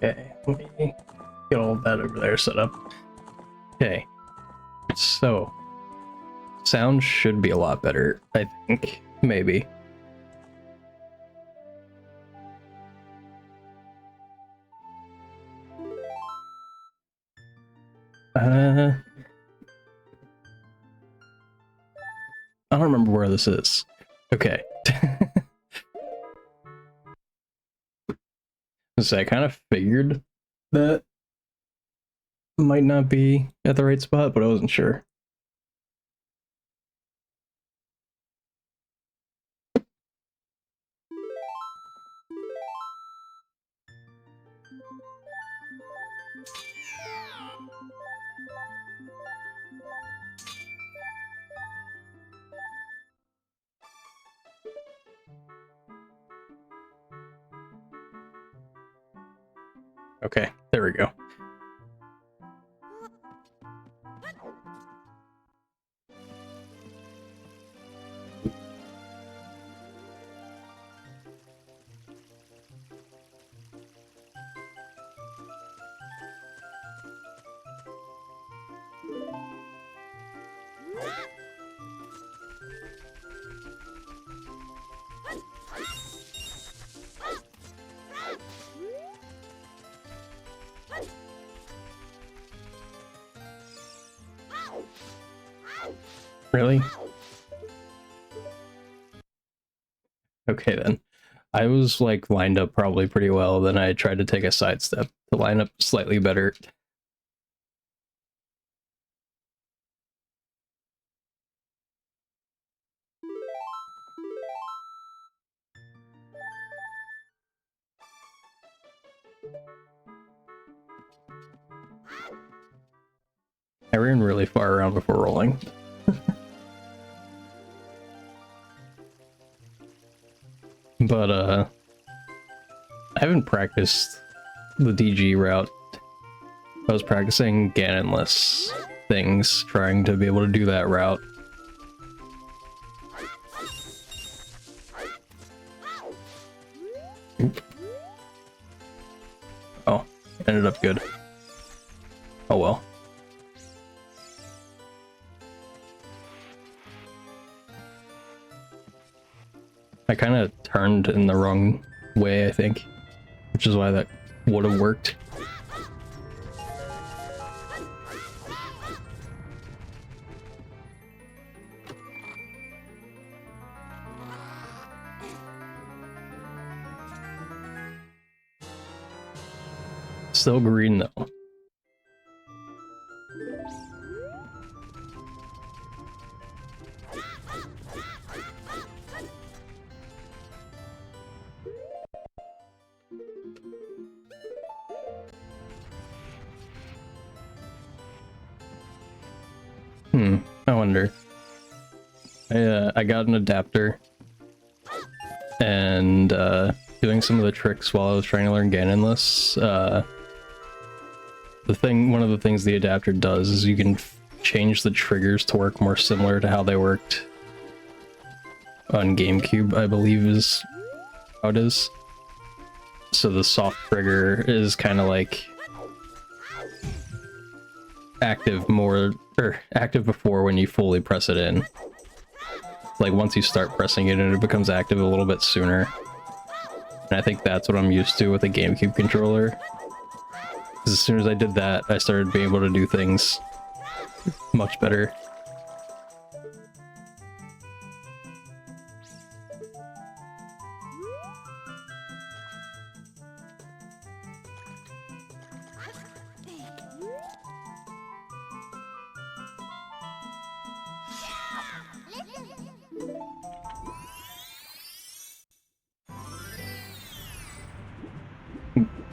Okay, let me get all that over there set up. Okay, so sound should be a lot better, I think. Maybe. I don't remember where this is. Okay. So I kind of figured that might not be at the right spot, but I wasn't sure. Okay, there we go. Really? Okay then. I was like lined up probably pretty well, then I tried to take a sidestep to line up slightly better. I ran really far around before rolling. But I haven't practiced the DG route. I was practicing Ganonless things, trying to be able to do that route. Oop. Oh, ended up good. Oh well. I kind of turned in the wrong way, I think, which is why that would have worked. Still green though. I wonder. I got an adapter and doing some of the tricks while I was trying to learn Ganonless. One of the things the adapter does is you can change the triggers to work more similar to how they worked on GameCube, I believe is how it is. So the soft trigger is kind of like active before when you fully press it in. Like once you start pressing it in, it becomes active a little bit sooner. And I think that's what I'm used to with a GameCube controller. As soon as I did that, I started being able to do things much better.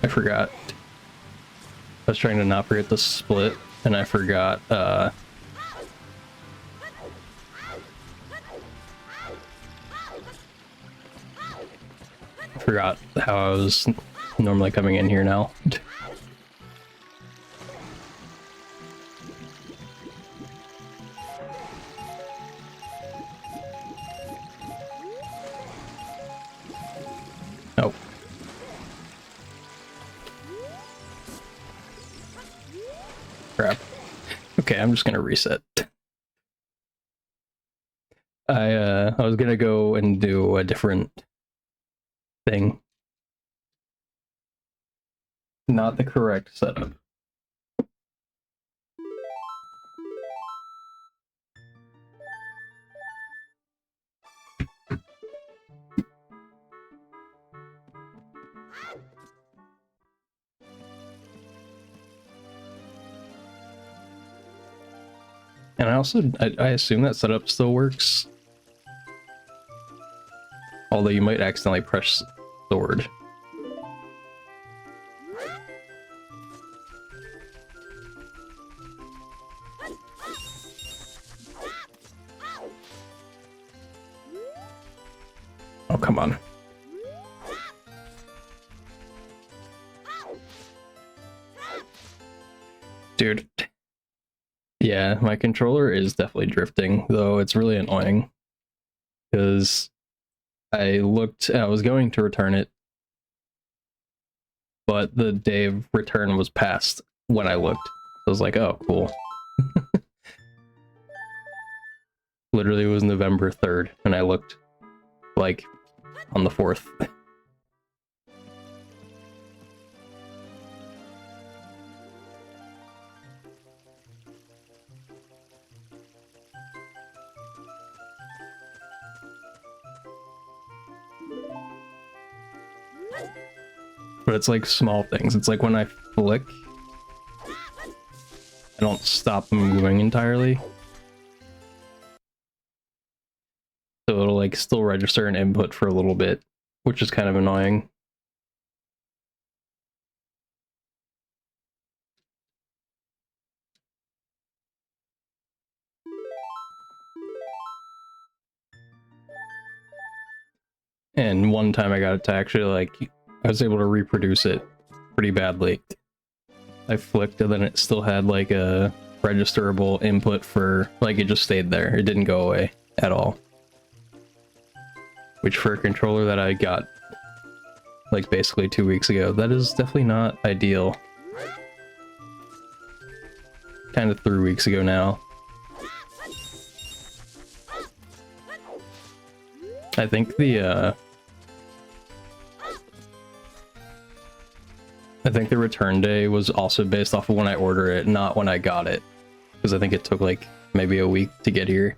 I forgot. I was trying to not forget the split, and I forgot, I forgot how I was normally coming in here now. Oh. Crap. Okay, I'm just gonna reset. I was gonna go and do a different thing. Not the correct setup. And I assume that setup still works. Although you might accidentally press sword. Oh, come on. Dude. Yeah, my controller is definitely drifting, though it's really annoying. Because I was going to return it, but the day of return was past when I looked. I was like, oh, cool. Literally, it was November 3rd, and I looked, like, on the 4th. But it's like small things. It's like when I flick, I don't stop moving entirely. So it'll like still register an input for a little bit, which is kind of annoying. And one time I got it to actually like, I was able to reproduce it pretty badly. I flicked and then it still had like a registerable input for, like it just stayed there. It didn't go away at all. Which for a controller that I got like basically 2 weeks ago, that is definitely not ideal. Kind of 3 weeks ago now. I think the return day was also based off of when I ordered it, not when I got it. Because I think it took like maybe a week to get here.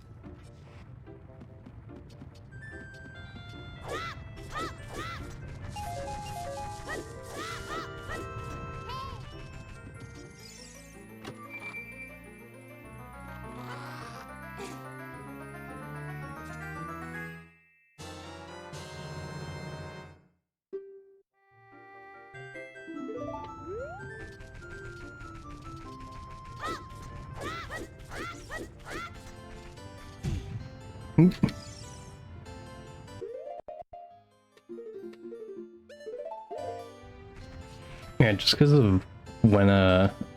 Yeah, just because of when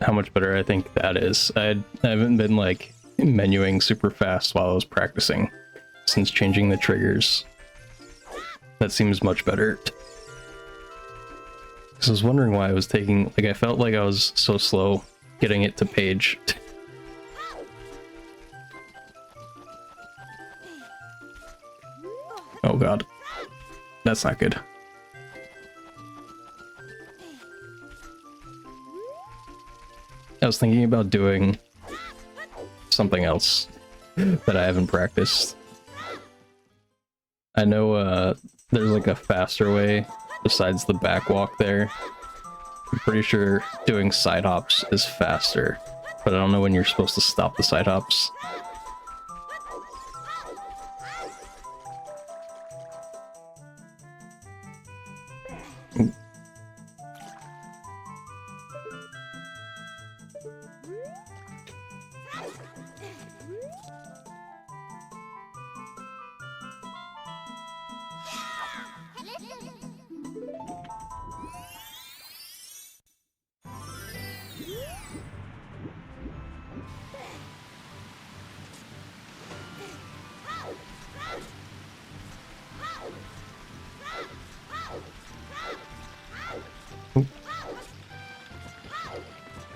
how much better I think that is. I haven't been like menuing super fast while I was practicing since changing the triggers. That seems much better. Because I was wondering why I was taking, like I felt like I was so slow getting it to page. Oh god. That's not good. I was thinking about doing something else that I haven't practiced. I know there's like a faster way besides the back walk there. I'm pretty sure doing side hops is faster, but I don't know when you're supposed to stop the side hops.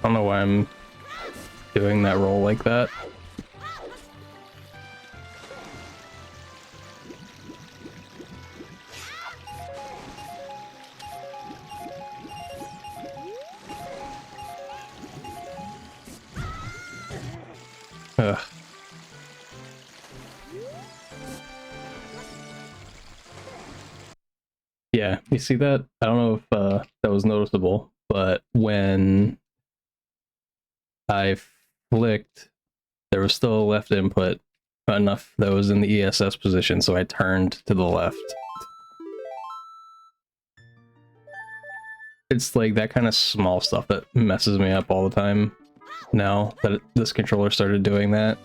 I don't know why I'm doing that roll like that. Ugh. Yeah, you see that? I don't know if that was noticeable, but when I flicked, there was still a left input enough that was in the ESS position, so I turned to the left. It's like that kind of small stuff that messes me up all the time now that this controller started doing that.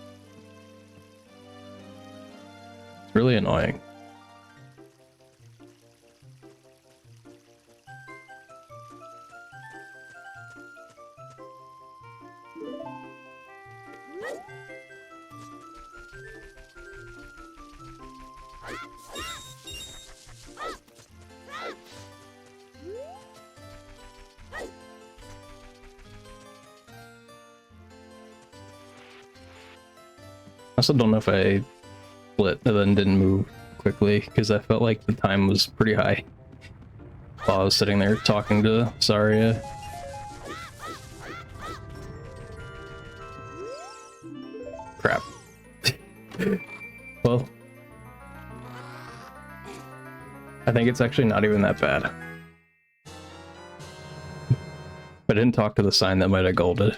It's really annoying. I also don't know if I split and then didn't move quickly, because I felt like the time was pretty high while I was sitting there talking to Saria. Crap. Well, I think it's actually not even that bad. If I didn't talk to the sign, that might have golded.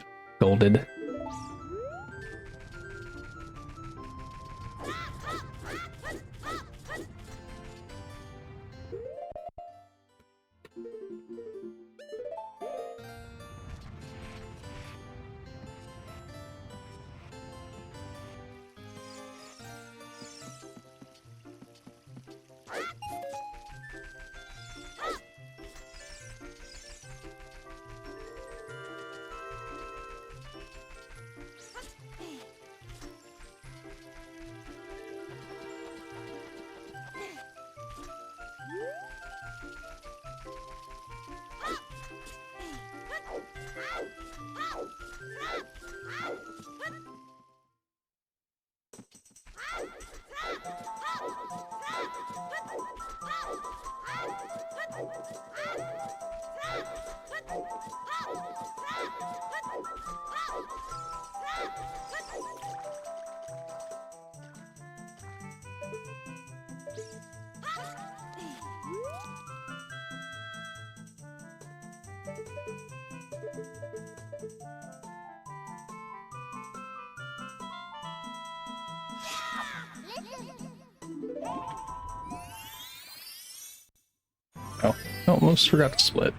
Oh, I almost forgot to split.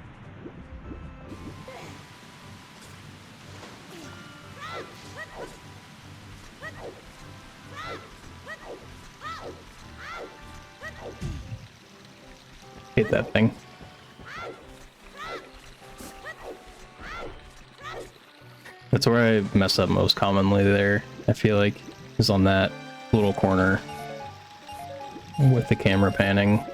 Hate that thing. That's where I mess up most commonly there, I feel like, is on that little corner with the camera panning.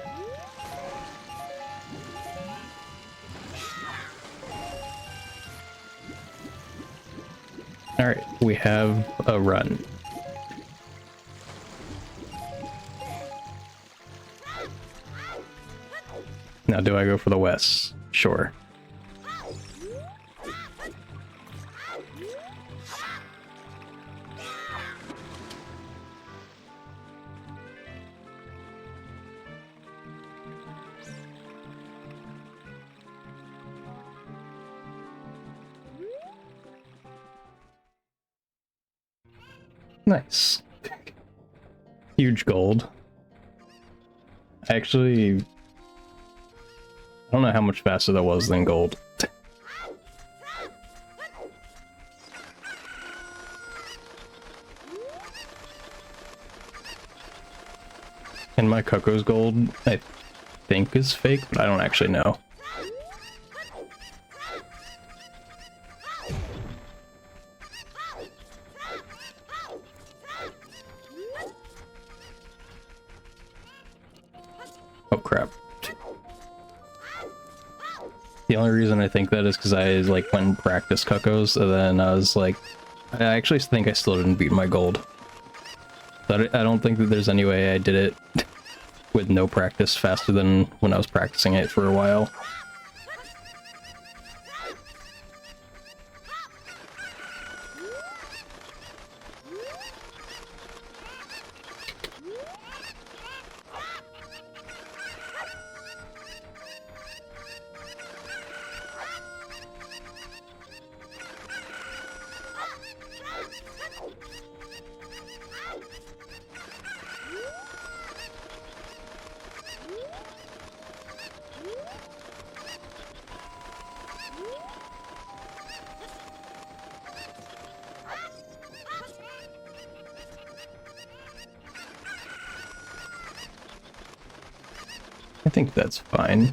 Alright, we have a run. Now, do I go for the west? Sure. Nice. Huge gold. Actually, I don't know how much faster that was than gold. And my Coco's gold, I think, is fake, but I don't actually know. Oh crap. The only reason I think that is because I like went and practiced Coco's, and then I was like, I actually think I still didn't beat my gold. But I don't think that there's any way I did it with no practice faster than when I was practicing it for a while. I think that's fine.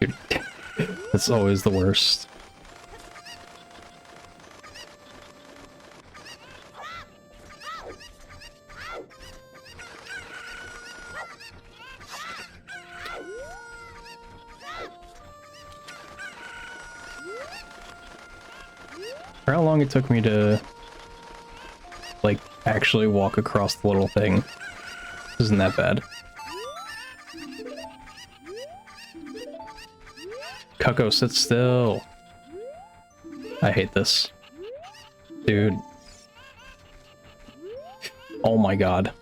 Dude, that's always the worst. For how long it took me to, like, actually walk across the little thing. Isn't that bad. Cucko, sit still. I hate this. Dude. Oh my god.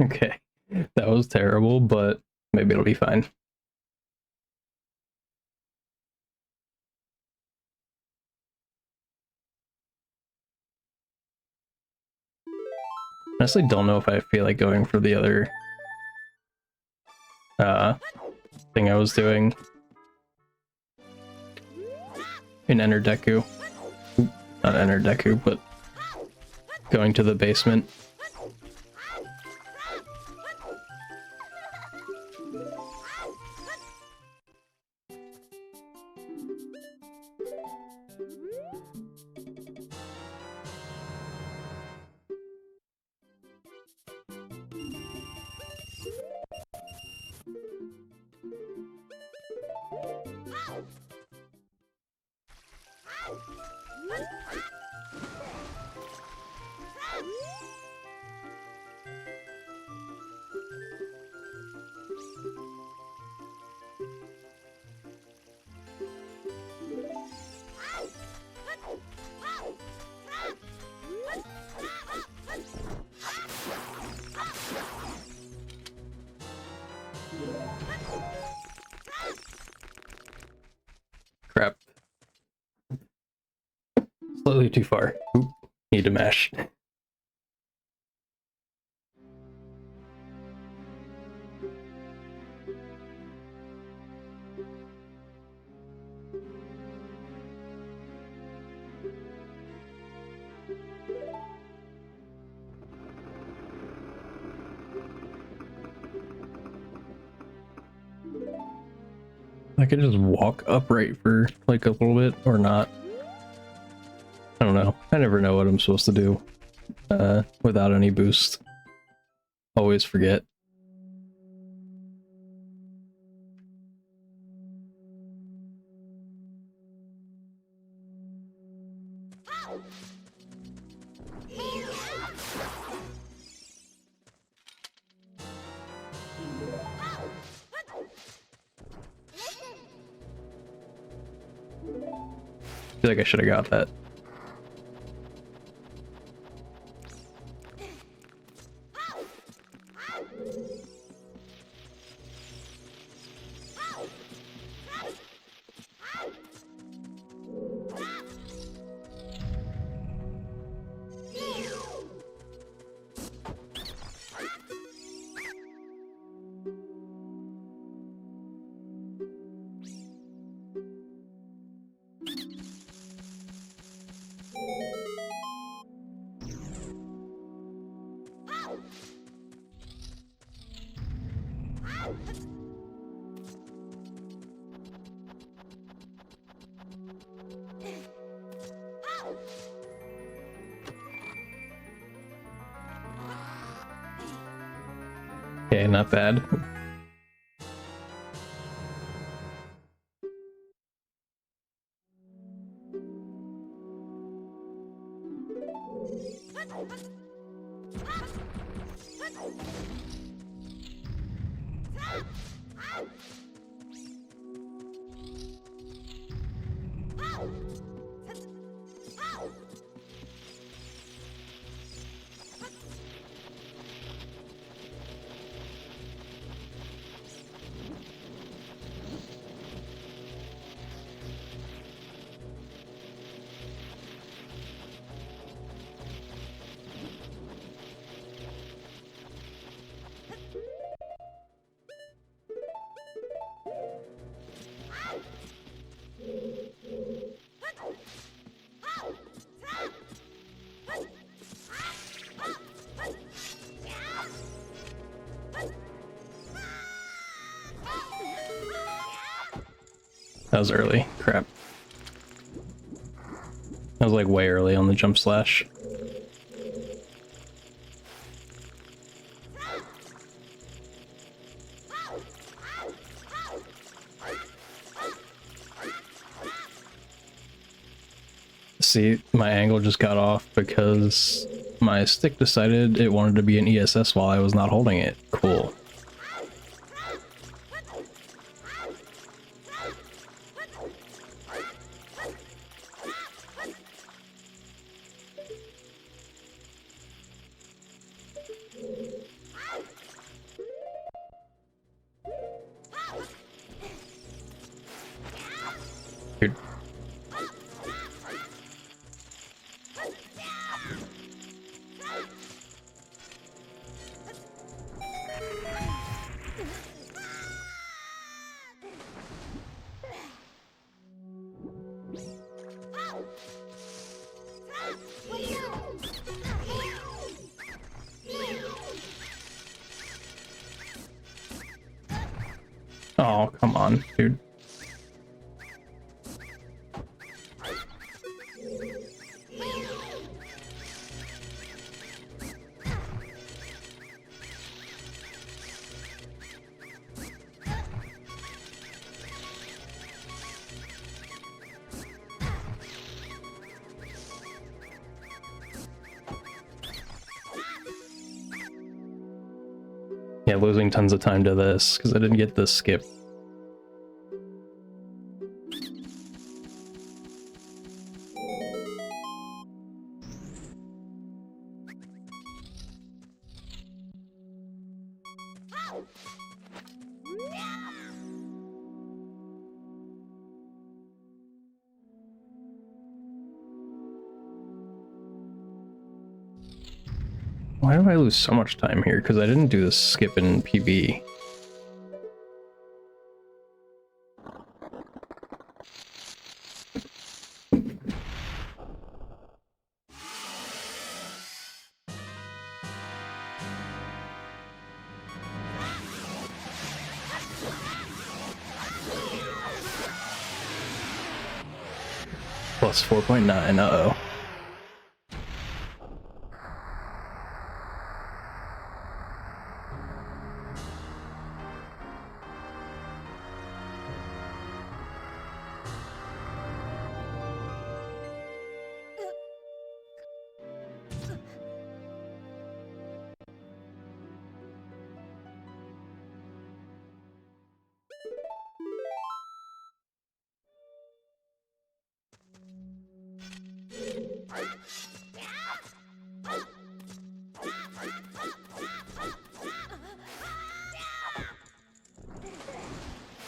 Okay, that was terrible, but maybe it'll be fine. Honestly, don't know if I feel like going for the other thing I was doing in Enter Deku. Not Enter Deku, but going to the basement. Crap. Slightly too far. Oop. Need to mash. I could just walk upright for like a little bit or not. I don't know. I never know what I'm supposed to do without any boost. Always forget. I feel like I should have got that. Okay, not bad. That was early. Crap. That was like way early on the jump slash. See, my angle just got off because my stick decided it wanted to be an ESS while I was not holding it. Cool. Dude. Oh, come on, dude. Yeah, losing tons of time to this because I didn't get this skip. Why do I lose so much time here? Because I didn't do the skip in PB. Plus 4.9, uh-oh.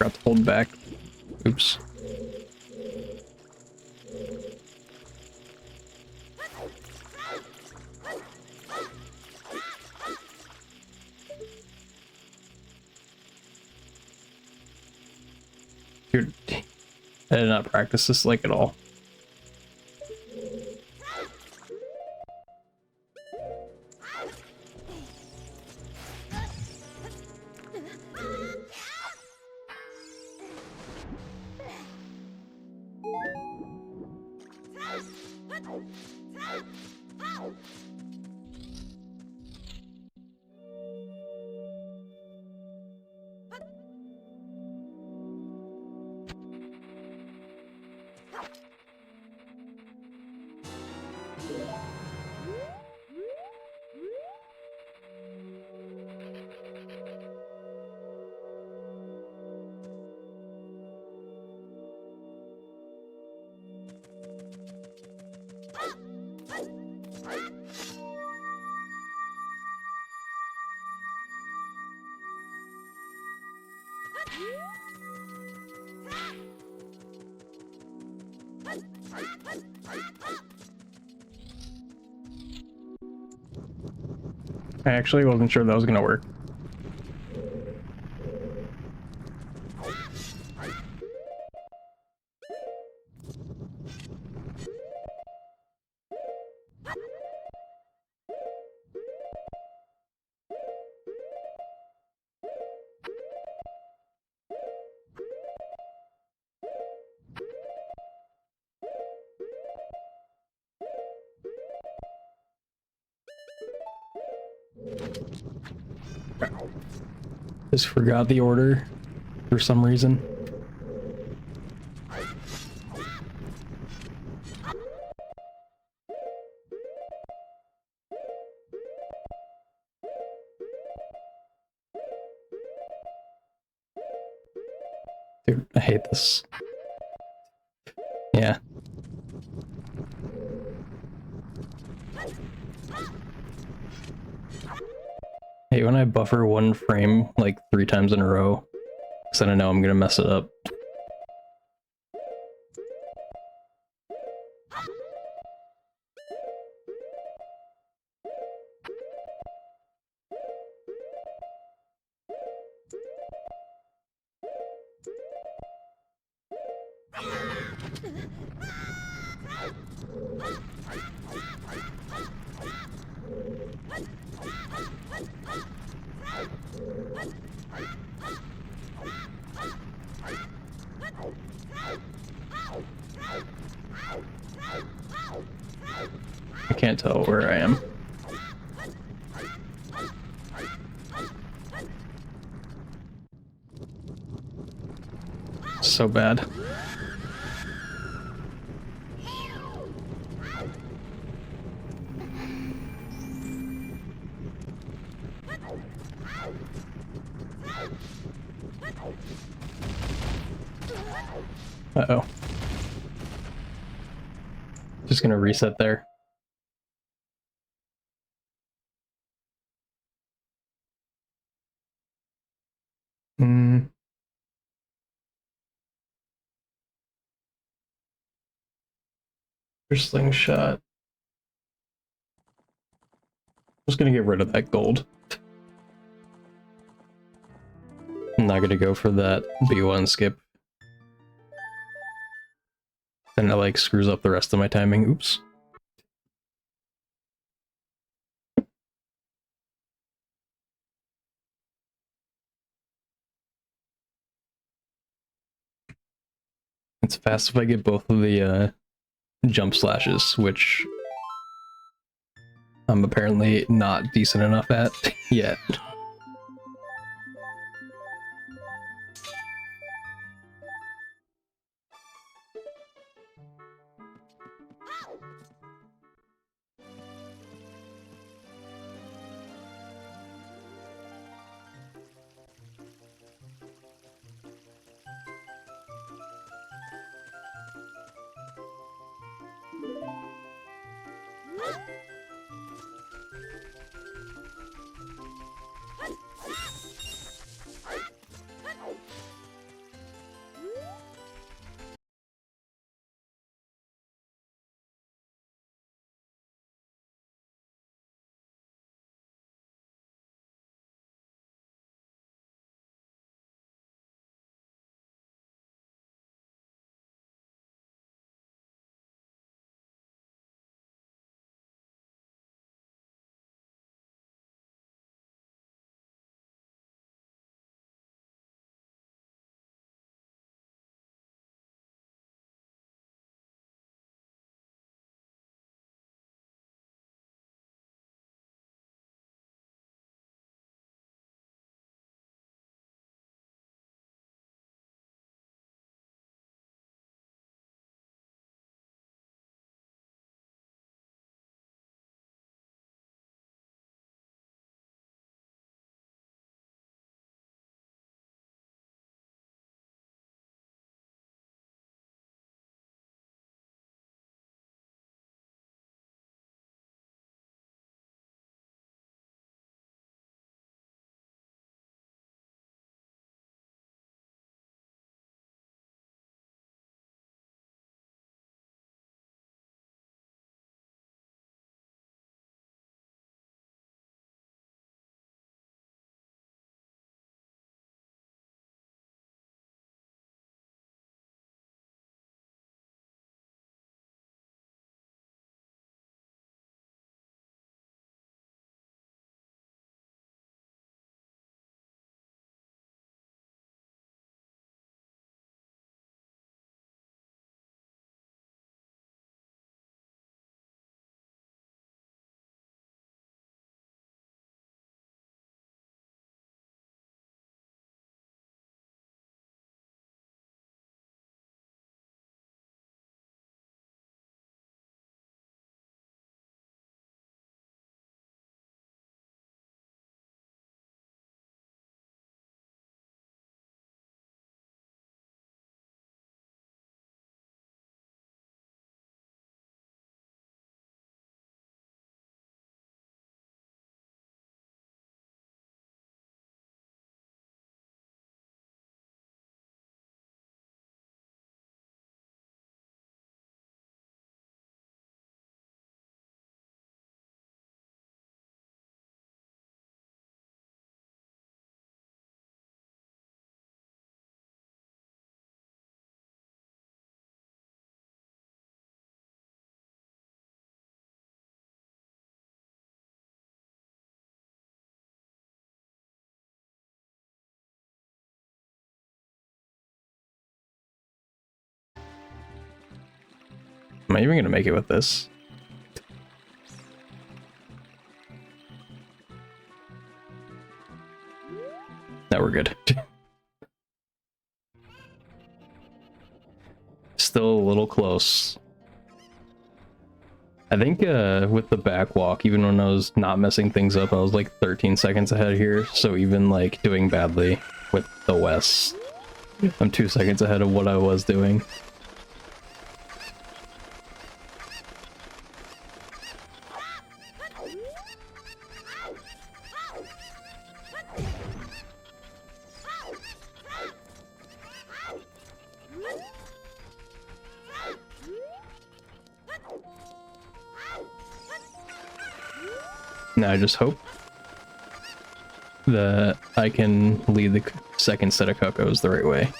Forgot to hold back. Oops. Dude, I did not practice this like at all. I actually wasn't sure that was gonna work. Just forgot the order for some reason. Dude, I hate this. Yeah. I hate when I buffer one frame like 3 times in a row, because then I know I'm gonna mess it up. I can't tell where I am. So bad. Uh-oh. Just gonna reset there. Slingshot. I'm just gonna get rid of that gold. I'm not gonna go for that B1 skip. Then it like screws up the rest of my timing. Oops. It's fast if I get both of the jump slashes, which I'm apparently not decent enough at yet. Am I even gonna make it with this? No, we're good. Still a little close. I think with the back walk, even when I was not messing things up, I was like 13 seconds ahead here. So even like doing badly with the west, I'm 2 seconds ahead of what I was doing. Now I just hope that I can lead the second set of Cuckoos the right way.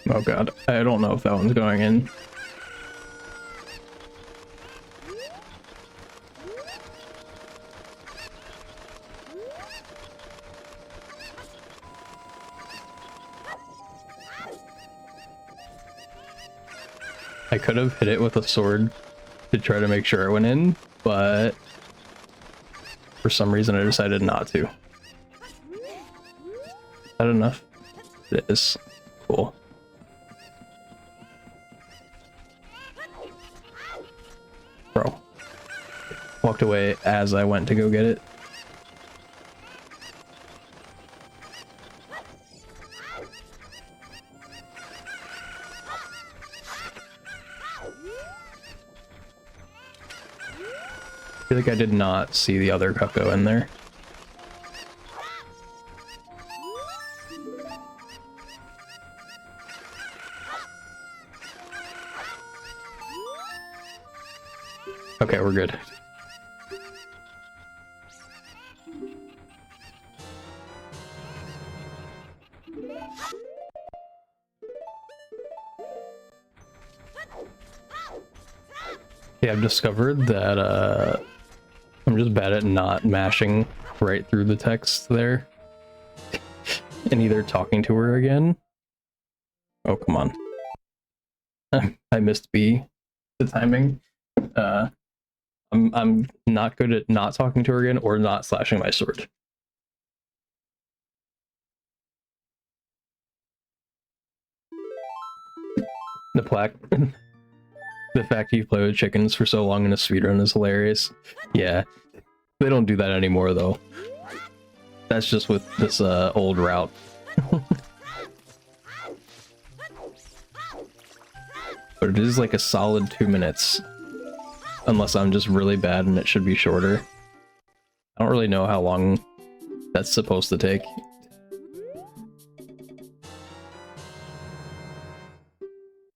Oh god, I don't know if that one's going in. I could have hit it with a sword to try to make sure it went in, but for some reason I decided not to. Is that enough? It is. Cool. Bro. Walked away as I went to go get it. I feel like I did not see the other Cuckoo in there. Okay, we're good. Yeah, I've discovered that I'm just bad at not mashing right through the text there and either talking to her again. Oh, come on. I missed B, the timing. I'm not good at not talking to her again or not slashing my sword. The plaque. The fact you play with chickens for so long in a speedrun is hilarious. Yeah, they don't do that anymore though. That's just with this old route. But it is like a solid 2 minutes. Unless I'm just really bad and it should be shorter. I don't really know how long that's supposed to take.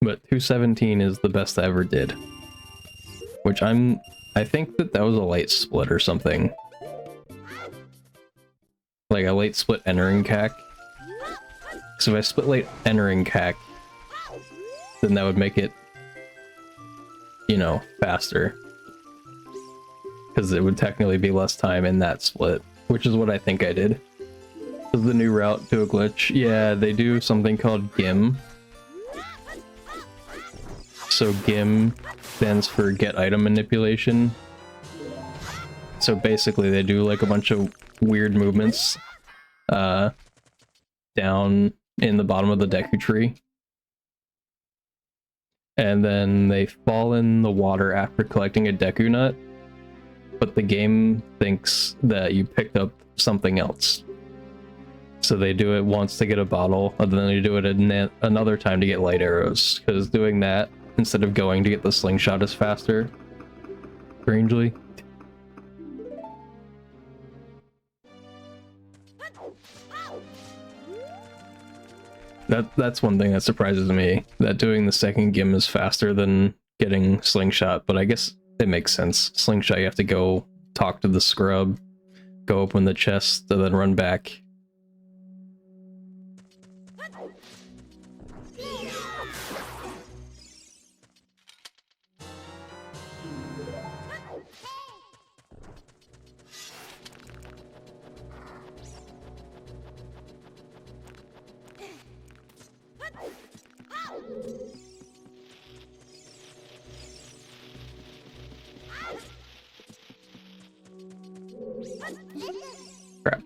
But 217 is the best I ever did. Which I think that was a late split or something. Like a late split entering CAC. So if I split late entering CAC, then that would make it, you know, faster. Because it would technically be less time in that split, which is what I think I did. Is the new route to a glitch? Yeah, they do something called GIM. So GIM stands for Get Item Manipulation. So basically they do like a bunch of weird movements down in the bottom of the Deku tree. And then they fall in the water after collecting a Deku nut. But the game thinks that you picked up something else. So they do it once to get a bottle, and then they do it another time to get light arrows. Because doing that, instead of going to get the slingshot, is faster. Strangely. That's one thing that surprises me, that doing the second GIM is faster than getting slingshot, but I guess it makes sense. Slingshot, you have to go talk to the scrub, go open the chest, and then run back. Crap.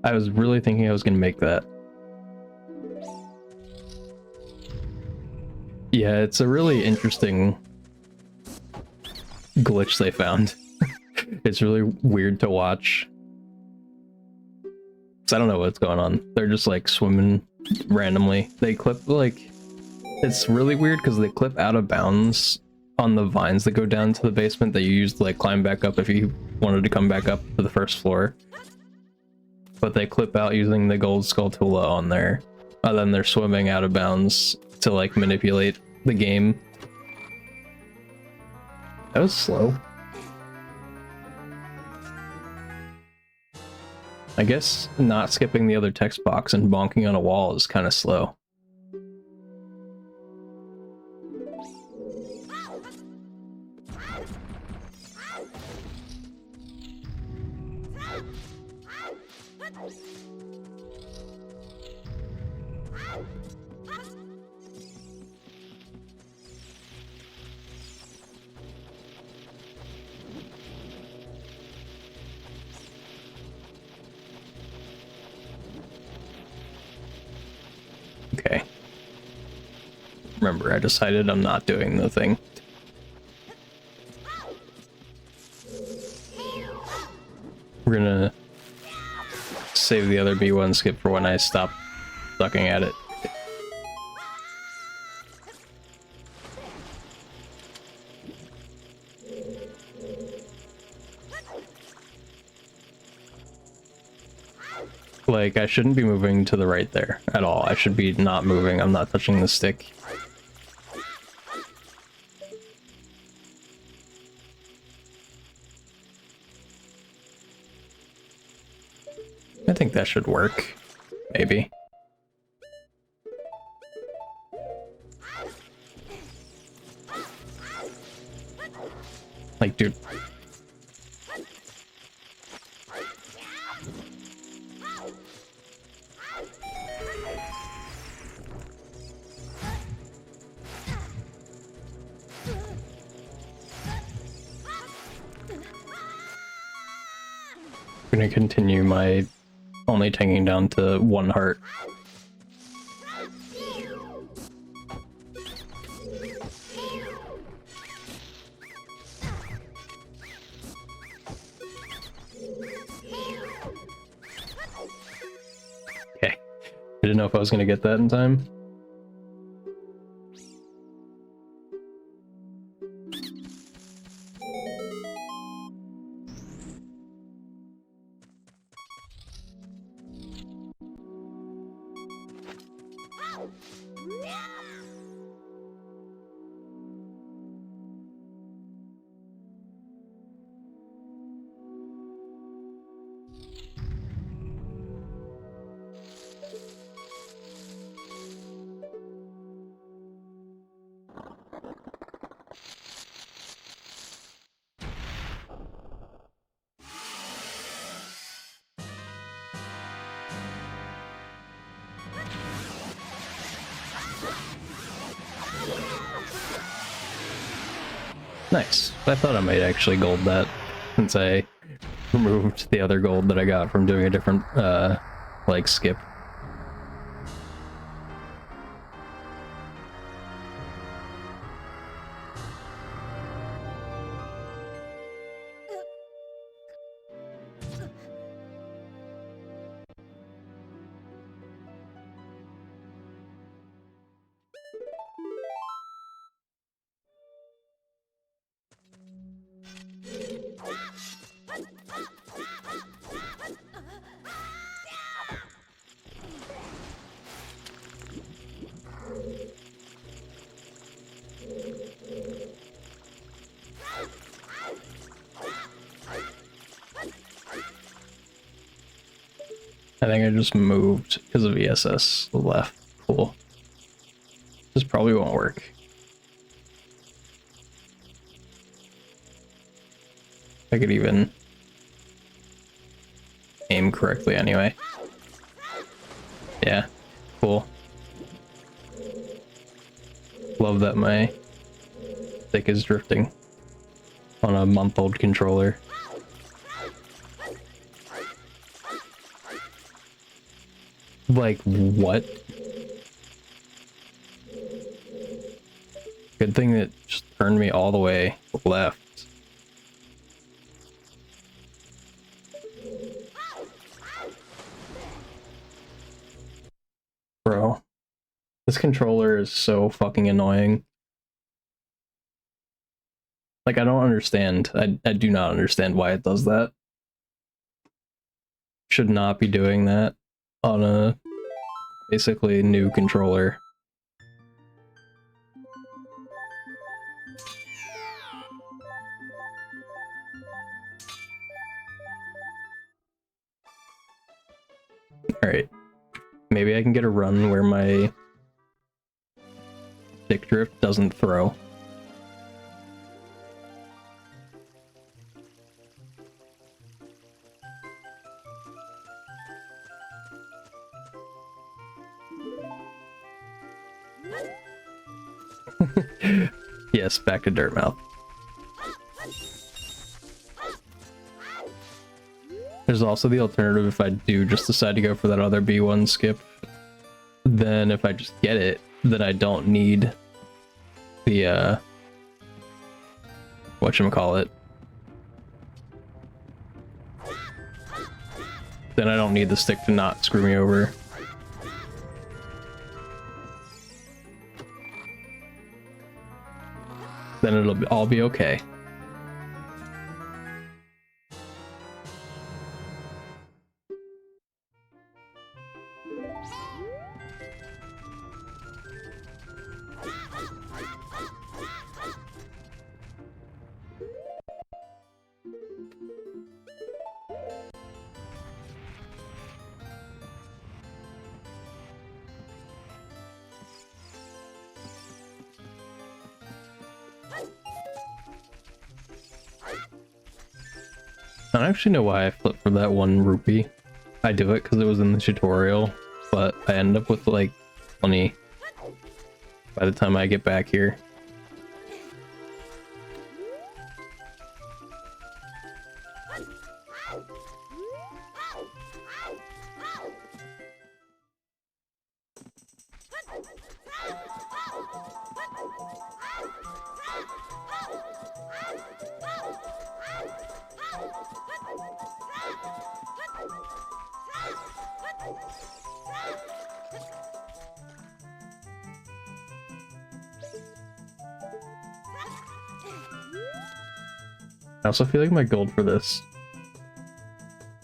I was really thinking I was gonna make that. Yeah, it's a really interesting glitch they found. It's really weird to watch. So I don't know what's going on. They're just like swimming randomly. They clip like... It's really weird because they clip out of bounds on the vines that go down to the basement that you use to like climb back up if you wanted to come back up to the first floor. But they clip out using the gold skulltula on there. And then they're swimming out of bounds to like manipulate the game. That was slow. I guess not skipping the other text box and bonking on a wall is kind of slow. Okay. Remember, I decided I'm not doing the thing. We're gonna save the other B1 skip for when I stop sucking at it. Like, I shouldn't be moving to the right there at all. I should be not moving. I'm not touching the stick. I think that should work. Maybe. Like, dude. I'm gonna continue my only tanking down to 1 heart. Okay. I didn't know if I was gonna get that in time. Nice. I thought I might actually gold that, since I removed the other gold that I got from doing a different, like, skip. I think I just moved because of ESS left. Cool. This probably won't work. I could even aim correctly anyway. Yeah, cool. Love that my stick is drifting on a month-old controller. Like, what? Good thing that just turned me all the way left. Bro, this controller is so fucking annoying. Like, I don't understand. I do not understand why it does that. Should not be doing that on a basically new controller. Alright. Maybe I can get a run where my stick drift doesn't throw. Yes, back to Dirtmouth. There's also the alternative if I do just decide to go for that other B1 skip. Then if I just get it, then I don't need the, whatchamacallit. Then I don't need the stick to not screw me over. Then it'll all be okay. I don't actually know why I flipped for that 1 rupee. I do it because it was in the tutorial, but I end up with like 20 by the time I get back here. I also feel like my gold for this,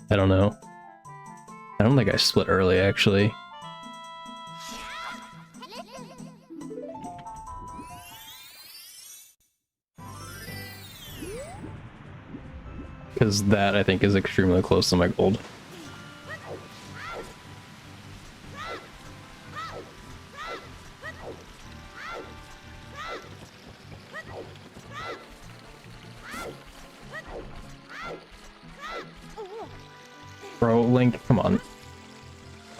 I don't know. I don't think I split early, actually. Because that, I think, is extremely close to my gold. Bro, Link, come on.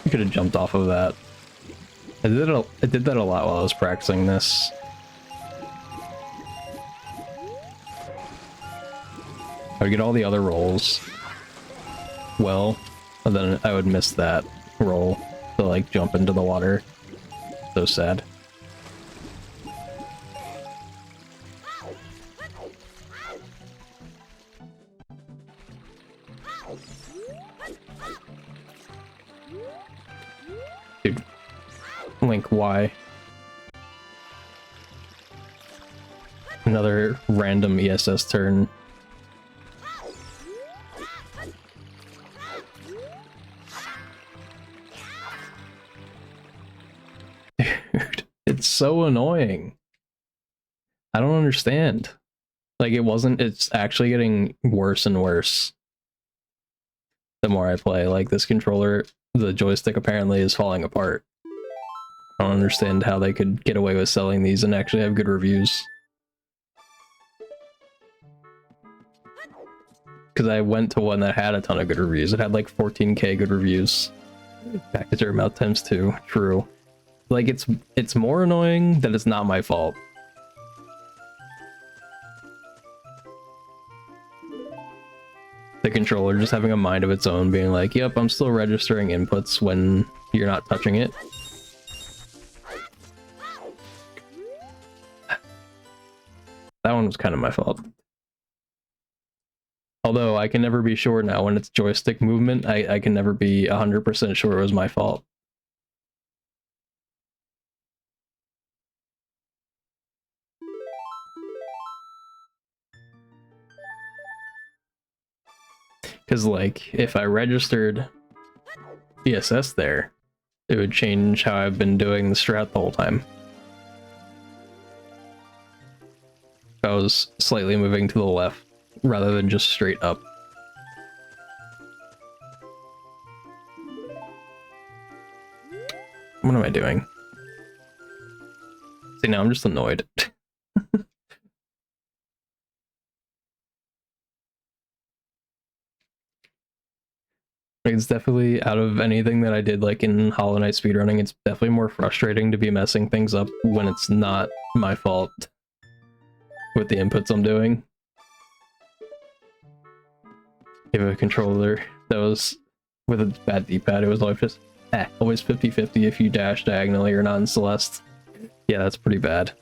You could have jumped off of that. I did that a lot while I was practicing this. I would get all the other rolls well, and then I would miss that roll to like jump into the water. So sad. Dude, Link, why? Another random ESS turn. Dude, it's so annoying. I don't understand. Like, it's actually getting worse and worse the more I play. Like, this controller the joystick apparently is falling apart. I don't understand how they could get away with selling these and actually have good reviews. Because I went to one that had a ton of good reviews. It had like 14k good reviews. Back to zero mouth times 2. True. Like, it's more annoying that it's not my fault. The controller just having a mind of its own, being like, yep, I'm still registering inputs when you're not touching it. That one was kind of my fault. Although I can never be sure now when it's joystick movement, I can never be 100% sure it was my fault. Because, like, if I registered ESS there, it would change how I've been doing the strat the whole time. I was slightly moving to the left rather than just straight up. What am I doing? See, now I'm just annoyed. It's definitely, out of anything that I did like in Hollow Knight speedrunning, it's definitely more frustrating to be messing things up when it's not my fault with the inputs I'm doing. Give a controller that was with a bad D-pad, it was always just always 50-50 if you dash diagonally or not in Celeste. Yeah, that's pretty bad.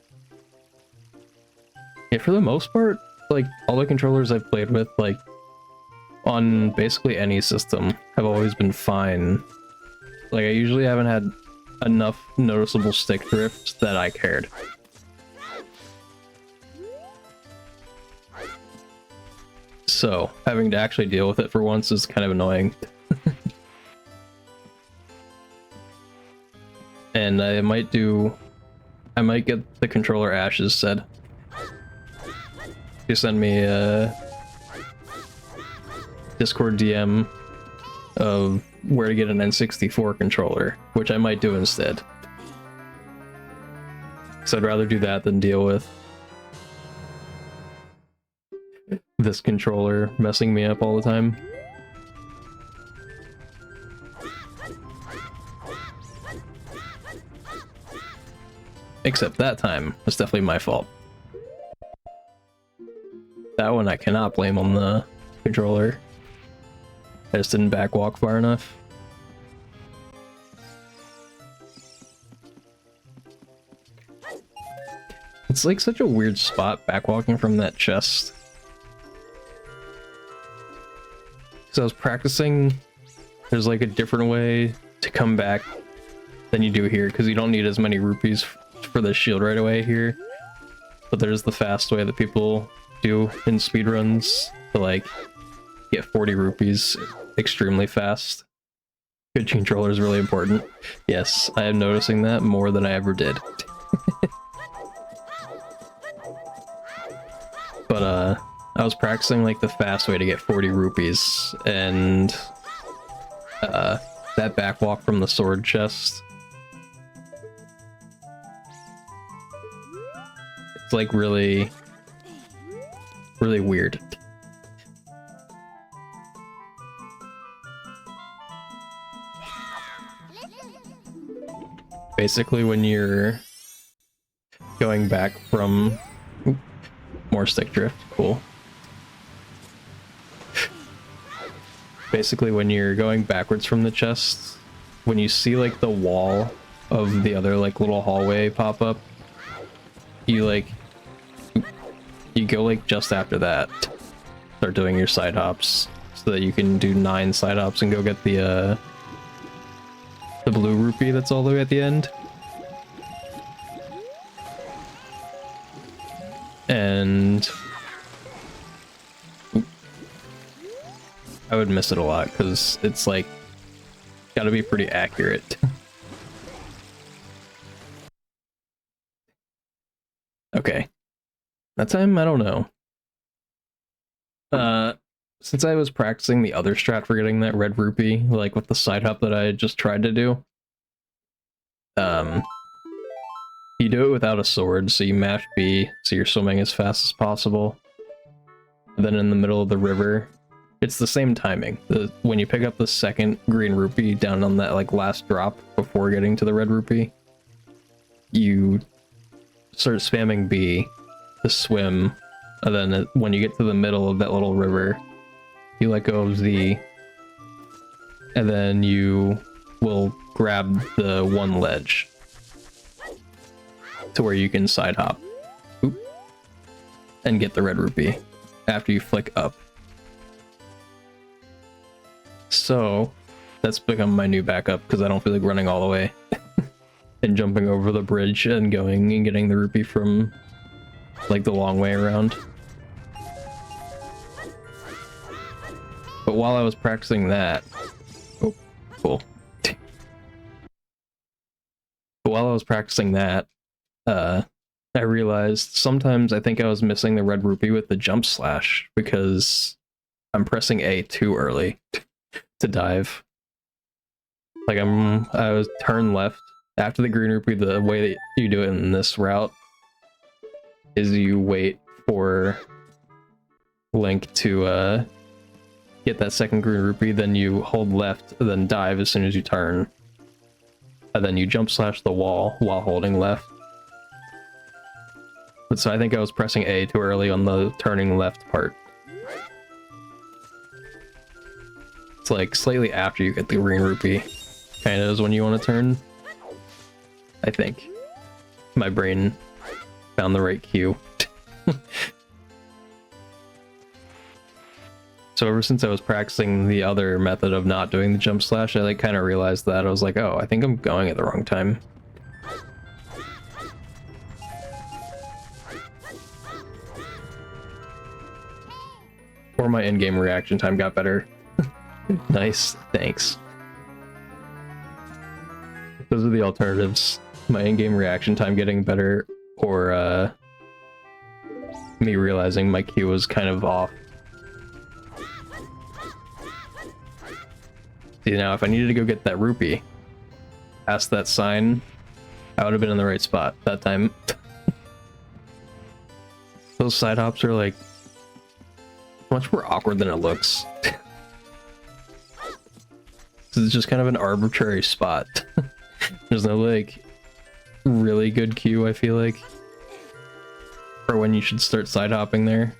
Yeah, for the most part, like, all the controllers I've played with, like, on basically any system, have always been fine. Like, I usually haven't had enough noticeable stick drift that I cared. So, having to actually deal with it for once is kind of annoying. And I might get the controller ashes said. You send me a Discord DM of where to get an N64 controller, which I might do instead. Because I'd rather do that than deal with this controller messing me up all the time. Except that time, it's definitely my fault. That one I cannot blame on the controller. I just didn't backwalk far enough. It's like such a weird spot backwalking from that chest. So I was practicing, there's like a different way to come back than you do here, because you don't need as many rupees for the shield right away here. But there's the fast way that people do in speedruns to like get 40 rupees extremely fast. Good controller is really important. Yes, I am noticing that more than I ever did. But I was practicing like the fast way to get 40 rupees, and that backwalk from the sword chest, it's like really weird. Basically, when you're going back from more stick drift, cool. Basically, when you're going backwards from the chest, when you see like the wall of the other like little hallway pop up, you go like just after that, start doing your side hops so that you can do 9 side hops and go get the blue rupee that's all the way at the end. And I would miss it a lot because it's like gotta be pretty accurate. Okay. That time, I don't know. since I was practicing the other strat for getting that red rupee, like with the side hop that I just tried to do, you do it without a sword, so you mash B, so you're swimming as fast as possible. And then in the middle of the river, it's the same timing. When you pick up the second green rupee down on that like last drop before getting to the red rupee, you start spamming B to swim, and then when you get to the middle of that little river, you let go of Z, and then you will grab the one ledge to where you can side hop and get the red rupee after you flick up. So that's become my new backup because I don't feel like running all the way and jumping over the bridge and going and getting the rupee from like the long way around. But while I was practicing that, oh, cool. But while I was practicing that, I realized sometimes I think I was missing the red rupee with the jump slash because I'm pressing A too early to dive. Like I was turn left after the green rupee. The way that you do it in this route is you wait for Link to get that second green rupee, then you hold left, then dive as soon as you turn, and then you jump slash the wall while holding left. But so I think I was pressing A too early on the turning left part. It's like slightly after you get the green rupee, kind of is when you want to turn. I think my brain found the right cue. So ever since I was practicing the other method of not doing the jump slash, I like kind of realized that. I was like, oh, I think I'm going at the wrong time. Or my in-game reaction time got better. Nice, thanks. Those are the alternatives. My in-game reaction time getting better, or me realizing my cue was kind of off. See, now if I needed to go get that rupee past that sign, I would have been in the right spot that time. Those side hops are like much more awkward than it looks. It's just kind of an arbitrary spot. There's no like really good cue, I feel like, for when you should start side hopping there.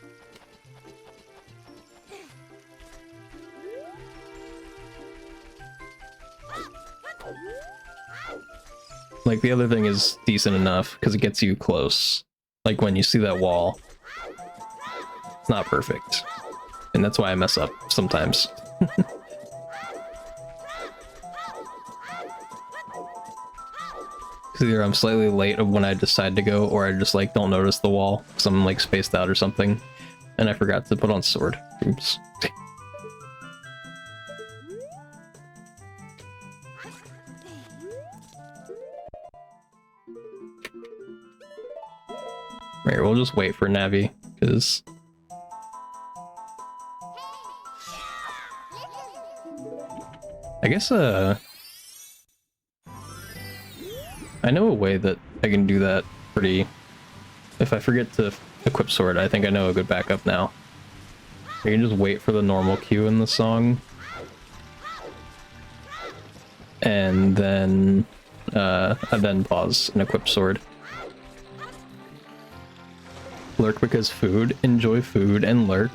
Like, the other thing is decent enough because it gets you close. Like, when you see that wall, it's not perfect. And that's why I mess up sometimes. Because either I'm slightly late of when I decide to go, or I just, like, don't notice the wall because I'm, like, spaced out or something. And I forgot to put on sword. Oops. Right, we'll just wait for Navi, because I guess I know a way that I can do that pretty. If I forget to equip sword, I think I know a good backup now. I can just wait for the normal cue in the song, and then pause and equip sword. Lurk because food, enjoy food, and lurk.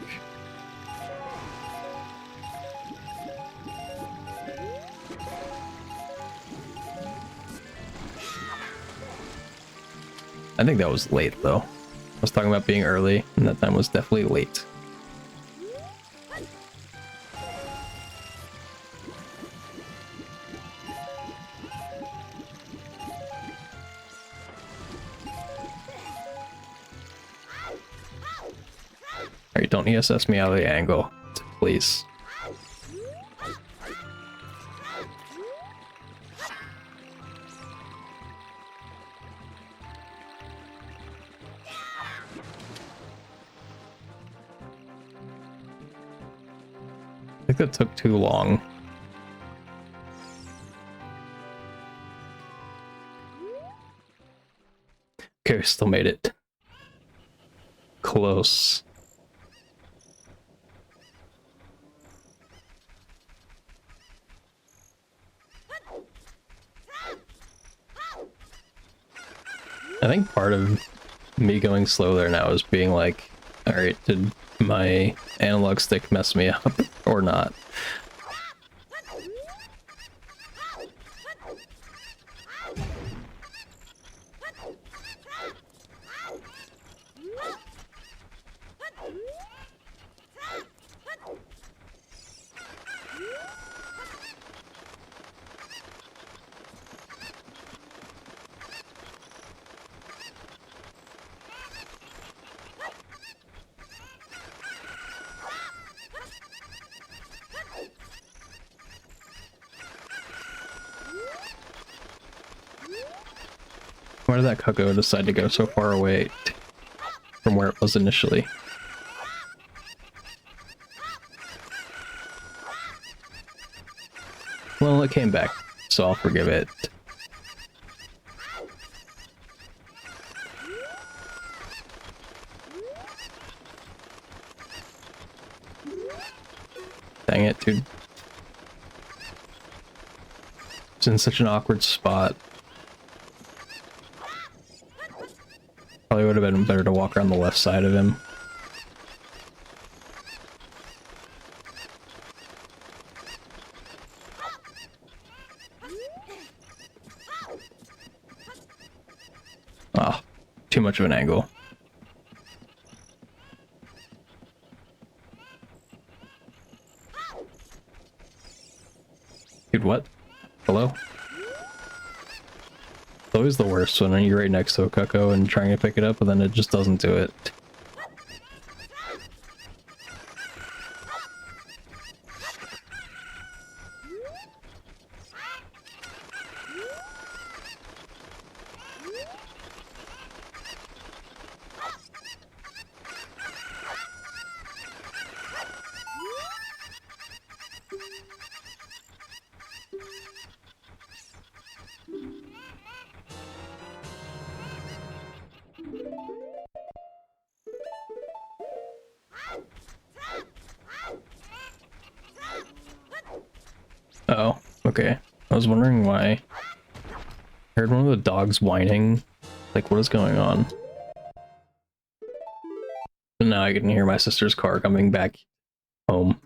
I think that was late, though. I was talking about being early, and that time was definitely late. Alright, don't ESS me out of the angle, please. think that took too long. Okay, we still made it. Close. I think part of me going slow there now is being like, alright, did my analog stick mess me up or not? Why did that Cuckoo decide to go so far away from where it was initially? Well, it came back, so I'll forgive it. Dang it, dude. It's in such an awkward spot. Probably would have been better to walk around the left side of him. Ah, too much of an angle. Dude, what? Hello? It's always the worst when you're right next to a Cuckoo and trying to pick it up, and then it just doesn't do it. Oh, okay. I was wondering why. I heard one of the dogs whining. Like, what is going on? And now I can hear my sister's car coming back home.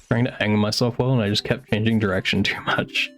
Trying to angle myself well, and I just kept changing direction too much.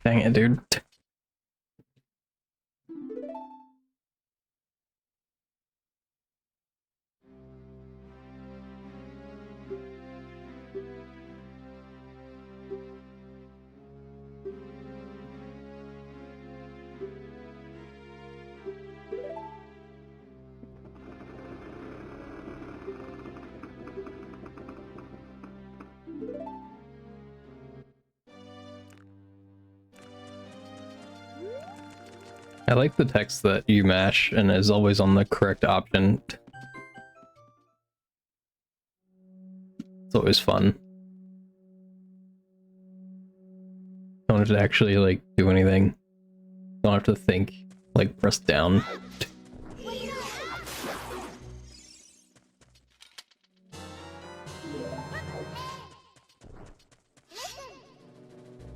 Dang it, dude. I like the text that you mash and is always on the correct option. It's always fun. Don't have to actually like do anything. Don't have to think, like press down.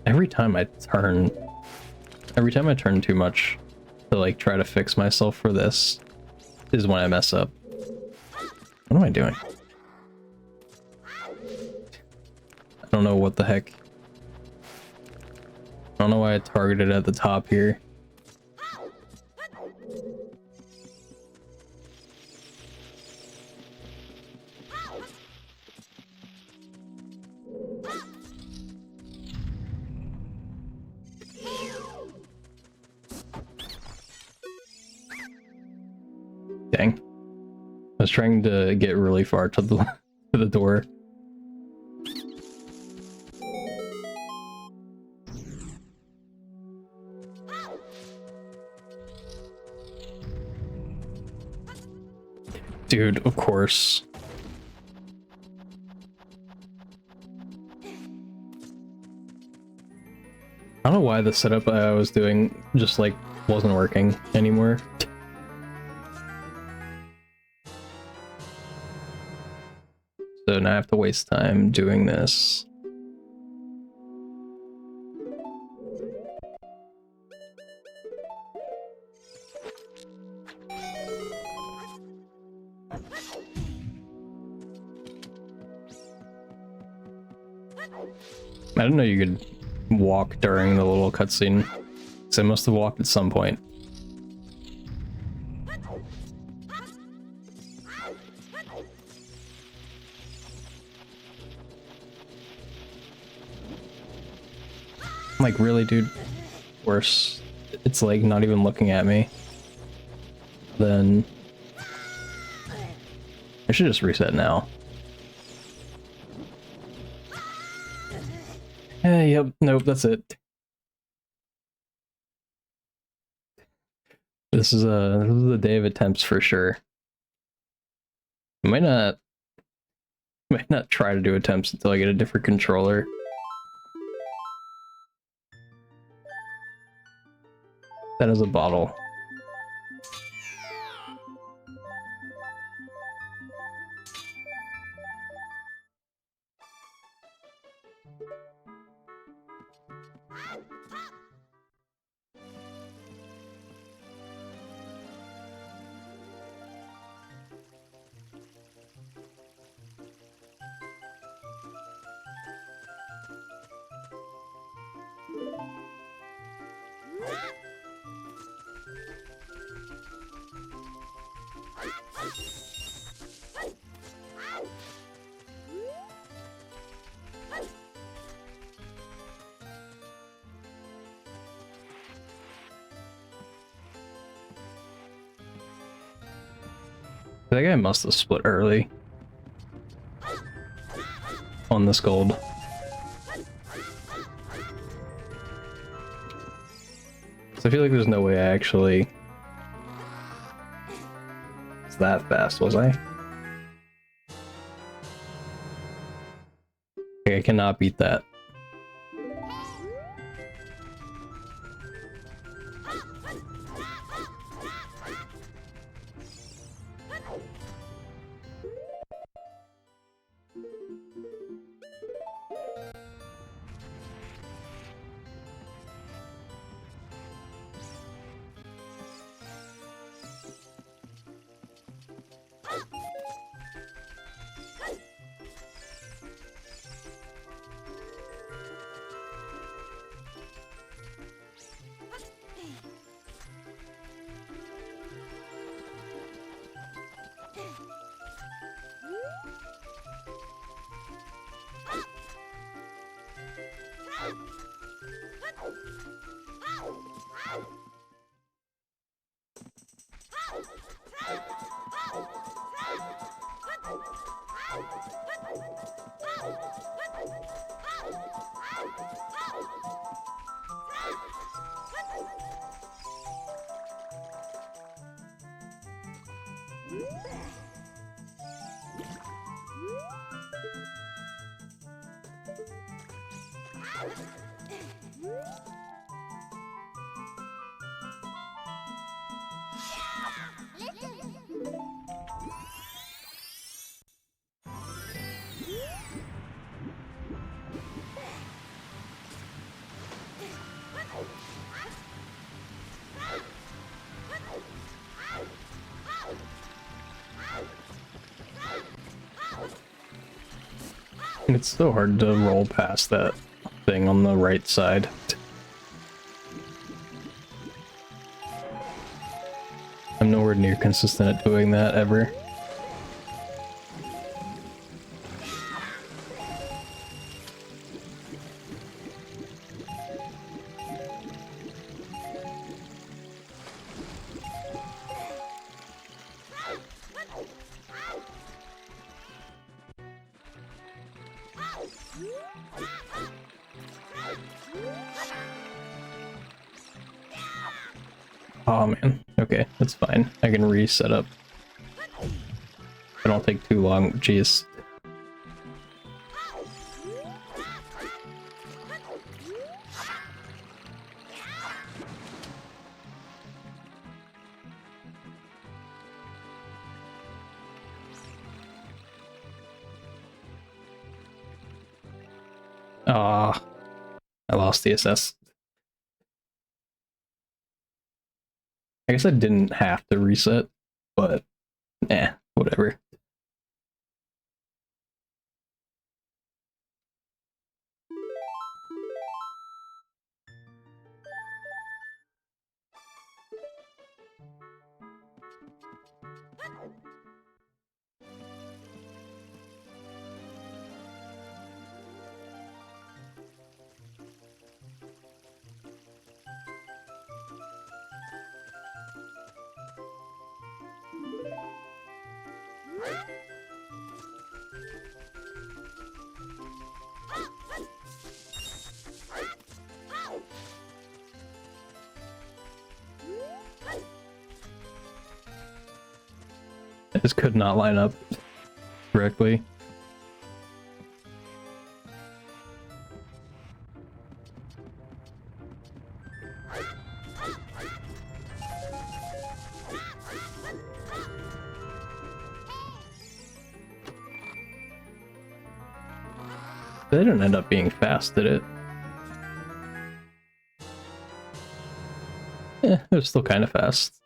Every time I turn too much to like try to fix myself for this is when I mess up. What am I doing? I don't know what the heck. I don't know why I targeted at the top here. Dang. I was trying to get really far to the to the door. Dude, of course. I don't know why the setup I was doing just like wasn't working anymore. So now I have to waste time doing this. I didn't know you could walk during the little cutscene. So I must have walked at some point. I'm like, really, dude? Worse. It's like not even looking at me. Then I should just reset now. Yep, nope, that's it. This is a day of attempts for sure. I might not try to do attempts until I get a different controller. That is a bottle. That guy must have split early on this gold. So I feel like there's no way I actually... It's that fast, was I? Okay, I cannot beat that. It's so hard to roll past that thing on the right side. I'm nowhere near consistent at doing that ever. Oh man, okay, that's fine. I can reset up. It don't take too long, jeez. Ah, I lost the SS. I guess I didn't have to reset, but whatever. I just could not line up correctly. They didn't end up being fast, did it? It was still kind of fast.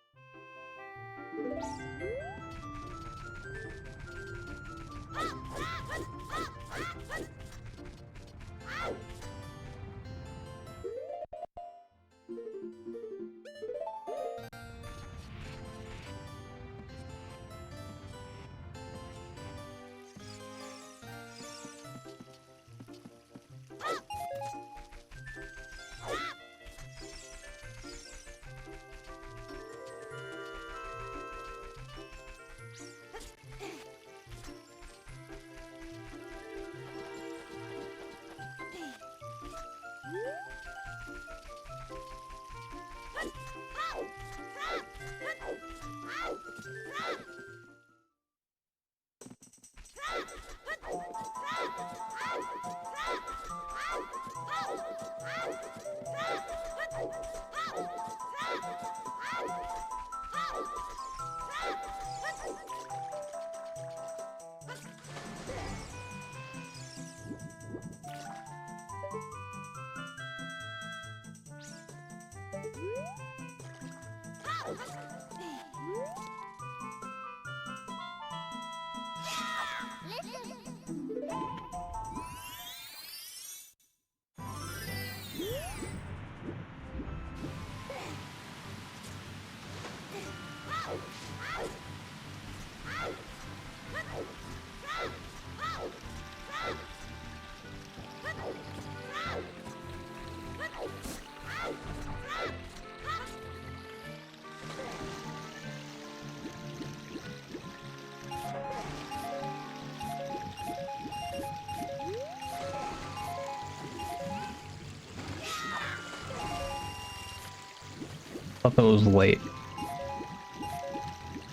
Thought that was late,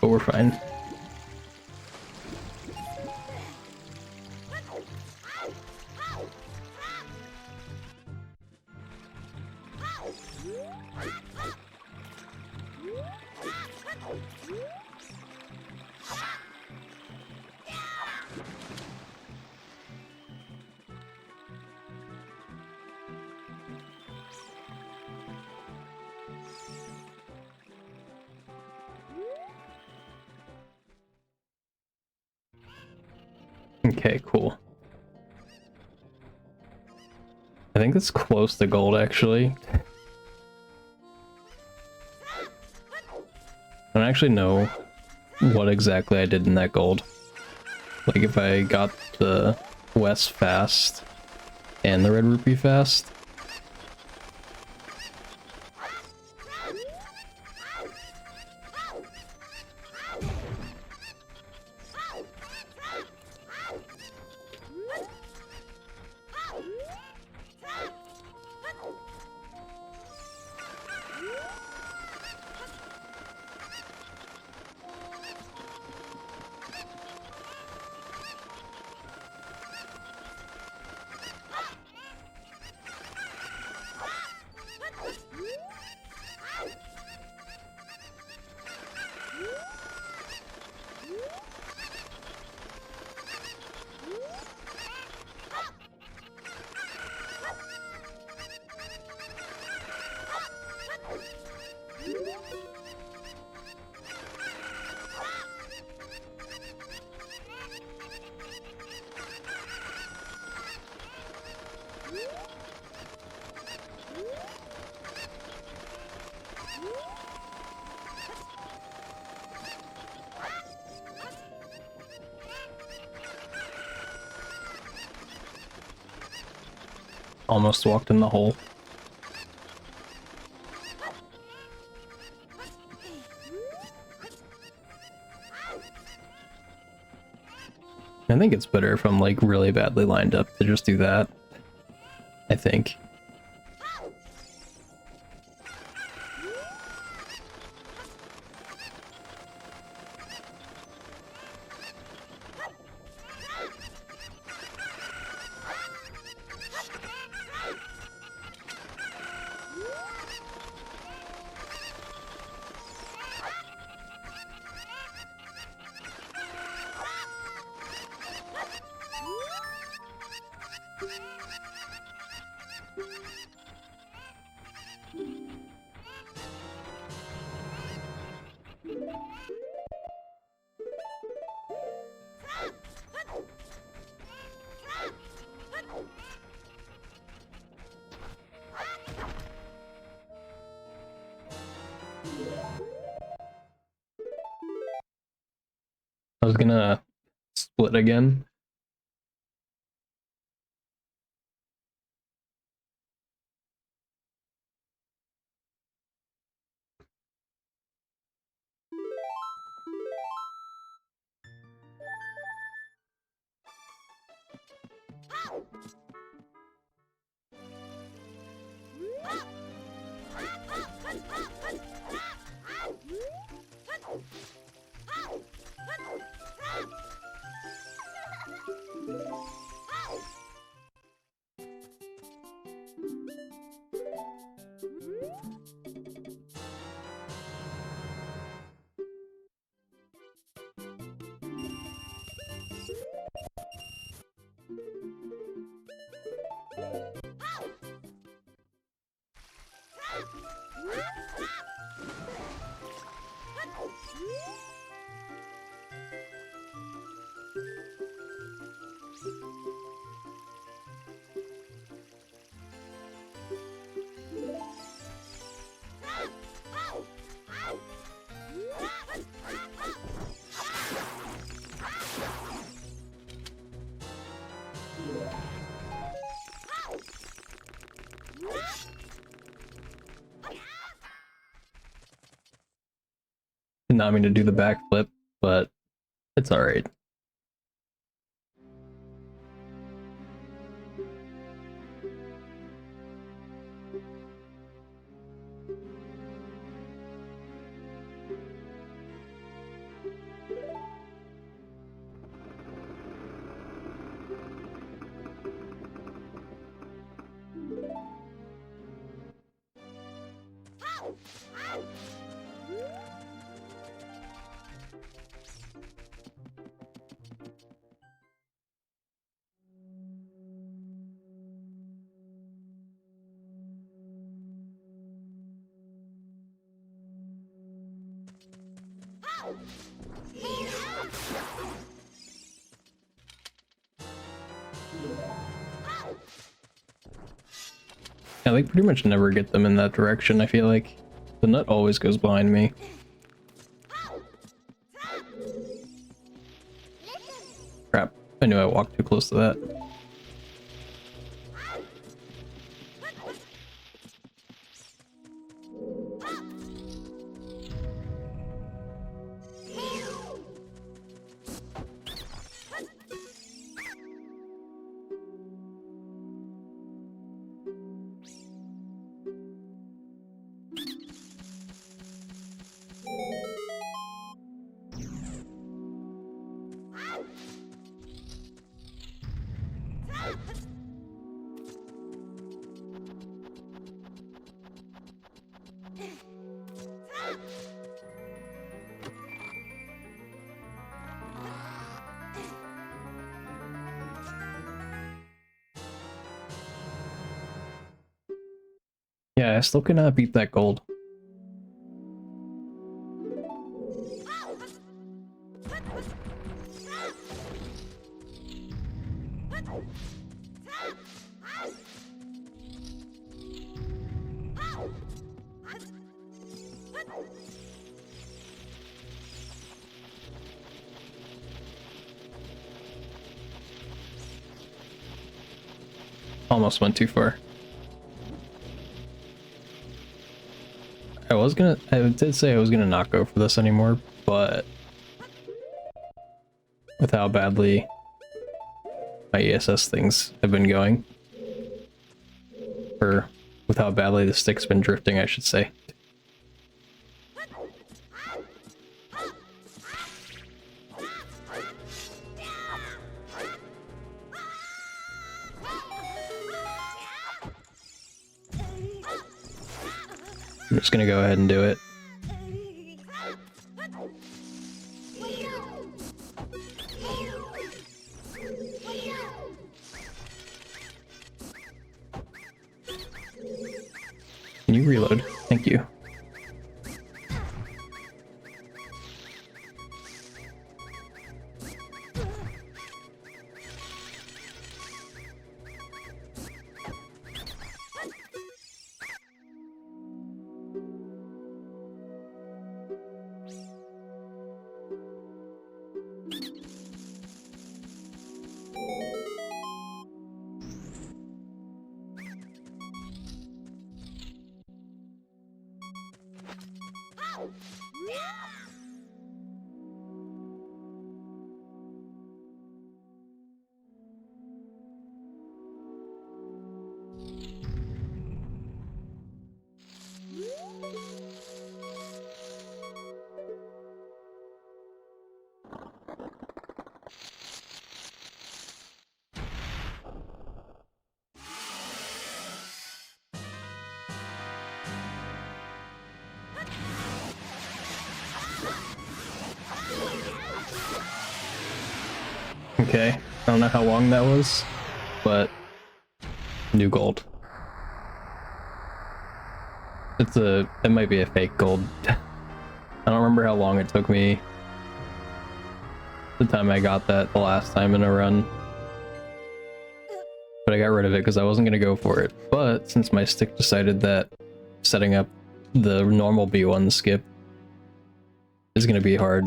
but we're fine. Okay, cool. I think it's close to gold, actually. I don't actually know what exactly I did in that gold. Like, if I got the West fast and the Red Rupee fast. Almost walked in the hole. I think it's better if I'm like really badly lined up to just do that. I think. I was gonna split again. Did not mean to do the backflip, but it's alright. I like pretty much never get them in that direction, I feel like. The nut always goes behind me. Crap, I knew I walked too close to that. Yeah, I still cannot beat that gold. Almost went too far. I did say I was gonna not go for this anymore, but with how badly my ESS things have been going, or with how badly the stick's been drifting, I should say. I'm just gonna go ahead and do it. Can you reload? Thank you. Okay, I don't know how long that was, but new gold. It might be a fake gold. I don't remember how long it took me the time I got that the last time in a run. But I got rid of it because I wasn't going to go for it. But since my stick decided that setting up the normal B1 skip is going to be hard,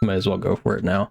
might as well go for it now.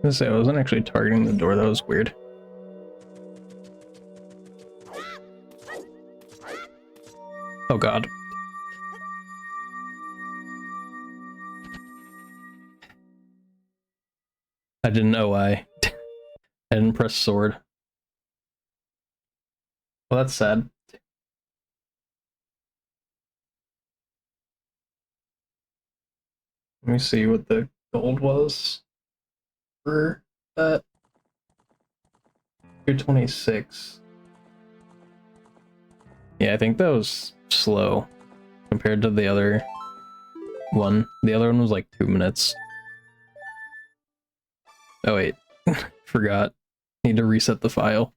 I was gonna say, I wasn't actually targeting the door, that was weird. Oh god. I didn't know I didn't press sword. Well, that's sad. Let me see what the gold was for that. 226. Yeah, I think that was slow compared to the other one. The other one was like 2 minutes. Oh wait, forgot. Need to reset the file.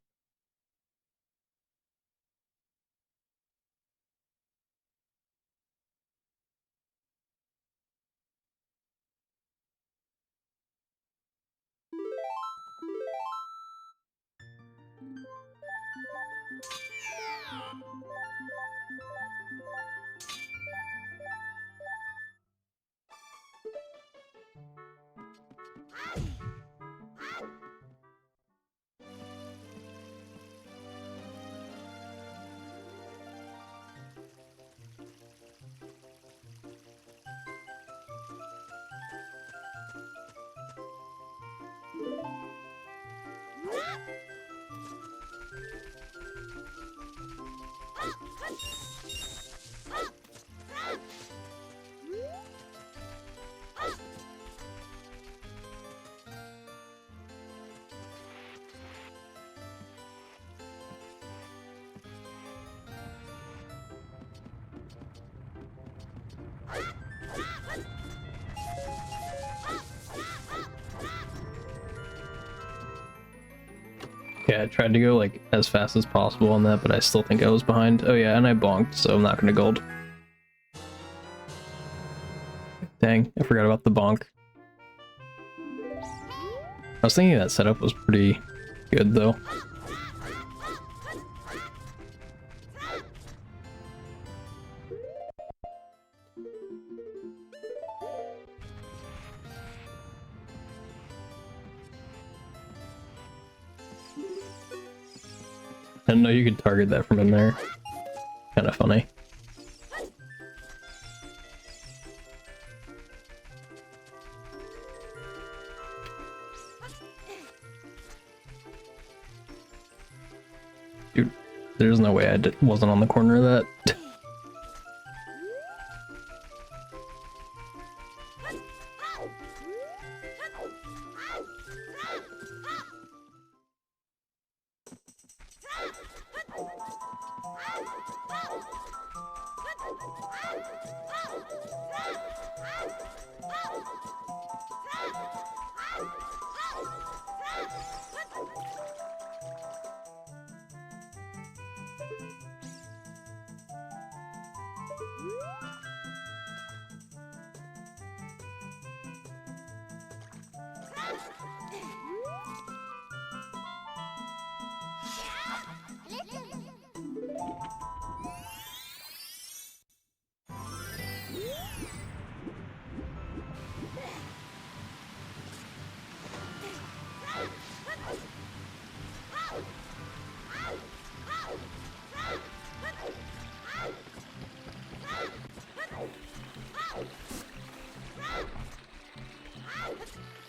Yeah, I tried to go like as fast as possible on that, but I still think I was behind. Oh yeah, and I bonked, so I'm not gonna gold. Dang, I forgot about the bonk. I was thinking that setup was pretty good though. I didn't know you could target that from in there. Kind of funny. Dude, there's no way I wasn't on the corner of that.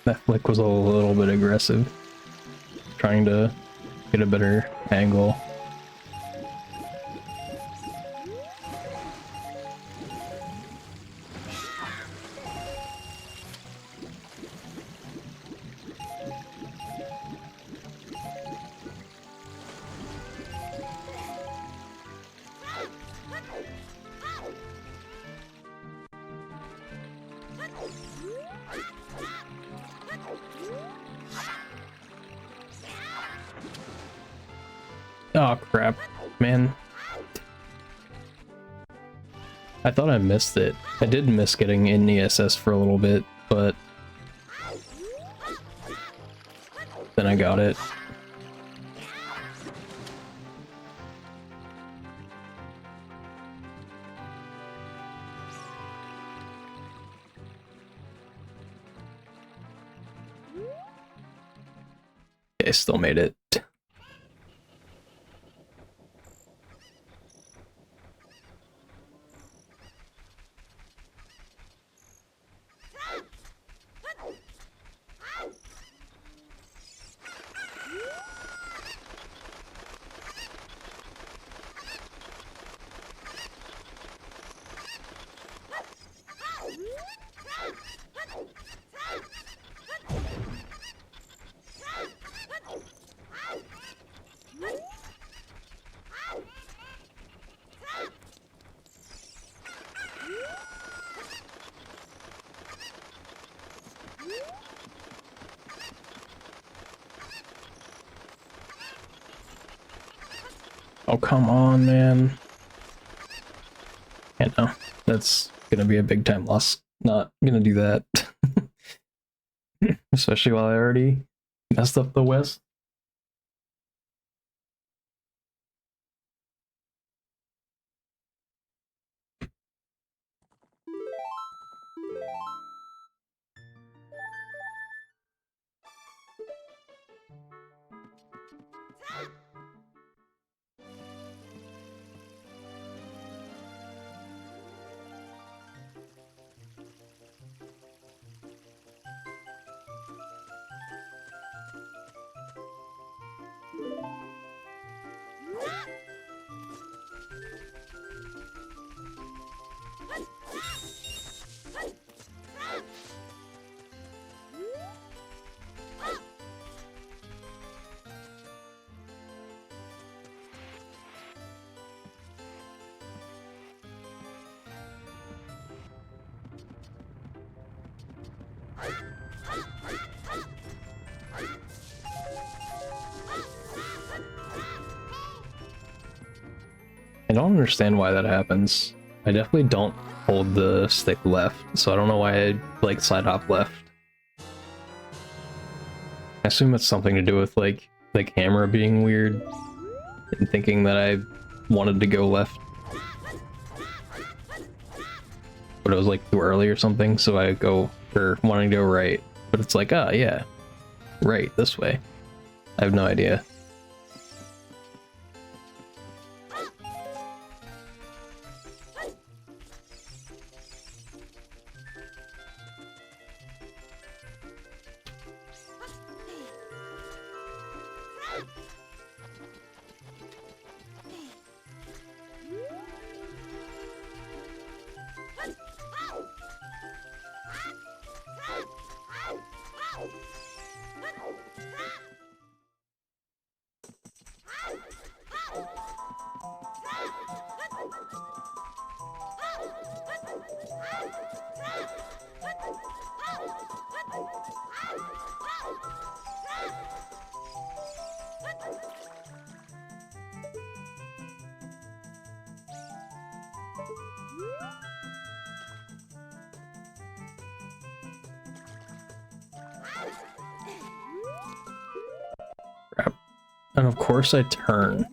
That flick was a little bit aggressive. Trying to get a better angle. Oh crap, man. I thought I missed it. I did miss getting in ESS for a little bit, but then I got it. Okay, still made it. Oh, come on, man. Yeah, no, that's gonna be a big time loss. Not gonna do that. Especially while I already messed up the West. I don't understand why that happens. I definitely don't hold the stick left, so I don't know why I like side hop left. I assume it's something to do with like the camera being weird and thinking that I wanted to go left, but it was like too early or something, so I go for wanting to go right. But it's like, ah, yeah, right, this way. I have no idea. Crap. And of course I turn.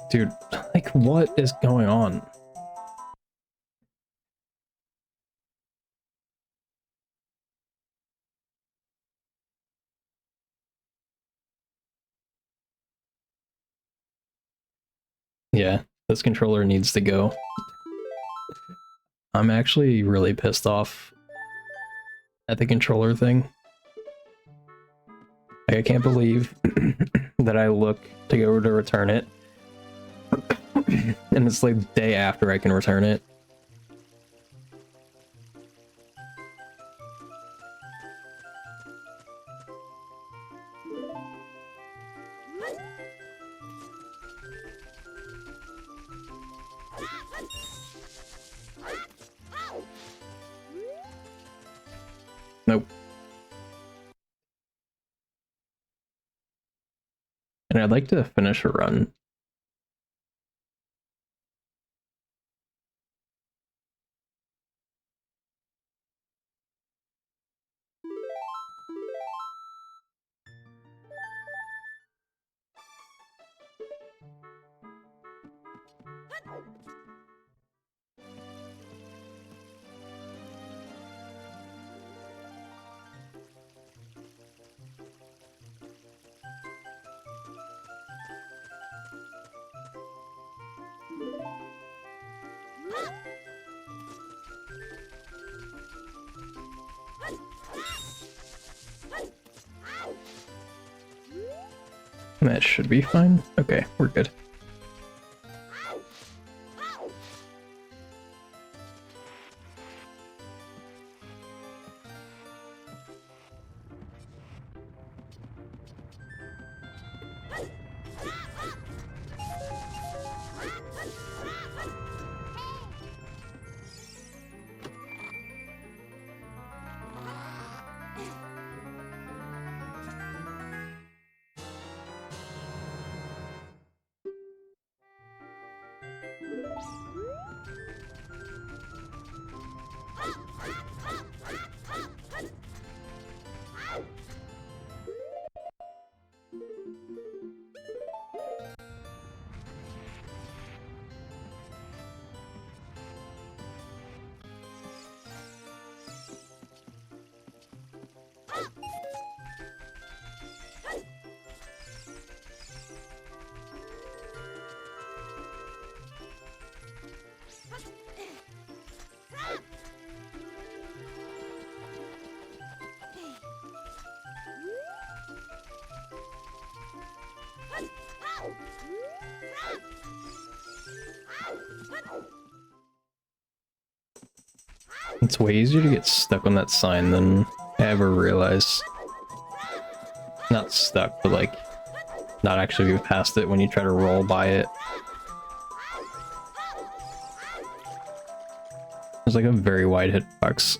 Dude, like, what is going on? Yeah, this controller needs to go. I'm actually really pissed off at the controller thing. Like, I can't believe that I look to go to return it, and it's like the day after I can return it. Nope. And I'd like to finish a run. That should be fine. Okay, we're good. It's way easier to get stuck on that sign than I ever realized. Not stuck, but like, not actually be past it when you try to roll by it. There's like a very wide hitbox.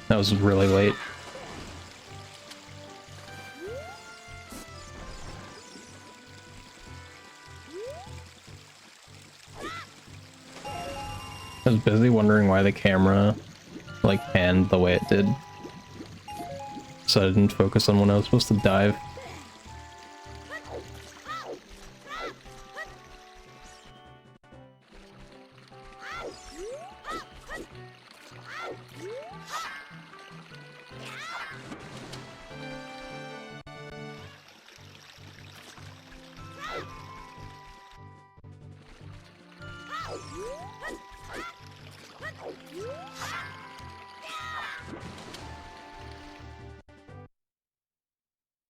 That was really late. I was busy wondering why the camera like panned the way it did. So I didn't focus on when I was supposed to dive.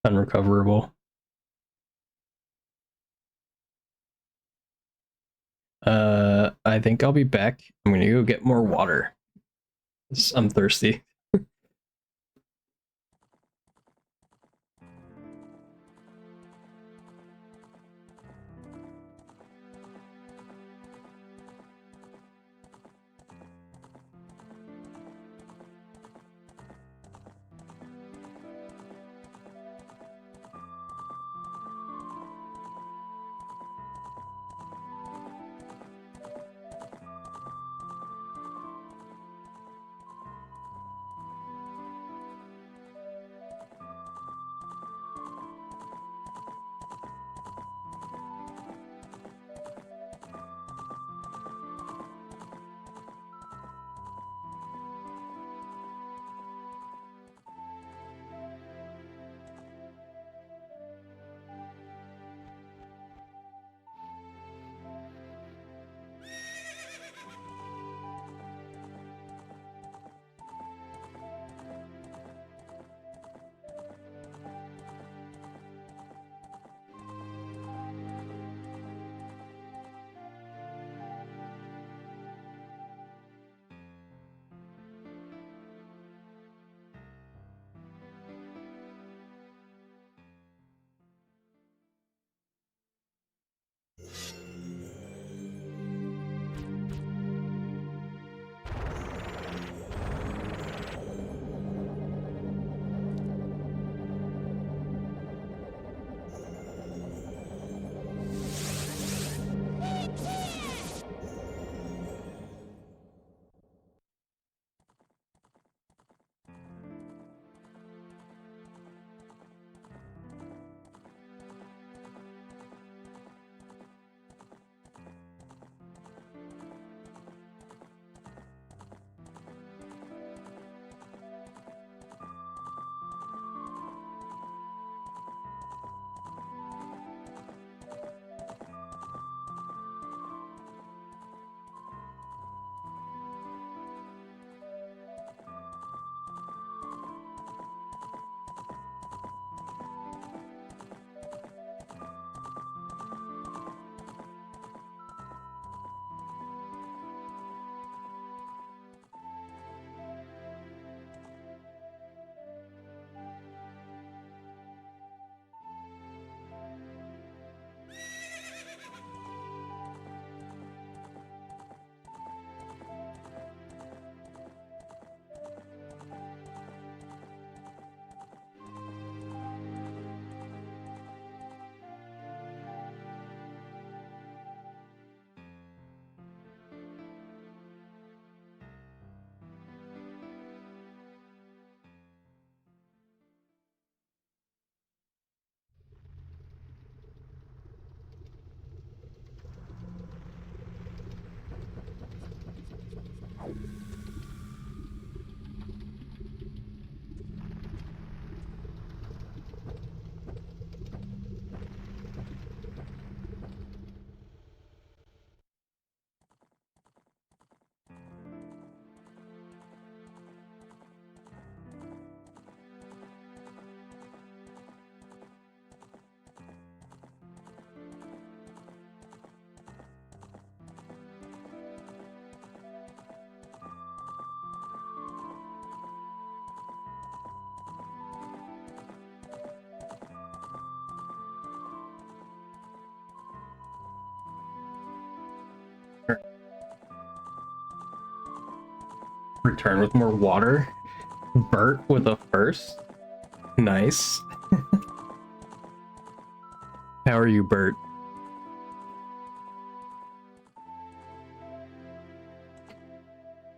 Unrecoverable. I think I'll be back. I'm gonna go get more water. I'm thirsty. Return with more water. Bert with a first. Nice. How are you, Bert?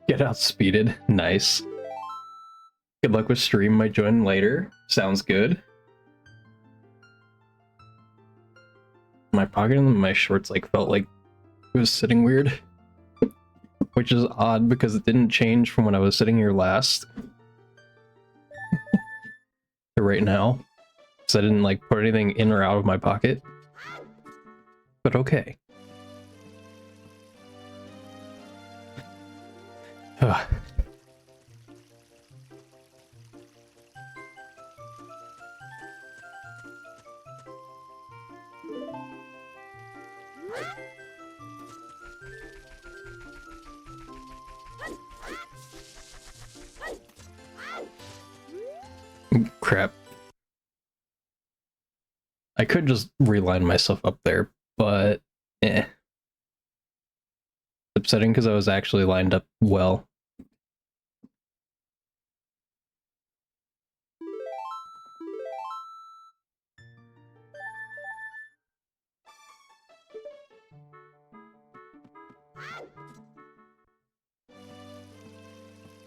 Get outspeeded. Nice. Good luck with stream. Might join later. Sounds good. My pocket and my shorts like felt like it was sitting weird. Which is odd because it didn't change from when I was sitting here last. To right now. Because I didn't like put anything in or out of my pocket. But okay. Ugh. Crap. I could just reline myself up there, but eh. It's upsetting because I was actually lined up well.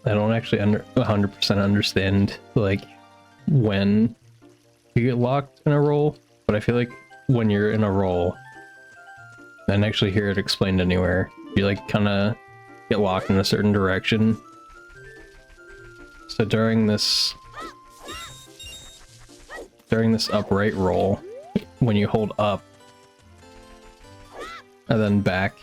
I don't actually 100% understand like when you get locked in a roll, but I feel like when you're in a roll, I didn't actually hear it explained anywhere. You like kind of get locked in a certain direction. So during this upright roll, when you hold up and then back,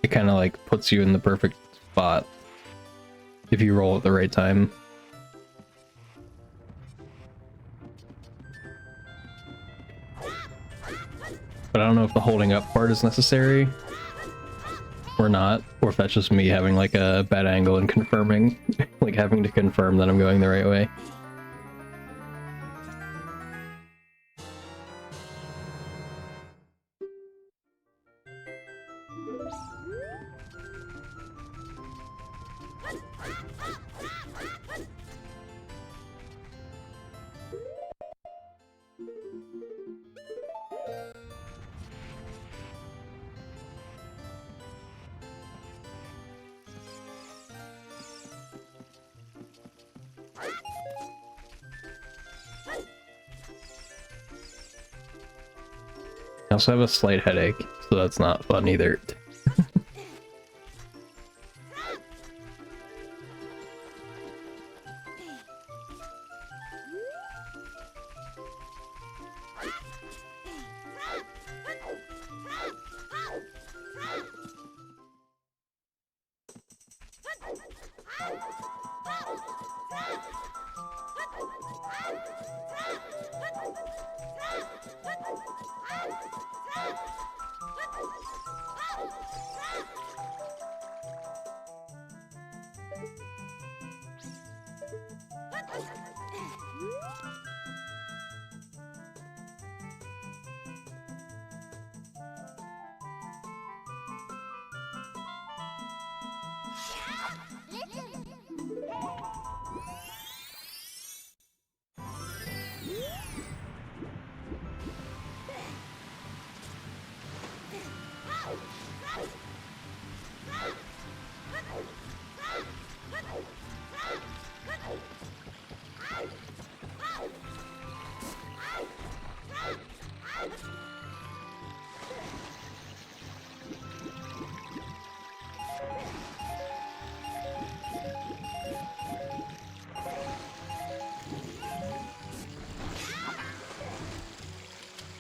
it kind of like puts you in the perfect spot if you roll at the right time. But I don't know if the holding up part is necessary or not, or if that's just me having like a bad angle and confirming, like having to confirm that I'm going the right way. I also have a slight headache, so that's not fun either.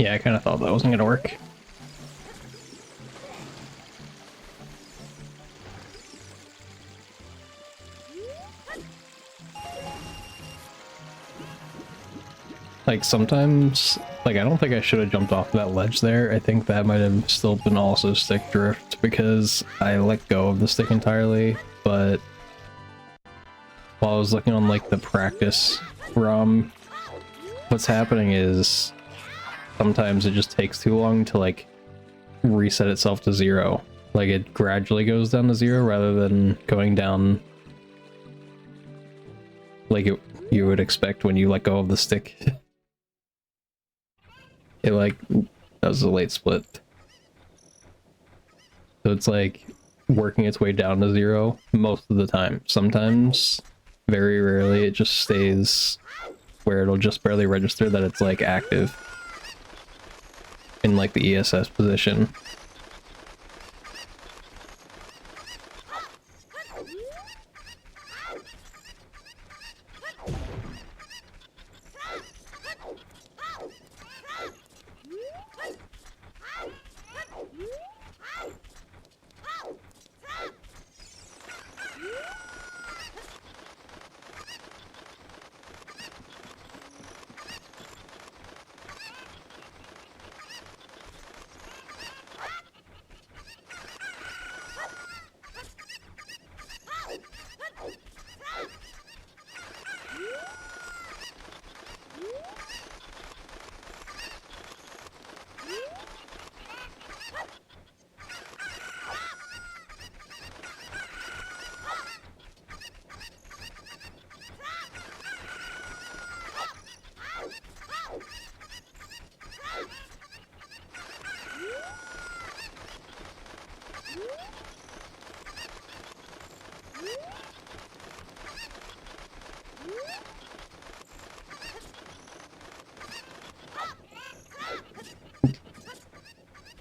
Yeah, I kind of thought that wasn't going to work. Like sometimes, like I don't think I should have jumped off that ledge there. I think that might have still been also stick drift because I let go of the stick entirely, but while I was looking on like the practice ROM, what's happening is sometimes it just takes too long to like reset itself to 0. Like it gradually goes down to 0 rather than going down like you would expect when you let go of the stick. It like does a late split. So it's like working its way down to 0 most of the time. Sometimes, very rarely, it just stays where it'll just barely register that it's like active in like the ESS position.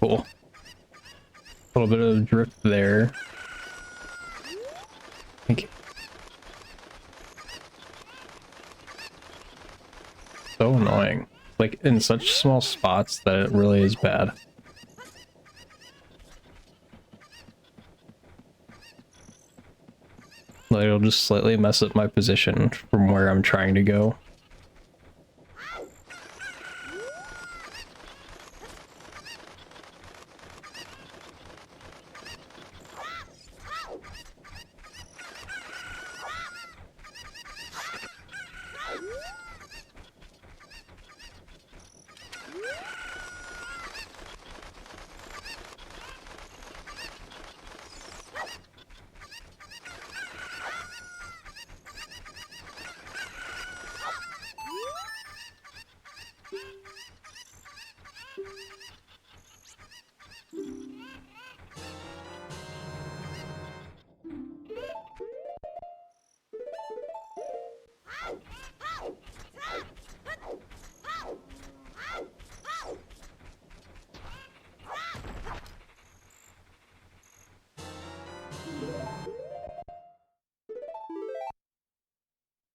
Cool. A little bit of drift there. Okay. So annoying. Like in such small spots that it really is bad. Like it'll just slightly mess up my position from where I'm trying to go.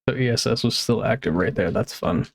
So ESS was still active right there, that's fun.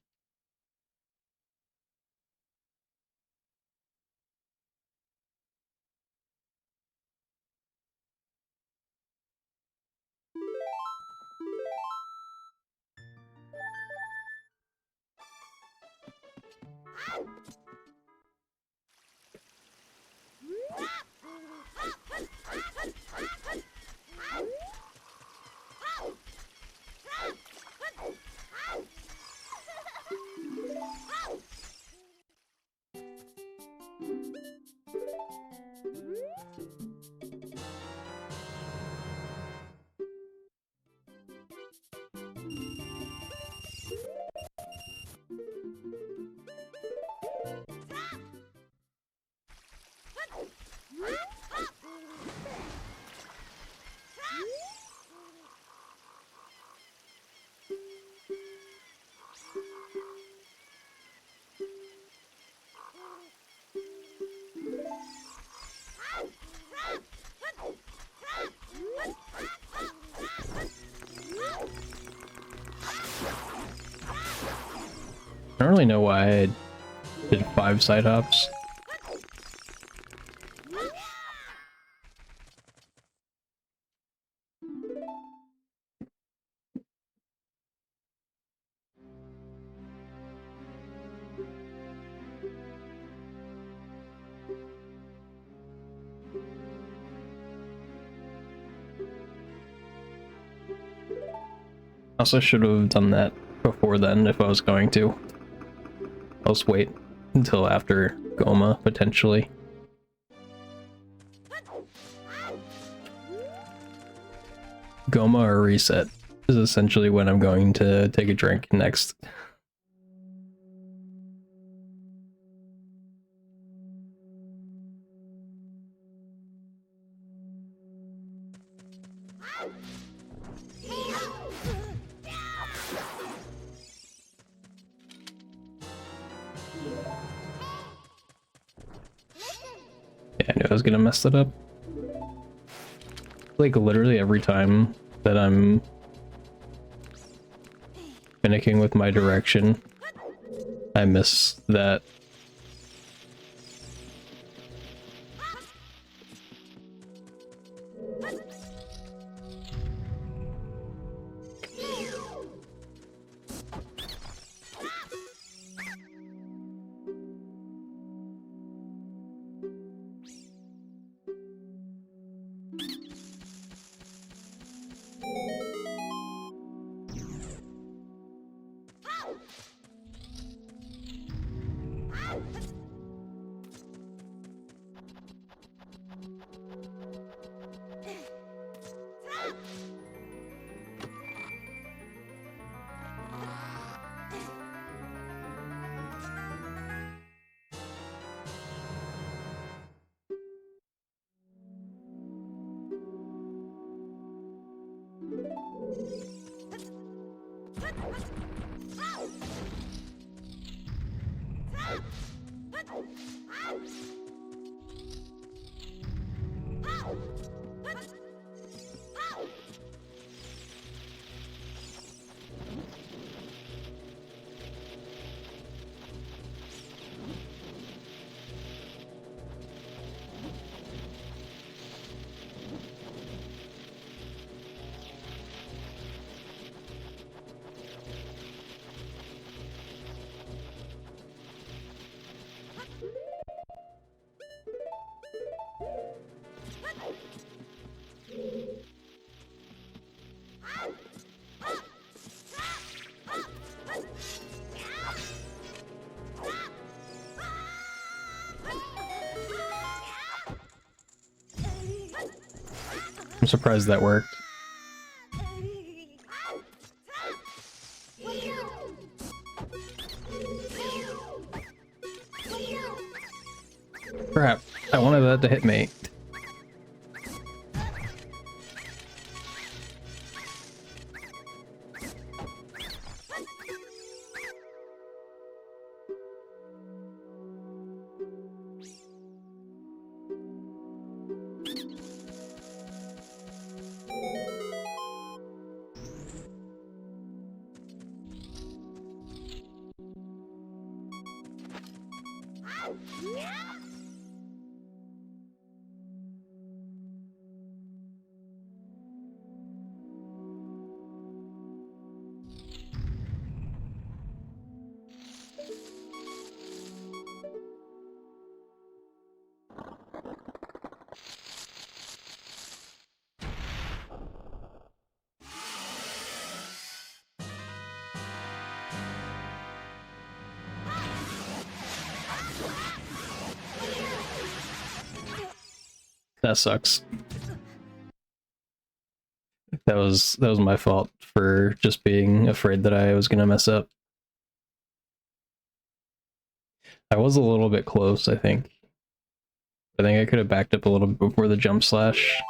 I don't really know why I did 5 side hops. Also should have done that before then if I was going to. I'll just wait until after Goma, potentially. Goma or reset is essentially when I'm going to take a drink next. Yeah, I knew I was gonna mess it up. Like literally every time that I'm finicking with my direction, I miss that. I'm surprised that worked. Crap, I wanted that to hit me. That sucks. That was my fault for just being afraid that I was gonna mess up. I was a little bit close, I think. I think I could have backed up a little bit before the jump slash.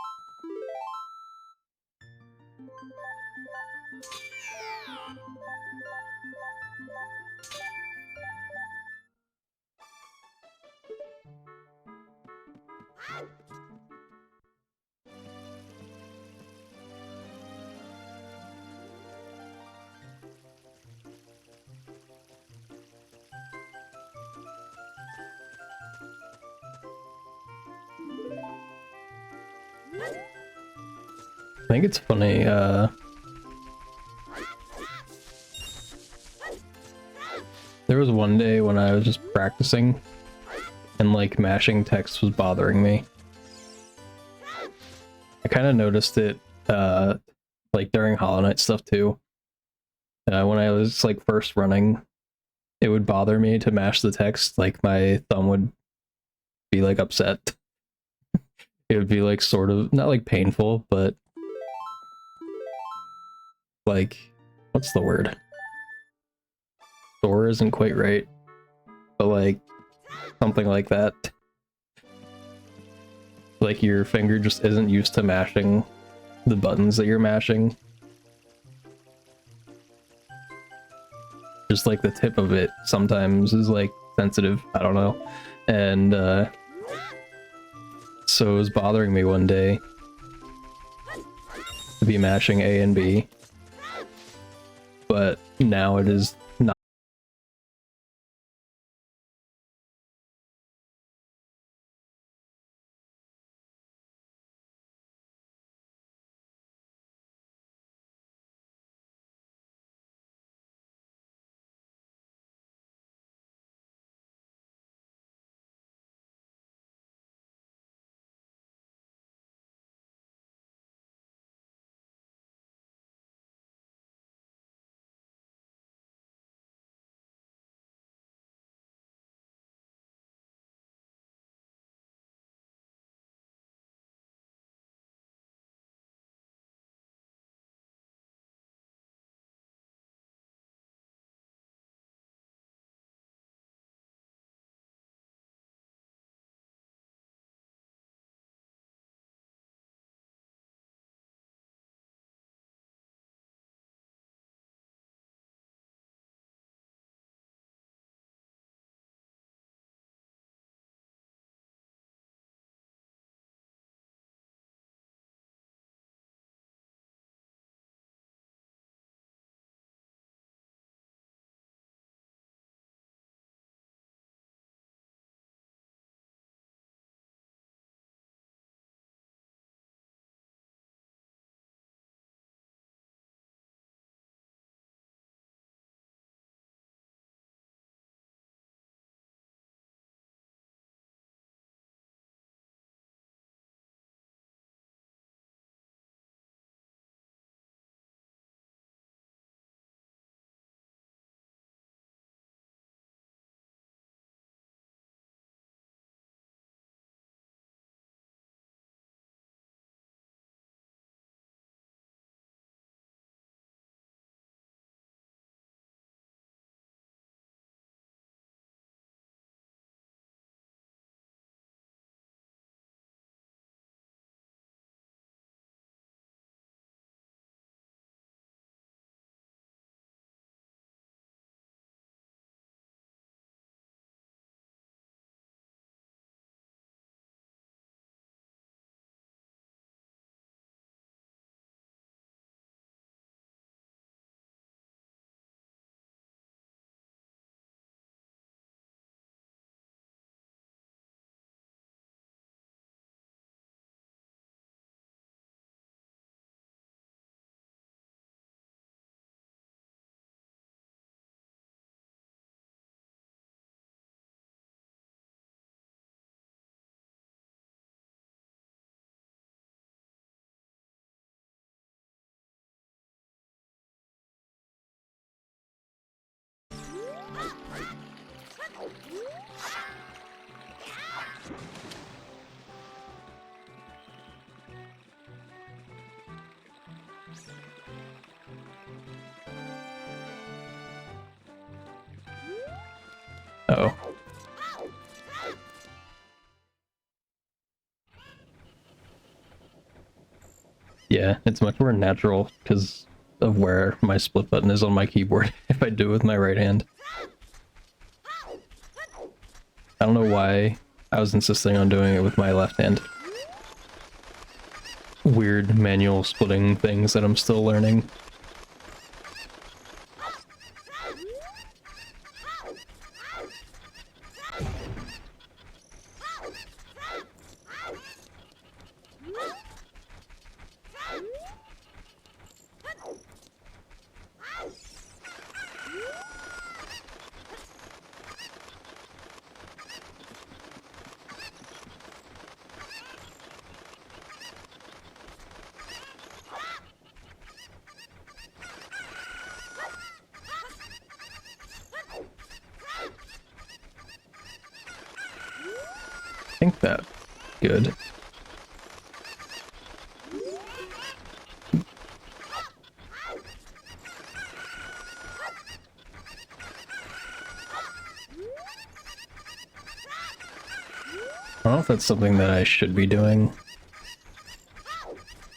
I think it's funny, there was one day when I was just practicing and like mashing text was bothering me. I kind of noticed it like during Hollow Knight stuff too. When I was like first running, it would bother me to mash the text, like my thumb would be like upset. It would be like sort of not like painful, but like, what's the word? Sore isn't quite right, but like something like that. Like your finger just isn't used to mashing the buttons that you're mashing. Just like the tip of it sometimes is like sensitive, I don't know. And so it was bothering me one day to be mashing A and B, but now it is not. Oh. Yeah, it's much more natural because of where my split button is on my keyboard if I do it with my right hand. I don't know why I was insisting on doing it with my left hand. Weird manual splitting things that I'm still learning. I think that's good. don't know if that's something that I should be doing,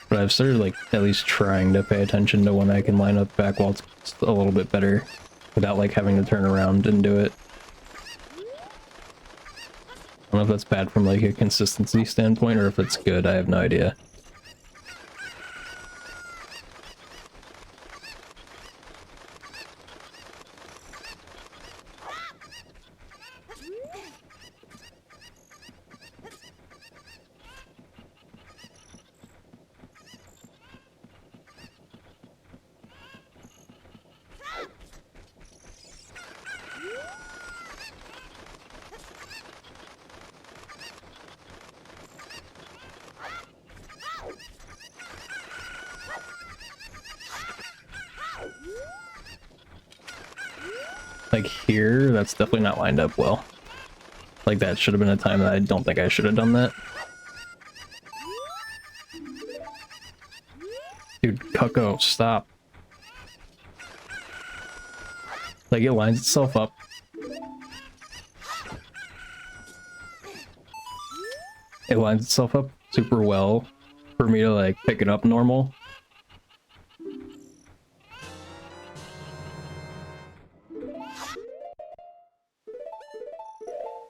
but I've started like at least trying to pay attention to when I can line up back waltz a little bit better without like having to turn around and do it. I don't know if that's bad from like a consistency standpoint or if it's good, I have no idea. Like here, that's definitely not lined up well. Like that should have been a time that I don't think I should have done that. Dude, Cucko, stop. Like it lines itself up. It lines itself up super well for me to like pick it up normal.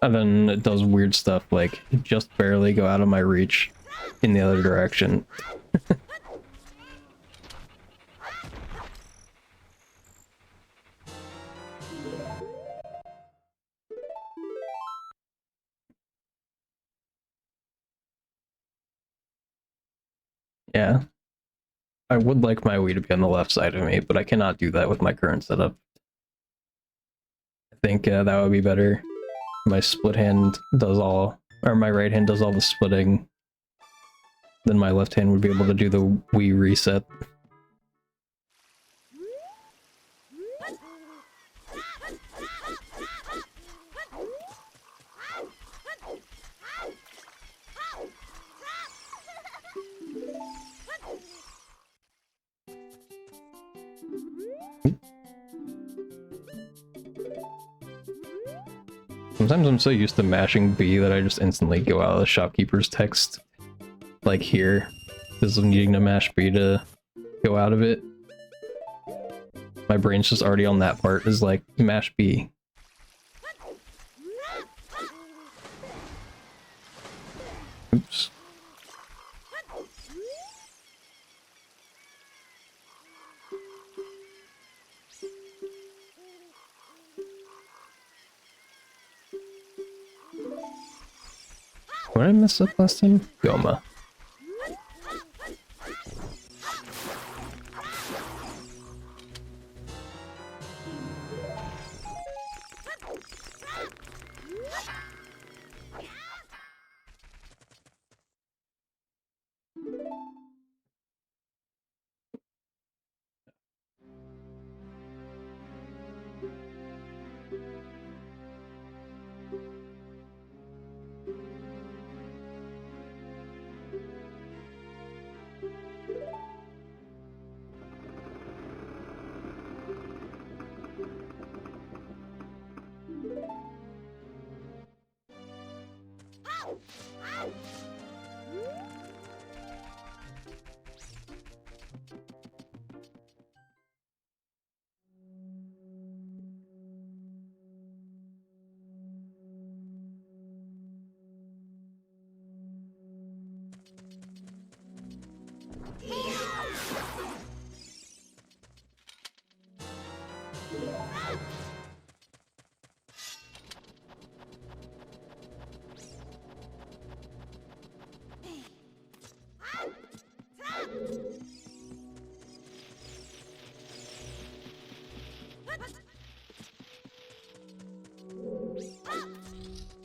And then it does weird stuff like just barely go out of my reach in the other direction. Yeah. I would like my Wii to be on the left side of me, but I cannot do that with my current setup. I think that would be better. My split hand does all, or my right hand does all the splitting. Then my left hand would be able to do the Wii reset. Sometimes I'm so used to mashing B that I just instantly go out of the shopkeeper's text. Like here, because I'm needing to mash B to go out of it. My brain's just already on that part, is like, mash B. Oops. What did I mess up last time? Goma.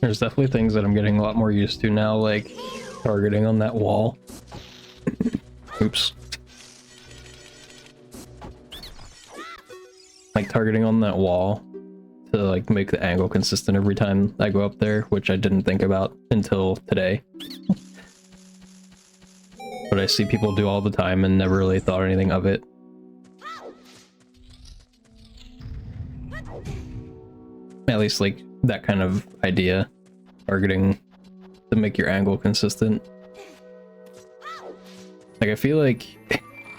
There's definitely things that I'm getting a lot more used to now, like targeting on that wall. Oops. Like targeting on that wall to like make the angle consistent every time I go up there, which I didn't think about until today. But I see people do all the time and never really thought anything of it. At least like that kind of idea, targeting to make your angle consistent. Like, I feel like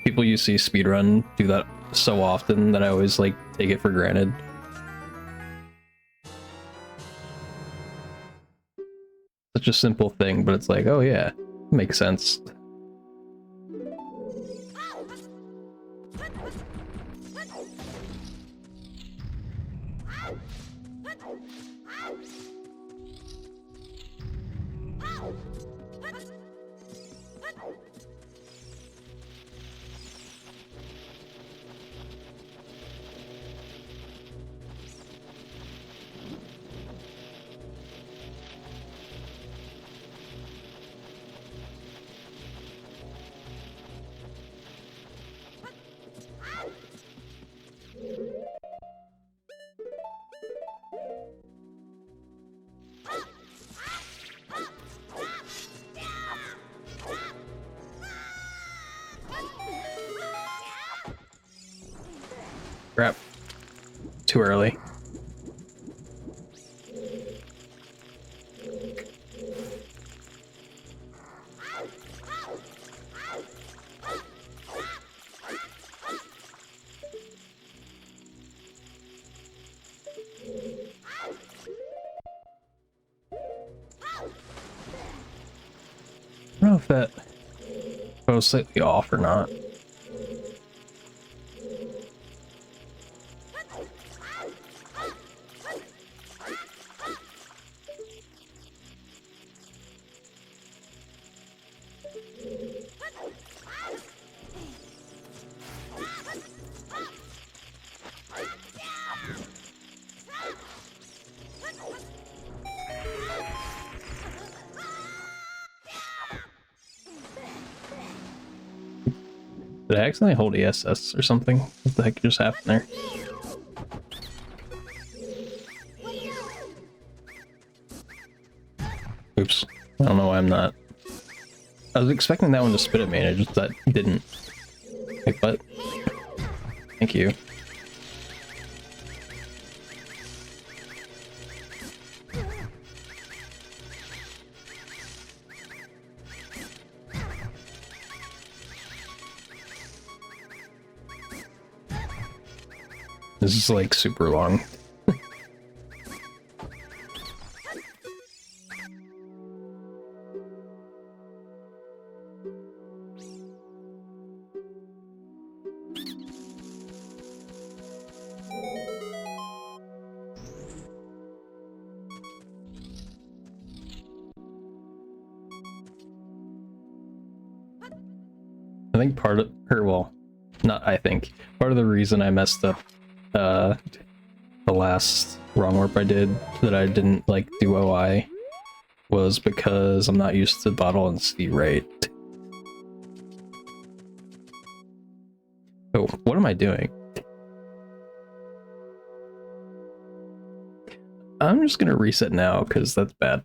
people you see speedrun do that so often that I always, like, take it for granted. Such a simple thing, but it's like, oh yeah, makes sense. Crap. Too early. I don't know if that was slightly off or not. Did I accidentally hold ESS or something? What the heck just happened there? Oops. I don't know why I'm not. I was expecting that one to spit at me, and it just that didn't. Wait, what? Thank you. This is like super long. I think part of her, well, not I think, part of the reason I messed up the last wrong warp I did, that I didn't like do OI, was because I'm not used to bottle and C rate. Oh, what am I doing? I'm just gonna reset now because that's bad.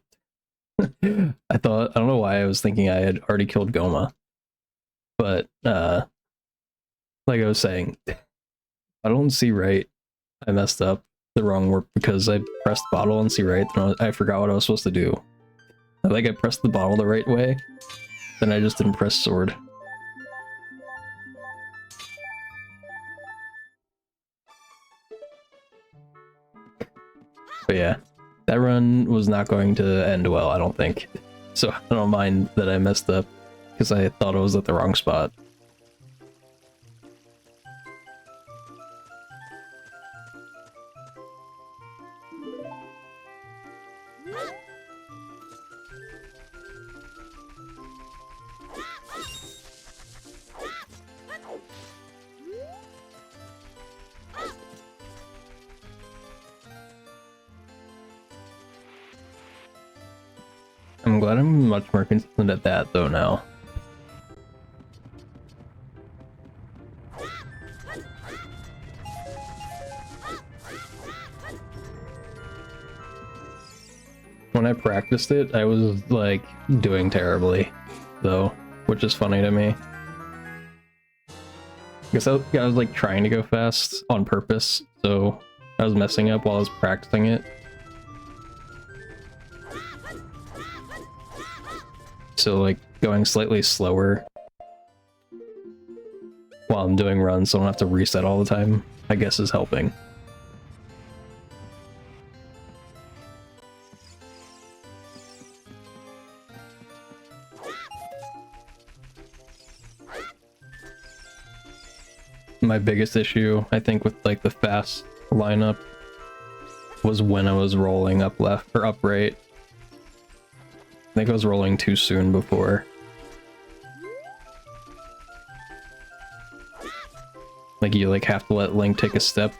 I don't know why I was thinking I had already killed Goma, but like I was saying, I don't see right. I messed up the wrong warp because I pressed bottle and see right, and I forgot what I was supposed to do. I think I pressed the bottle the right way, then I just didn't press sword. But yeah, that run was not going to end well, I don't think. So I don't mind that I messed up, because I thought I was at the wrong spot. I'm glad I'm much more consistent at that though now. When I practiced it, I was like doing terribly though, which is funny to me. Because I was like trying to go fast on purpose, so I was messing up while I was practicing it. So like going slightly slower while I'm doing runs so I don't have to reset all the time, I guess is helping. My biggest issue, I think, with like the fast lineup was when I was rolling up left or up right. I think I was rolling too soon before. Like you like have to let Link take a step.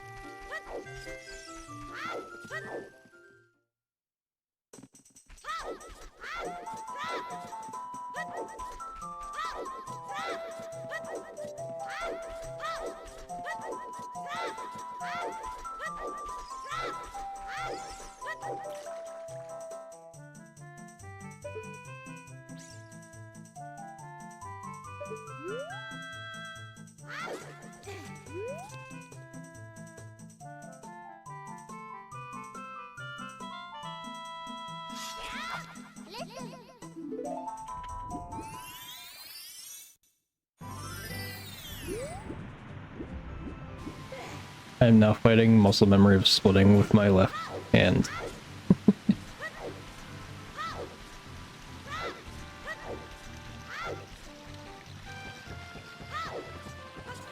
I am now fighting muscle memory of splitting with my left hand.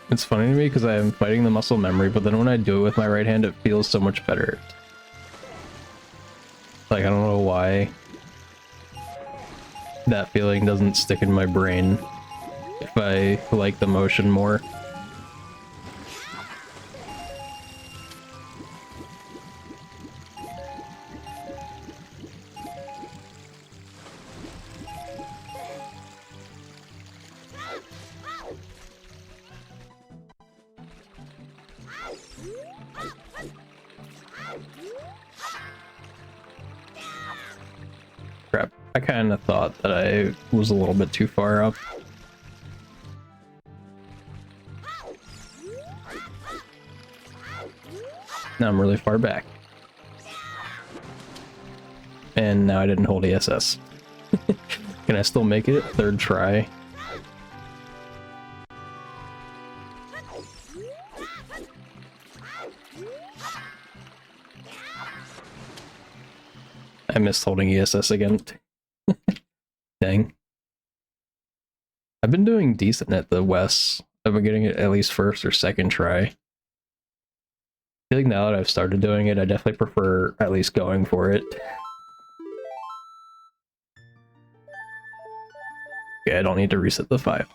It's funny to me because I am fighting the muscle memory, but then when I do it with my right hand, it feels so much better. Like, I don't know why that feeling doesn't stick in my brain if I like the motion more. Crap, I kind of thought that I was a little bit too far up. Now I'm really far back. And now I didn't hold ESS. Can I still make it? Third try. I missed holding ESS again. Dang. I've been doing decent at the West. I've been getting it at least first or second try. I feel like now that I've started doing it, I definitely prefer at least going for it. Okay, I don't need to reset the file.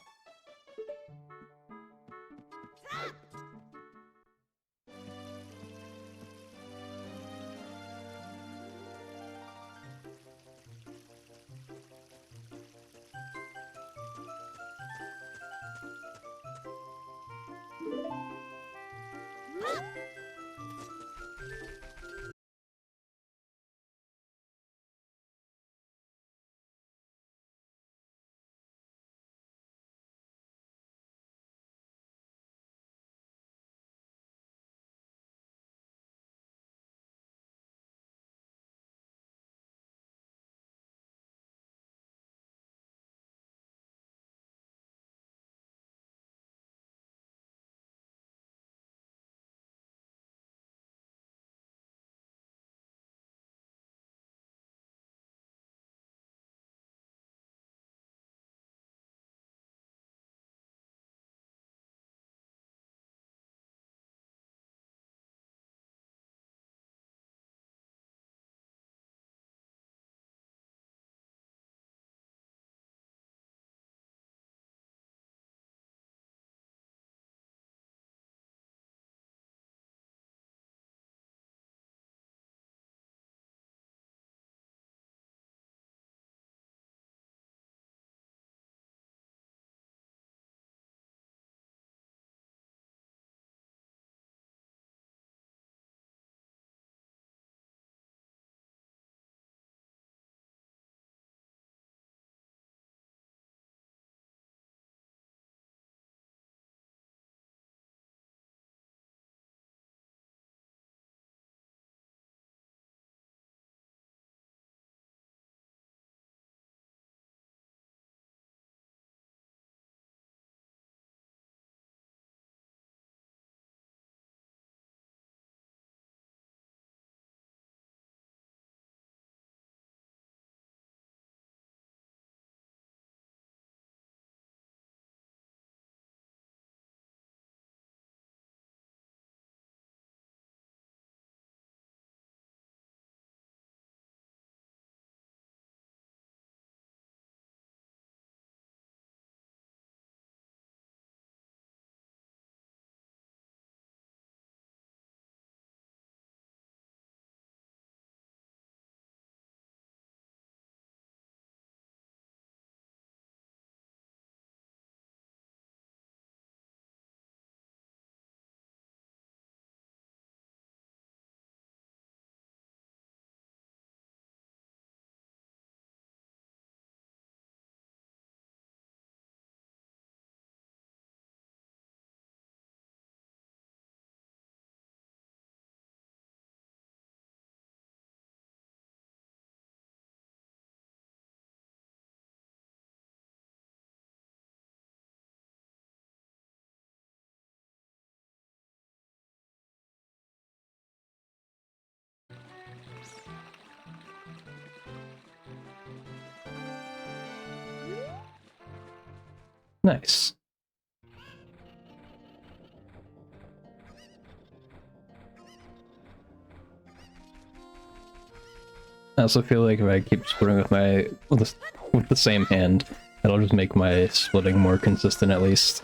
Nice. I also feel like if I keep splitting with the same hand, that'll just make my splitting more consistent at least.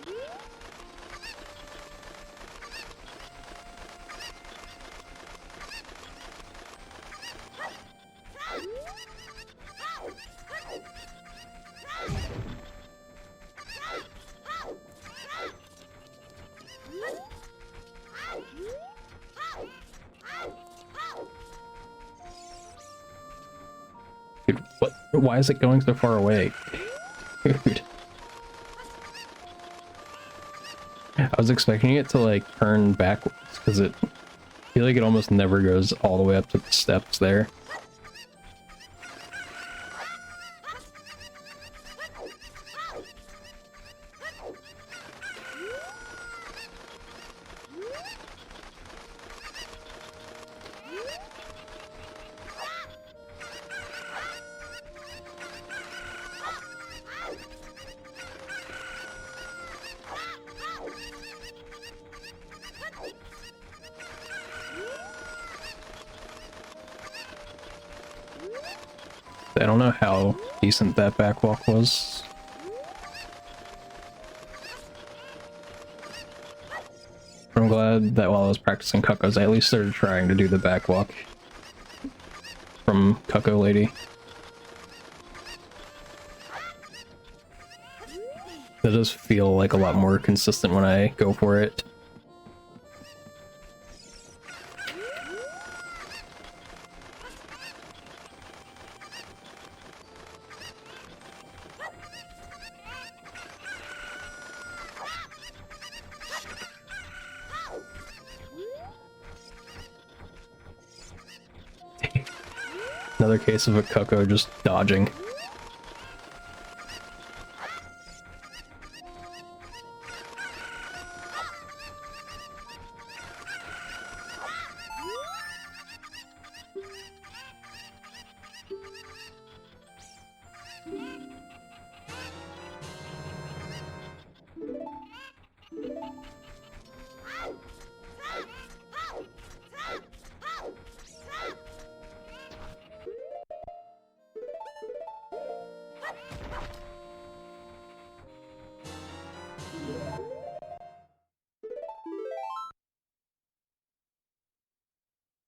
Dude, what? Why is it going so far away? Dude. I was expecting it to like turn backwards because I feel like it almost never goes all the way up to the steps there. I don't know how decent that backwalk was. But I'm glad that while I was practicing Cuckoos, I at least started trying to do the backwalk from Cuckoo Lady. That does feel like a lot more consistent when I go for it. Another case of a Cuckoo just dodging.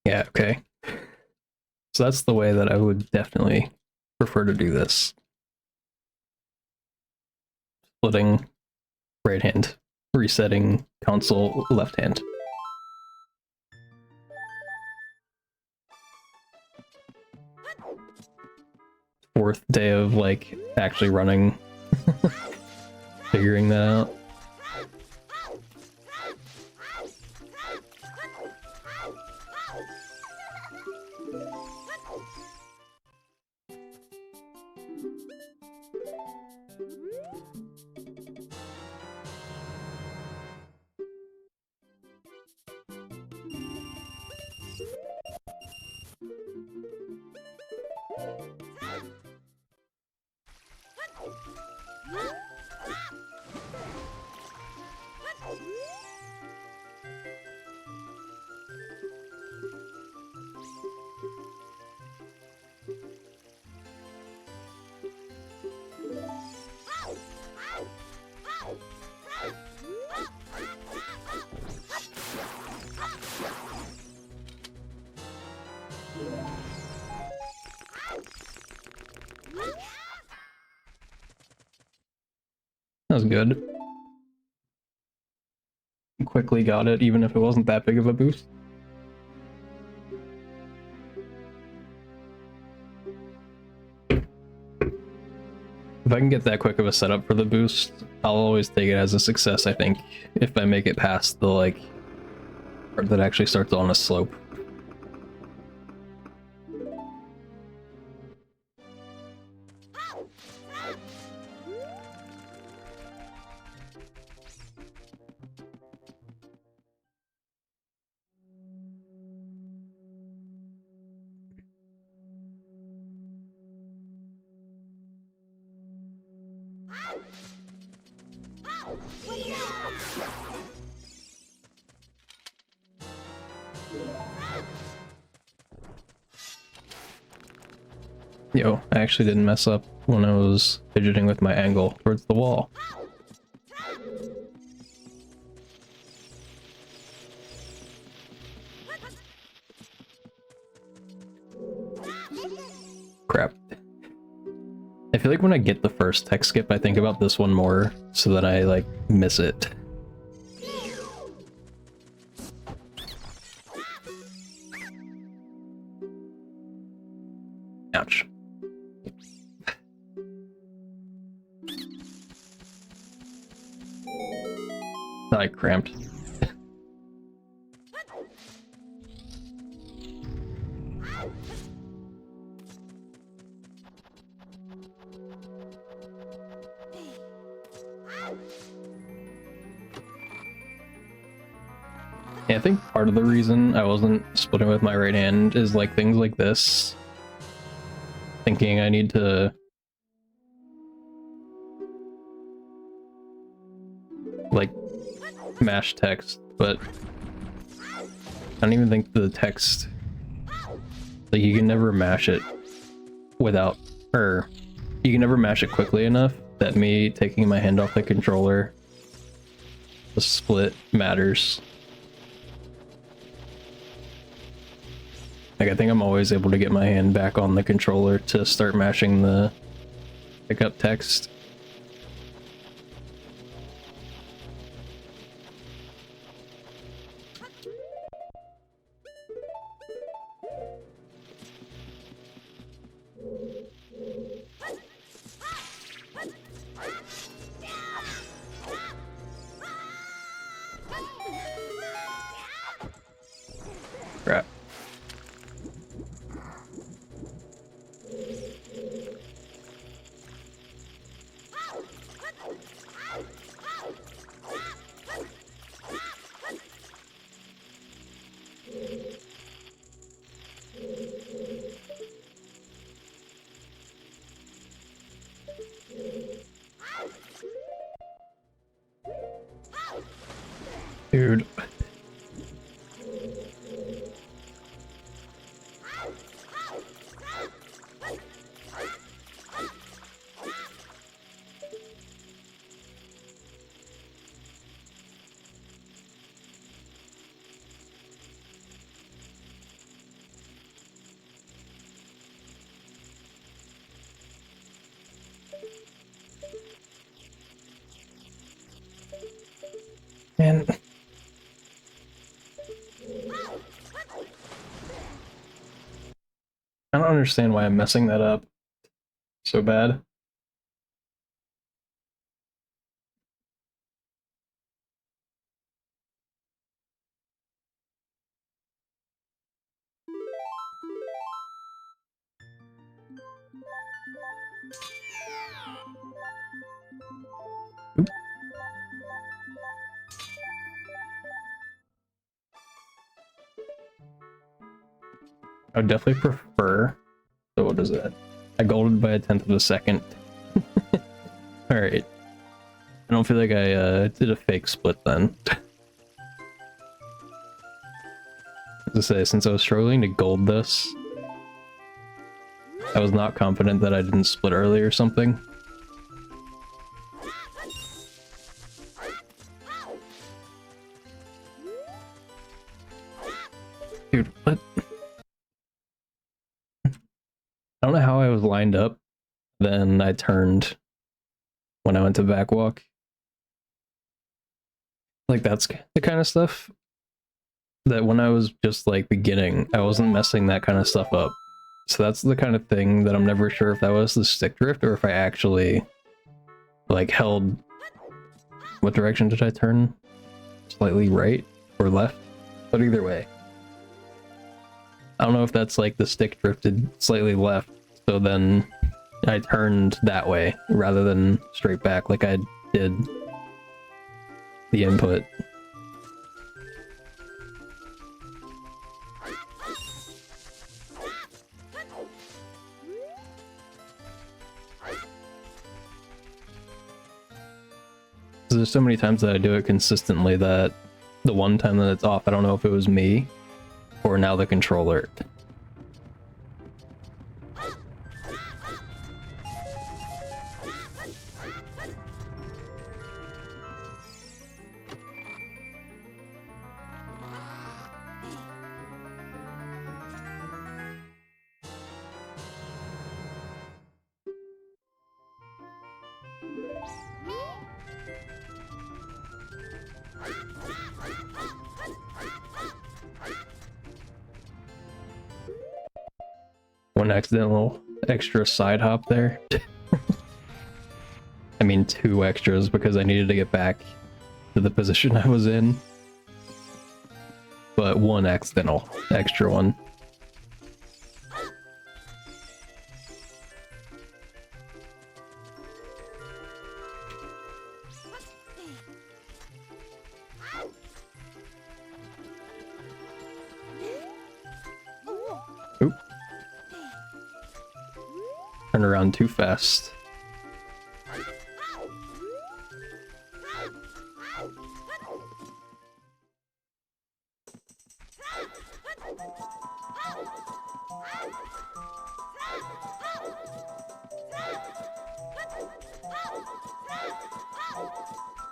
Yeah, okay. So that's the way that I would definitely prefer to do this. Splitting right hand, resetting console left hand. Fourth day of like actually running, figuring that out. That was good. Quickly got it, even if it wasn't that big of a boost. If I can get that quick of a setup for the boost, I'll always take it as a success, I think, if I make it past the, like, part that actually starts on a slope. Yo, I actually didn't mess up when I was fidgeting with my angle towards the wall. Crap. I feel like when I get the first tech skip, I think about this one more so that I, like, miss it. Ouch. I cramped. Yeah, I think part of the reason I wasn't splitting with my right hand is like things like this. Thinking I need to like mash text, but I don't even think the text, like, you can never mash it without, or you can never mash it quickly enough that me taking my hand off the controller, the split matters. Like, I think I'm always able to get my hand back on the controller to start mashing the pickup text. Crap. Dude. Man. I don't understand why I'm messing that up so bad. Oop. I would definitely prefer. So what is that? I golded by 1/10 of a second. Alright. I don't feel like I did a fake split then. As I say, since I was struggling to gold this, I was not confident that I didn't split early or something. Dude, what? I don't know how I was lined up. Then I turned when I went to backwalk. Like, that's the kind of stuff that when I was just like beginning, I wasn't messing that kind of stuff up. So that's the kind of thing that I'm never sure if that was the stick drift or if I actually like held. What direction did I turn? Slightly right or left? But either way, I don't know if that's like the stick drifted slightly left, so then I turned that way rather than straight back like I did the input. Because there's so many times that I do it consistently that the one time that it's off, I don't know if it was me or now the controller. One accidental extra side hop there. I mean 2 extras because I needed to get back to the position I was in. But 1 accidental extra one. Oop. Turn around too fast.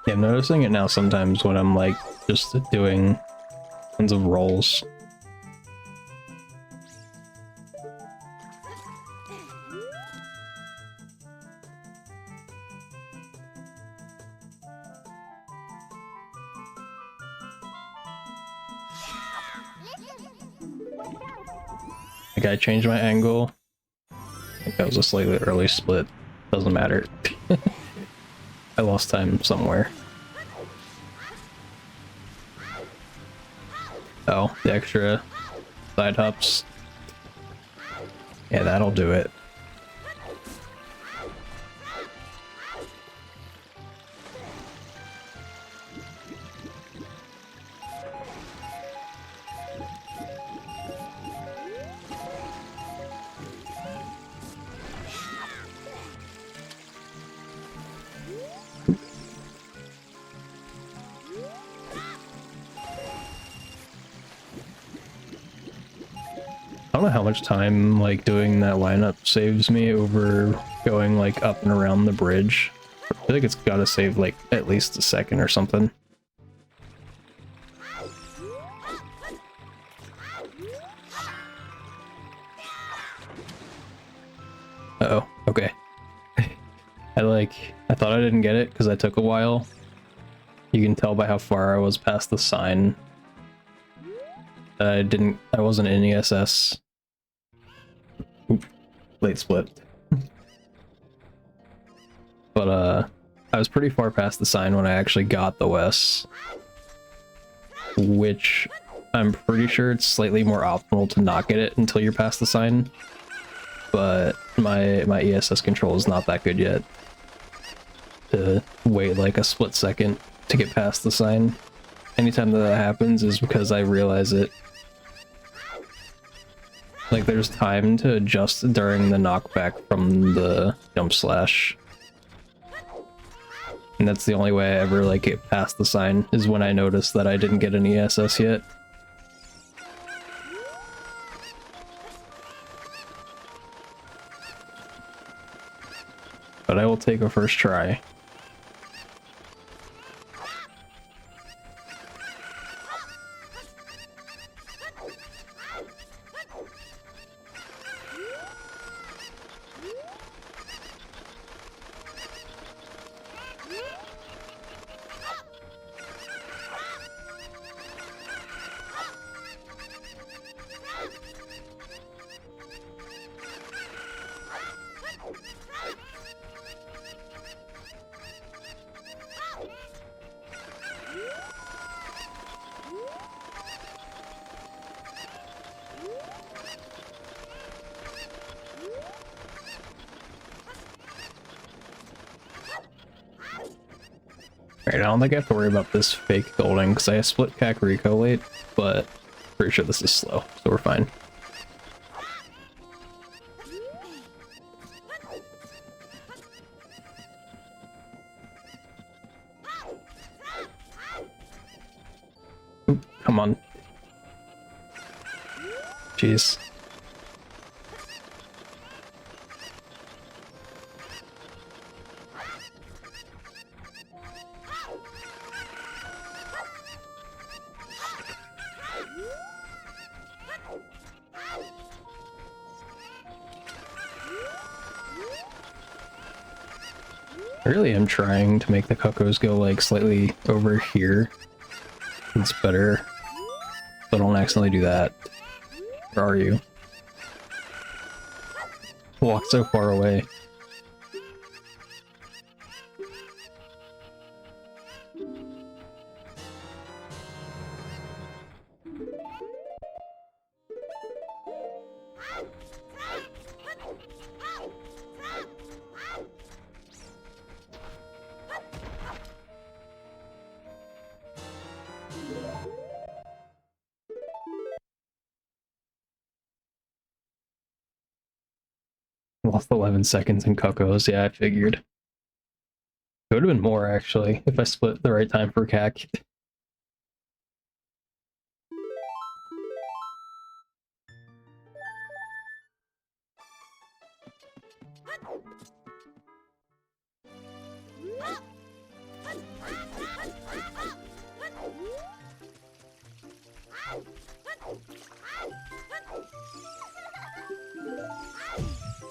Yeah, I'm noticing it now sometimes when I'm like just doing tons of rolls. Like I changed my angle. I think that was a slightly early split. Doesn't matter. I lost time somewhere. Oh, the extra side hops. Yeah, that'll do it. I don't know how much time like doing that lineup saves me over going like up and around the bridge. I think it's gotta save like at least a second or something. Uh-oh, okay. I thought I didn't get it because I took a while. You can tell by how far I was past the sign. I wasn't in ESS. Oop, late split. But I was pretty far past the sign when I actually got the Wes. Which I'm pretty sure it's slightly more optimal to not get it until you're past the sign. But my ESS control is not that good yet. To wait like a split second to get past the sign. Anytime that happens is because I realize it. Like there's time to adjust during the knockback from the jump slash. And that's the only way I ever like get past the sign, is when I notice that I didn't get an ESS yet. But I will take a first try. Alright, I don't think I have to worry about this fake golding because I split Kakariko late, but pretty sure this is slow, so we're fine. jeez. I really am trying to make the Cocos go like slightly over here. It's better. So don't accidentally do that. Where are you? Walk so far away. Lost 11 seconds in Cocos, yeah, I figured. It would have been more, actually, if I split the right time for CAC.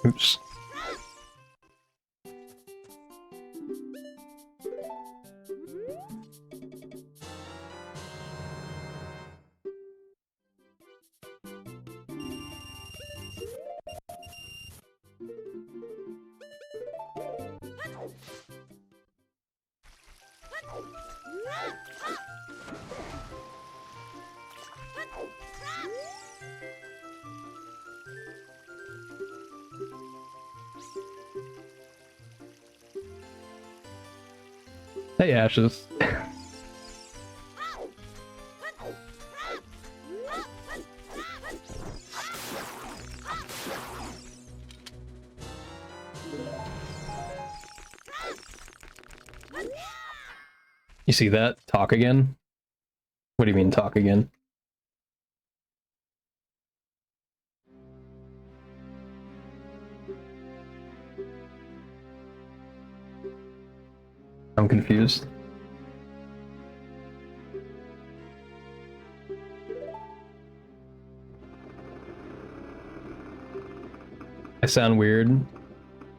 Oops. Hey, Ashes. You see that? Talk again? What do you mean, talk again? I'm confused. I sound weird.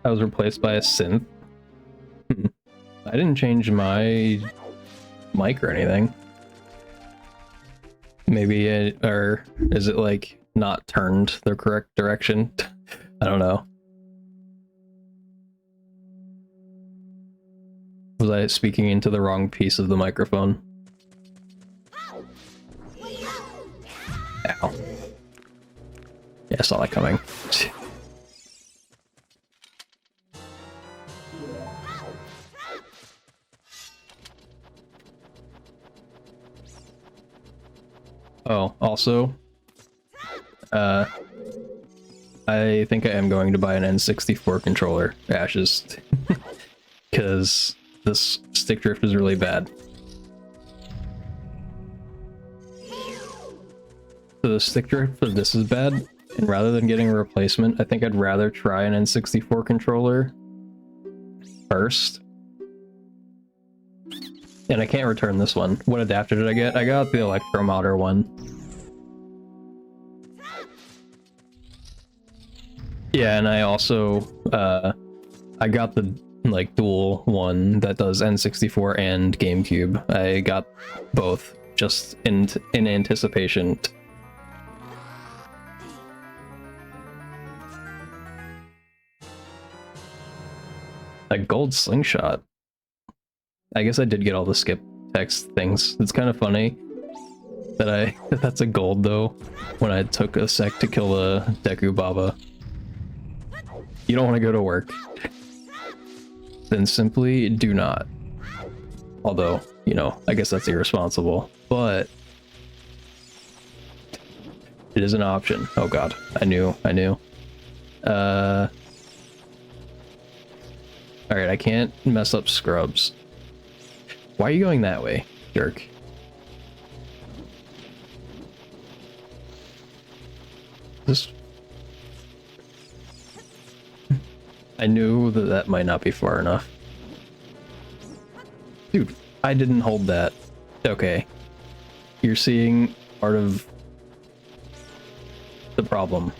I was replaced by a synth. I didn't change my mic or anything. Maybe it, or is it like not turned the correct direction? I don't know. Was I speaking into the wrong piece of the microphone? Ow. Yeah, I saw that coming. Oh, also, I think I am going to buy an N64 controller, Ashes, because this stick drift is really bad. So the stick drift for this is bad, and rather than getting a replacement, I think I'd rather try an N64 controller first. And I can't return this one. What adapter did I get? I got the Electromotor one. Yeah, and I also, I got the, like, dual one that does N64 and GameCube. I got both, just in anticipation. A gold slingshot. I guess I did get all the skip text things. It's kind of funny that that's a gold though, when I took a sec to kill the Deku Baba. You don't want to go to work? Then simply do not. Although, you know, I guess that's irresponsible, but it is an option. Oh god, I knew. Alright, I can't mess up scrubs. Why are you going that way, jerk? This... I knew that that might not be far enough. Dude, I didn't hold that. Okay. You're seeing part of the problem.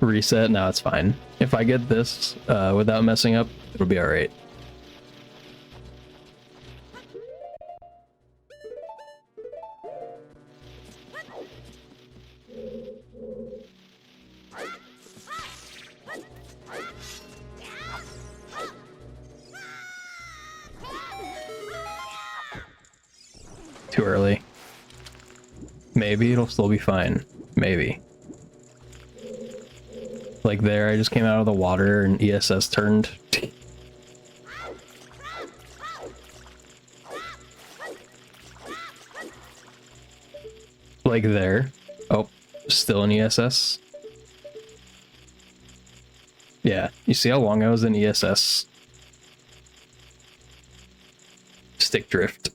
Reset, now it's fine. If I get this without messing up, it'll be alright. Too early. Maybe it'll still be fine. Maybe. Like there, I just came out of the water and ESS turned. Like there. Oh, still in ESS. Yeah, you see how long I was in ESS? Stick drift.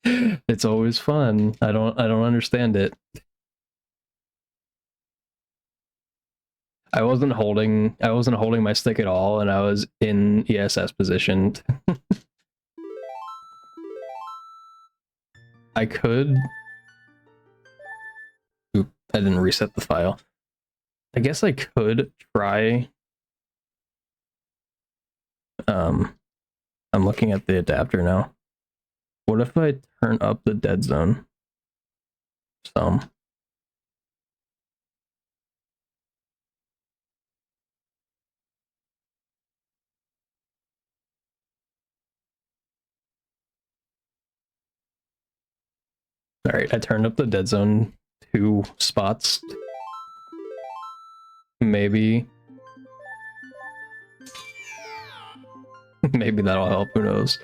It's always fun. I don't understand it. I wasn't holding my stick at all, and I was in ESS position. I could... Oop, I didn't reset the file. I guess I could try... I'm looking at the adapter now. What if I turn up the dead zone some? Alright, I turned up the dead zone 2 spots. Maybe. Maybe that'll help, who knows.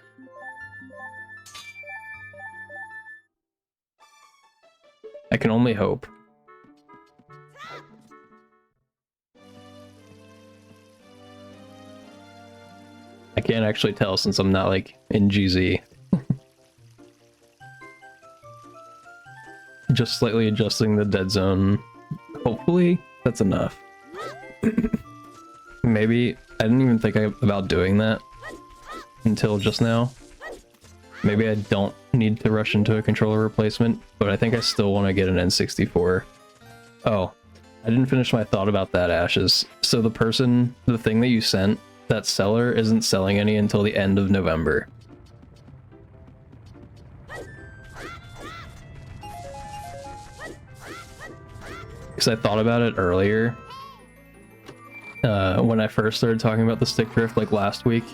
I can only hope. I can't actually tell since I'm not like in GZ. Just slightly adjusting the dead zone. Hopefully that's enough. Maybe I didn't even think about doing that until just now. Maybe I don't need to rush into a controller replacement, but I think I still want to get an N64. Oh, I didn't finish my thought about that, Ashes. So the thing that you sent, that seller isn't selling any until the end of November. Because I thought about it earlier. When I first started talking about the stick drift, like last week.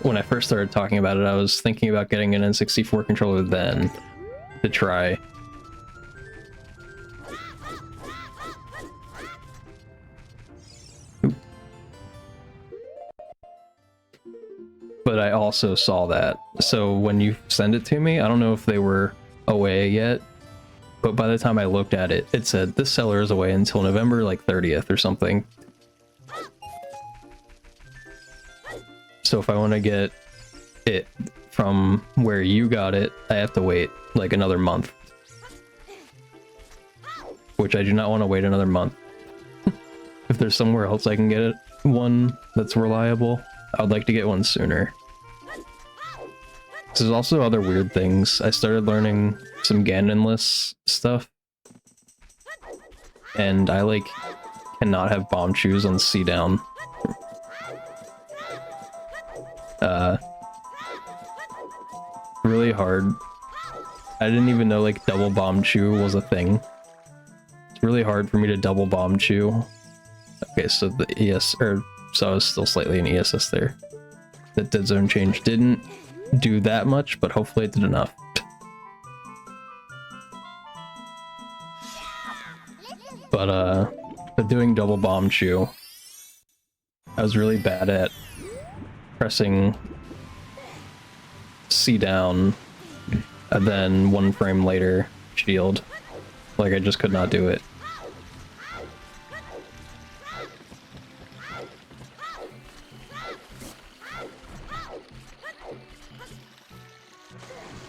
When I first started talking about it, I was thinking about getting an N64 controller then to try. But I also saw that. So when you send it to me, I don't know if they were away yet, but by the time I looked at it, it said this seller is away until November like 30th or something. So if I want to get it from where you got it, I have to wait like another month. Which I do not want to wait another month. If there's somewhere else I can get it, one that's reliable, I would like to get one sooner. There's also other weird things. I started learning some Ganonless stuff. And I like cannot have bomb shoes on C down. Really hard. I didn't even know like double bomb chew was a thing. It's really hard for me to double bomb chew. Okay, so the so I was still slightly in ESS there. That dead zone change didn't do that much, but hopefully it did enough. But doing double bomb chew, I was really bad at pressing C down and then 1 frame later shield. Like I just could not do it.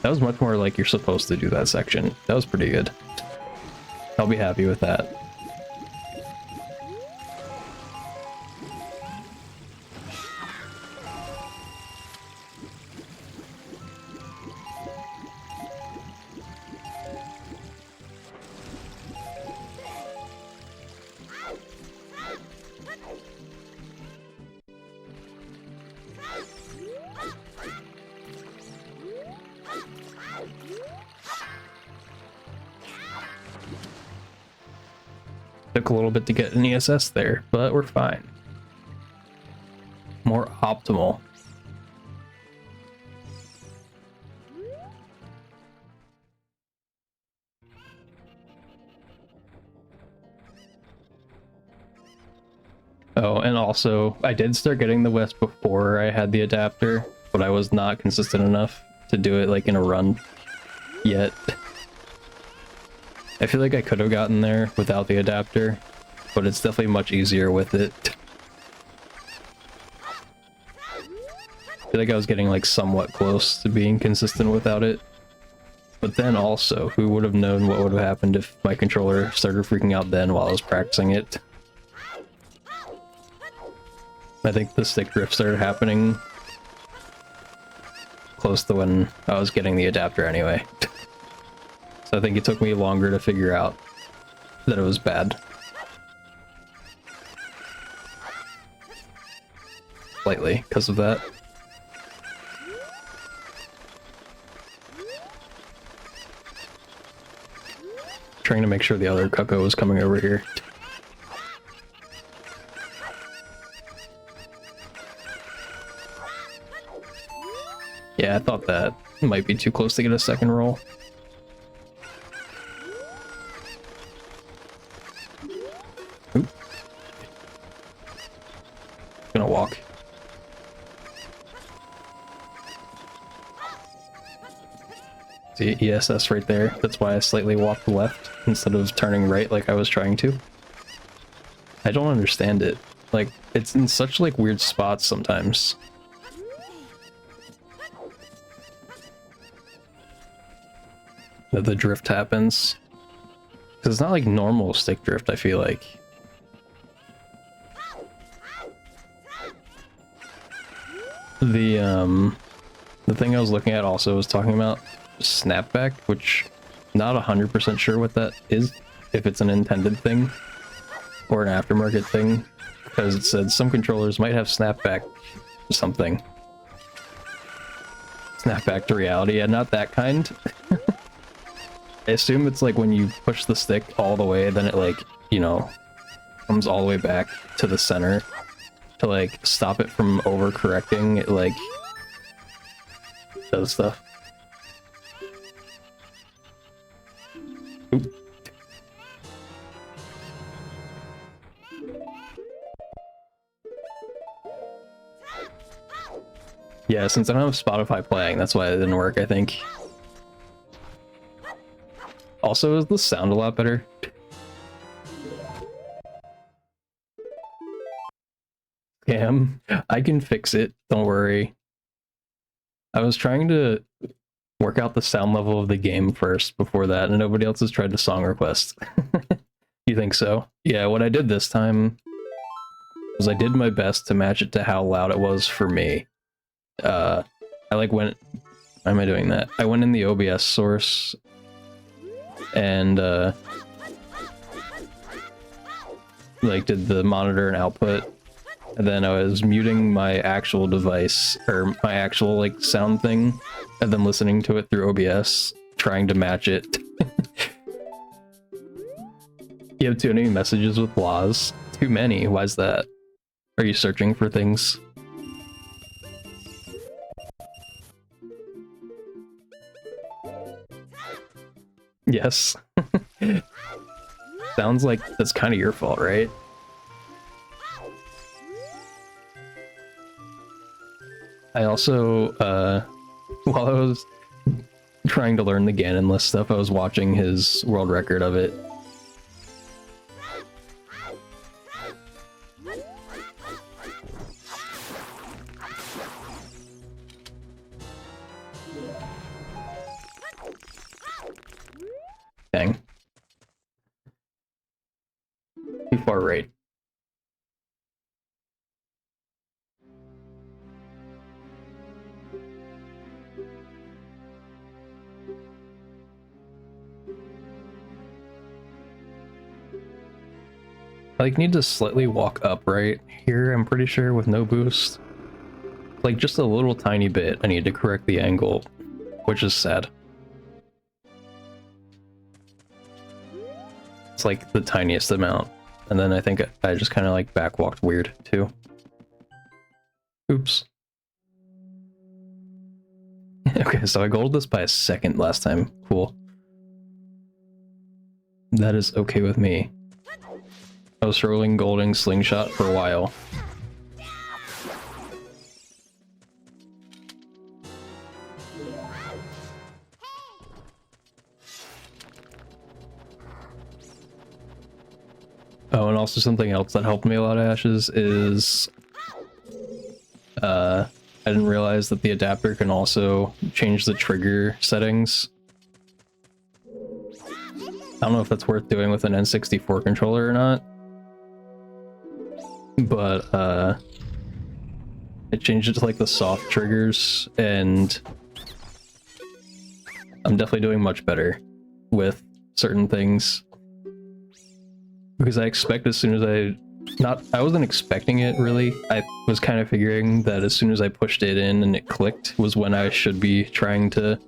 That was much more like you're supposed to do that section. That was pretty good. I'll be happy with that. Took a little bit to get an ESS there, but we're fine. More optimal. Oh, and also, I did start getting the West before I had the adapter, but I was not consistent enough to do it like in a run yet. I feel like I could have gotten there without the adapter, but it's definitely much easier with it. I feel like I was getting like somewhat close to being consistent without it. But then also, who would have known what would have happened if my controller started freaking out then while I was practicing it? I think the stick drift started happening close to when I was getting the adapter anyway. So I think it took me longer to figure out that it was bad. Slightly, because of that. Trying to make sure the other Cucko was coming over here. Yeah, I thought that might be too close to get a second roll. Oop. Gonna walk. See, ESS right there. That's why I slightly walked left instead of turning right like I was trying to. I don't understand it. Like, it's in such like weird spots sometimes. That the drift happens. Because it's not like normal stick drift, I feel like. The thing I was looking at also was talking about snapback, which not 100% sure what that is, if it's an intended thing or an aftermarket thing, because it said some controllers might have snapback something. Snapback to reality, and not that kind. I assume it's like when you push the stick all the way, then it like, you know, comes all the way back to the center to like stop it from overcorrecting. It like does stuff. Oop. Yeah, since I don't have Spotify playing, that's why it didn't work, I think. Also, is the sound a lot better? Scam. I can fix it, don't worry. I was trying to work out the sound level of the game first before that, and nobody else has tried to song request. You think so? Yeah, what I did this time was I did my best to match it to how loud it was for me. I like went... Why am I doing that? I went in the OBS source and like did the monitor and output, and then I was muting my actual device, or my actual like sound thing, and then listening to it through OBS, trying to match it. You have too many messages with laws. Too many. Why's that? Are you searching for things? Yes. Sounds like that's kind of your fault, right? I also, while I was trying to learn the Ganon list stuff, I was watching his world record of it. Dang. Too far right. I like need to slightly walk up right here, I'm pretty sure, with no boost. Like just a little tiny bit. I need to correct the angle, which is sad. It's like the tiniest amount. And then I think I just kind of like back walked weird too. Oops. Okay, so I golded this by a second last time. Cool. That is okay with me. I was struggling golding slingshot for a while. Oh, and also something else that helped me a lot of Ashes is I didn't realize that the adapter can also change the trigger settings. I don't know if that's worth doing with an N64 controller or not, but I changed it to like the soft triggers, and I'm definitely doing much better with certain things. Because I expect as soon as I wasn't expecting it really. I was kind of figuring that as soon as I pushed it in and it clicked was when I should be trying to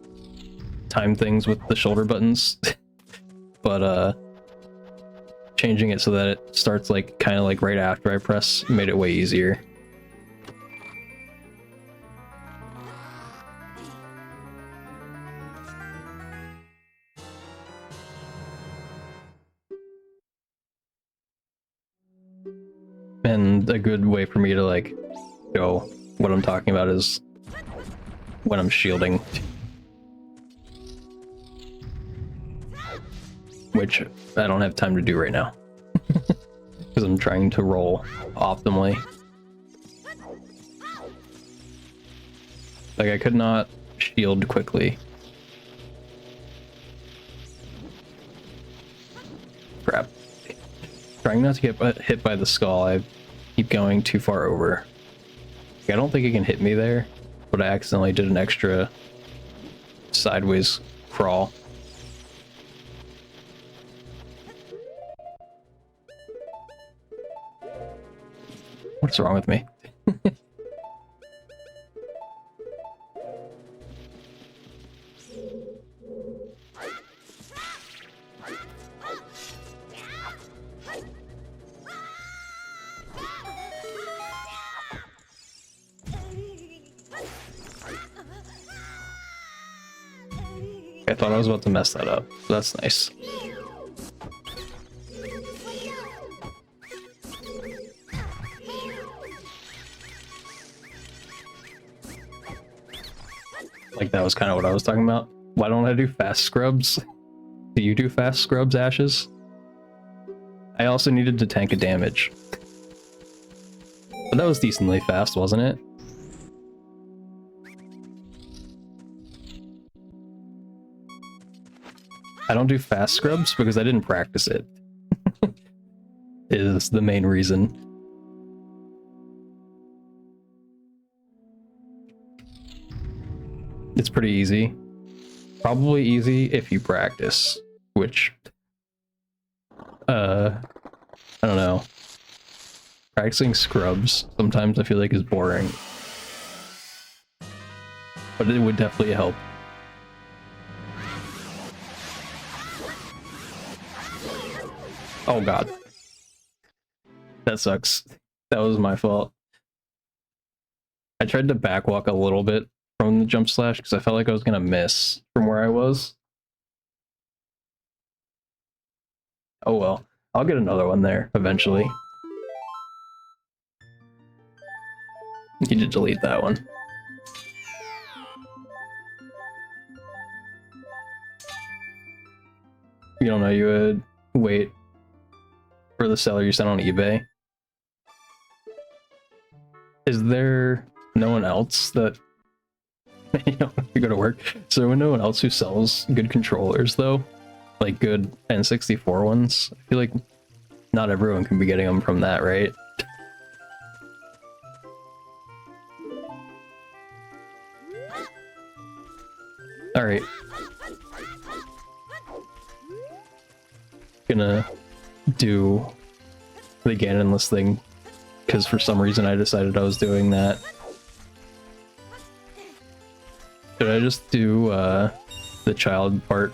time things with the shoulder buttons. But changing it so that it starts like kind of like right after I press made it way easier. And a good way for me to like show what I'm talking about is when I'm shielding. Which I don't have time to do right now. Because I'm trying to roll optimally. Like I could not shield quickly. Crap. Trying not to get hit by the skull, I keep going too far over. I don't think it can hit me there, but I accidentally did an extra sideways crawl. What's wrong with me? I thought I was about to mess that up. That's nice. Like that was kind of what I was talking about. Why don't I do fast scrubs? Do you do fast scrubs, Ashes? I also needed to tank a damage. But that was decently fast, wasn't it? I don't do fast scrubs because I didn't practice it. Is the main reason. It's pretty easy. Probably easy if you practice, which I don't know. Practicing scrubs sometimes I feel like is boring. But it would definitely help. Oh god. That sucks. That was my fault. I tried to backwalk a little bit from the jump slash because I felt like I was gonna miss from where I was. Oh well. I'll get another one there eventually. Need to delete that one. You don't know you would wait for the seller you sent on eBay? Is there no one else that you know you go to work? Is there no one else who sells good controllers though? like good N64 ones. I feel like not everyone can be getting them from that, right? All right. Gonna do the Ganonless thing because for some reason I decided I was doing that. Should I just do the child part?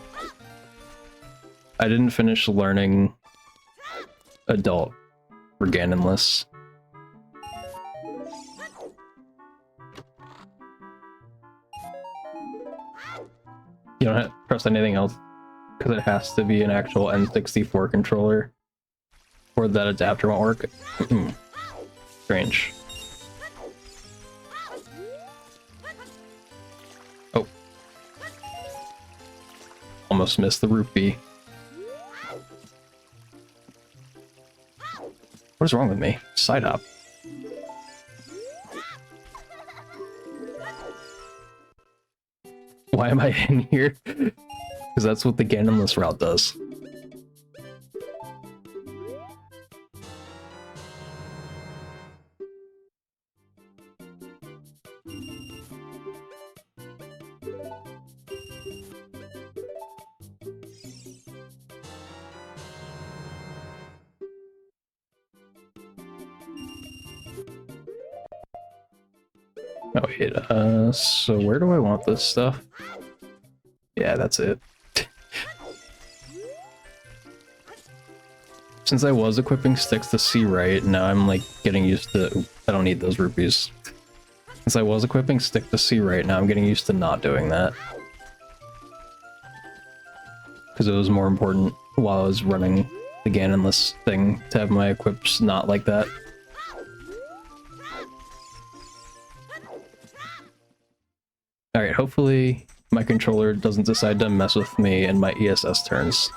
I didn't finish learning adult for Ganonless. You don't have to press anything else because it has to be an actual N64 controller or that adapter won't work. Strange. Oh. Almost missed the rupee. What is wrong with me? Side hop. Why am I in here? Because that's what the Ganonless route does. Oh wait, so where do I want this stuff? Yeah, that's it. Since I was equipping sticks to see right, now I'm like getting used to... I don't need those rupees. Since I was equipping stick to see right, now I'm getting used to not doing that. Because it was more important while I was running the Ganonless thing to have my equips not like that. Alright, hopefully my controller doesn't decide to mess with me in my ESS turns.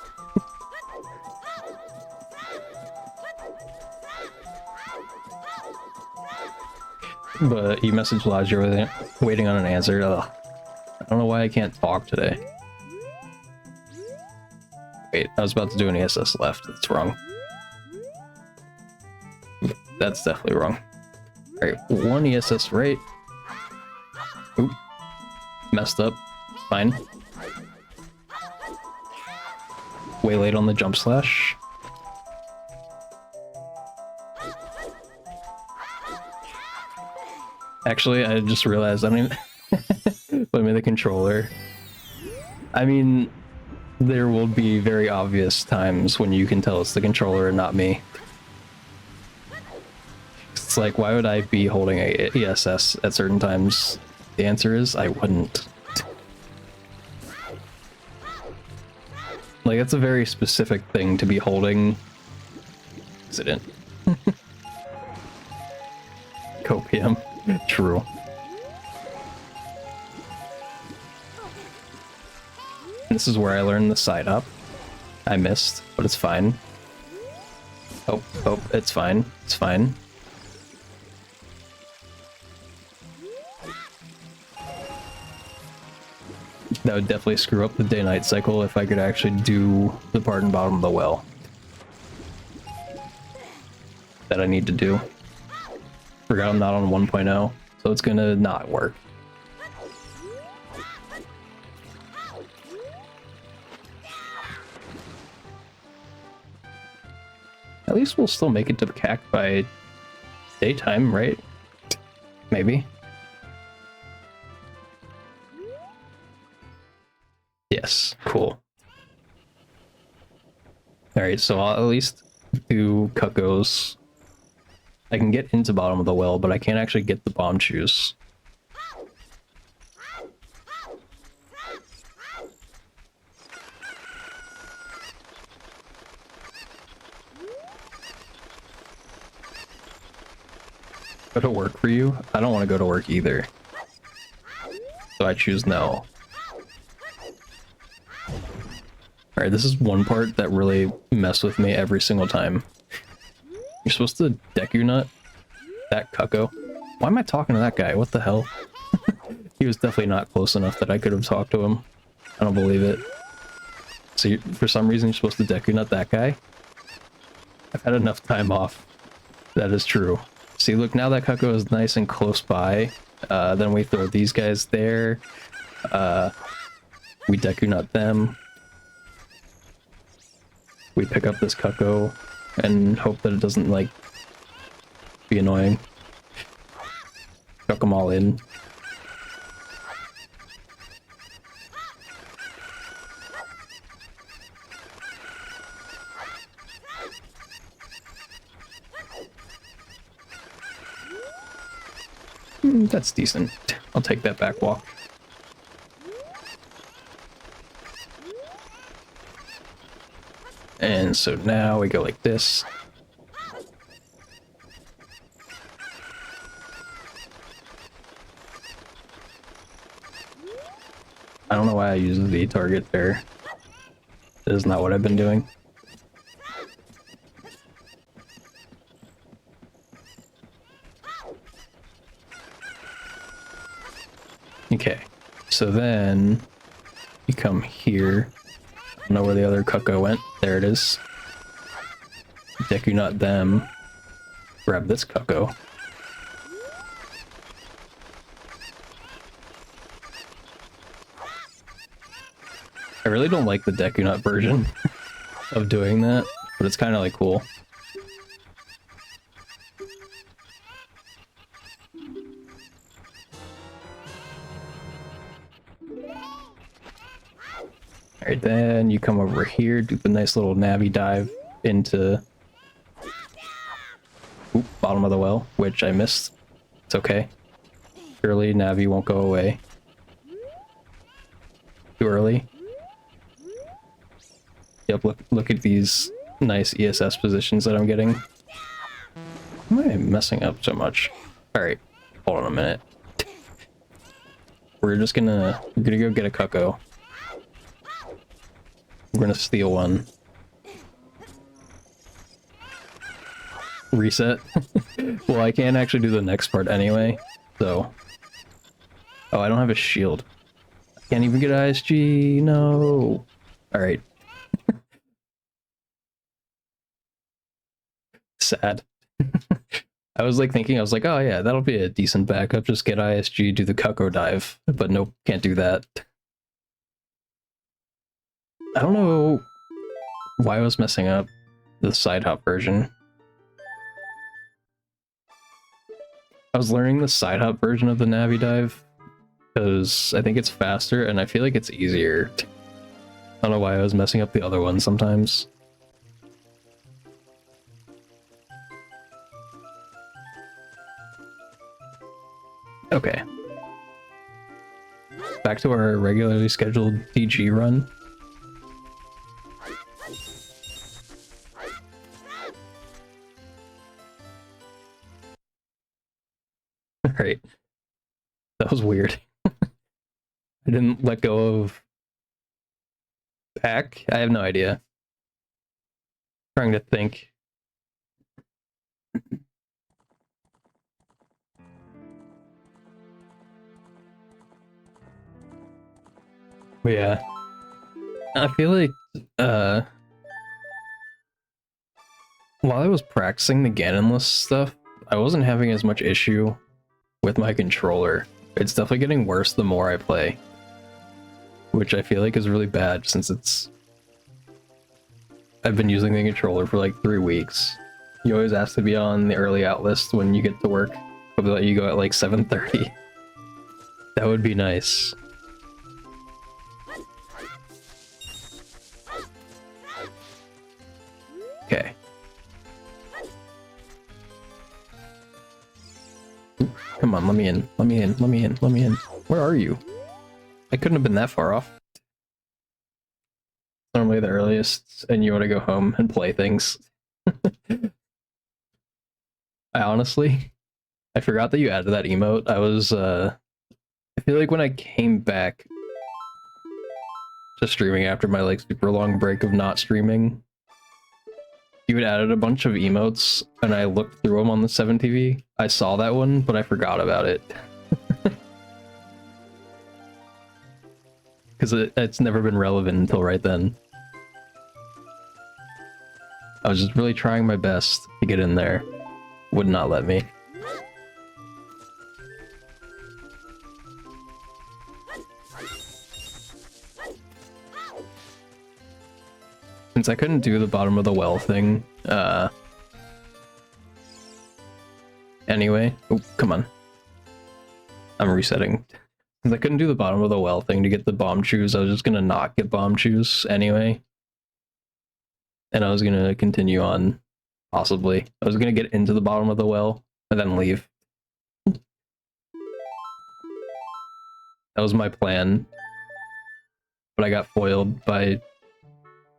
But e-message logs, you're waiting on an answer. Ugh. I don't know why I can't talk today. Wait, I was about to do an ESS left. That's wrong. That's definitely wrong. Alright, one ESS right. Oop. Messed up. Fine. Way late on the jump slash. Actually, I just realized I don't even put me the controller. I mean, there will be very obvious times when you can tell it's the controller and not me. It's like, why would I be holding a ESS at certain times? The answer is, I wouldn't. Like, that's a very specific thing to be holding. Incident. Copium. True. This is where I learned the side up. I missed, but it's fine. Oh, it's fine. It's fine. That would definitely screw up the day-night cycle if I could actually do the part in bottom of the well. That I need to do. Forgot I'm not on 1.0, so it's gonna not work. At least we'll still make it to the CAC by daytime, right? Maybe. Yes, cool. Alright, so I'll at least do Cuckoos. I can get into bottom of the well, but I can't actually get the bomb shoes. Go to work for you? I don't want to go to work either. So I choose no. Alright, this is one part that really messed with me every single time. You're supposed to Deku Nut that Cucko. Why am I talking to that guy? What the hell? He was definitely not close enough that I could have talked to him. I don't believe it. So for some reason you're supposed to Deku Nut that guy? I've had enough time off. That is true. See, look, now that Cucko is nice and close by. Then we throw these guys there. We Deku Nut them. We pick up this Cucko and hope that it doesn't, like, be annoying. Chuck them all in. That's decent. I'll take that back walk. And so now we go like this. I don't know why I use the target there. That is not what I've been doing. Okay, so then you come here. I don't know where the other Cucko went. There it is. Deku Nut them. Grab this Cucko. I really don't like the Deku Nut version of doing that, but it's kind of like cool. Alright, then you come over here, do the nice little Navi dive into bottom of the well, which I missed. It's okay. Surely Navi won't go away. Too early. Yep, look at these nice ESS positions that I'm getting. Why am I messing up so much? Alright, hold on a minute. We're gonna go get a Cucko. We're gonna steal one. Reset. Well, I can't actually do the next part anyway, so... Oh, I don't have a shield. I can't even get ISG, no! Alright. Sad. I was like thinking, I was like, oh yeah, that'll be a decent backup, just get ISG, do the Cucko dive. But nope, can't do that. I don't know why I was messing up the side hop version. I was learning the side hop version of the Navi dive because I think it's faster and I feel like it's easier. I don't know why I was messing up the other one sometimes. Okay. Back to our regularly scheduled DG run. Alright. That was weird. I didn't let go of back. I have no idea. Trying to think. But yeah. I feel like while I was practicing the Ganonless stuff, I wasn't having as much issue with my controller. It's definitely getting worse the more I play, which I feel like is really bad since I've been using the controller for like 3 weeks. You always ask to be on the early out list when you get to work, but they let you go at like 7:30. That would be nice. Okay. Come on, let me in. Let me in. Let me in. Let me in. Where are you? I couldn't have been that far off. Normally the earliest, and you want to go home and play things. I forgot that you added that emote. I feel like when I came back to streaming after my like super long break of not streaming, you had added a bunch of emotes, and I looked through them on the 7TV. I saw that one, but I forgot about it. Because it's never been relevant until right then. I was just really trying my best to get in there. Would not let me. Since I couldn't do the bottom of the well thing, anyway, oh, come on. I'm resetting. Since I couldn't do the bottom of the well thing to get the bomb chews, I was just gonna not get bomb chews anyway. And I was gonna continue on, possibly. I was gonna get into the bottom of the well, and then leave. That was my plan. But I got foiled by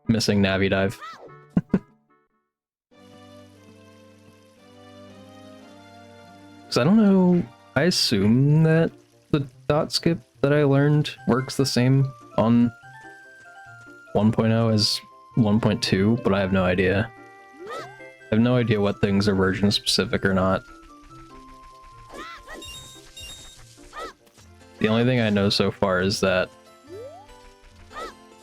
missing Navi Dive. Because I don't know, I assume that the dot skip that I learned works the same on 1.0 as 1.2, but I have no idea. I have no idea what things are version specific or not. The only thing I know so far is that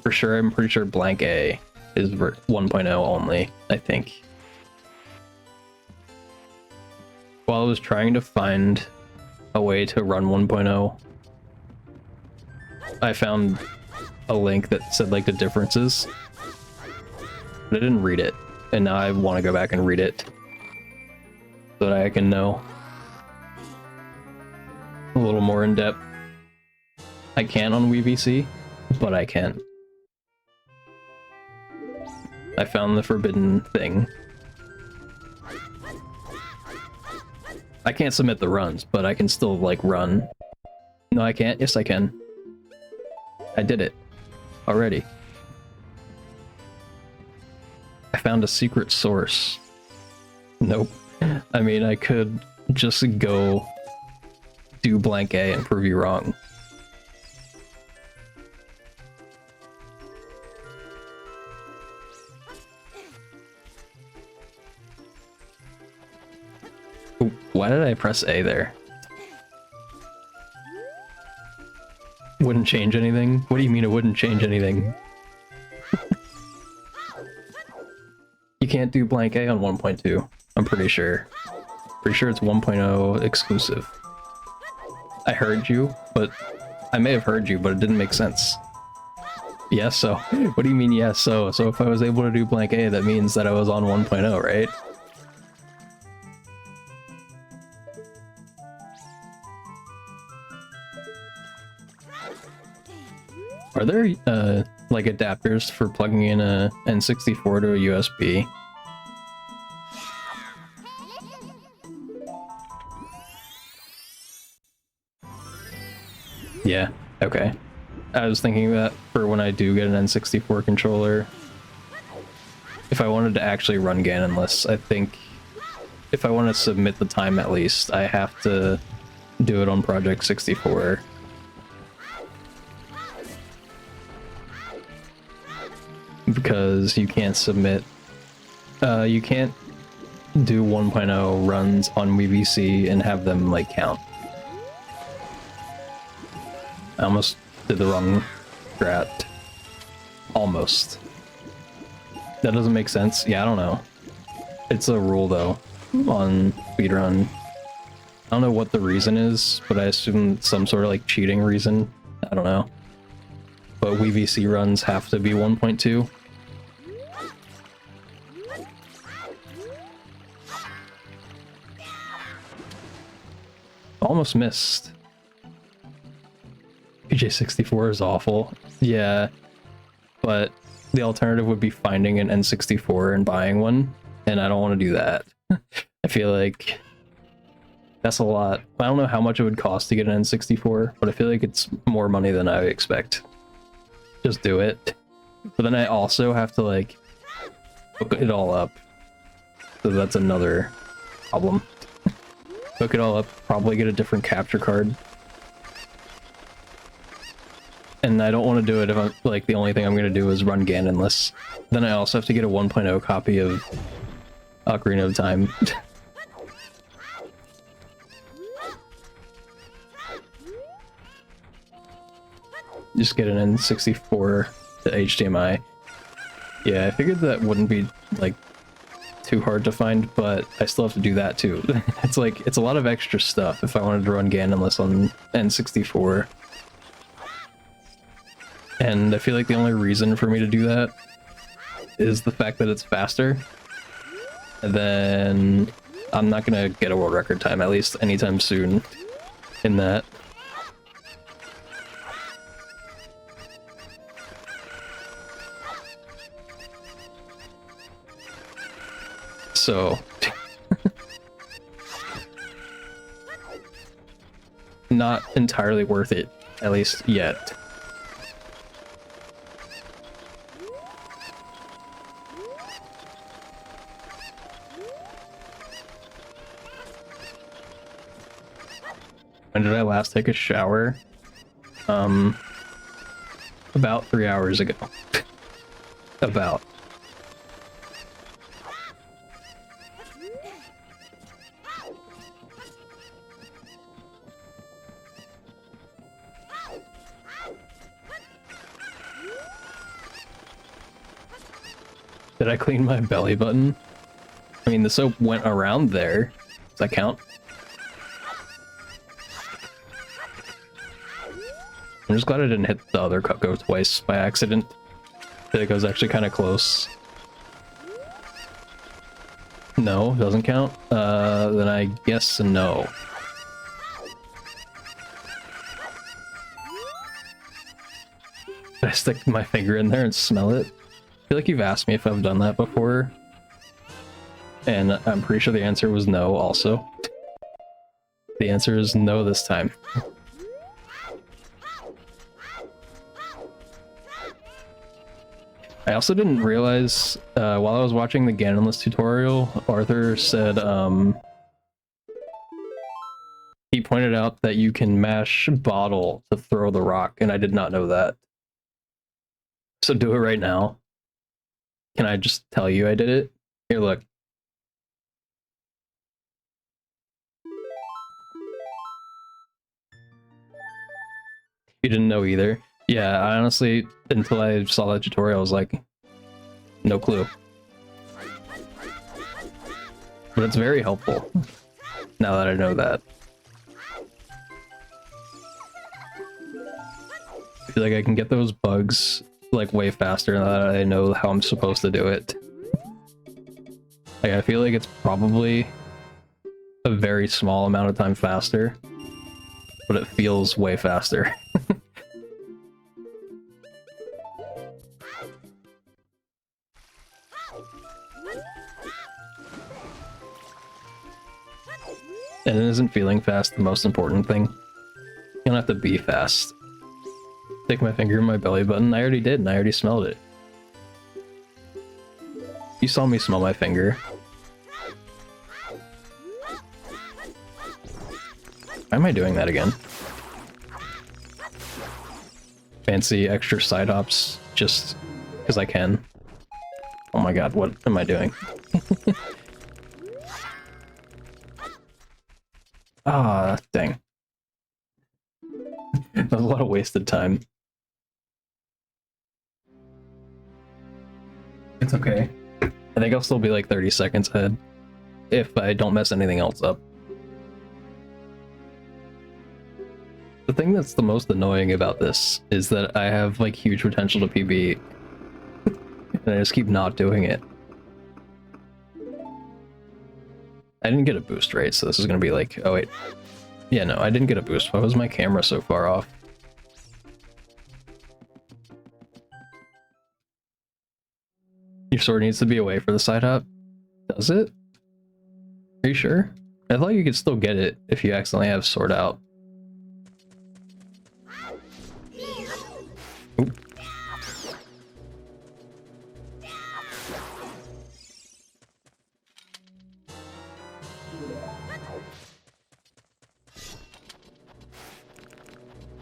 for sure, I'm pretty sure blank A is 1.0 only, I think. While I was trying to find a way to run 1.0, I found a link that said like the differences, but I didn't read it, and now I want to go back and read it so that I can know a little more in depth. I can on WVC, but I can't. I found the forbidden thing. I can't submit the runs, but I can still, like, run. No, I can't. Yes, I can. I did it. Already. I found a secret source. Nope. I mean, I could just go do blank A and prove you wrong. Why did I press A there? Wouldn't change anything? What do you mean it wouldn't change anything? You can't do blank A on 1.2, I'm pretty sure. Pretty sure it's 1.0 exclusive. I heard you, but I may have heard you, but it didn't make sense. Yes, so. What do you mean yes, so? So if I was able to do blank A, that means that I was on 1.0, right? Are there, like, adapters for plugging in a N64 to a USB? Yeah, okay. I was thinking that for when I do get an N64 controller, if I wanted to actually run Ganonless, I think if I want to submit the time at least, I have to do it on Project 64. Because you can't submit, you can't do 1.0 runs on WVC and have them, like, count. I almost did the wrong strat. Almost. That doesn't make sense? Yeah, I don't know. It's a rule, though, on speedrun. I don't know what the reason is, but I assume some sort of, like, cheating reason. I don't know. But WVC runs have to be 1.2. Almost missed. PJ64 is awful. Yeah, but the alternative would be finding an N64 and buying one, and I don't want to do that. I feel like that's a lot. I don't know how much it would cost to get an N64, but I feel like it's more money than I expect. Just do it. But then I also have to, like, hook it all up. So that's another problem. Hook it all up, probably get a different capture card. And I don't want to do it if I'm, like, the only thing I'm going to do is run Ganonless. Then I also have to get a 1.0 copy of Ocarina of Time. Just get an N64 to HDMI. Yeah, I figured that wouldn't be, like, too hard to find, but I still have to do that too. It's like, it's a lot of extra stuff if I wanted to run Ganonless on N64. And I feel like the only reason for me to do that is the fact that it's faster. And then I'm not gonna get a world record time, at least anytime soon, in that. So not entirely worth it, at least yet. When did I last take a shower? About 3 hours ago. About. Did I clean my belly button? I mean, the soap went around there. Does that count? I'm just glad I didn't hit the other Cucko twice by accident. I think I was actually kind of close. No, doesn't count? Then I guess no. Did I stick my finger in there and smell it? I feel like you've asked me if I've done that before. And I'm pretty sure the answer was no also. The answer is no this time. I also didn't realize, while I was watching the Ganonless tutorial, Arthur said, he pointed out that you can mash bottle to throw the rock, and I did not know that. So do it right now. Can I just tell you I did it? Here, look. You didn't know either? Yeah, I honestly, until I saw that tutorial, I was like, no clue. But it's very helpful, now that I know that. I feel like I can get those bugs, like, way faster now that I know how I'm supposed to do it. Like, I feel like it's probably a very small amount of time faster, but it feels way faster. And isn't feeling fast the most important thing? You don't have to be fast. Stick my finger in my belly button. I already did, and I already smelled it. You saw me smell my finger. Why am I doing that again? Fancy extra side hops just because I can. Oh my god, what am I doing? Ah, dang. That was a lot of wasted time. It's okay. I think I'll still be like 30 seconds ahead if I don't mess anything else up. The thing that's the most annoying about this is that I have like huge potential to PB and I just keep not doing it. I didn't get a boost rate, so this is gonna be like, oh wait. Yeah, no, I didn't get a boost. Why was my camera so far off? Your sword needs to be away for the side hop? Does it? Are you sure? I thought you could still get it if you accidentally have sword out. Oop.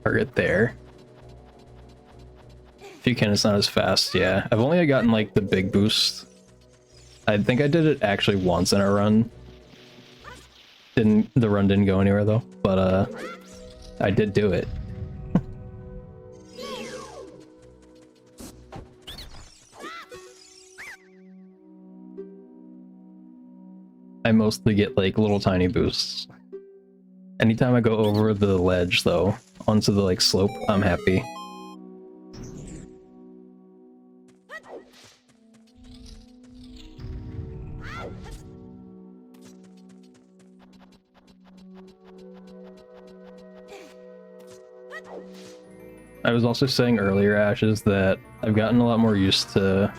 Target there. If you can, it's not as fast, yeah. I've only gotten like the big boost. I think I did it actually once in a run. The run didn't go anywhere though, but I did do it. I mostly get like little tiny boosts. Anytime I go over the ledge though, onto the like slope, I'm happy. I was also saying earlier, Ashes, that I've gotten a lot more used to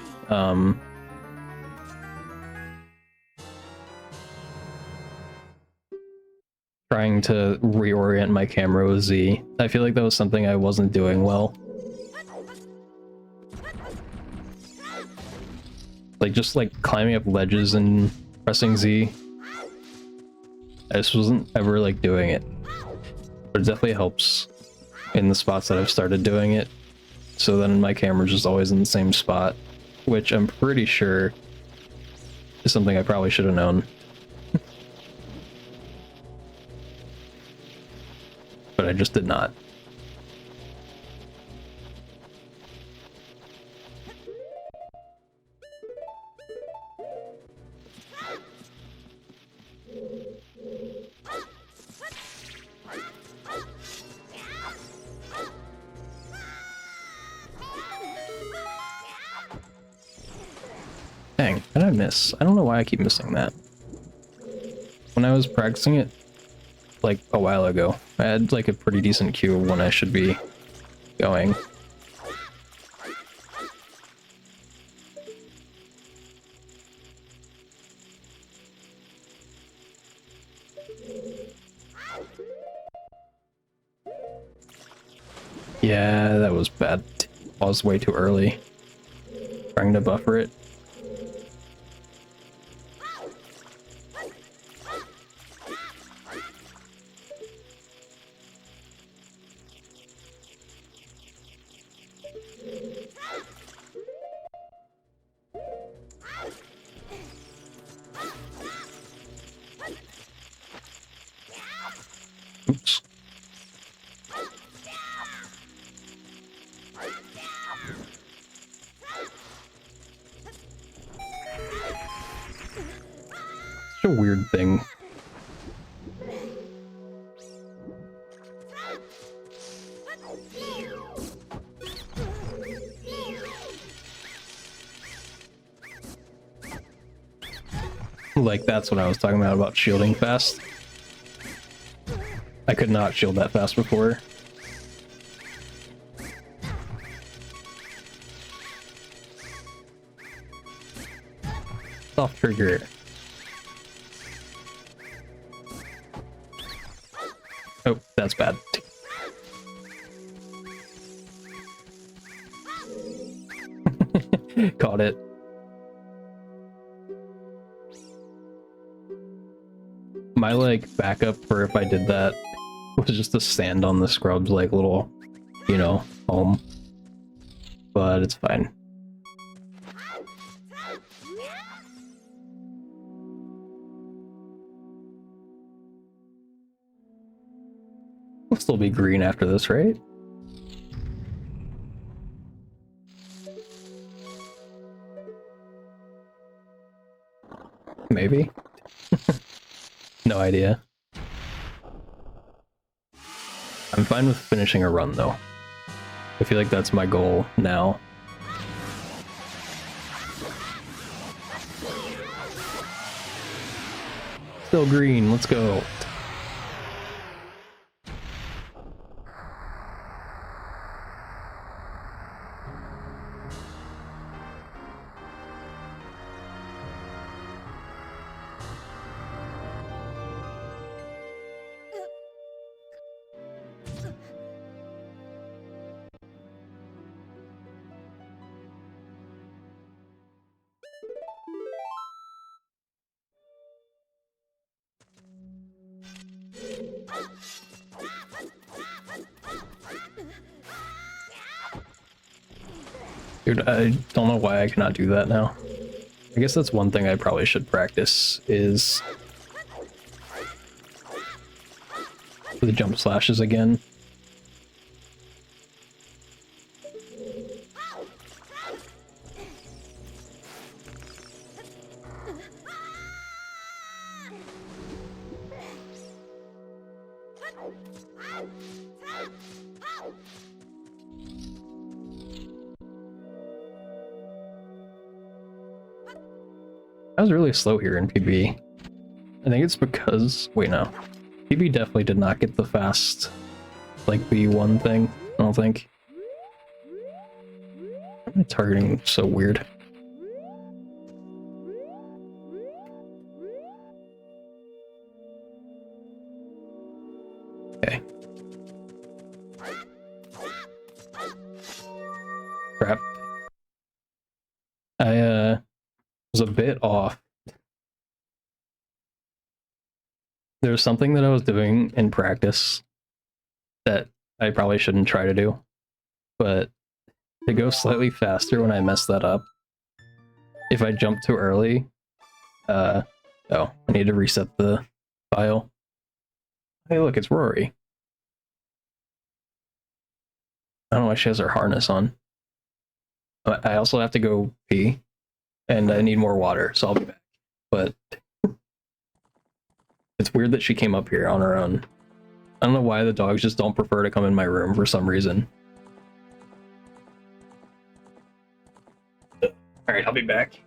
trying to reorient my camera with Z. I feel like that was something I wasn't doing well. Like just like climbing up ledges and pressing Z. I just wasn't ever like doing it. But it definitely helps in the spots that I've started doing it. So then my camera's just always in the same spot, which I'm pretty sure is something I probably should have known. But I just did not. Dang, how did I miss? I don't know why I keep missing that. When I was practicing it, like, a while ago, I had, like, a pretty decent cue of when I should be going. Yeah, that was bad. I was way too early. Trying to buffer it. Oops. Such a weird thing. Like, that's what I was talking about shielding fast. I could not shield that fast before. Soft trigger. Oh, that's bad. Caught it. My, like, backup for if I did that was just to stand on the scrub's, like, little, you know, home. But it's fine. We'll still be green after this, right? Maybe. No idea. I'm fine with finishing a run, though. I feel like that's my goal now. Still green, let's go. Dude, I don't know why I cannot do that now. I guess that's one thing I probably should practice, is the jump slashes again. I was really slow here in PB. I think it's because... Wait, no. PB definitely did not get the fast, like, B1 thing, I don't think. Why am I targeting so weird? Okay. Crap. I, was a bit off. There was something that I was doing in practice that I probably shouldn't try to do, but to go slightly faster when I mess that up, if I jump too early, oh, I need to reset the file. Hey, look, it's Rory. I don't know why she has her harness on. I also have to go pee, and I need more water, so I'll be back. But it's weird that she came up here on her own. I don't know why the dogs just don't prefer to come in my room for some reason. Alright, I'll be back.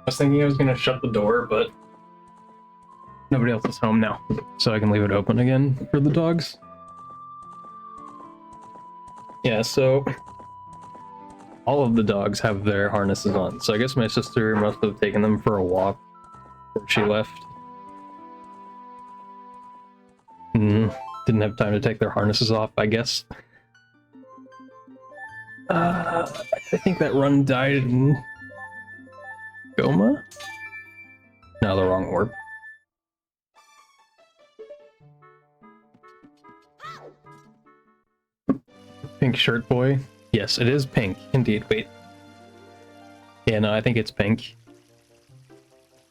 was thinking I was gonna shut the door, but nobody else is home now, so I can leave it open again for the dogs. Yeah, so all of the dogs have their harnesses on, so I guess my sister must have taken them for a walk before she left. Didn't have time to take their harnesses off, I guess. I think that run died in Goma? No, the wrong orb. Pink shirt boy. Yes, it is pink. Indeed. Wait. Yeah, no, I think it's pink.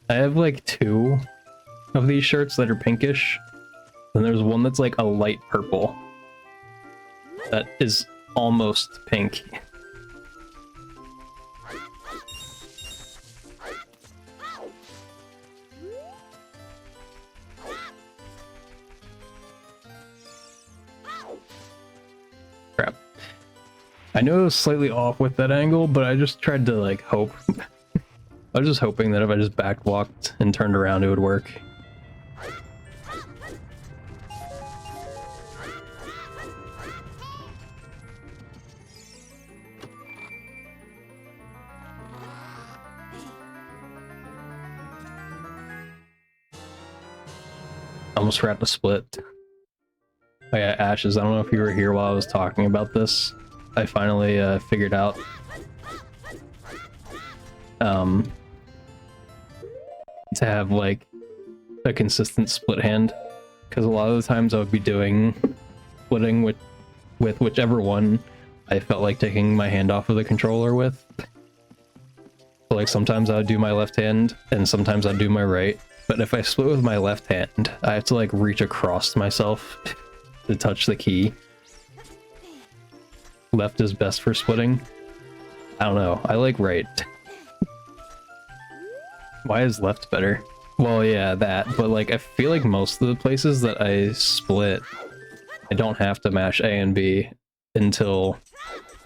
I have like 2 of these shirts that are pinkish. And there's one that's like a light purple. That is almost pink. Crap. I knew I was slightly off with that angle, but I just tried to like hope. I was just hoping that if I just backwalked and turned around, it would work. Almost forgot to split. Oh yeah, Ashes, I don't know if you were here while I was talking about this. I finally figured out to have like a consistent split hand, because a lot of the times I would be doing splitting with whichever one I felt like taking my hand off of the controller with. So like sometimes I would do my left hand and sometimes I'd do my right, but if I split with my left hand, I have to like reach across myself to touch the key. Left is best for splitting. I don't know, I like right. Why is left better? Well, yeah, that, but like I feel like most of the places that I split, I don't have to mash A and B until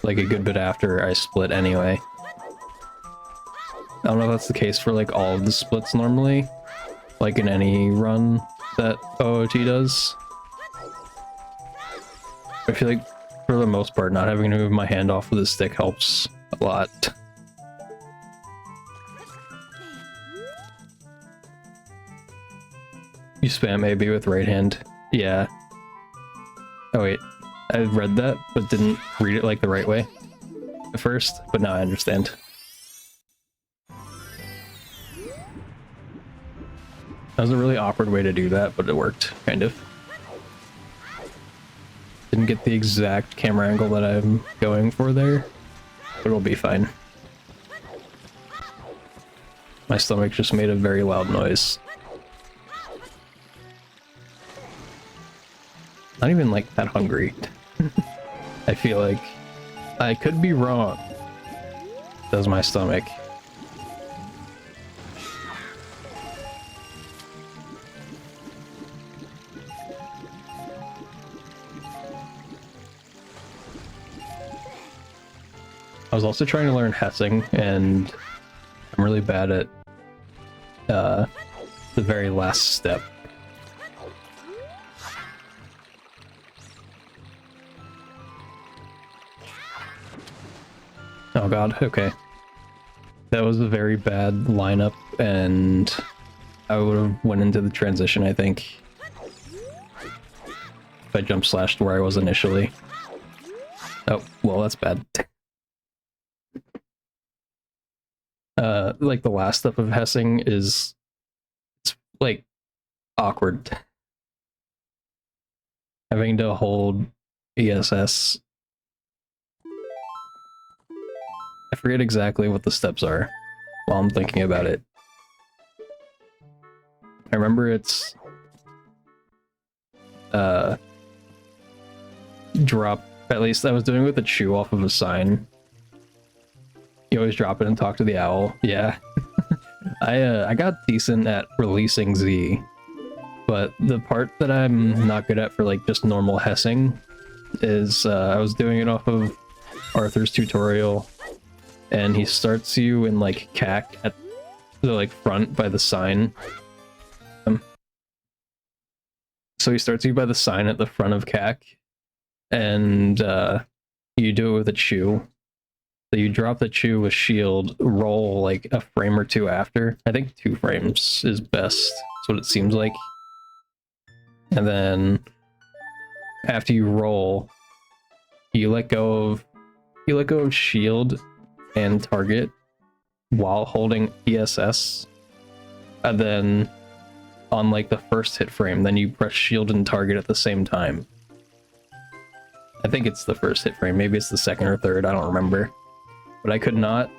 like a good bit after I split anyway. I don't know if that's the case for like all of the splits normally, like in any run that OOT does. I feel like for the most part, not having to move my hand off with the stick helps a lot. You spam AB with right hand. Yeah. Oh wait, I read that, but didn't read it like the right way at first, but now I understand. That was a really awkward way to do that, but it worked, kind of. Didn't get the exact camera angle that I'm going for there, but it'll be fine. My stomach just made a very loud noise. Not even like that hungry. I feel like I could be wrong. That's my stomach. I was also trying to learn hessing, and I'm really bad at the very last step. Oh god, okay. That was a very bad lineup, and I would have went into the transition, I think, if I jump slashed where I was initially. Oh, well, that's bad. Like the last step of hessing is, it's like awkward. Having to hold ESS. I forget exactly what the steps are while I'm thinking about it. I remember it's drop, at least I was doing it with a chew off of a sign. You always drop it and talk to the owl. Yeah. I got decent at releasing Z, but the part that I'm not good at for like just normal hessing is I was doing it off of Arthur's tutorial, and he starts you in like CAC at the like front by the sign. So he starts you by the sign at the front of CAC, and you do it with a chew. So you drop the chew with shield, roll like a frame or two after. I think 2 frames is best. That's what it seems like. And then after you roll, you let go of shield and target while holding ESS. And then on like the first hit frame, then you press shield and target at the same time. I think it's the first hit frame, maybe it's the second or third, I don't remember. But I could not,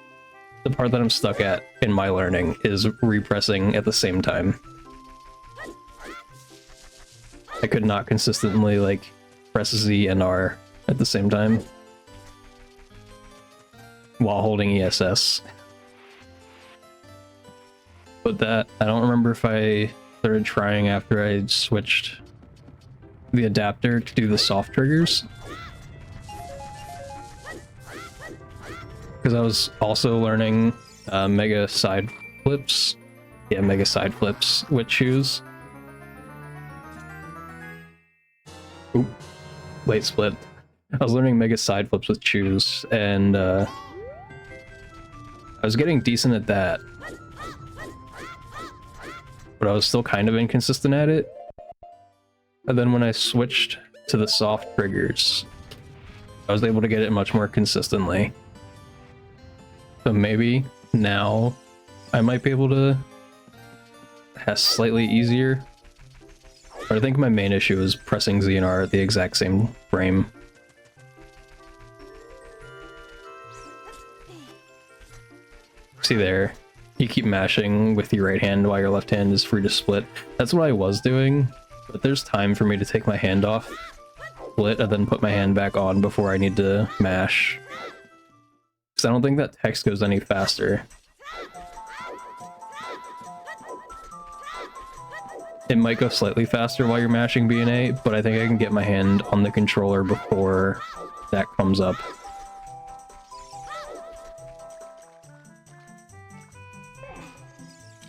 the part that I'm stuck at in my learning is repressing at the same time. I could not consistently like press Z and R at the same time while holding ESS. But that, I don't remember if I started trying after I switched the adapter to do the soft triggers. Because I was also learning mega side flips. Yeah, mega side flips with chews. Oop, late split. I was learning mega side flips with chews, and I was getting decent at that. But I was still kind of inconsistent at it. And then when I switched to the soft triggers, I was able to get it much more consistently. So maybe now I might be able to have slightly easier. But I think my main issue is pressing Z and R at the exact same frame. See there, you keep mashing with your right hand while your left hand is free to split. That's what I was doing, but there's time for me to take my hand off, split, and then put my hand back on before I need to mash. Because I don't think that text goes any faster. It might go slightly faster while you're mashing B and A, but I think I can get my hand on the controller before that comes up.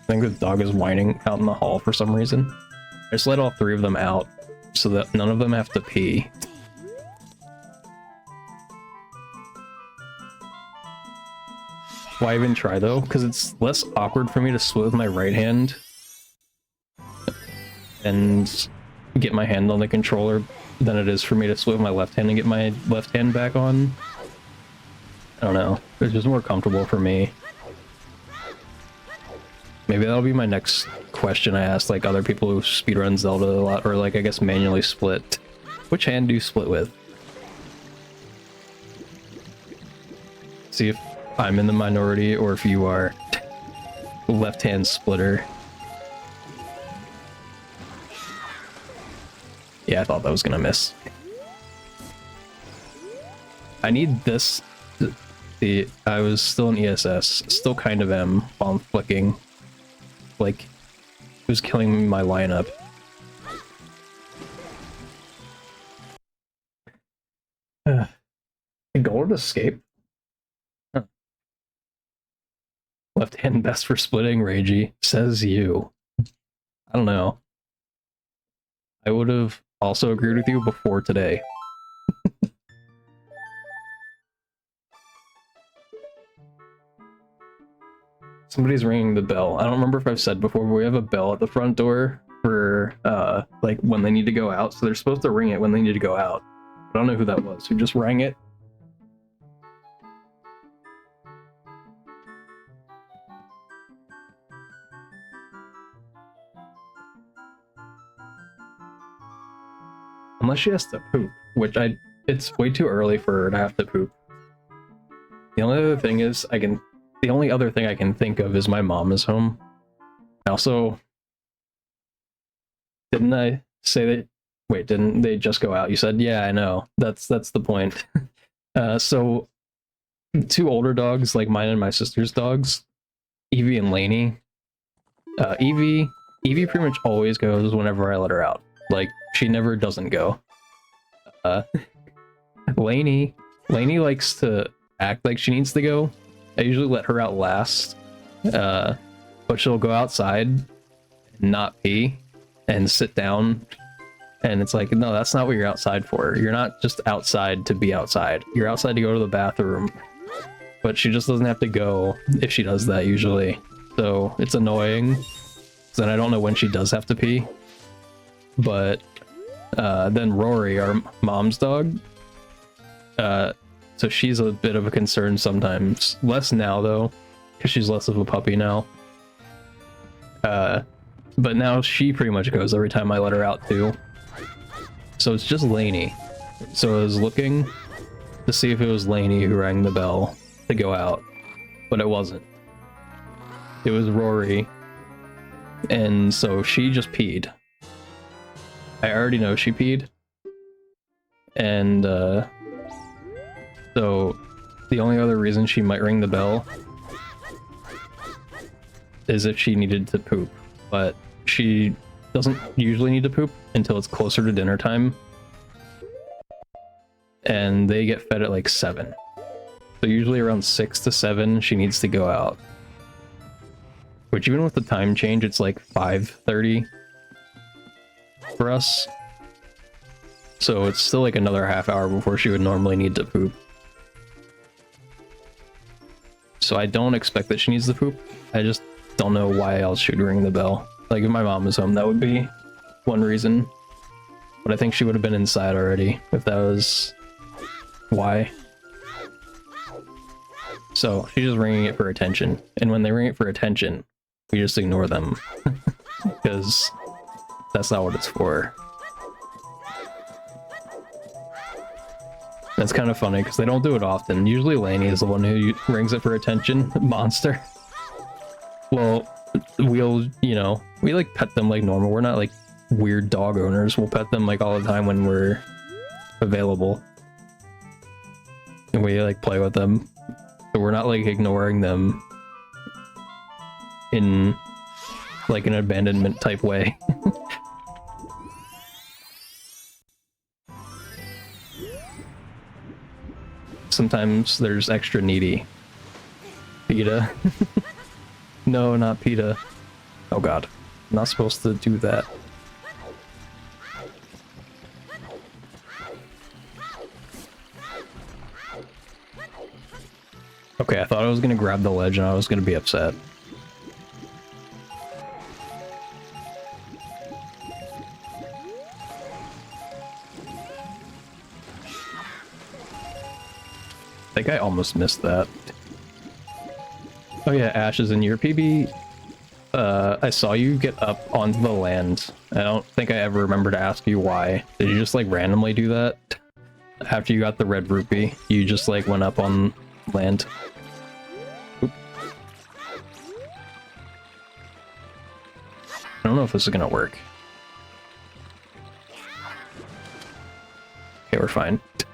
I think the dog is whining out in the hall for some reason. I just let all 3 of them out so that none of them have to pee. Why even try though? Because it's less awkward for me to split with my right hand and get my hand on the controller than it is for me to split with my left hand and get my left hand back on. I don't know. It's just more comfortable for me. Maybe that'll be my next question I ask, like, other people who speedrun Zelda a lot, or, like, I guess manually split. Which hand do you split with? See if I'm in the minority, or if you are left-hand splitter. Yeah, I thought that was gonna miss. I need this. See, I was still in ESS, still kind of am while I'm flicking. Like, it was killing my lineup. Golden escape? Huh. Left hand best for splitting, Ragey, says you. I don't know. I would have also agreed with you before today. Somebody's ringing the bell. I don't remember if I've said before, but we have a bell at the front door for, like, when they need to go out. So they're supposed to ring it when they need to go out. I don't know who that was who just rang it. Unless she has to poop, which it's way too early for her to have to poop. The only other thing is the only other thing I can think of is my mom is home. Also, didn't I say that? Wait, didn't they just go out? You said, yeah, I know. That's the point. So 2 older dogs, like mine and my sister's dogs, Evie and Lainey. Evie pretty much always goes whenever I let her out. Like, she never doesn't go. Lainey likes to act like she needs to go. I usually let her out last. but she'll go outside and not pee and sit down. And it's like, no, that's not what you're outside for. You're not just outside to be outside. You're outside to go to the bathroom. But she just doesn't have to go if she does that usually. So it's annoying. Then I don't know when she does have to pee. But then Rory, our mom's dog, so she's a bit of a concern sometimes. Less now though, because she's less of a puppy now. But now she pretty much goes every time I let her out too. So it's just Lainey. So I was looking to see if it was Lainey who rang the bell to go out, but it wasn't. It was Rory. And so she just peed. I already know she peed. And so the only other reason she might ring the bell is if she needed to poop, but she doesn't usually need to poop until it's closer to dinner time. And they get fed at like 7. So usually around 6 to 7 she needs to go out. Which even with the time change, it's like 5:30 for us. So it's still like another half hour before she would normally need to poop. So I don't expect that she needs to poop. I just don't know why else she'd ring the bell. Like if my mom was home, that would be one reason. But I think she would have been inside already if that was why. So she's just ringing it for attention. And when they ring it for attention, we just ignore them. Because that's not what it's for. That's kind of funny because they don't do it often. Usually Lainey is the one who rings it for attention. Monster. Well, we'll, you know, we like pet them like normal. We're not like weird dog owners. We'll pet them like all the time when we're available. And we like play with them. So we're not like ignoring them in like an abandonment type way. Sometimes there's extra needy. PETA. No, not PETA. Oh god. I'm not supposed to do that. Okay, I thought I was gonna grab the ledge and I was gonna be upset. I think I almost missed that. Oh yeah, Ash is in your PB. I saw you get up onto the land. I don't think I ever remember to ask you why. Did you just like randomly do that? After you got the red rupee, you just like went up on land. Oop. I don't know if this is gonna work. Okay, we're fine. It's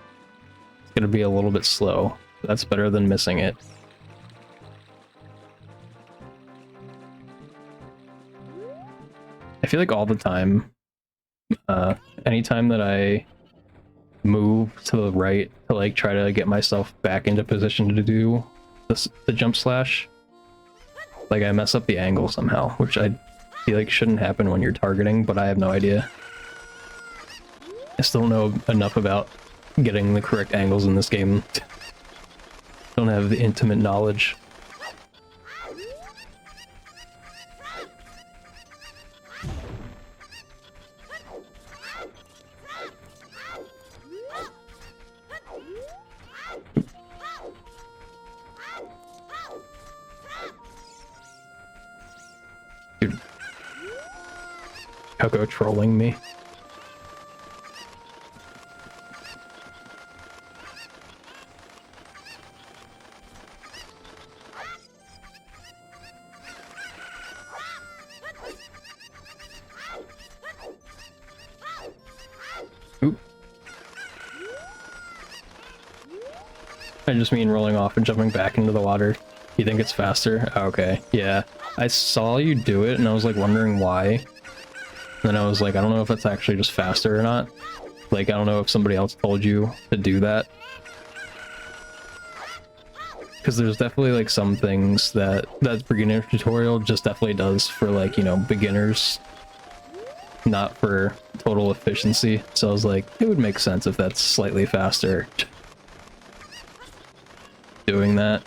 gonna be a little bit slow. That's better than missing it. I feel like all the time, anytime that I move to the right to like try to get myself back into position to do the jump slash, like I mess up the angle somehow, which I feel like shouldn't happen when you're targeting, but I have no idea. I still don't know enough about getting the correct angles in this game. Don't have the intimate knowledge. Dude. Coco trolling me. I just mean rolling off and jumping back into the water. You think it's faster? Okay, yeah. I saw you do it and I was like wondering why. Then I was like, I don't know if it's actually just faster or not. Like, I don't know if somebody else told you to do that. Because there's definitely like some things that beginner tutorial just definitely does for like, you know, beginners, not for total efficiency. So I was like, it would make sense if that's slightly faster doing that.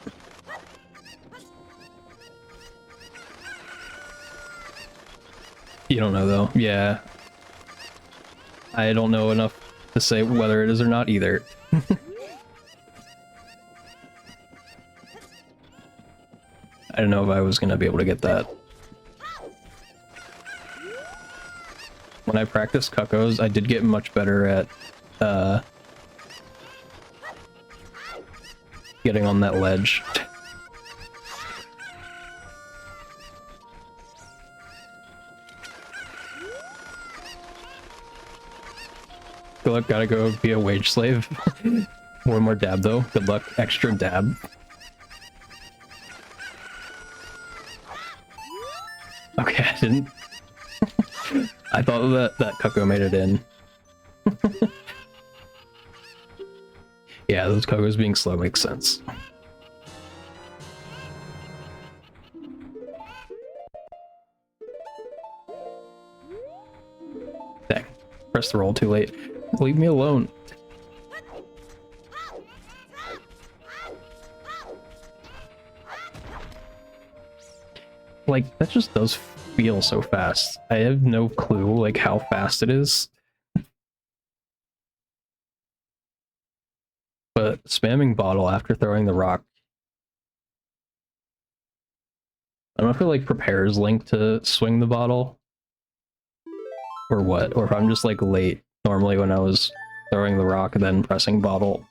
You don't know though. Yeah. I don't know enough to say whether it is or not either. I don't know if I was gonna be able to get that. When I practiced Cuckoos, I did get much better at getting on that ledge. Good luck, gotta go be a wage slave. One more dab though. Good luck, extra dab. Okay, I didn't. I thought that Cuckoo made it in. Yeah, those Cuckoos being slow makes sense. Dang, pressed the roll too late. Leave me alone. Like, that just does feel so fast. I have no clue, like, how fast it is. But spamming bottle after throwing the rock... I don't know if it, like, prepares Link to swing the bottle. Or what. Or if I'm just, like, late, normally when I was throwing the rock and then pressing bottle.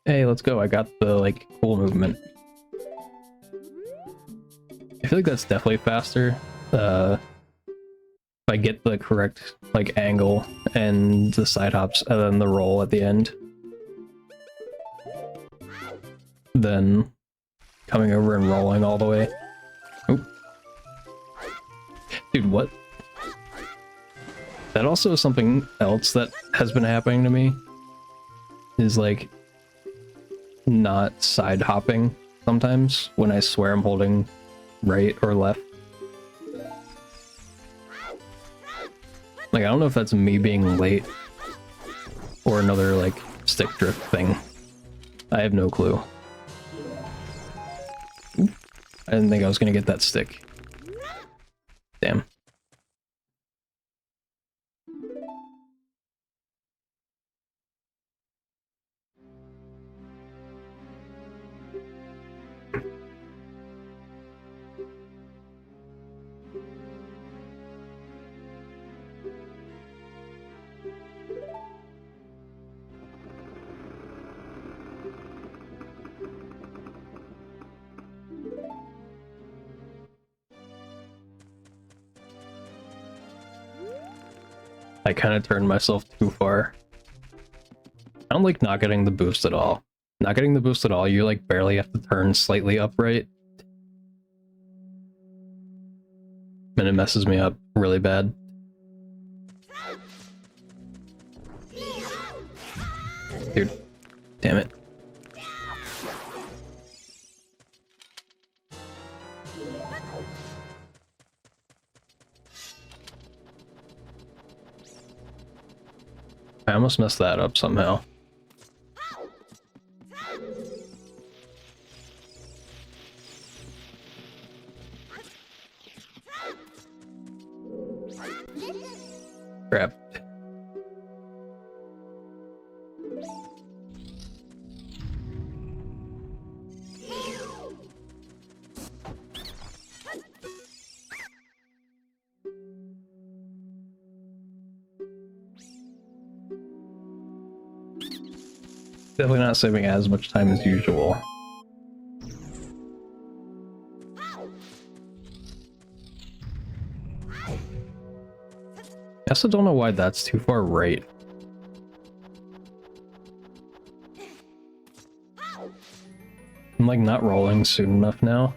Hey, let's go. I got the, like, cool movement. I feel like that's definitely faster. If I get the correct, like, angle and the side hops and then the roll at the end. Then coming over and rolling all the way. Oop. Dude, what? That also is something else that has been happening to me. Is, like, not side hopping sometimes when I swear I'm holding right or left. Like, I don't know if that's me being late or another, like, stick drift thing. I have no clue. I didn't think I was gonna get that stick. Damn. I kind of turned myself too far. I don't like not getting the boost at all. Not getting the boost at all, you like barely have to turn slightly upright. And it messes me up really bad. Dude, damn it. I almost messed that up somehow. Crap. Definitely not saving as much time as usual. I also don't know why that's too far right. I'm like not rolling soon enough now.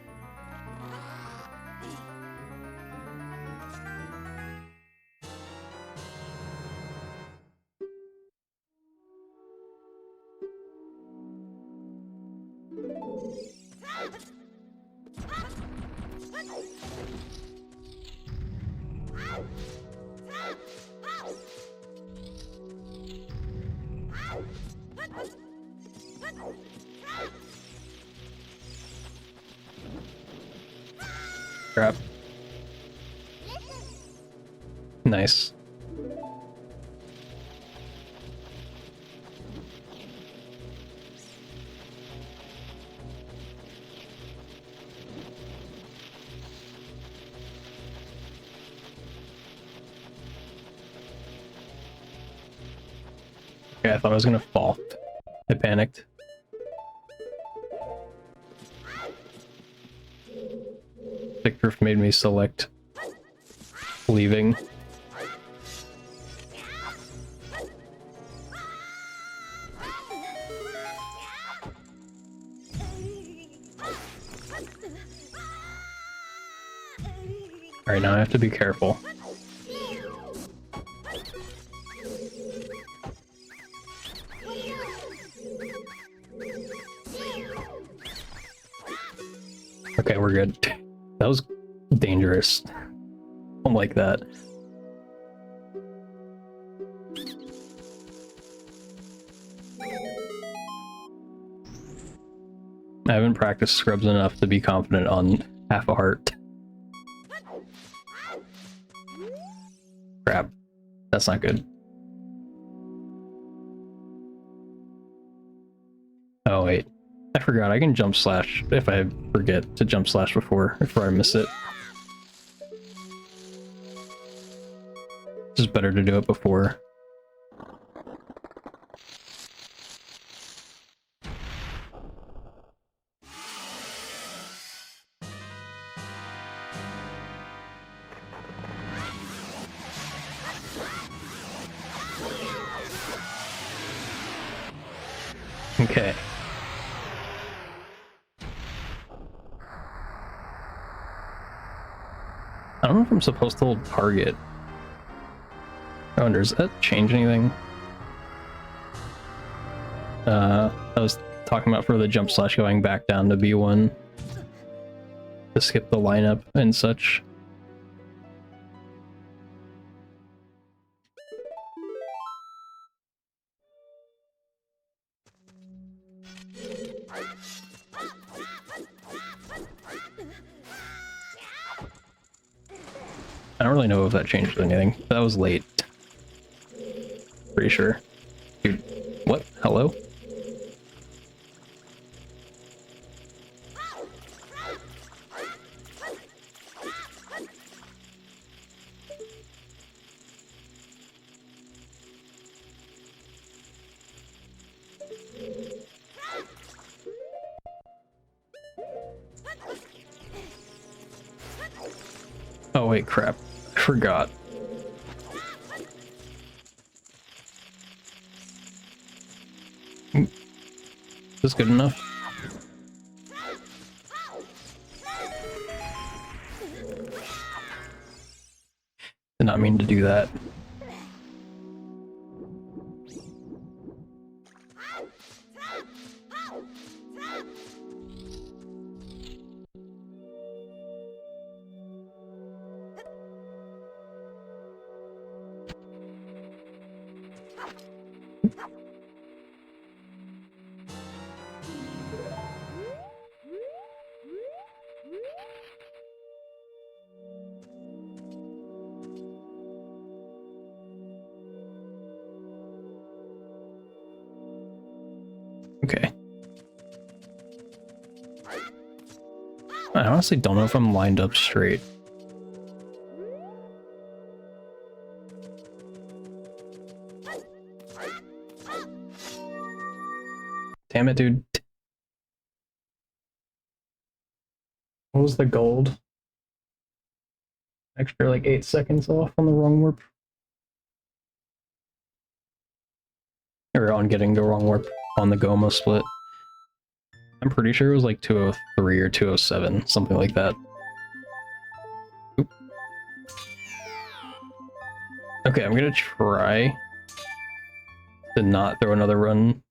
Crap. Nice. Okay, I thought I was gonna fall. I panicked. Stick drift made me select leaving. Alright, now I have to be careful. Okay, we're good. That was dangerous. Don't like that. I haven't practiced scrubs enough to be confident on half a heart. Crap. That's not good. Oh wait. I forgot I can jump slash if I forget to jump slash before I miss it. It's just better to do it before. Okay. I don't know if I'm supposed to hold target. I wonder, does that change anything? I was talking about for the jump slash going back down to B1 to skip the lineup and such. I don't really know if that changed anything. That was late. Pretty sure. Dude, what? Hello? Oh wait, crap. I forgot. Is this good enough? Did not mean to do that. Okay. I honestly don't know if I'm lined up straight. Damn it, dude. What was the gold? Extra like 8 seconds off on the wrong warp. Or on getting the wrong warp on the Goma split. I'm pretty sure it was like 203 or 207, something like that. Oop. Okay, I'm gonna try to not throw another run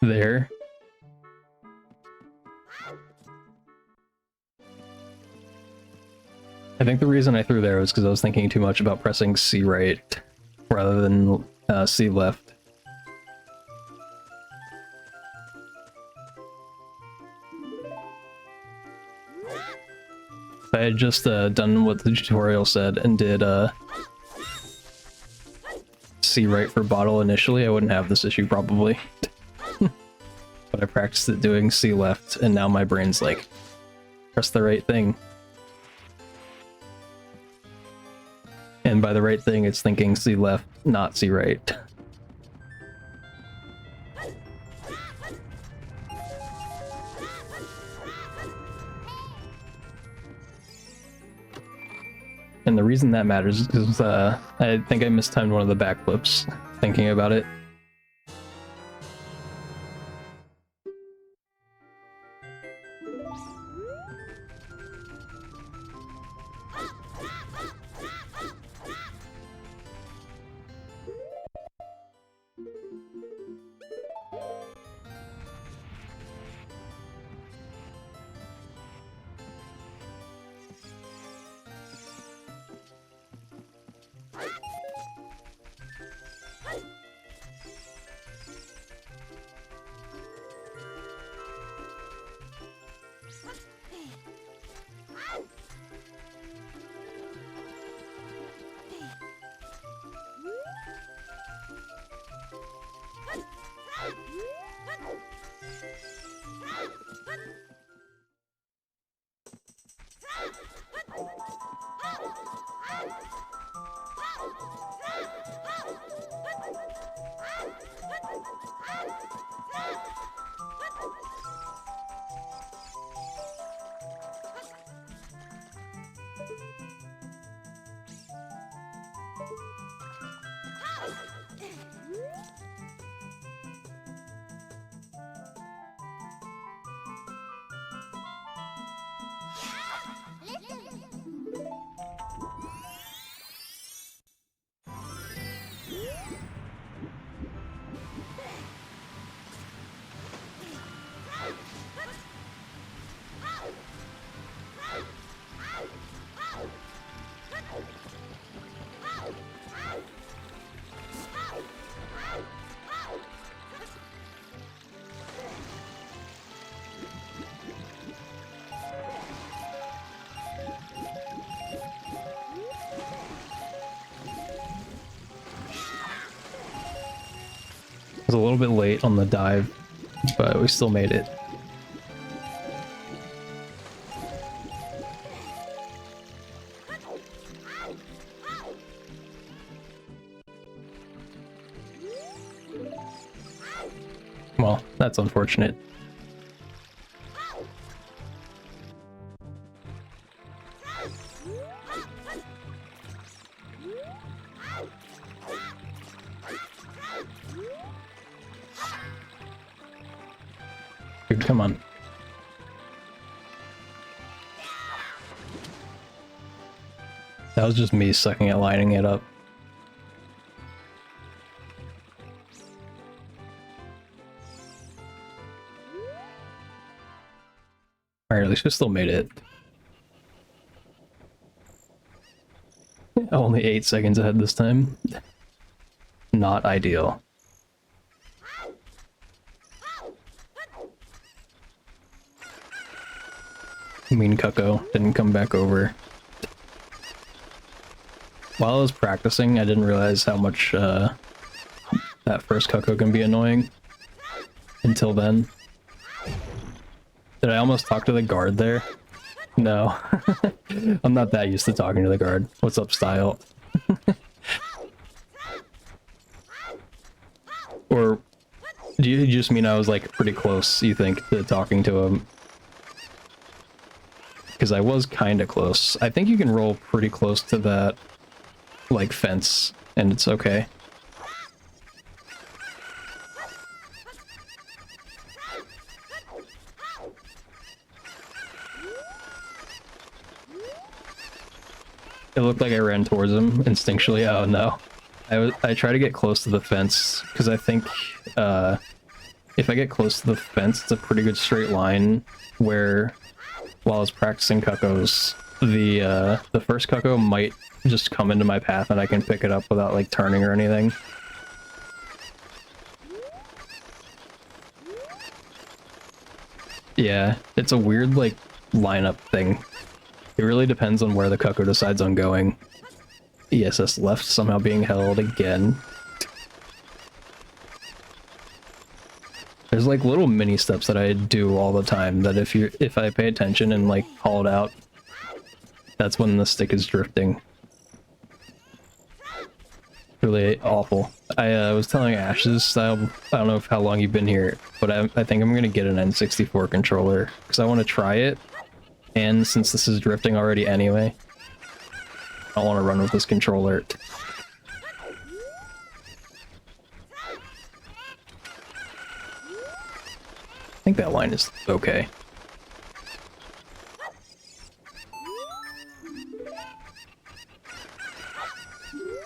there. I think the reason I threw there was because I was thinking too much about pressing C right rather than C left. If I had just done what the tutorial said and did C right for bottle initially, I wouldn't have this issue probably. But I practiced it doing C left, and now my brain's like, press the right thing. And by the right thing, it's thinking C left, not C right. And the reason that matters is because I think I mistimed one of the backflips thinking about it. Was a little bit late on the dive, but we still made it. Well, that's unfortunate. Dude, come on. That was just me sucking at lining it up. Alright, at least we still made it. Only 8 seconds ahead this time. Not ideal. Mean Cucko didn't come back over. While I was practicing, I didn't realize how much that first Cucko can be annoying. Until then. Did I almost talk to the guard there? No. I'm not that used to talking to the guard. What's up, Style? Or do you just mean I was like pretty close, you think, to talking to him? Because I was kind of close. I think you can roll pretty close to that, like, fence, and it's okay. looked like I ran towards him instinctually. Oh no. I try to get close to the fence, because I think if I get close to the fence, it's a pretty good straight line where, while I was practicing cuckoos, the first cuckoo might just come into my path and I can pick it up without like turning or anything. Yeah, it's a weird like lineup thing. It really depends on where the cuckoo decides on going. ESS left somehow being held again. There's like little mini steps that I do all the time that if I pay attention and like call it out, that's when the stick is drifting. Really awful. I was telling Ashes, I don't know how long you've been here, but I think I'm gonna get an N64 controller because I want to try it, and since this is drifting already anyway, I don't want to run with this controller. I think that line is okay.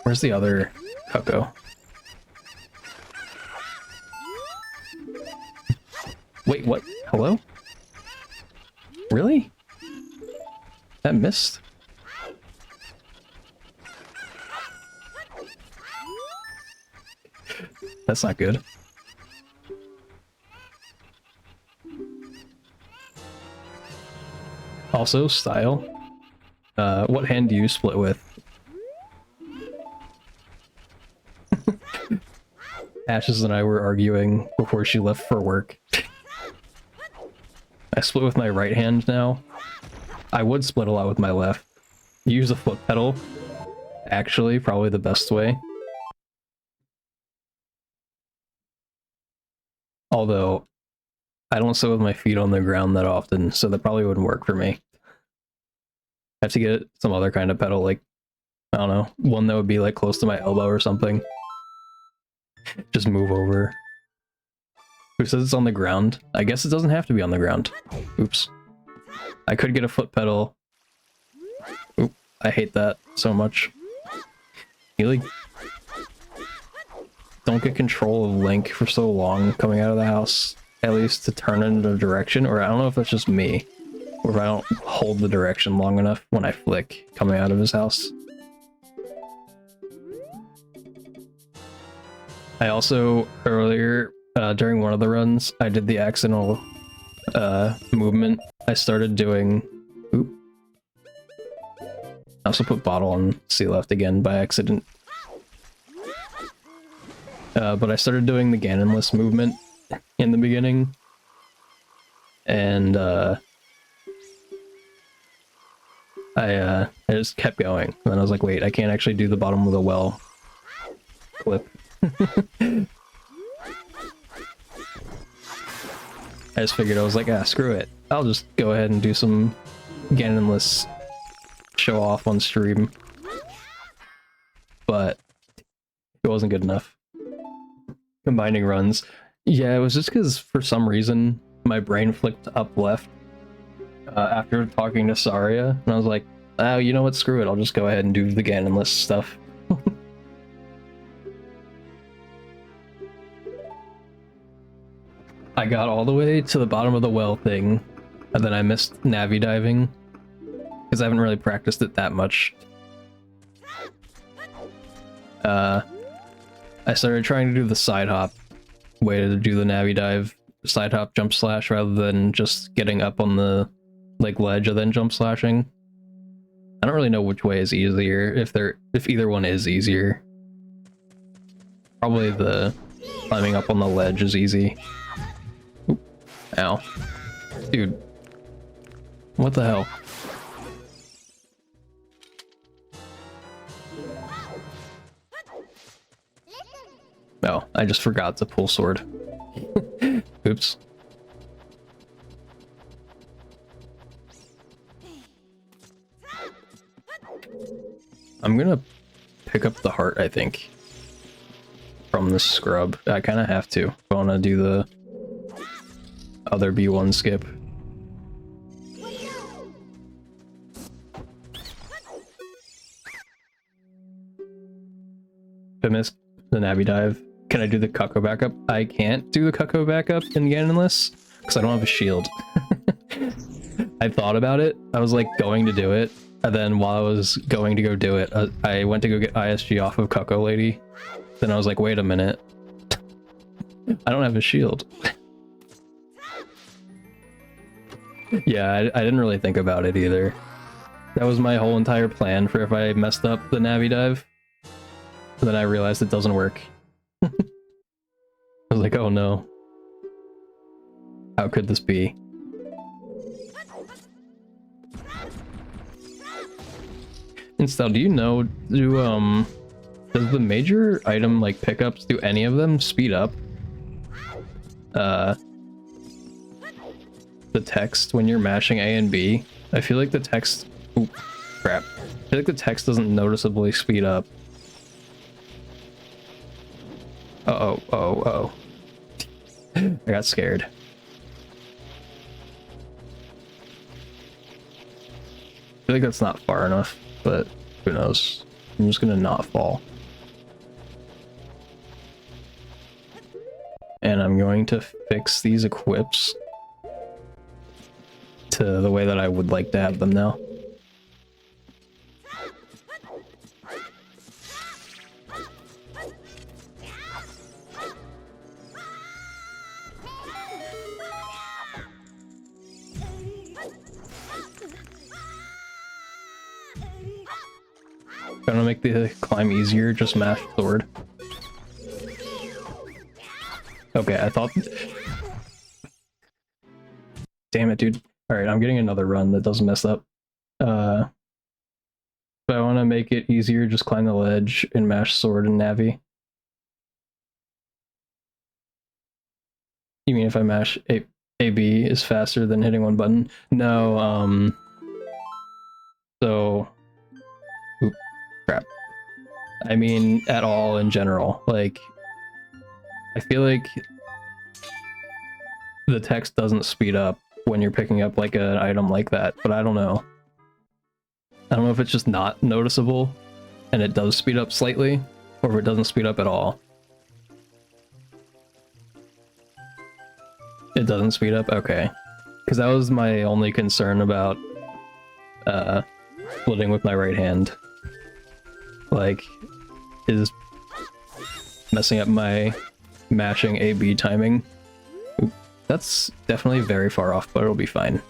Where's the other cuckoo? Wait, what? Hello? Really? That missed? That's not good. Also, style. What hand do you split with? Ashes and I were arguing before she left for work. I split with my right hand now. I would split a lot with my left. Use a foot pedal. Actually, probably the best way. Although, I don't sit with my feet on the ground that often, so that probably wouldn't work for me. I have to get some other kind of pedal, like, I don't know, one that would be like close to my elbow or something. Just move over. Who says it's on the ground? I guess it doesn't have to be on the ground. Oops. I could get a foot pedal. Oop, I hate that so much. You like don't get control of Link for so long coming out of the house, at least to turn in a direction, or I don't know if that's just me, or if I don't hold the direction long enough when I flick coming out of his house. I also, earlier, during one of the runs, I did the accidental movement. I started doing... Oop. I also put bottle on C left again by accident. But I started doing the Ganonless movement in the beginning. And I just kept going. And then I was like, wait, I can't actually do the bottom of the well clip. I just figured, I was like, ah, screw it. I'll just go ahead and do some Ganonless show off on stream. But it wasn't good enough. Combining runs. Yeah, it was just because for some reason my brain flicked up left after talking to Saria, and I was like, oh, you know what, screw it, I'll just go ahead and do the Ganonless stuff. I got all the way to the bottom of the well thing, and then I missed Navi diving, because I haven't really practiced it that much. I started trying to do the side hop way to do the Navi dive, side hop jump slash, rather than just getting up on the like ledge and then jump slashing. I don't really know which way is easier, if either one is easier. Probably the climbing up on the ledge is easy. Oop. Ow. Dude. What the hell? Oh, I just forgot to pull sword. Oops. I'm gonna pick up the heart, I think, from the scrub. I kind of have to. I want to do the other B1 skip. Pimis, the Navi dive. Can I do the Cucko backup? I can't do the Cucko backup in Ganonless because I don't have a shield. I thought about it. I was like going to do it, and then while I was going to go do it, I went to go get ISG off of Cucko Lady. Then I was like, wait a minute. I don't have a shield. Yeah, I didn't really think about it either. That was my whole entire plan for if I messed up the Navi dive. Then I realized it doesn't work. I was like, oh no. How could this be? Instead, do you know, does the major item, like, pickups, do any of them speed up the text when you're mashing A and B? I feel like the text... Oop, crap. I feel like the text doesn't noticeably speed up. Uh-oh. I got scared. I feel like that's not far enough, but who knows. I'm just gonna not fall. And I'm going to fix these equips to the way that I would like to have them now. If I want to make the climb easier, just mash sword. Okay, I thought... Damn it, dude. Alright, I'm getting another run that doesn't mess up. If I want to make it easier, just climb the ledge and mash sword and Navi. You mean if I mash AB is faster than hitting one button? No, so... Oop, crap. I mean, at all in general. Like, I feel like the text doesn't speed up when you're picking up like an item like that, but I don't know. I don't know if it's just not noticeable and it does speed up slightly, or if it doesn't speed up at all. It doesn't speed up? Okay. Because that was my only concern about splitting with my right hand. Like, is messing up my mashing AB timing. Oop, that's definitely very far off, but it'll be fine.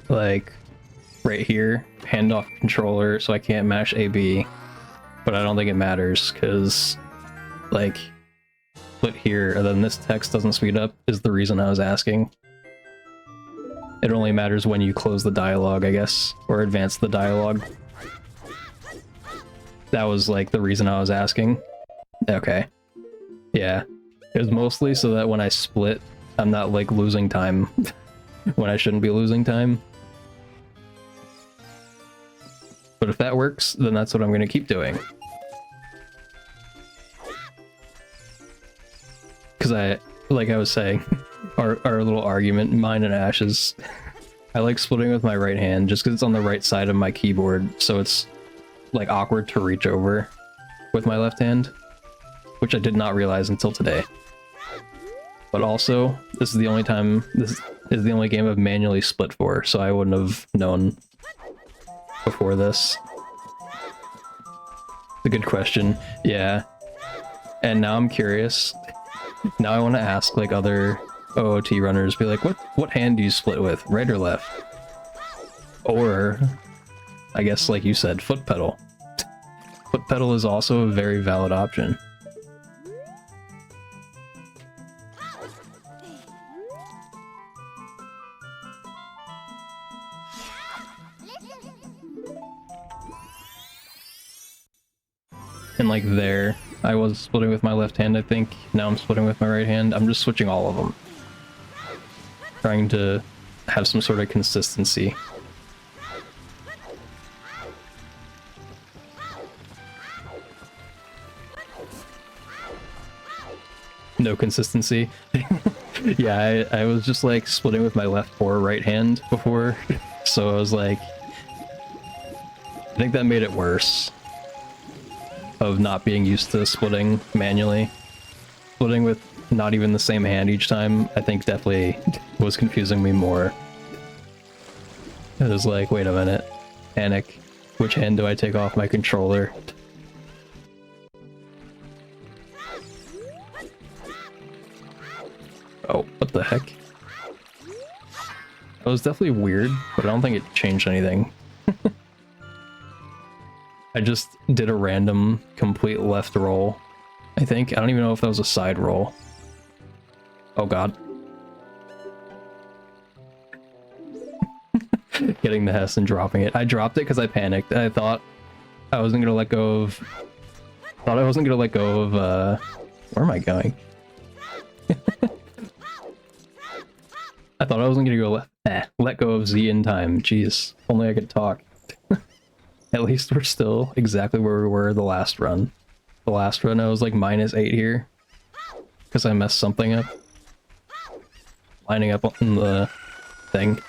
Like, right here, hand off controller, so I can't mash AB, but I don't think it matters, because, like, put here, and then this text doesn't speed up, is the reason I was asking. It only matters when you close the dialogue, I guess, or advance the dialogue. That was, like, the reason I was asking. Okay. Yeah. It was mostly so that when I split, I'm not, like, losing time when I shouldn't be losing time. But if that works, then that's what I'm going to keep doing. Because like I was saying, our little argument, mine and Ash's, I like splitting with my right hand just because it's on the right side of my keyboard, so it's like awkward to reach over with my left hand, which I did not realize until today. But also, this is the only game I've manually split for, so I wouldn't have known before this. It's a good question. Yeah. And now I'm curious. Now I want to ask like other OOT runners, be like, what hand do you split with? Right or left? Or, I guess like you said, foot pedal. Foot pedal is also a very valid option. And like there, I was splitting with my left hand, I think. Now I'm splitting with my right hand. I'm just switching all of them. Trying to have some sort of consistency. No consistency. Yeah, I was just like splitting with my left or right hand before, so I was like, I think that made it worse of not being used to splitting manually. Splitting with not even the same hand each time, I think definitely was confusing me more. It was like, wait a minute, panic. Which hand do I take off my controller? Oh, what the heck? That was definitely weird, but I don't think it changed anything. I just did a random complete left roll, I think. I don't even know if that was a side roll. Oh god. Getting the Hess and dropping it. I dropped it because I panicked. I thought I wasn't gonna let go of... Thought I wasn't gonna let go of, where am I going? I thought I wasn't gonna go let go of Z in time. Jeez, if only I could talk. At least we're still exactly where we were the last run. The last run I was like -8 here. Because I messed something up. Lining up on the thing.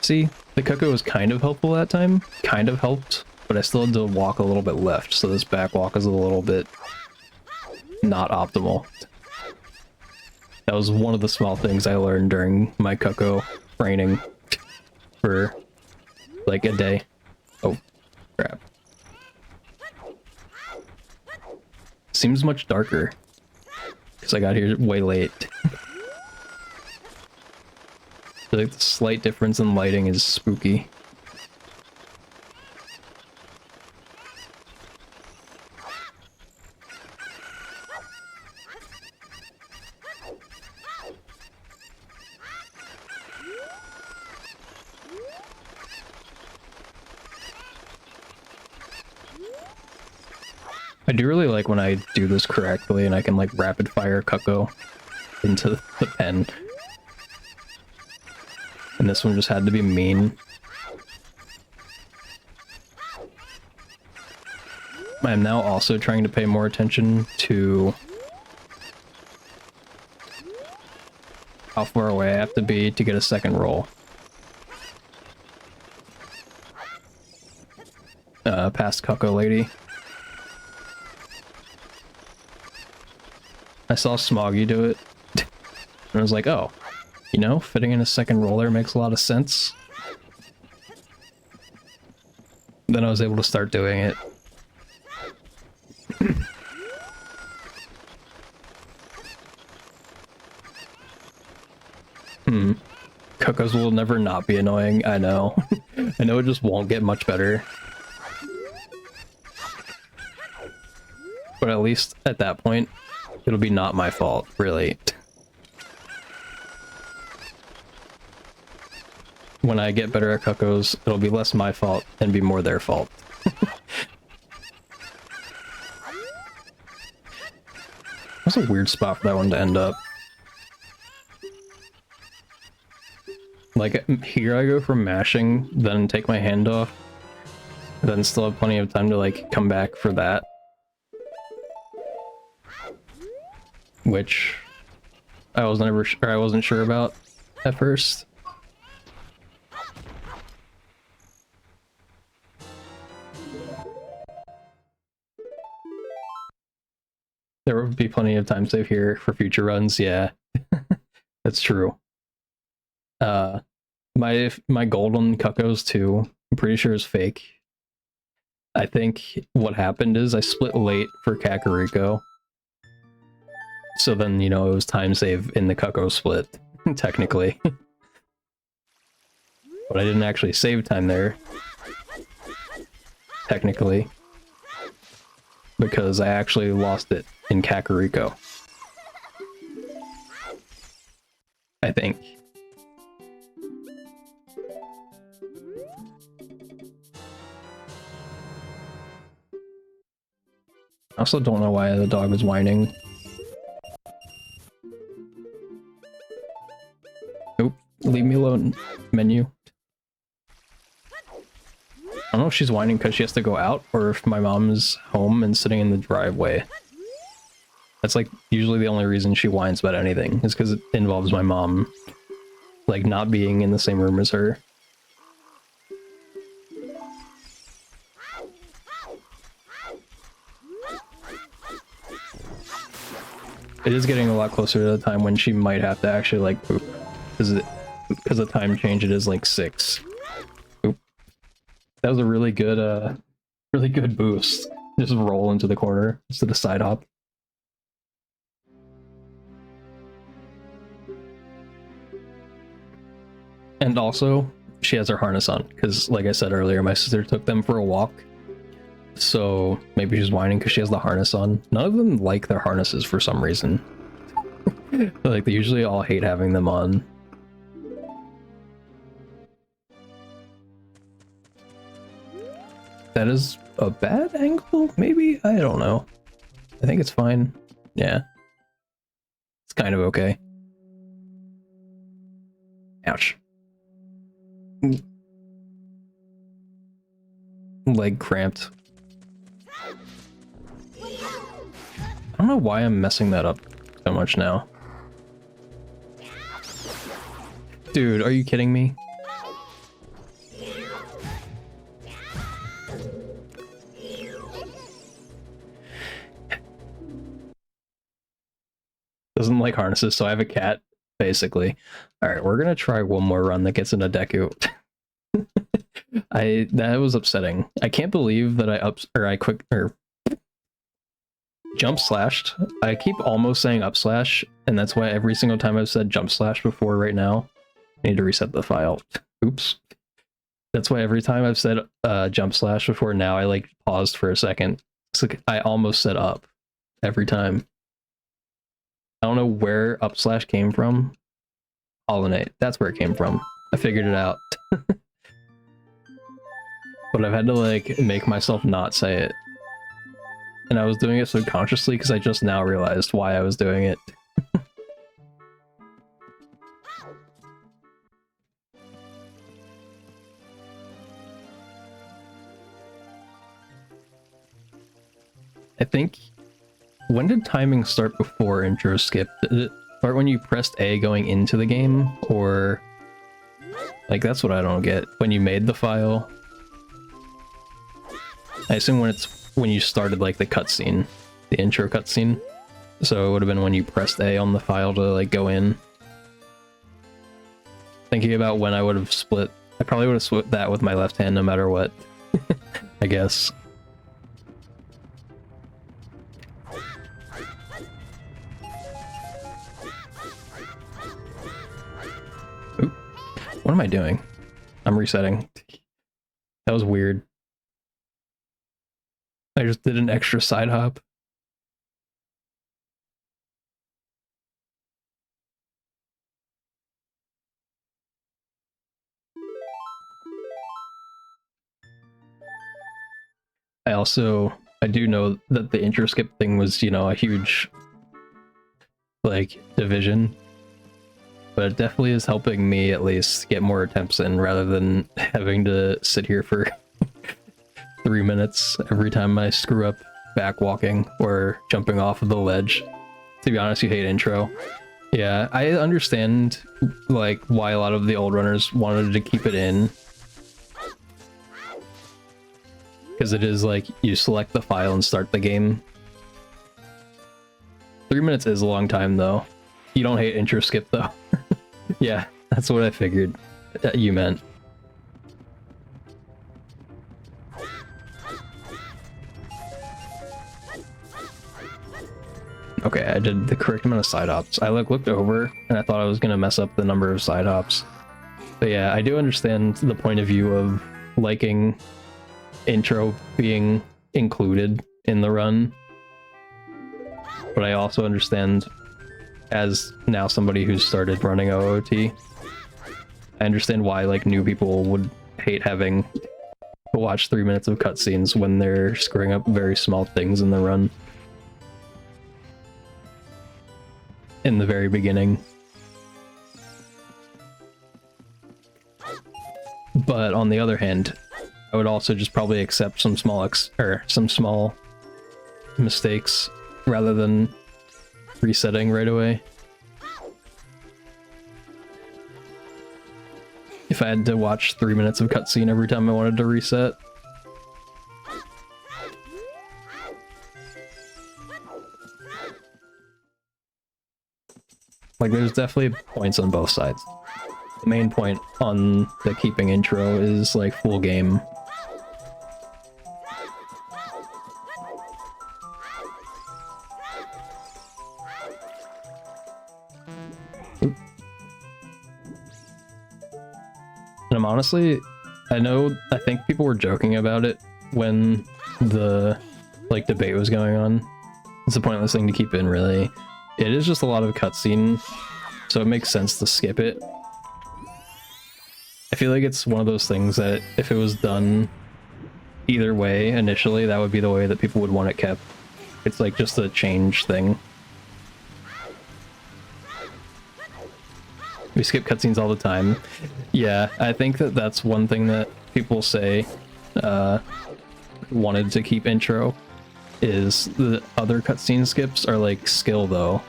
See, the Cuckoo was kind of helpful that time. Kind of helped. But I still had to walk a little bit left, so this back walk is a little bit not optimal. That was one of the small things I learned during my Cuckoo training for like a day. Oh, crap. Seems much darker because I got here way late. I feel like the slight difference in lighting is spooky. I do really like when I do this correctly and I can like rapid fire Cuckoo into the pen. And this one just had to be mean. I am now also trying to pay more attention to how far away I have to be to get a second roll. Past Cuckoo lady. I saw Smoggy do it, and I was like, oh, you know, fitting in a second roller makes a lot of sense. Then I was able to start doing it. Cuckoos will never not be annoying, I know. I know it just won't get much better. But at least at that point, it'll be not my fault, really. When I get better at Cuckoos, it'll be less my fault and be more their fault. That's a weird spot for that one to end up. Like, here I go from mashing, then take my hand off, then still have plenty of time to, like, come back for that. Which I wasn't sure about at first. There would be plenty of time save here for future runs, yeah. That's true. My golden Cuckoos too, I'm pretty sure is fake. I think what happened is I split late for Kakariko. So then, you know, it was time save in the Cuckoo split, technically. But I didn't actually save time there, technically. Because I actually lost it in Kakariko. I think. I also don't know why the dog was whining. Nope, leave me alone, menu. I don't know if she's whining because she has to go out, or if my mom is home and sitting in the driveway. That's like usually the only reason she whines about anything is because it involves my mom, like, not being in the same room as her. It is getting a lot closer to the time when she might have to actually, like, poop. Because the time change, it is like 6. Oop. That was a really good boost. Just roll into the corner instead of side hop. And also, she has her harness on, because like I said earlier, my sister took them for a walk. So maybe she's whining because she has the harness on. None of them like their harnesses for some reason. Like, they usually all hate having them on. That is a bad angle, maybe? I don't know. I think it's fine. Yeah. It's kind of okay. Ouch. Leg cramped. I don't know why I'm messing that up so much now. Dude, are you kidding me? Doesn't like harnesses, so I have a cat, basically. Alright, we're gonna try one more run that gets into Deku. That was upsetting. I can't believe that I jump slashed. I keep almost saying up slash, and that's why every single time I've said jump slash before right now, I need to reset the file. Oops. That's why every time I've said jump slash before now, I like paused for a second. It's like I almost said up every time. I don't know where up slash came from. Pollinate. That's where it came from. I figured it out. But I've had to like make myself not say it. And I was doing it subconsciously because I just now realized why I was doing it. I think... When did timing start before intro skip? Did it start when you pressed A going into the game? Or... Like, that's what I don't get. When you made the file? I assume when you started, like, the cutscene. The intro cutscene. So it would have been when you pressed A on the file to, like, go in. Thinking about when I would have split... I probably would have split that with my left hand no matter what. I guess. Oop. What am I doing? I'm resetting. That was weird. I just did an extra side hop. I do know that the intro skip thing was, you know, a huge, like, division. But it definitely is helping me at least get more attempts in rather than having to sit here for 3 minutes every time I screw up back walking or jumping off of the ledge. To be honest, you hate intro. Yeah, I understand, like, why a lot of the old runners wanted to keep it in. Because it is like, you select the file and start the game. 3 minutes is a long time, though. You don't hate intro skip, though. Yeah, that's what I figured you meant. Okay, I did the correct amount of side hops. I like looked over and I thought I was gonna mess up the number of side hops. But yeah, I do understand the point of view of liking intro being included in the run. But I also understand, as now somebody who's started running OOT, I understand why like new people would hate having to watch 3 minutes of cutscenes when they're screwing up very small things in the run. In the very beginning. But on the other hand, I would also just probably accept some small mistakes rather than resetting right away. If I had to watch 3 minutes of cutscene every time I wanted to reset. Like, there's definitely points on both sides. The main point on the keeping intro is, like, full game. And I'm honestly, I think people were joking about it when the, like, debate was going on. It's a pointless thing to keep in, really. It is just a lot of cutscene, so it makes sense to skip it. I feel like it's one of those things that if it was done either way initially, that would be the way that people would want it kept. It's like just a change thing. We skip cutscenes all the time. Yeah, I think that that's one thing that people say wanted to keep intro, is the other cutscene skips are like skill though.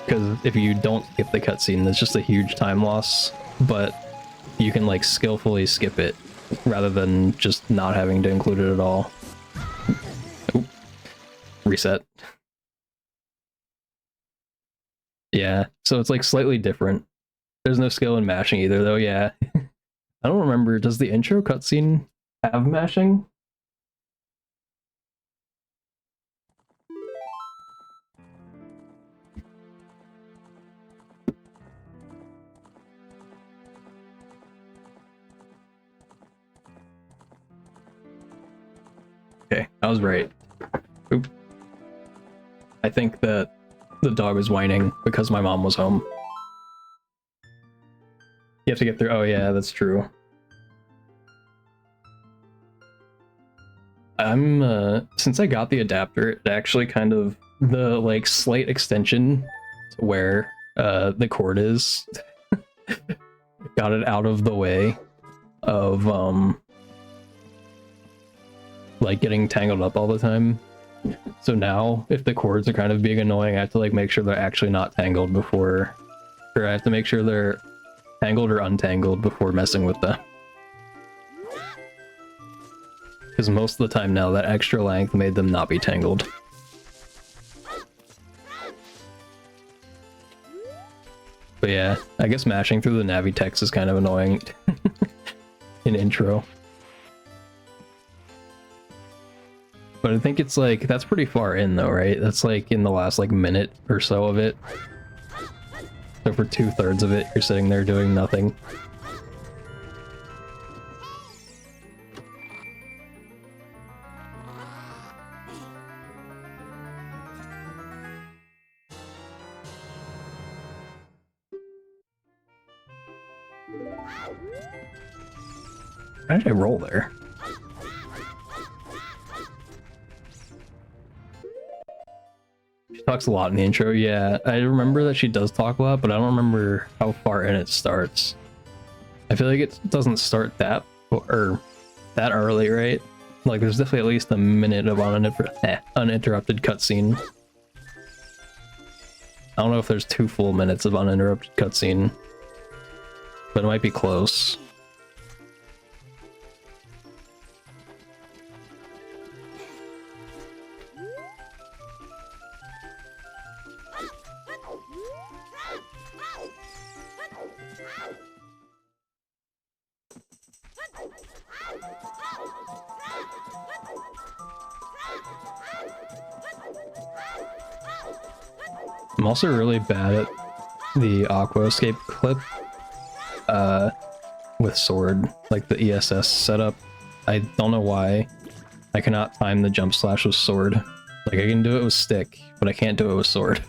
Because if you don't skip the cutscene, it's just a huge time loss, but you can like skillfully skip it rather than just not having to include it at all. Oop. Reset. Yeah, so it's like slightly different. There's no skill in mashing either though, yeah. I don't remember, does the intro cutscene have mashing? Okay, I was right. Oop. I think that the dog was whining because my mom was home. You have to get through. Oh yeah, that's true. Since I got the adapter, it actually kind of, the like slight extension to where the cord is got it out of the way of like getting tangled up all the time. So now if the cords are kind of being annoying, I have to like make sure they're actually not tangled before, or I have to make sure they're tangled or untangled before messing with them. Because most of the time now, that extra length made them not be tangled. But yeah, I guess mashing through the Navi text is kind of annoying in intro. But I think it's like, that's pretty far in though, right? That's like in the last like minute or so of it. So for 2/3 of it, you're sitting there doing nothing. How did I roll there? She talks a lot in the intro, yeah. I remember that she does talk a lot, but I don't remember how far in it starts. I feel like it doesn't start that early, right? Like there's definitely at least a minute of uninterrupted cutscene. I don't know if there's 2 full minutes of uninterrupted cutscene, but it might be close. I'm also really bad at the Aqua Escape clip with sword, like the ESS setup. I don't know why I cannot time the jump slash with sword. Like I can do it with stick, but I can't do it with sword.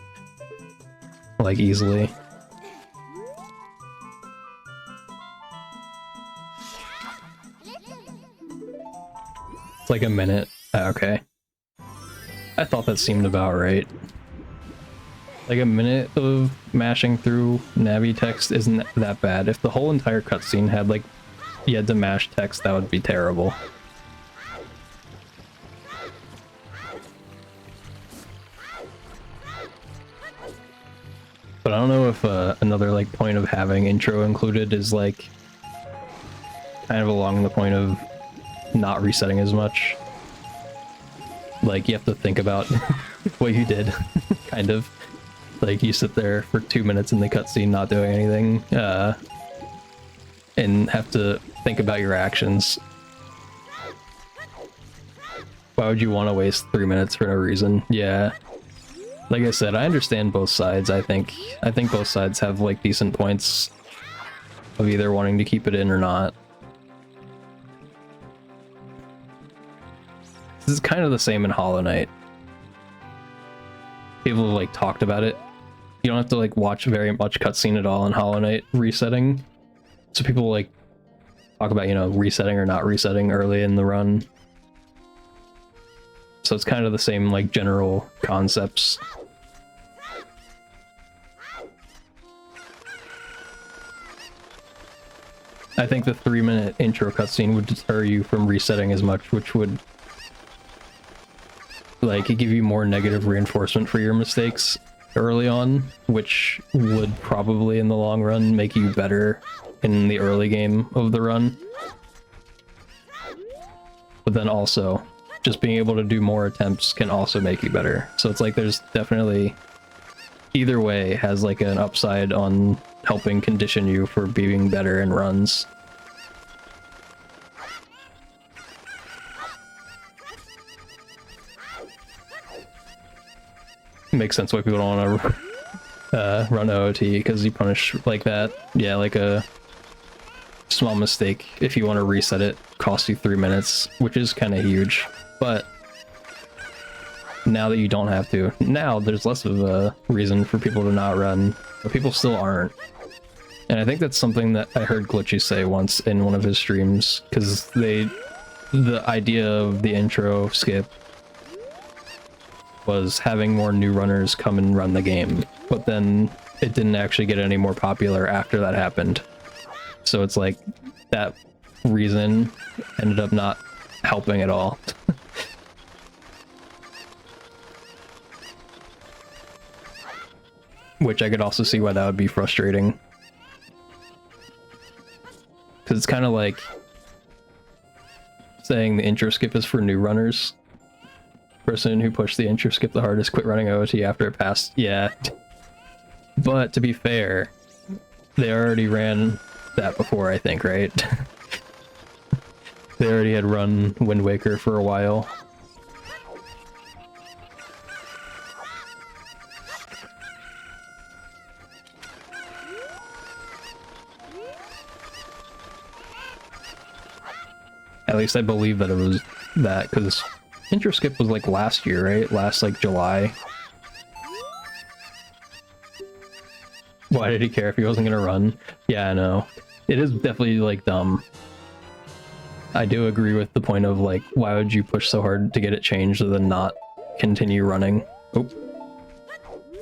Like easily. It's like a minute. Okay. I thought that seemed about right. Like a minute of mashing through Navi text isn't that bad. If the whole entire cutscene had like, you had to mash text, that would be terrible. But I don't know if another like point of having intro included is like kind of along the point of not resetting as much. Like you have to think about what you did, kind of. Like you sit there for 2 minutes in the cutscene not doing anything, and have to think about your actions. Why would you want to waste 3 minutes for no reason? Yeah. Like I said, I understand both sides. I think both sides have like decent points of either wanting to keep it in or not. This is kind of the same in Hollow Knight. People have like talked about it. You don't have to like watch very much cutscene at all in Hollow Knight resetting. So people like talk about, you know, resetting or not resetting early in the run. So it's kind of the same like general concepts. I think the 3-minute intro cutscene would deter you from resetting as much, which would like give you more negative reinforcement for your mistakes early on, which would probably in the long run make you better in the early game of the run. But then also, just being able to do more attempts can also make you better. So it's like there's definitely, either way has like an upside on helping condition you for being better in runs. Makes sense why people don't want to run OOT, because you punish like that. Yeah, like a small mistake, if you want to reset it, costs you 3 minutes, which is kind of huge. But now that you don't have to, now there's less of a reason for people to not run, but people still aren't. And I think that's something that I heard Glitchy say once in one of his streams, because the idea of the intro skip was having more new runners come and run the game, but then it didn't actually get any more popular after that happened. So it's like that reason ended up not helping at all. Which I could also see why that would be frustrating. Because it's kind of like saying the intro skip is for new runners. Person who pushed the intro skip the hardest quit running OOT after it passed. Yeah. But to be fair, they already ran that before, I think, right? They already had run Wind Waker for a while. At least I believe that it was that, because intro skip was like last year, right? Last like July. Why did he care if he wasn't gonna run? Yeah, I know. It is definitely like dumb. I do agree with the point of like, why would you push so hard to get it changed and then not continue running? Oh.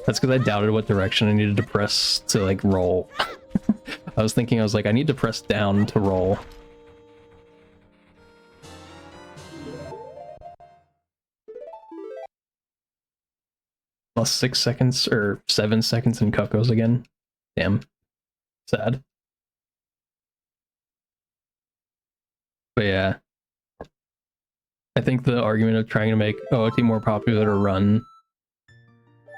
That's because I doubted what direction I needed to press to like roll. I was like, I need to press down to roll. Plus 6 seconds or 7 seconds in Cuckoos again. Damn. Sad. But yeah. I think the argument of trying to make OOT more popular to run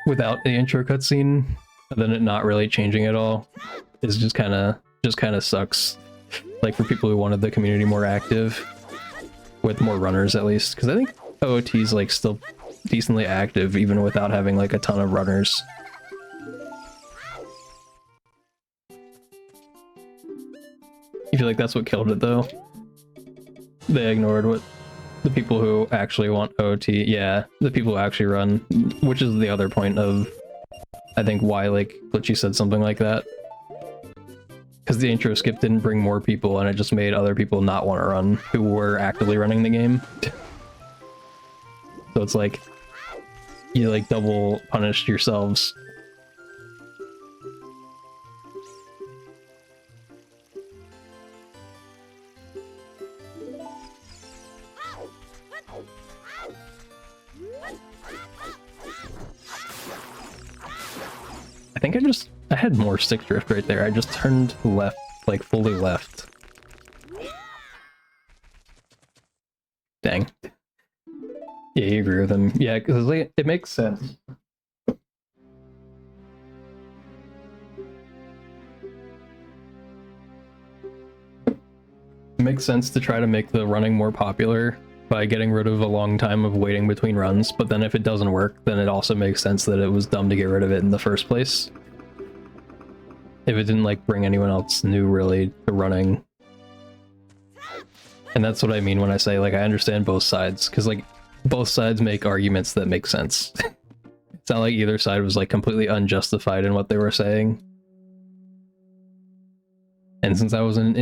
without the intro cutscene, and then it not really changing at all, is just kind of sucks. Like for people who wanted the community more active, with more runners at least, because I think OOT is like still decently active even without having like a ton of runners. I feel like that's what killed it though. They ignored what the people who actually want OOT, yeah, the people who actually run, which is the other point of, I think, why like Glitchy said something like that. Because the intro skip didn't bring more people and it just made other people not want to run who were actively running the game. So it's like, you like double punished yourselves. I think I just I had more stick drift right there. I just turned left, like fully left. Dang. Yeah, you agree with him. Yeah, because like, it makes sense. It makes sense to try to make the running more popular by getting rid of a long time of waiting between runs, but then if it doesn't work, then it also makes sense that it was dumb to get rid of it in the first place. If it didn't like bring anyone else new really to running. And that's what I mean when I say like I understand both sides, because like both sides make arguments that make sense. It's not like either side was like completely unjustified in what they were saying. And since I wasn't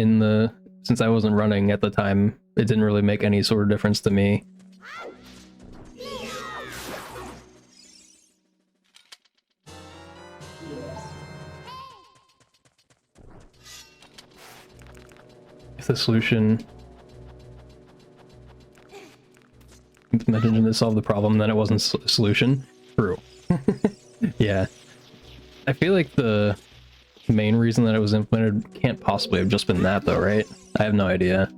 since I wasn't running at the time, it didn't really make any sort of difference to me. If the solution implemented to solve the problem, then it wasn't a solution. True. Yeah. I feel like the main reason that it was implemented can't possibly have just been that though, right? I have no idea.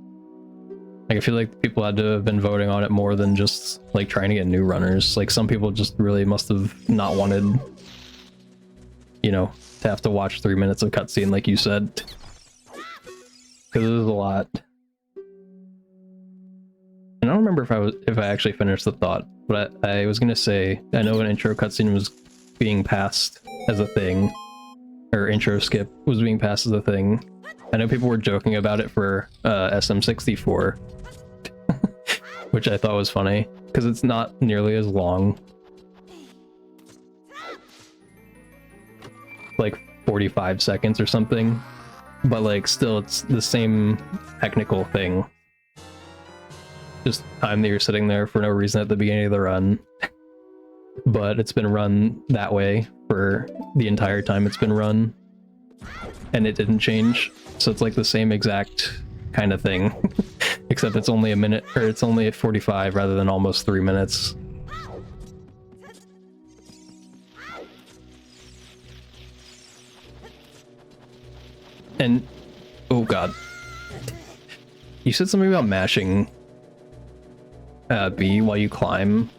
Like I feel like people had to have been voting on it more than just like trying to get new runners. Like some people just really must have not wanted, you know, to have to watch 3 minutes of cutscene like you said. Because it is a lot. And I don't remember if I actually finished the thought, but I was gonna say I know an intro cutscene was being passed as a thing, or intro skip was being passed as a thing. I know people were joking about it for SM64, which I thought was funny because it's not nearly as long, like 45 seconds or something, but like still it's the same technical thing. Just time that you're sitting there for no reason at the beginning of the run. But it's been run that way for the entire time it's been run. And it didn't change. So it's like the same exact kind of thing. Except it's only a minute, or it's only at 45 rather than almost 3 minutes. And, oh god. You said something about mashing B while you climb.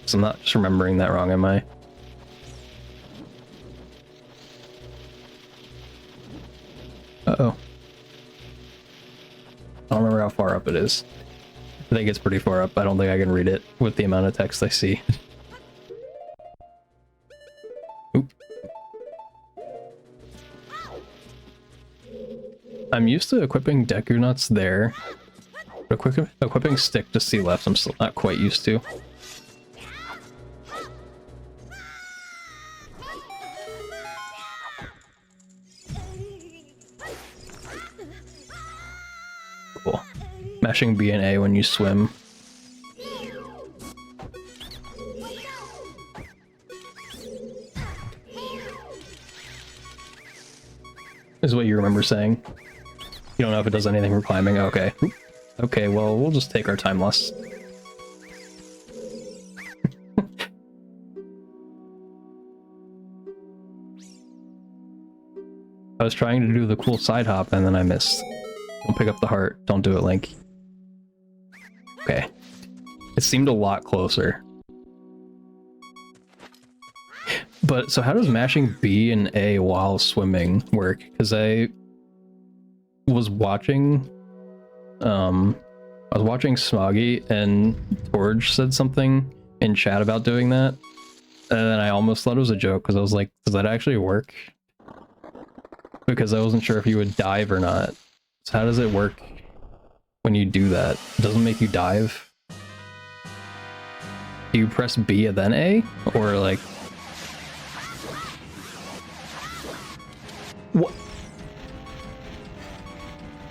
So I'm not just remembering that wrong, am I? Uh-oh. I don't remember how far up it is. I think it's pretty far up. I don't think I can read it with the amount of text I see. Oop. I'm used to equipping Deku Nuts there. But equipping Stick to C left I'm still not quite used to. Cool. Mashing B and A when you swim. Is what you remember saying. You don't know if it does anything for climbing. Okay. Okay, well, we'll just take our time less. I was trying to do the cool side hop and then I missed. Don't pick up the heart. Don't do it, Link. Okay. It seemed a lot closer. But, so how does mashing B and A while swimming work? Because I was watching... I was watching Smoggy and Torge said something in chat about doing that. And then I almost thought it was a joke because I was like, does that actually work? Because I wasn't sure if you would dive or not. So how does it work when you do that? It doesn't make you dive? Do you press B and then A? Or like... What?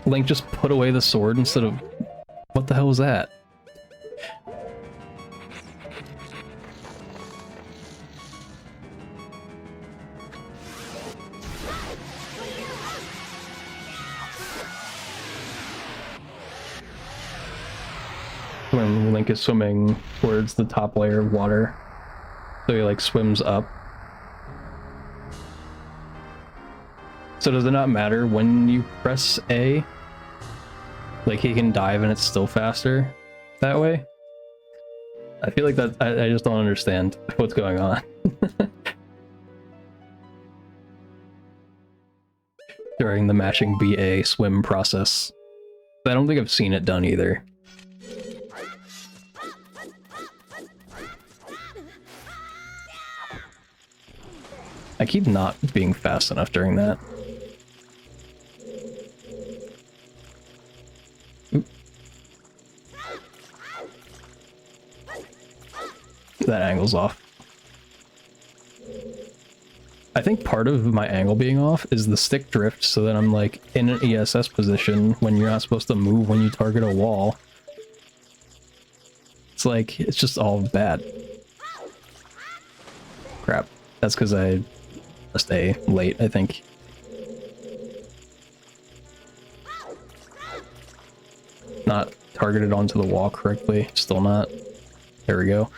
Link just put away the sword instead of... What the hell was that? When Link is swimming towards the top layer of water, so he like swims up. So does it not matter when you press A? Like he can dive and it's still faster that way? I feel like that I just don't understand what's going on. During the mashing BA swim process. I don't think I've seen it done either. I keep not being fast enough during that. Oop. That angle's off. I think part of my angle being off is the stick drift, so that I'm like in an ESS position when you're not supposed to move when you target a wall. It's like, it's just all bad. Crap. That's because I pressed A late, I think. Not targeted onto the wall correctly. Still not. There we go.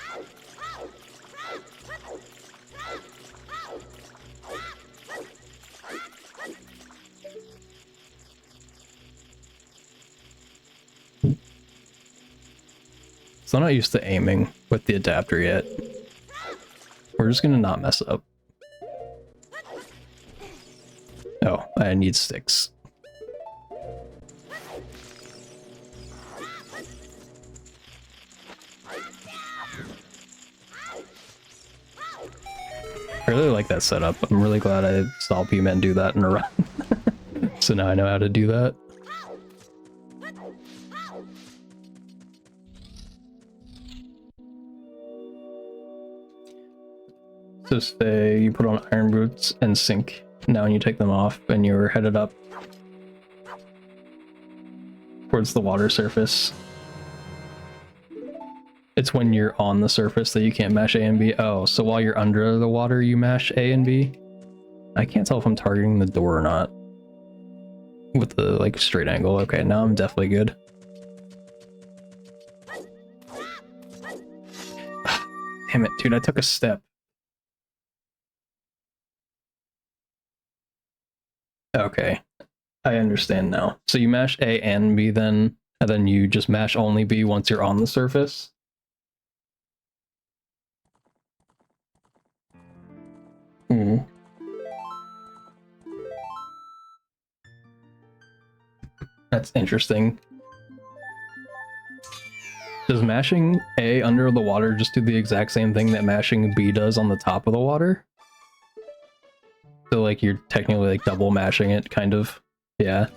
So I'm not used to aiming with the adapter yet. We're just gonna not mess up. Oh, I need sticks. I really like that setup. I'm really glad I saw P-Man do that in a run. So now I know how to do that. So say you put on iron boots and sink. Now when you take them off and you're headed up towards the water surface. It's when you're on the surface that you can't mash A and B. Oh, so while you're under the water you mash A and B? I can't tell if I'm targeting the door or not. With the like straight angle. Okay, now I'm definitely good. Damn it, dude, I took a step. Okay, I understand now. So you mash A and B then, and then you just mash only B once you're on the surface? Hmm. That's interesting. Does mashing A under the water just do the exact same thing that mashing B does on the top of the water? So like you're technically like double mashing it, kind of. Yeah.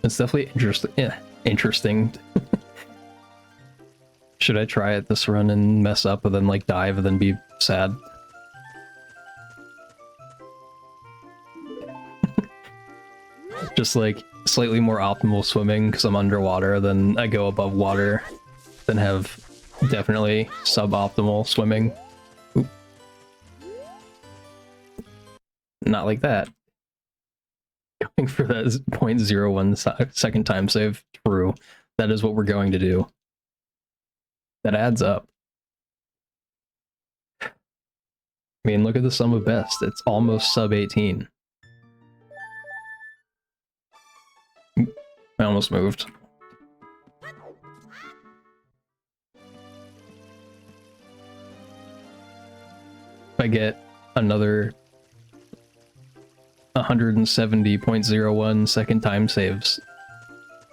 It's definitely interesting. Yeah, interesting. Should I try it this run and mess up and then like dive and then be sad? Just like slightly more optimal swimming because I'm underwater, then I go above water, then have definitely suboptimal swimming. Oop. Not like that. Going for that 0.01 second time save, true. That is what we're going to do. That adds up. I mean, look at the sum of best. It's almost sub 18. I almost moved. If I get another 170.01 second time saves,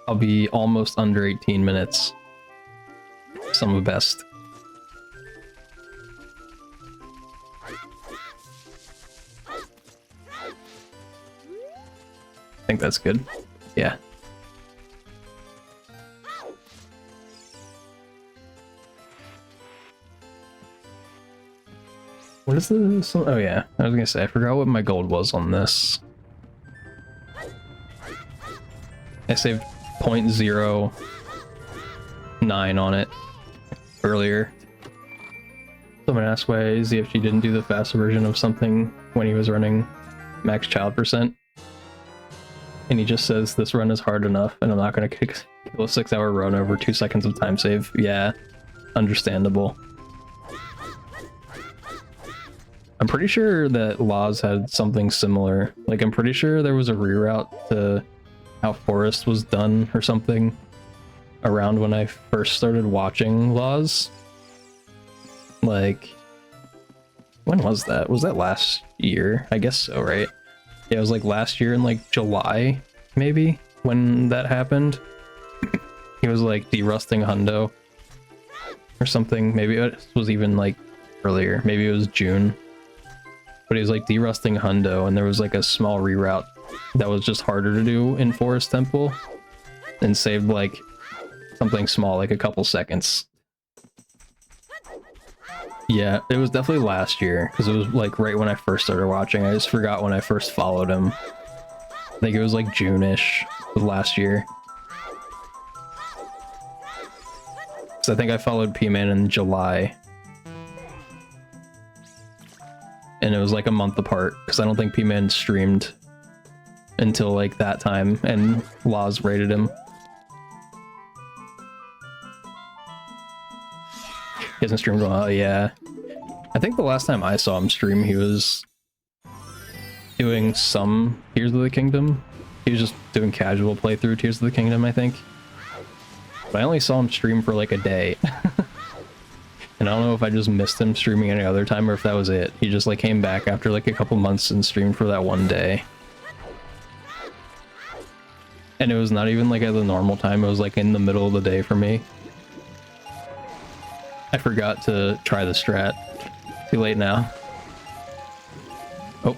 I'll be almost under 18 minutes. Sum of best. I think that's good. Yeah. What is this? Oh yeah, I was gonna say, I forgot what my gold was on this. I saved 0.09 on it earlier. Someone asked why ZFG didn't do the faster version of something when he was running max child percent. And he just says, this run is hard enough and I'm not gonna kill a 6-hour run over 2 seconds of time save. Yeah, understandable. I'm pretty sure that Laws had something similar. Like, I'm pretty sure there was a reroute to how Forest was done or something around when I first started watching Laws. Like, when was that? Was that last year? I guess so, right? Yeah, it was like last year in like July, maybe, when that happened. He was like derusting Hundo or something. Maybe it was even like earlier. Maybe it was June. But he was like derusting Hundo, and there was like a small reroute that was just harder to do in Forest Temple and saved like something small, like a couple seconds. Yeah, it was definitely last year, because it was like right when I first started watching. I just forgot when I first followed him. I think it was like June-ish of last year. So I think I followed P-Man in July. And it was like a month apart, because I don't think P-Man streamed until like that time, and Laws rated him. He hasn't streamed in a while, yeah. I think the last time I saw him stream, he was doing some Tears of the Kingdom. He was just doing casual playthrough Tears of the Kingdom, I think. But I only saw him stream for like a day. And I don't know if I just missed him streaming any other time or if that was it. He just like came back after like a couple months and streamed for that one day. And it was not even like at the normal time, it was like in the middle of the day for me. I forgot to try the strat. Too late now. Oh.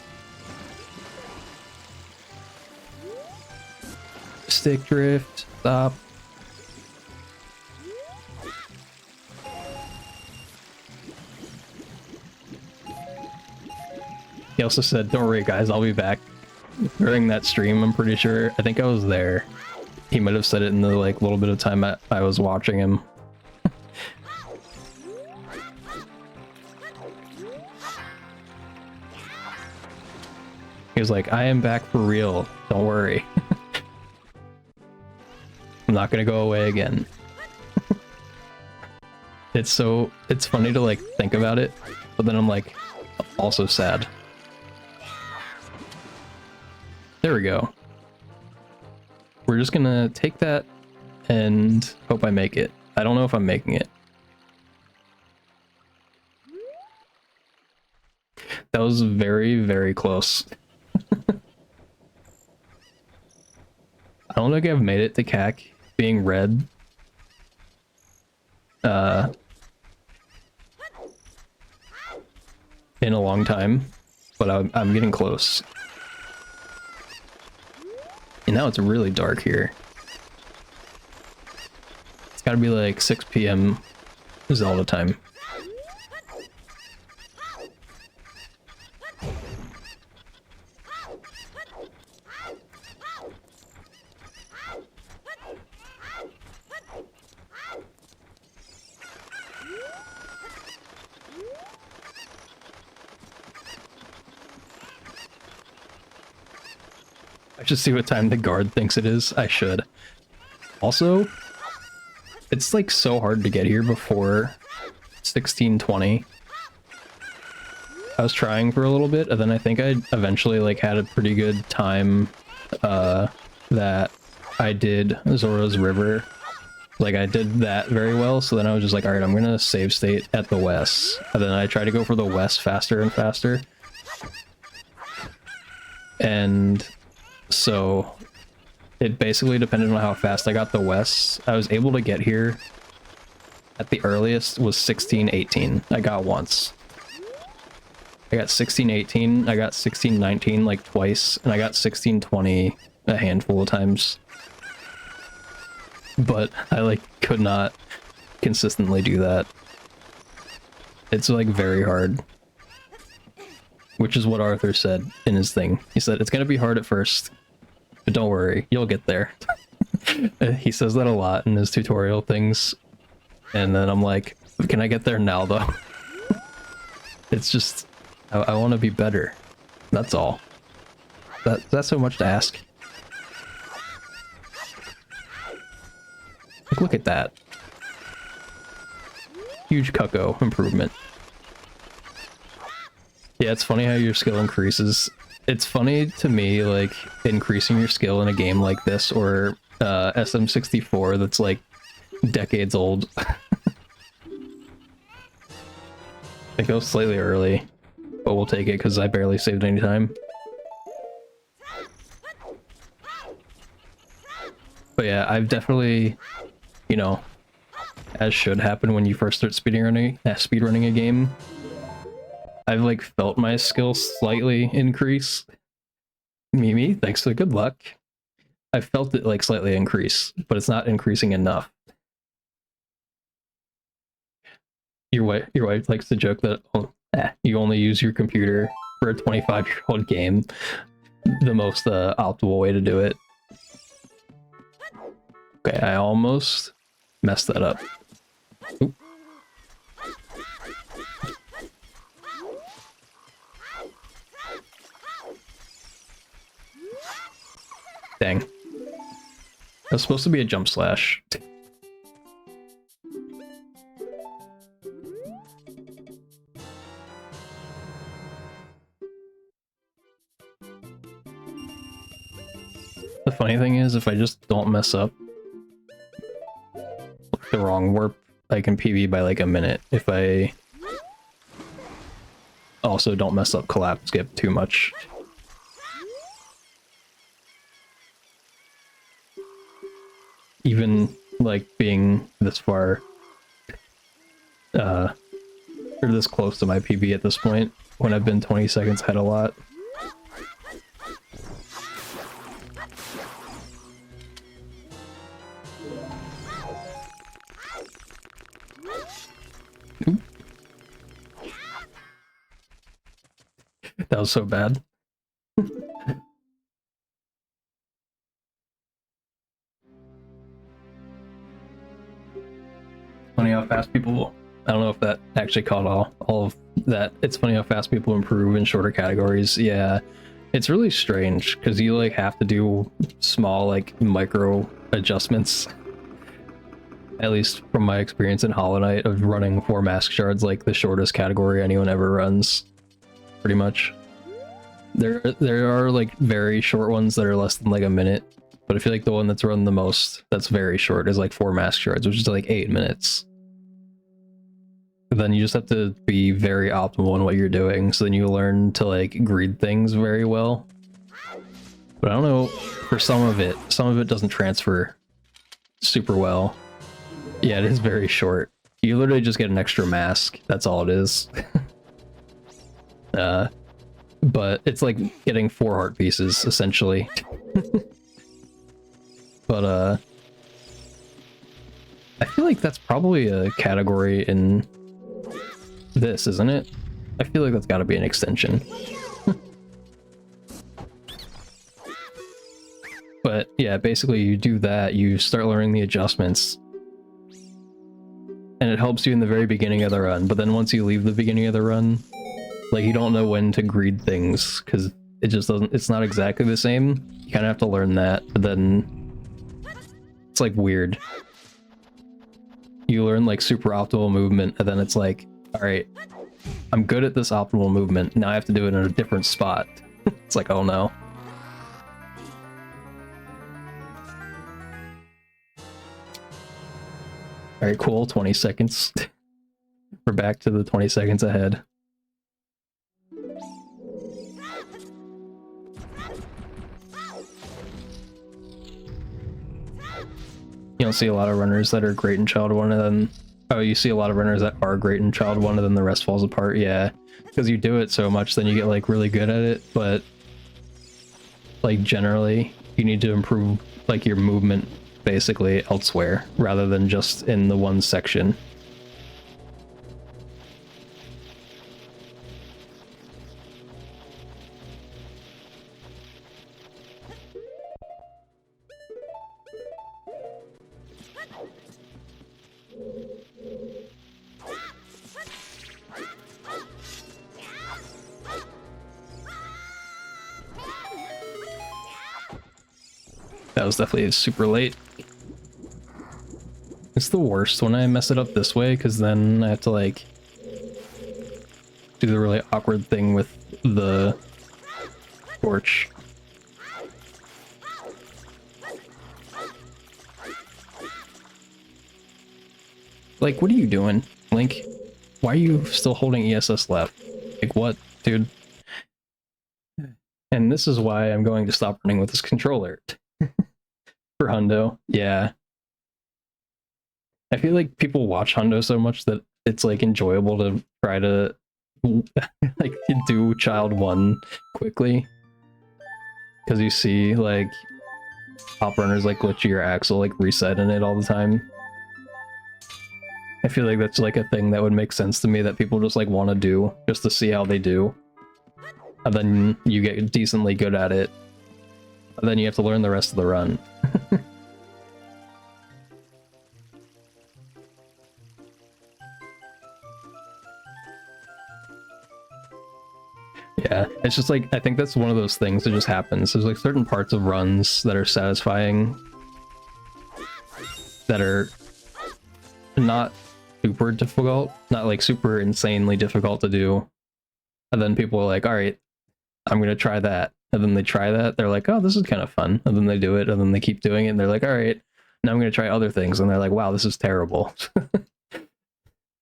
Stick drift. Stop. He also said, don't worry guys, I'll be back. During that stream, I'm pretty sure. I think I was there. He might have said it in the like little bit of time I was watching him. He was like, I am back for real. Don't worry. I'm not gonna go away again. It's funny to like think about it, but then I'm like also sad. There we go. We're just gonna take that and hope I make it. I don't know if I'm making it. That was very, very close. I don't think I've made it to CAC being red. In a long time, but I'm getting close. And now it's really dark here. It's gotta be like 6 p.m. Zelda time. I should see what time the guard thinks it is. I should. Also, it's like so hard to get here before 16:20. I was trying for a little bit, and then I think I eventually like had a pretty good time that I did Zora's River. Like I did that very well, so then I was just like, alright, I'm gonna save state at the west. And then I tried to go for the west faster and faster. And so it basically depended on how fast I got the west. I was able to get here at the earliest was 16:18. I got once. I got 16:18, I got 16:19 like twice, and I got 16:20 a handful of times. But I like could not consistently do that. It's like very hard. Which is what Arthur said in his thing. He said, it's gonna be hard at first, but don't worry, you'll get there. He says that a lot in his tutorial things. And then I'm like, can I get there now though? It's just, I want to be better. That's all. That's so much to ask. Like, look at that. Huge Cucko improvement. Yeah, it's funny how your skill increases. It's funny to me, like, increasing your skill in a game like this, or SM64 that's, like, decades old. It goes slightly early, but we'll take it because I barely saved any time. But yeah, I've definitely, you know, as should happen when you first start speedrunning a game, I've like felt my skill slightly increase. Mimi, thanks for the good luck. I've felt it like slightly increase, but it's not increasing enough. Your wife likes to joke that you only use your computer for a 25-year-old game. The most optimal way to do it. Okay, I almost messed that up. Oop. Dang. That was supposed to be a jump slash. The funny thing is, if I just don't mess up the wrong warp, I can PB by like a minute. If I also don't mess up collapse skip too much. Even like being this far, or this close to my PB at this point, when I've been 20 seconds ahead a lot. That was so bad. Funny how fast people... I don't know if that actually caught all of that. It's funny how fast people improve in shorter categories. Yeah, it's really strange because you like have to do small like micro adjustments. At least from my experience in Hollow Knight of running 4 mask shards, like the shortest category anyone ever runs, pretty much. There are like very short ones that are less than like a minute, but I feel like the one that's run the most that's very short is like 4 mask shards, which is like 8 minutes. Then you just have to be very optimal in what you're doing, so then you learn to like greed things very well. But I don't know, for some of it doesn't transfer super well. Yeah, it is very short. You literally just get an extra mask, that's all it is. But it's like getting 4 heart pieces, essentially. But, I feel like that's probably a category in this, isn't it? I feel like that's gotta be an extension. But, yeah, basically you do that, you start learning the adjustments, and it helps you in the very beginning of the run, but then once you leave the beginning of the run, like, you don't know when to greed things, because it just doesn't, it's not exactly the same. You kind of have to learn that, but then it's, like, weird. You learn, like, super optimal movement, and then it's like, alright, I'm good at this optimal movement, now I have to do it in a different spot. It's like, oh no. Alright, cool, 20 seconds. We're back to the 20 seconds ahead. You don't see a lot of runners that are great in Child 1 and then... Oh, you see a lot of runners that are great in Child 1 and then the rest falls apart, yeah. Because you do it so much, then you get, like, really good at it, but... Like, generally, you need to improve, like, your movement, basically, elsewhere, rather than just in the one section. That was definitely super late. It's the worst when I mess it up this way, because then I have to, like, do the really awkward thing with the torch. Like, what are you doing, Link? Why are you still holding ESS left? Like, what, dude? And this is why I'm going to stop running with this controller. For Hundo, yeah. I feel like people watch Hundo so much that it's like enjoyable to try to like do Child 1 quickly. Because you see like top runners like glitchy or Axel like resetting it all the time. I feel like that's like a thing that would make sense to me that people just like want to do just to see how they do. And then you get decently good at it. And then you have to learn the rest of the run. Yeah, it's just like, I think that's one of those things that just happens. There's like certain parts of runs that are satisfying that are not super difficult, not like super insanely difficult to do. And then people are like, all right, I'm gonna try that. And then they try that, they're like, oh, this is kind of fun. And then they do it, and then they keep doing it, and they're like, all right, now I'm gonna try other things. And they're like, wow, this is terrible.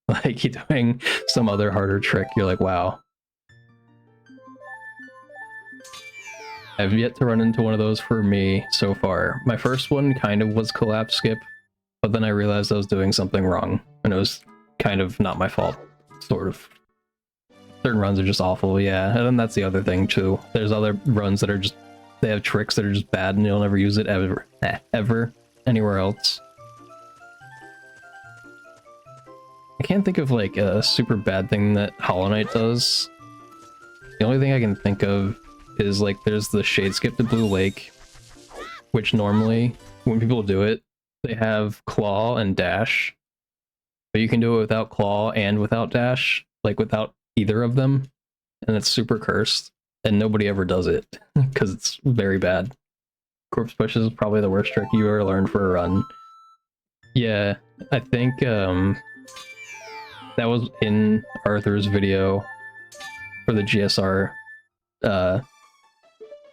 Like, you're doing some other harder trick, you're like, wow. I've yet to run into one of those for me so far. My first one kind of was collapse skip, but then I realized I was doing something wrong, and it was kind of not my fault, sort of. Certain runs are just awful, yeah, and then that's the other thing too. There's other runs that are just, they have tricks that are just bad and you'll never use it ever anywhere else. I can't think of like a super bad thing that Hollow Knight does. The only thing I can think of is like there's the shade skip to Blue Lake, which normally when people do it, they have claw and dash, but you can do it without claw and without dash, like without either of them, and it's super cursed, and nobody ever does it because it's very bad. Corpse push is probably the worst trick you ever learned for a run. Yeah, I think that was in Arthur's video for the GSR,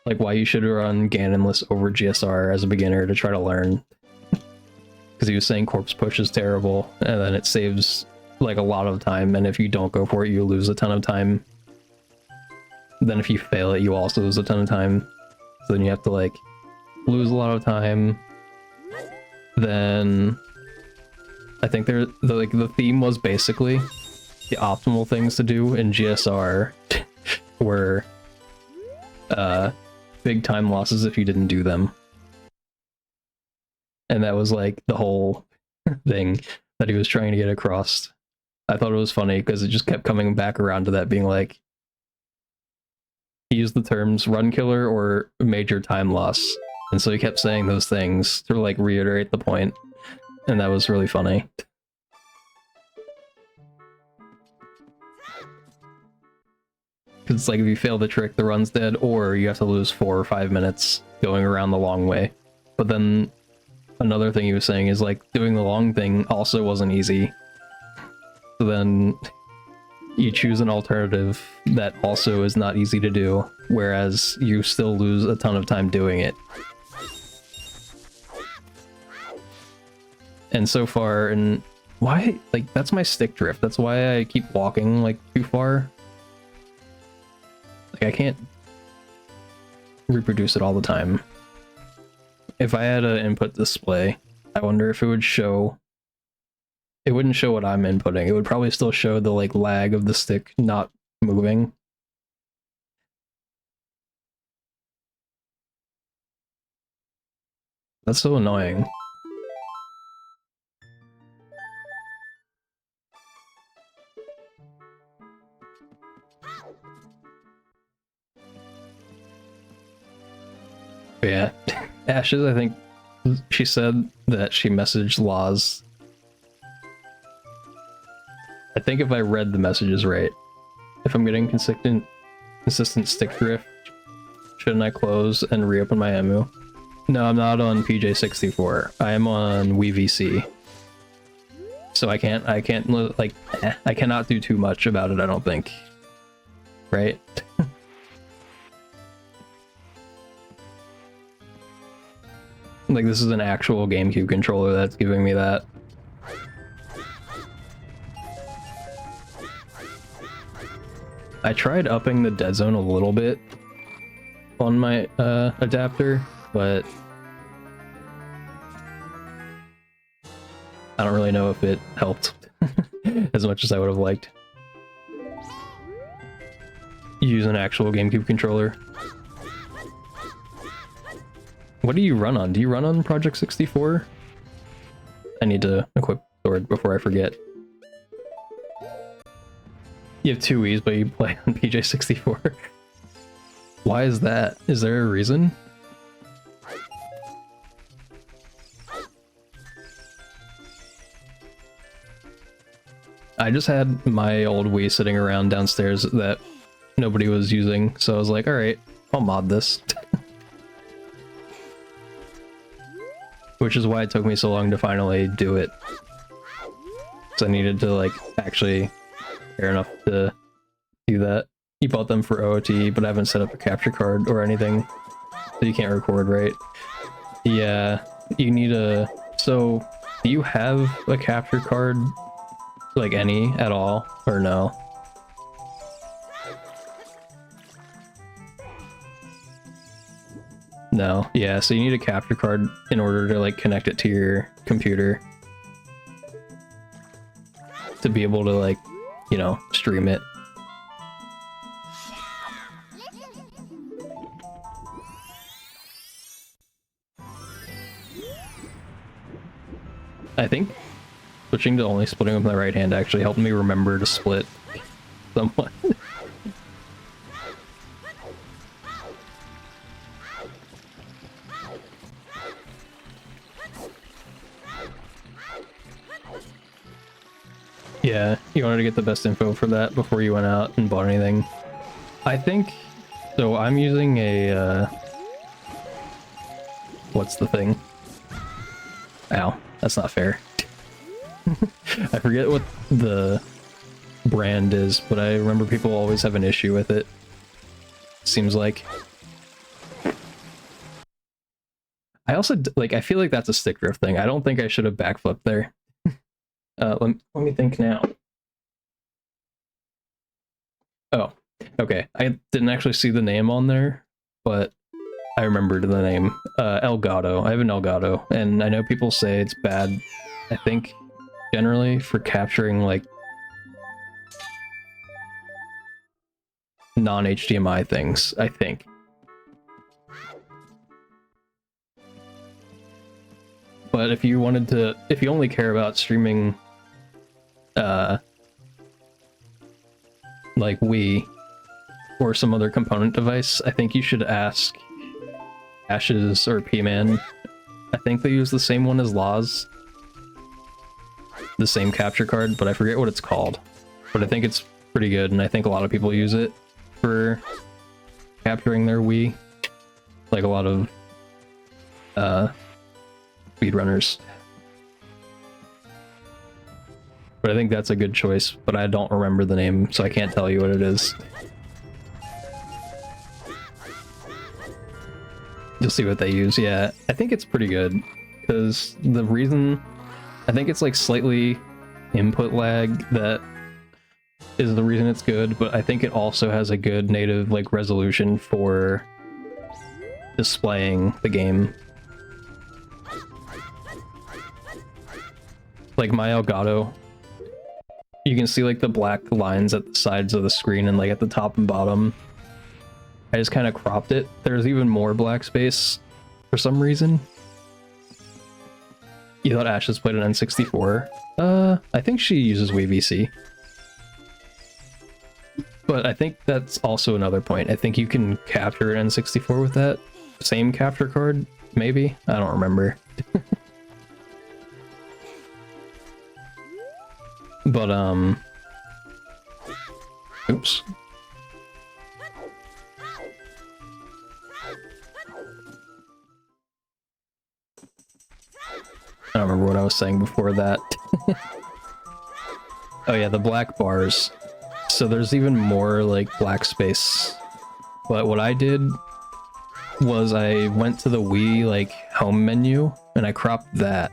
like why you should run Ganonless over GSR as a beginner to try to learn. Because he was saying corpse push is terrible, and then it saves like a lot of time, and if you don't go for it, you lose a ton of time. Then if you fail it, you also lose a ton of time. So then you have to like lose a lot of time. Then I think the theme was basically the optimal things to do in GSR were big time losses if you didn't do them. And that was like the whole thing that he was trying to get across. I thought it was funny because it just kept coming back around to that, being like, he used the terms run killer or major time loss, and so he kept saying those things to like reiterate the point, and that was really funny. Because it's like if you fail the trick, the run's dead, or you have to lose 4 or 5 minutes going around the long way. But then another thing he was saying is like doing the long thing also wasn't easy. So then you choose an alternative that also is not easy to do, whereas you still lose a ton of time doing it. And so far, and why, like, that's my stick drift. That's why I keep walking, like, too far. Like, I can't reproduce it all the time. If I had an input display, I wonder if it would show... It wouldn't show what I'm inputting. It would probably still show the, like, lag of the stick not moving. That's so annoying. But yeah, Ashes, I think she said that she messaged Laws. I think if I read the messages right, if I'm getting consistent stick drift, shouldn't I close and reopen my EMU? No, I'm not on PJ64. I am on WeVC. So I can't like, I cannot do too much about it, I don't think. right? Like, this is an actual GameCube controller that's giving me that. I tried upping the dead zone a little bit on my adapter, but I don't really know if it helped as much as I would have liked. Use an actual GameCube controller. What do you run on? Do you run on Project 64? I need to equip Sword before I forget. You have two Wii's, but you play on PJ64. Why is that? Is there a reason? I just had my old Wii sitting around downstairs that nobody was using, so I was like, alright, I'll mod this. Which is why it took me so long to finally do it. So I needed to, like, actually care enough to do that. You bought them for OOT, but I haven't set up a capture card or anything, so you can't record, right? Yeah, you need a... So, do you have a capture card, like any at all, or no? No, yeah, so you need a capture card in order to, like, connect it to your computer to be able to, like, you know, stream it. I think switching to only splitting with my right hand actually helped me remember to split somewhat. Yeah, you wanted to get the best info for that before you went out and bought anything. I think, so I'm using a, what's the thing? Ow, that's not fair. I forget what the brand is, but I remember people always have an issue with it. Seems like. I also, like, I feel like that's a stick drift thing. I don't think I should have backflipped there. Let me think now. Oh, okay. I didn't actually see the name on there, but I remembered the name. Elgato. I have an Elgato, and I know people say it's bad, I think, generally, for capturing, like, non-HDMI things, I think. But if you wanted to, if you only care about streaming, like Wii or some other component device, I think you should ask Ashes or P-Man. I think they use the same one as Laws, the same capture card, but I forget what it's called. But I think it's pretty good, and I think a lot of people use it for capturing their Wii, like a lot of speedrunners. But I think that's a good choice, but I don't remember the name, so I can't tell you what it is. You'll see what they use, yeah. I think it's pretty good, because the reason... I think it's like slightly input lag that is the reason it's good, but I think it also has a good native, like, resolution for displaying the game. Like, my Elgato, you can see, like, the black lines at the sides of the screen and, like, at the top and bottom. I just kind of cropped it. There's even more black space for some reason. You thought Ashes played an N64? I think she uses Wii VC. But I think that's also another point. I think you can capture an N64 with that same capture card, maybe? I don't remember. But, oops. I don't remember what I was saying before that. Oh yeah, the black bars. So there's even more like black space. But what I did was I went to the Wii like home menu and I cropped that.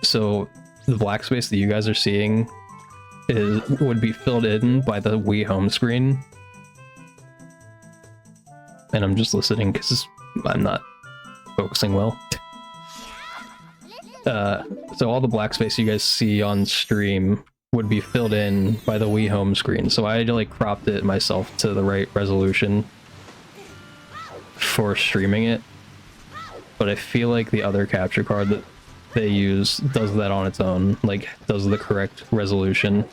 So the black space that you guys are seeing would be filled in by the Wii home screen. And I'm just listening because I'm not focusing well. So all the black space you guys see on stream would be filled in by the Wii home screen. So I like cropped it myself to the right resolution for streaming it. But I feel like the other capture card that they use does that on its own, like does the correct resolution.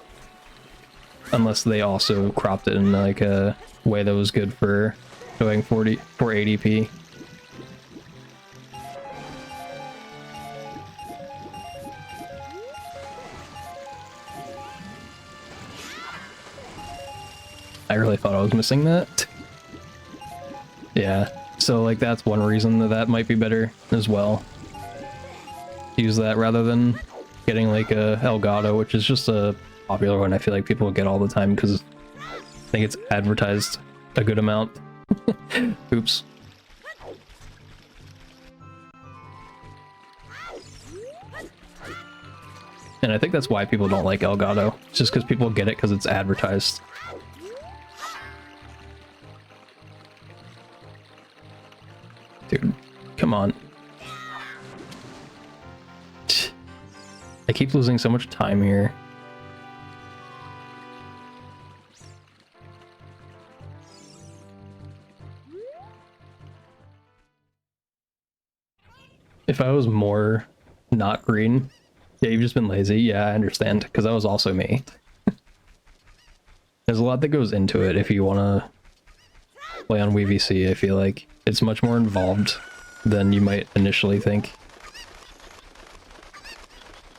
Unless they also cropped it in like a way that was good for showing 480p. I really thought I was missing that. Yeah, so like that's one reason that might be better as well. Use that rather than getting like a Elgato, which is just a popular one I feel like people get all the time because I think it's advertised a good amount. Oops. And I think that's why people don't like Elgato. It's just because people get it because it's advertised. Dude, come on. I keep losing so much time here. If I was more not green, yeah, you've just been lazy. Yeah, I understand, because that was also me. There's a lot that goes into it if you want to play on WVC. I feel like it's much more involved than you might initially think.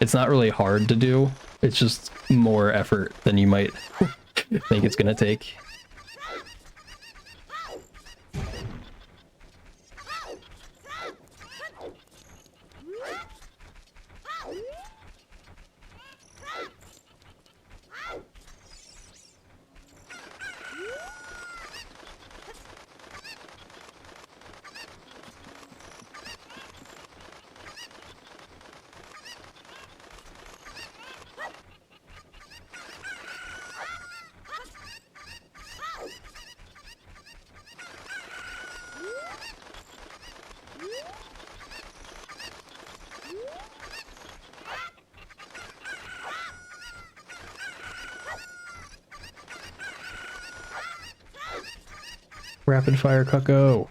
It's not really hard to do, it's just more effort than you might think it's gonna take. Rapid fire cucko.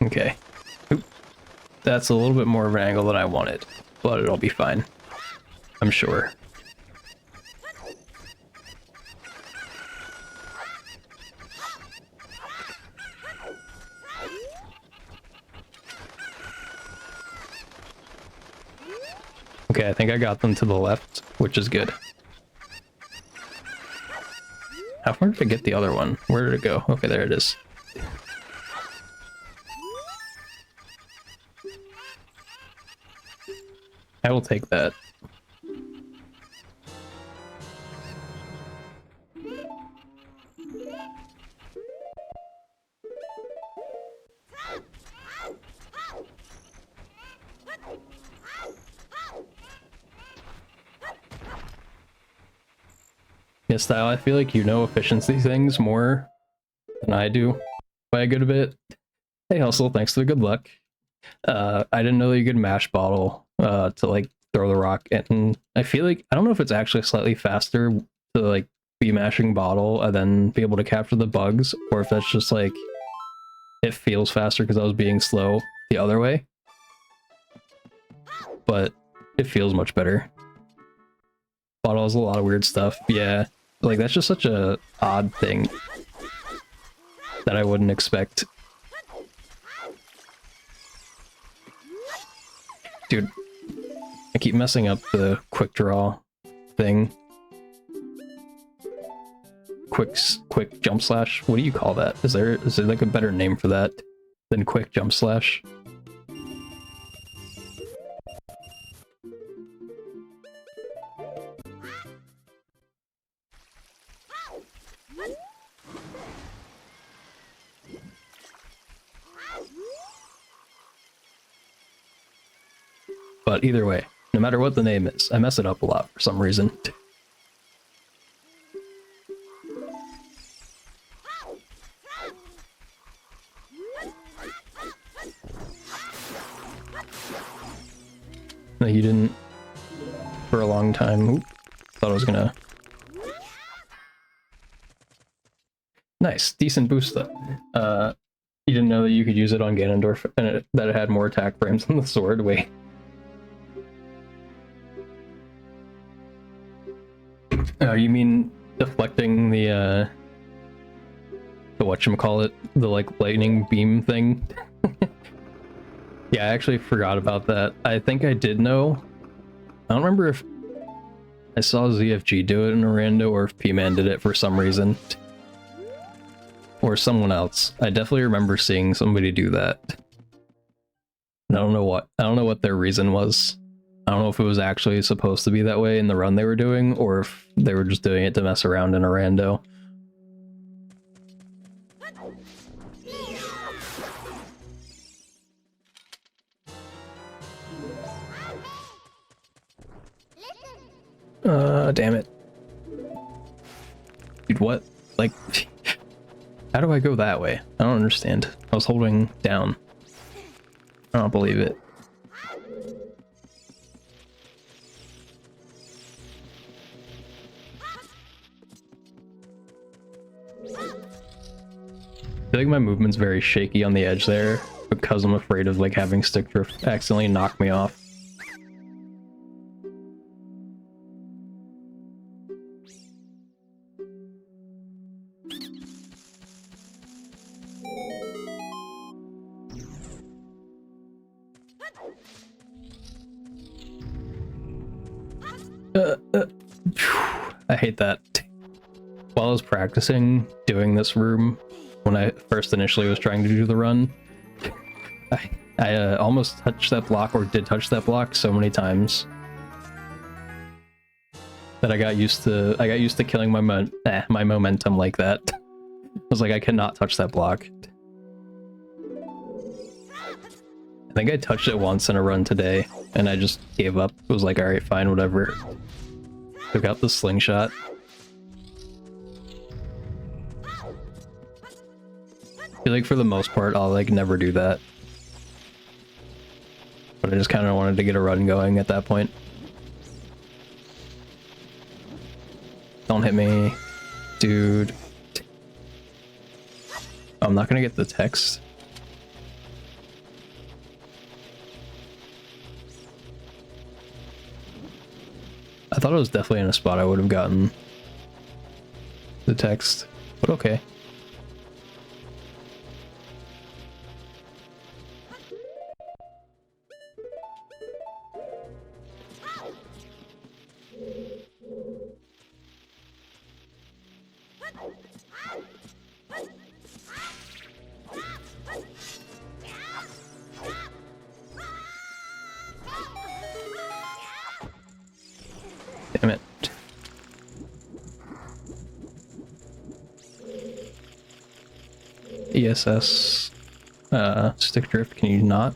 Okay. Oop. That's a little bit more of an angle than I wanted, but it'll be fine. I'm sure. Okay, I think I got them to the left, which is good. How far did I get the other one? Where did it go? Okay, there it is. I will take that. Yeah, Style, I feel like you know efficiency things more than I do by a good bit. Hey, Hustle, thanks for the good luck. I didn't know that you could mash bottle to like throw the rock, and I feel like I don't know if it's actually slightly faster to like be mashing bottle and then be able to capture the bugs, or if that's just like it feels faster because I was being slow the other way. But It feels much better. Bottle has a lot of weird stuff. Yeah, like that's just such a odd thing that I wouldn't expect. Dude, I keep messing up the quick draw thing. Quick jump slash. What do you call that? Is there like a better name for that than quick jump slash? But either way, no matter what the name is, I mess it up a lot for some reason. No, you didn't for a long time. Oop, thought I was gonna... Nice, decent boost though. You didn't know that you could use it on Ganondorf and that it had more attack frames than the sword? Wait. Oh, you mean deflecting the whatchamacallit, the like lightning beam thing? Yeah, I actually forgot about that. I think I did know. I don't remember if I saw ZFG do it in a rando or if P-Man did it for some reason. Or someone else. I definitely remember seeing somebody do that. And I don't know what their reason was. I don't know if it was actually supposed to be that way in the run they were doing, or if they were just doing it to mess around in a rando. Damn it. Dude, what? Like, how do I go that way? I don't understand. I was holding down. I don't believe it. I feel like my movement's very shaky on the edge there because I'm afraid of like having stick drift accidentally knock me off. I hate that. While I was practicing doing this room, when I first initially was trying to do the run, I almost touched that block, or did touch that block so many times that I got used to killing my momentum like that. I was like, I cannot touch that block. I think I touched it once in a run today, and I just gave up. It was like, alright, fine, whatever. Took out the slingshot. I feel like for the most part, I'll like never do that. But I just kind of wanted to get a run going at that point. Don't hit me, dude. I'm not gonna get the text. I thought it was definitely in a spot I would have gotten the text, but okay. Damn it. ESS, stick drift, can you not?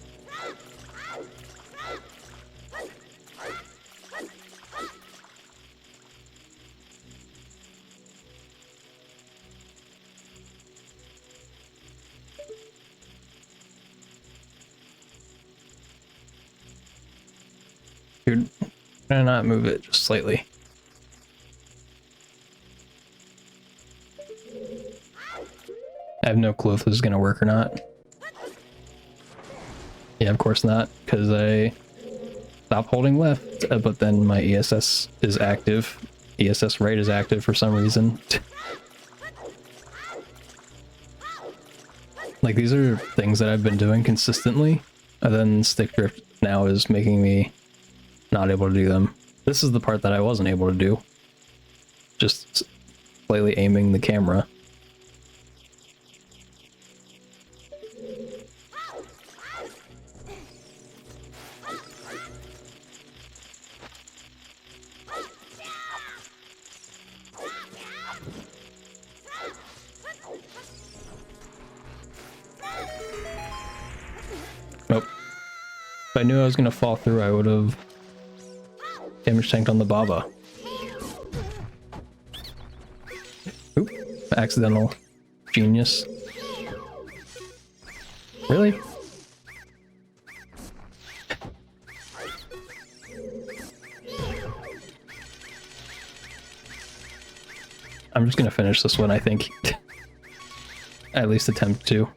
Dude, can I not move it just slightly? I have no clue if this is gonna work or not. Yeah, of course not, because I stop holding left, but then my ESS is active. ESS right is active for some reason. Like, these are things that I've been doing consistently, and then stick drift now is making me not able to do them. This is the part that I wasn't able to do. Just slightly aiming the camera. Nope. If I knew I was gonna fall through, I would have damage tanked on the Baba. Oop. Accidental genius. Really? I'm just gonna finish this one, I think. At least attempt to.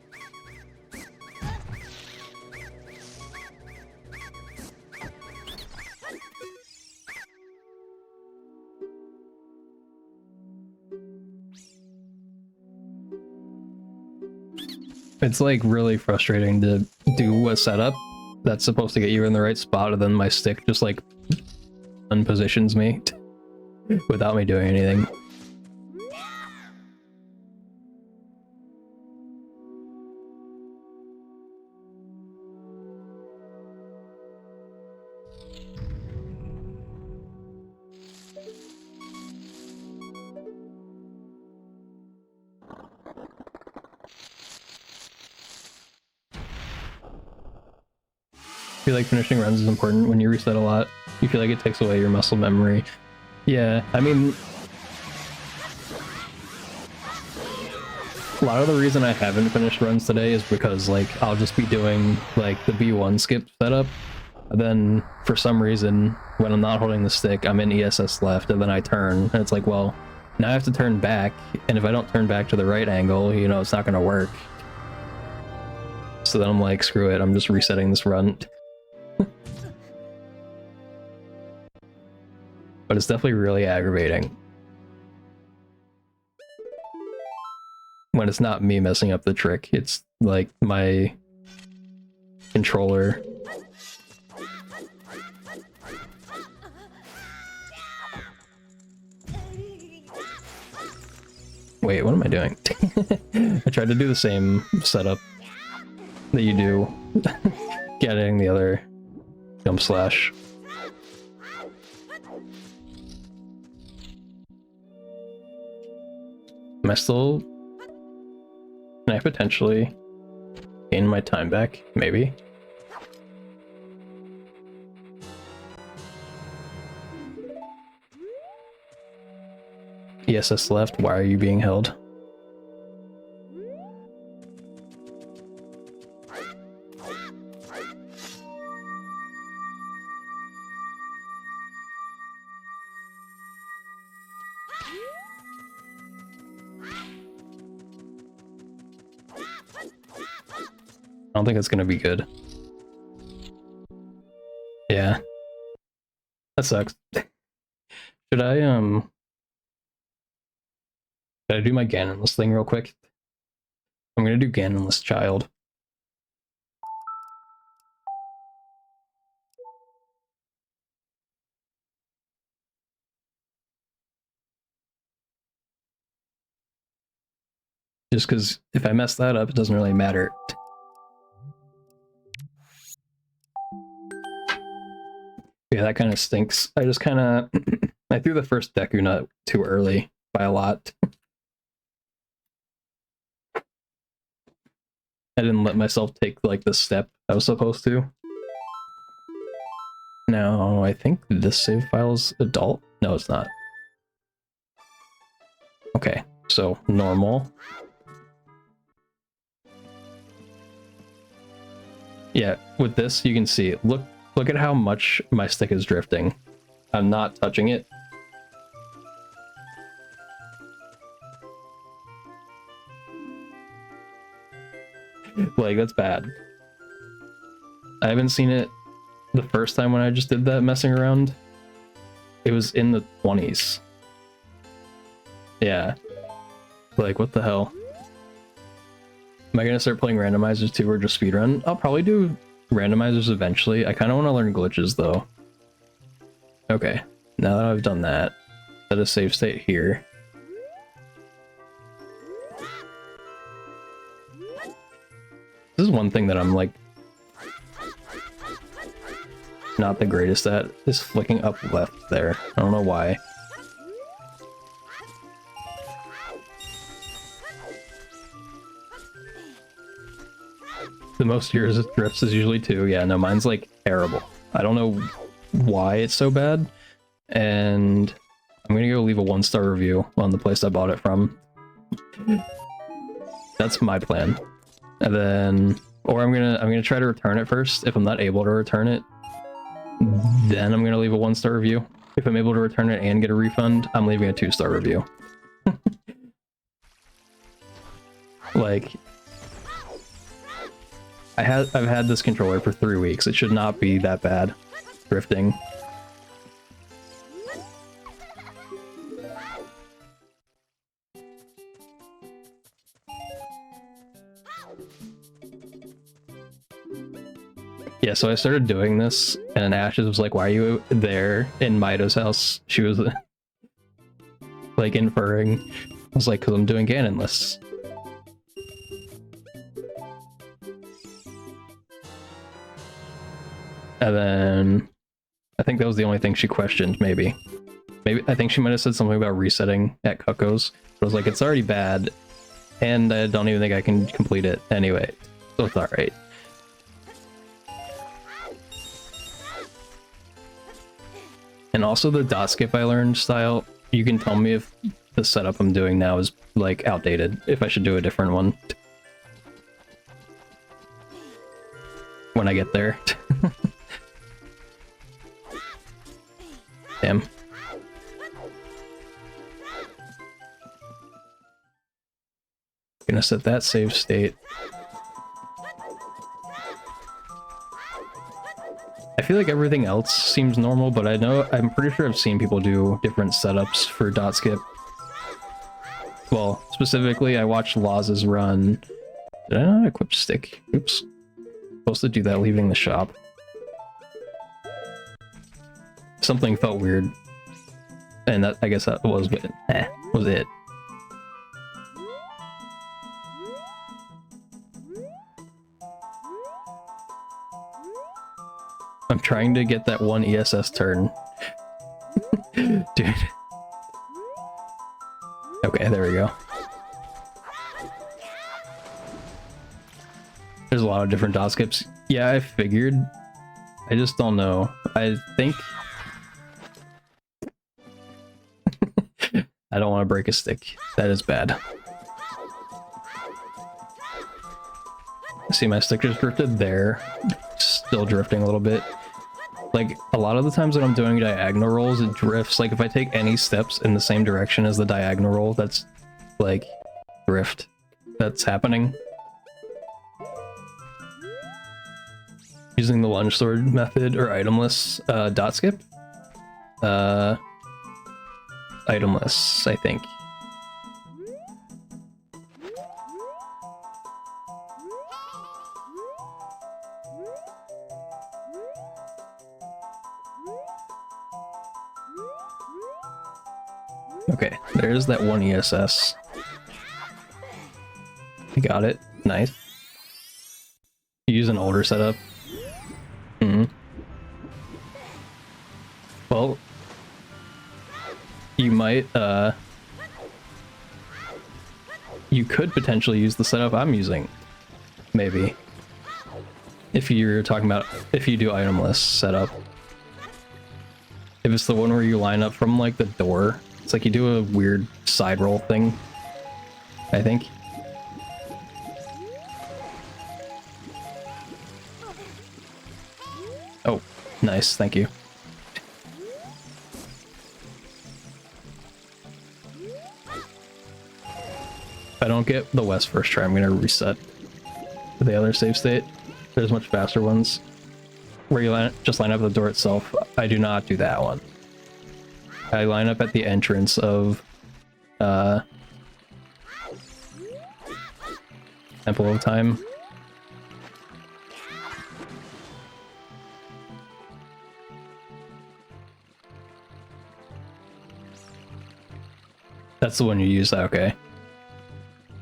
It's like really frustrating to do a setup that's supposed to get you in the right spot, and then my stick just like unpositions me without me doing anything. I feel like finishing runs is important when you reset a lot. You feel like it takes away your muscle memory. Yeah, I mean, a lot of the reason I haven't finished runs today is because, like, I'll just be doing, like, the B1 skip setup, and then, for some reason, when I'm not holding the stick, I'm in ESS left, and then I turn, and it's like, well, now I have to turn back, and if I don't turn back to the right angle, you know, it's not gonna work. So then I'm like, screw it, I'm just resetting this run. But it's definitely really aggravating when it's not me messing up the trick. It's like my controller. Wait, what am I doing? I tried to do the same setup that you do, getting the other jump slash. Am I still... Can I potentially gain my time back? Maybe? ESS left, why are you being held? I don't think it's gonna be good. Yeah. That sucks. Should I do my Ganonless thing real quick? I'm gonna do Ganonless Child. Just because if I mess that up, it doesn't really matter. Yeah, that kind of stinks. I just kind of... I threw the first Deku Nut too early by a lot. I didn't let myself take, like, the step I was supposed to. Now, I think this save file is adult? No, it's not. Okay, so normal. Yeah, with this, you can see, look at how much my stick is drifting. I'm not touching it. Like, that's bad. I haven't seen it the first time when I just did that messing around, it was in the 20s. Yeah. Like, what the hell? Am I gonna start playing randomizers too, or just speedrun? I'll probably do randomizers eventually. I kind of want to learn glitches though. Okay, now that I've done that, set a save state here. This is one thing that I'm like not the greatest at, is flicking up left there. I don't know why. The most yours drifts is usually 2. Yeah, no, mine's like terrible. I don't know why it's so bad. And I'm gonna go leave a 1-star review on the place I bought it from. That's my plan. And then, or I'm gonna try to return it first. If I'm not able to return it, then I'm gonna leave a 1-star review. If I'm able to return it and get a refund, I'm leaving a 2-star review. Like, I've had this controller for 3 weeks. It should not be that bad. Drifting. Yeah, so I started doing this, and Ashes was like, why are you there in Mido's house? She was like inferring. I was like, because I'm doing Ganon lists. And then I think that was the only thing she questioned, maybe. I think she might have said something about resetting at Cucko's. But I was like, it's already bad, and I don't even think I can complete it anyway, so it's alright. And also the dot skip I learned style, you can tell me if the setup I'm doing now is like outdated, if I should do a different one. When I get there. Damn. Gonna set that save state. I feel like everything else seems normal, but I'm pretty sure I've seen people do different setups for dot skip. Well, specifically, I watched Laz's run. Did I not equip stick? Oops. Supposed to do that leaving the shop. Something felt weird. And that, I guess that was it. I'm trying to get that one ESS turn. Dude. Okay, there we go. There's a lot of different dot skips. Yeah, I figured. I just don't know. I think... I don't want to break a stick. That is bad. See, my stick just drifted there. Still drifting a little bit. Like, a lot of the times when I'm doing diagonal rolls, it drifts. Like, if I take any steps in the same direction as the diagonal roll, that's, like, drift. That's happening. Using the lunge sword method or itemless dot skip. Itemless, I think. Okay, there's that one ESS. I got it. Nice. Use an older setup. Well, you might, you could potentially use the setup I'm using. Maybe. If you're talking about, if you do itemless setup. If it's the one where you line up from, like, the door. It's like you do a weird side roll thing, I think. Oh, nice, thank you. If I don't get the west first try, I'm gonna reset to the other save state. There's much faster ones. where you just line up at the door itself, I do not do that one. I line up at the entrance of Temple of Time. That's the one you use, okay.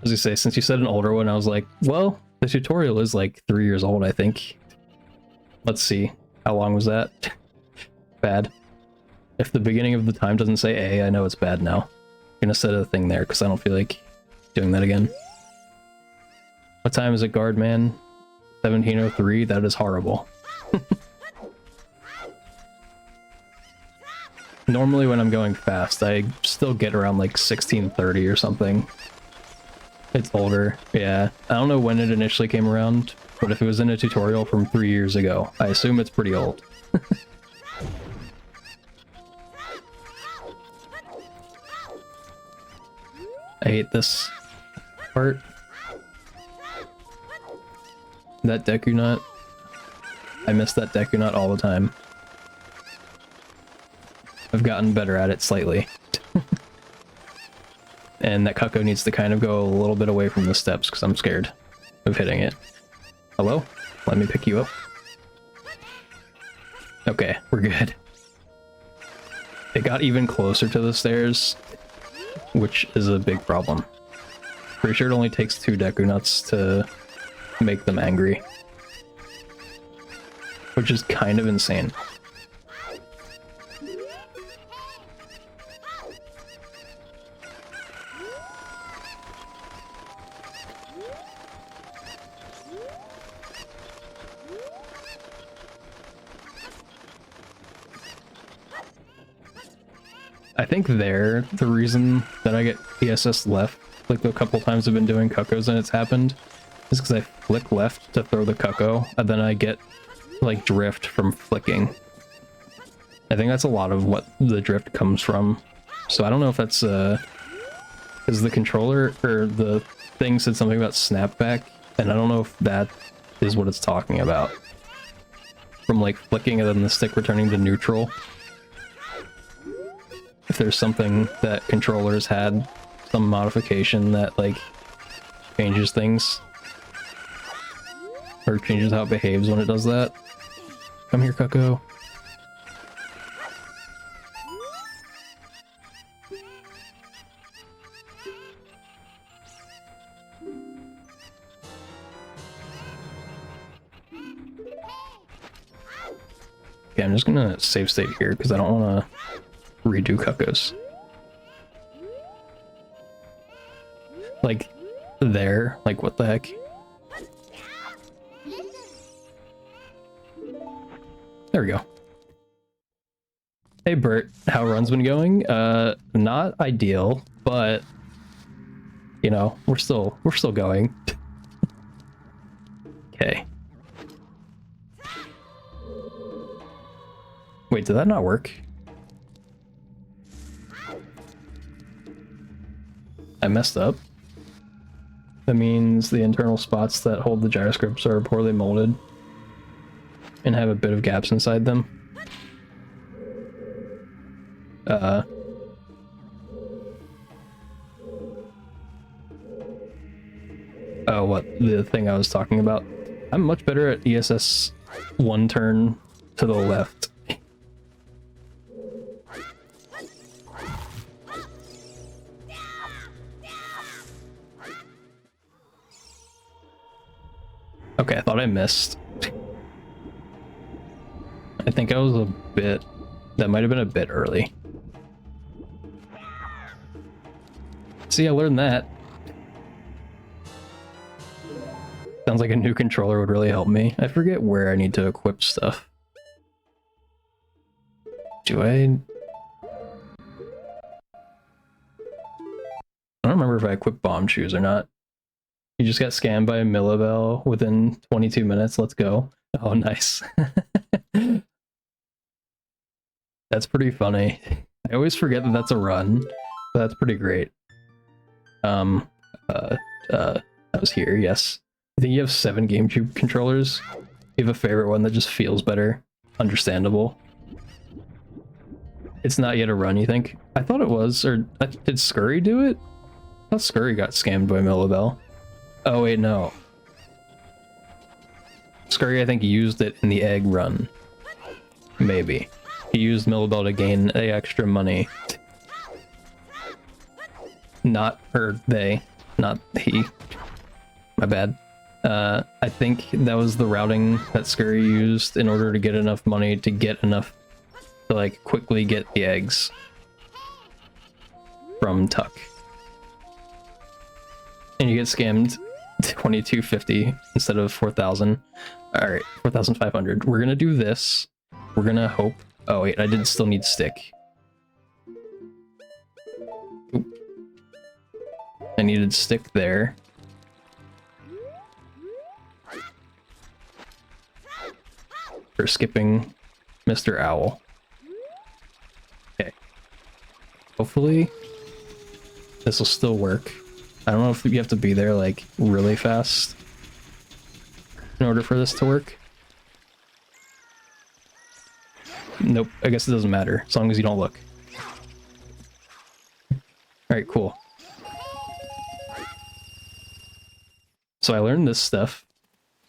As you say, since you said an older one, I was like, well, the tutorial is like 3 years old, I think. Let's see. How long was that? Bad. If the beginning of the time doesn't say A, I know it's bad now. I'm gonna set a thing there, because I don't feel like doing that again. What time is it, guard man? 17:03? That is horrible. Normally when I'm going fast, I still get around like 16:30 or something. It's older, yeah. I don't know when it initially came around, but if it was in a tutorial from 3 years ago, I assume it's pretty old. I hate this part. That Deku Nut. I miss that Deku Nut all the time. I've gotten better at it slightly. And that Cucco needs to kind of go a little bit away from the steps because I'm scared of hitting it. Hello? Let me pick you up. Okay, we're good. It got even closer to the stairs, which is a big problem. Pretty sure it only takes 2 Deku Nuts to make them angry. Which is kind of insane. I think the reason that I get ESS left, like the couple times I've been doing Cuccos and it's happened, is because I flick left to throw the Cucco, and then I get, like, drift from flicking. I think that's a lot of what the drift comes from. So I don't know if that's, because the controller, or the thing said something about snapback, and I don't know if that is what it's talking about. From, like, flicking and then the stick returning to neutral. If there's something that controllers had, some modification that, like, changes things. Or changes how it behaves when it does that. Come here, Cucco. Okay, I'm just gonna save state here because I don't want to redo Cuccos. Like, there? Like, what the heck? There we go. Hey Bert, how run's been going? Not ideal, but you know, we're still going. Okay. Wait, did that not work? I messed up. That means the internal spots that hold the gyroscopes are poorly molded and have a bit of gaps inside them. Oh, what? The thing I was talking about? I'm much better at ESS one turn to the left. Okay, I thought I missed. I think I was a bit... That might have been a bit early. See, I learned that. Sounds like a new controller would really help me. I forget where I need to equip stuff. Do I... I don't remember if I equipped bomb shoes or not. You just got scanned by a Millibell within 22 minutes. Let's go. Oh, nice. That's pretty funny. I always forget that that's a run, but that's pretty great. That was here, yes. I think you have 7 GameCube controllers. You have a favorite one that just feels better? Understandable. It's not yet a run, you think? I thought it was, or did Scurry do it? I thought Scurry got scammed by Millabell. Oh wait, no. Scurry, I think, used it in the egg run. Maybe. He used Millabell to gain the extra money. Not they. Not he. My bad. I think that was the routing that Scurry used in order to get enough money to get enough to, like, quickly get the eggs from Tuck. And you get scammed 2250 instead of 4,000. Alright, 4,500. We're gonna do this. We're gonna hope. Oh wait, I did still need stick. Oop. I needed stick there. For skipping Mr. Owl. Okay. Hopefully this will still work. I don't know if you have to be there like really fast in order for this to work. Nope, I guess it doesn't matter as long as you don't look. Alright, cool. So I learned this stuff.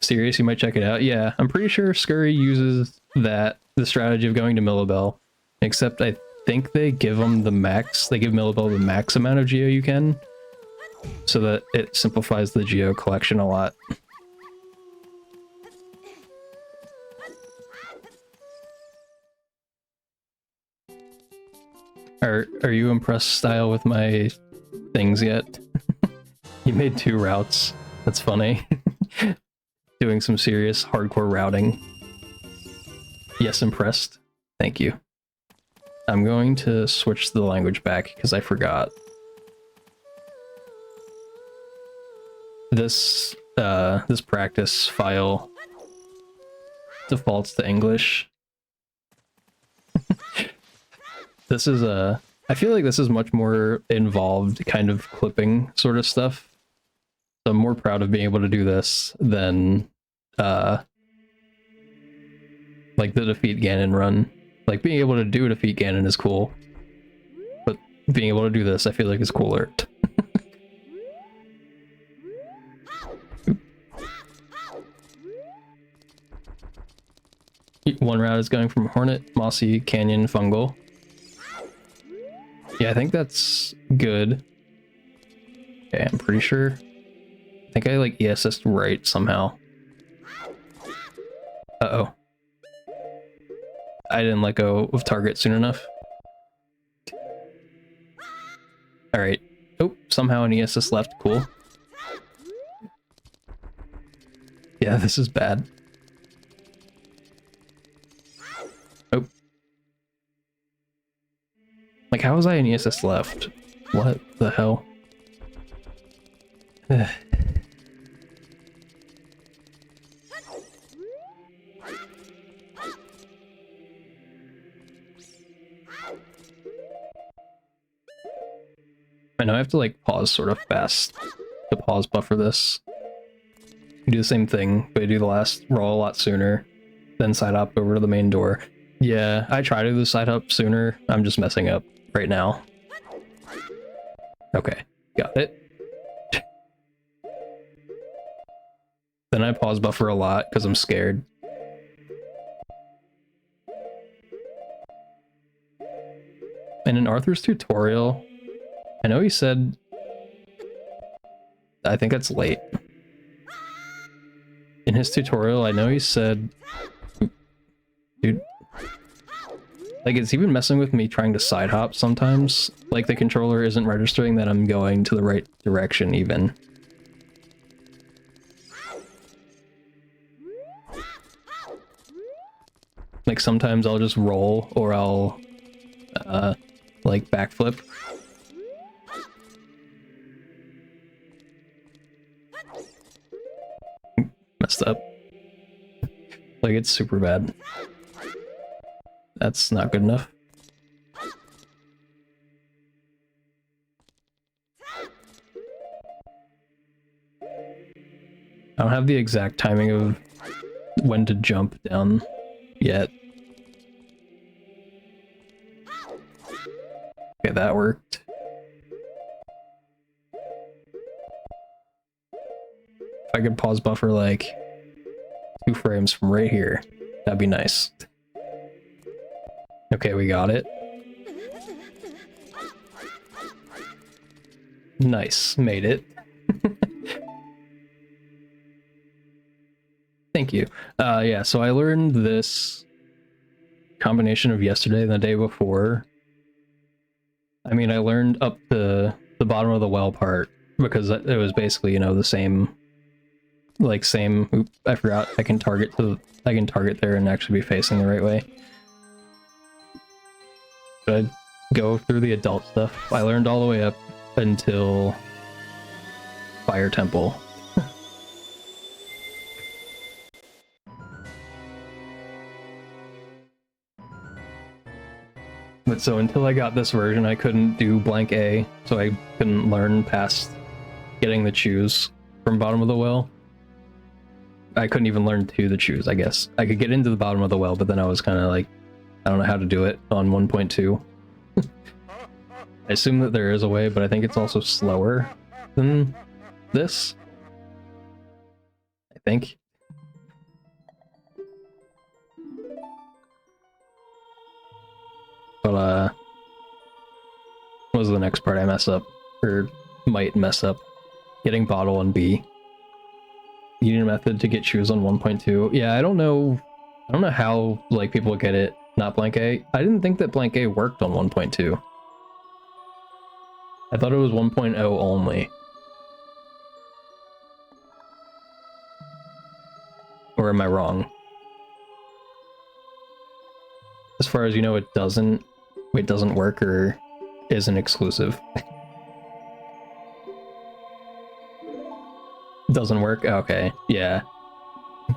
Serious, you might check it out. Yeah, I'm pretty sure Scurry uses the strategy of going to Millabell, except I think they give them the max, they give Millabell the max amount of geo you can, so that it simplifies the geo collection a lot. Are you impressed, Style, with my things yet? You made 2 routes. That's funny. Doing some serious hardcore routing. Yes, impressed. Thank you. I'm going to switch the language back because I forgot. This practice file defaults to English. This is I feel like this is much more involved kind of clipping sort of stuff. So I'm more proud of being able to do this than like the defeat Ganon run. Like being able to do a defeat Ganon is cool, but being able to do this I feel like is cooler. One route is going from Hornet, Mossy, Canyon, Fungal. Yeah, I think that's good. Okay, I'm pretty sure. I think I like ESS'd right somehow. Uh-oh. I didn't let go of target soon enough. Alright. Oh, somehow an ESS left. Cool. Yeah, this is bad. Oh. Like, how was I an ESS left? What the hell? I know I have to like pause sort of fast to pause buffer this. You do the same thing, but you do the last roll a lot sooner, then side hop over to the main door. Yeah, I try to do the side hop sooner. I'm just messing up right now. Okay, got it. Then I pause buffer a lot because I'm scared. And in Arthur's tutorial, I know he said... I think that's late. In his tutorial, I know he said... Dude. Like, it's even messing with me trying to side hop sometimes. Like, the controller isn't registering that I'm going to the right direction, even. Like, sometimes I'll just roll, or I'll, like, backflip. Messed up. Like, it's super bad. That's not good enough. I don't have the exact timing when to jump down yet. Okay, that worked. If I could pause buffer like 2 frames from right here, that'd be nice. Okay, we got it. Nice, made it. Thank you. Yeah, so I learned this combination of yesterday and the day before. I mean, I learned up to the bottom of the well part because it was basically, you know, the same, like same. Oops, I forgot. I can target there and actually be facing the right way. But I'd go through the adult stuff. I learned all the way up until Fire Temple. But so until I got this version, I couldn't do blank A, so I couldn't learn past getting the choose from bottom of the well. I couldn't even learn to the choose, I guess. I could get into the bottom of the well, but then I was kind of like, I don't know how to do it on 1.2. I assume that there is a way, but I think it's also slower than this. I think. But, what was the next part I mess up? Or might mess up? Getting bottle on B. You need a method to get choose on 1.2. Yeah, I don't know how, like, people get it not blank A. I didn't think that blank A worked on 1.2. I thought it was 1.0 only. Or am I wrong? As far as you know, it doesn't work or isn't exclusive. Doesn't work? Okay, yeah.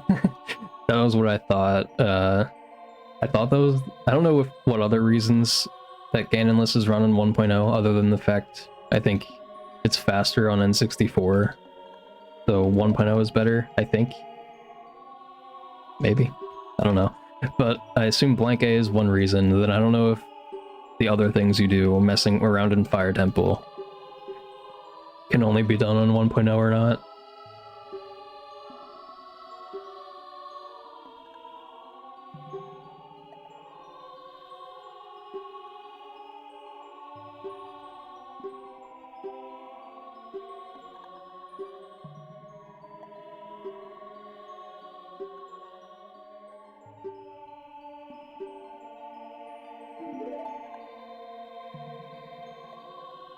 That was what I thought. I thought those. I don't know what other reasons that Ganonless is running 1.0 other than the fact I think it's faster on N64. So 1.0 is better, I think. Maybe. I don't know. But I assume blank A is one reason. Then I don't know if the other things you do, messing around in Fire Temple, can only be done on 1.0 or not.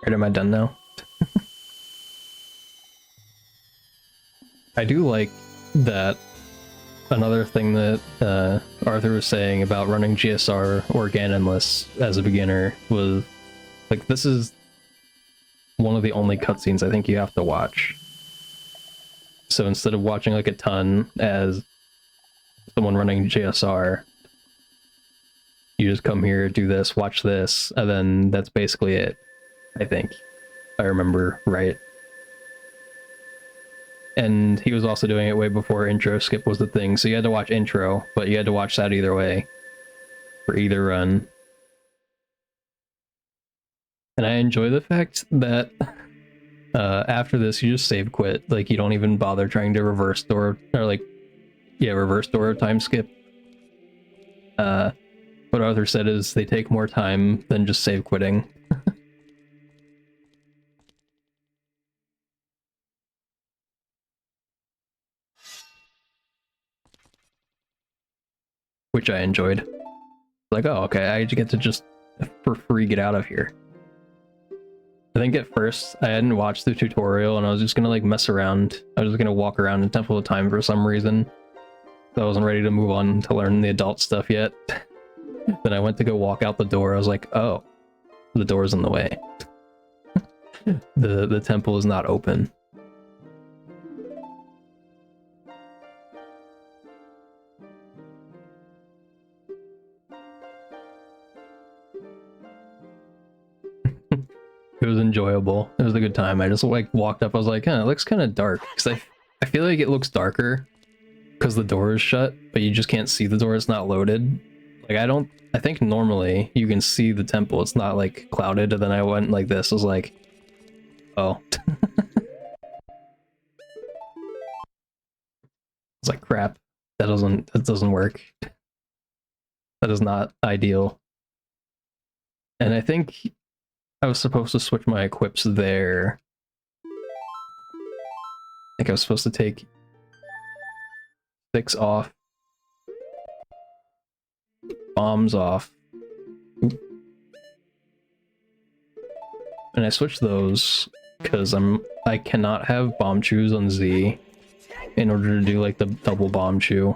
Right, am I done now? I do like that another thing that Arthur was saying about running GSR or Ganonless as a beginner was, like, this is one of the only cutscenes I think you have to watch. So instead of watching like a ton as someone running GSR, you just come here, do this, watch this, and then that's basically it. I think, if I remember right. And he was also doing it way before intro skip was the thing, so you had to watch intro, but you had to watch that either way, for either run. And I enjoy the fact that after this you just save quit, like you don't even bother trying to reverse door, or like, yeah, reverse door time skip. What Arthur said is they take more time than just save quitting. Which I enjoyed. Like, oh, okay, I get to just for free get out of here. I think at first I hadn't watched the tutorial and I was just gonna like mess around. I was just gonna walk around in Temple of Time for some reason. So I wasn't ready to move on to learn the adult stuff yet. Then I went to go walk out the door. I was like, oh, the door's in the way. The temple is not open. It was enjoyable. It was a good time. I just like walked up. I was like, it looks kind of dark because I feel like it looks darker because the door is shut, but you just can't see the door. It's not loaded. Like I think normally you can see the temple. It's not like clouded. And then I went like this. I was like, oh. It's like crap. That doesn't work. That is not ideal. And I think I was supposed to switch my equips there. I think I was supposed to take 6 off. Bombs off. Oop. And I switched those because I cannot have bomb chews on Z in order to do like the double bomb chew.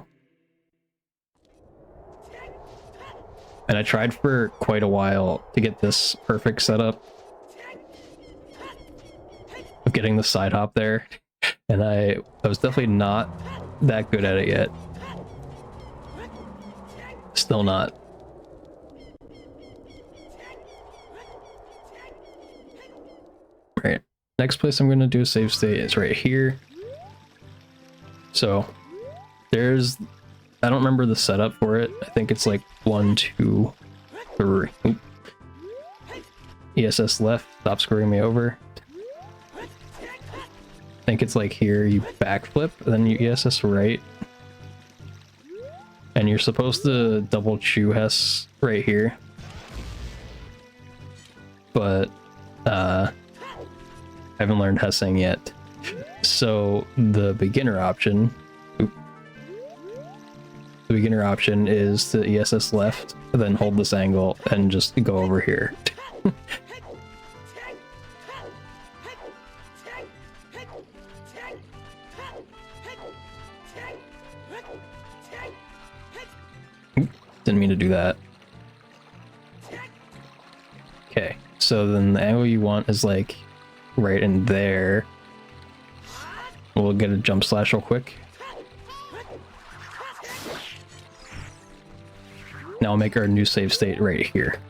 And I tried for quite a while to get this perfect setup of getting the side hop there, and I was definitely not that good at it yet. Still not. Right. Next place I'm going to do a save state is right here. So there's, I don't remember the setup for it. I think it's like 1, 2, 3. Oop. ESS left, stop screwing me over. I think it's like here, you backflip, then you ESS right. And you're supposed to double chew Hess right here. But I haven't learned Hessing yet. So the beginner option, the beginner option is to ESS left, then hold this angle and just go over here. Didn't mean to do that. Okay, so then the angle you want is like right in there. We'll get a jump slash real quick. Now I'll make our new save state right here.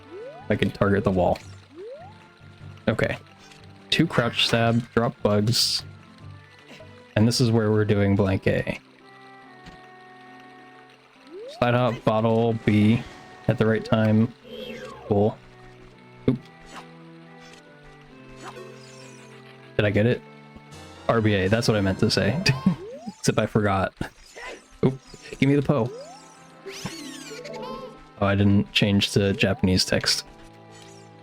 I can target the wall. Okay. 2 crouch stab, drop bugs. And this is where we're doing blank A. Slide hop, bottle, B at the right time. Cool. Oop. Did I get it? RBA, that's what I meant to say. Except I forgot. Oop, give me the Poe. Oh, I didn't change to Japanese text.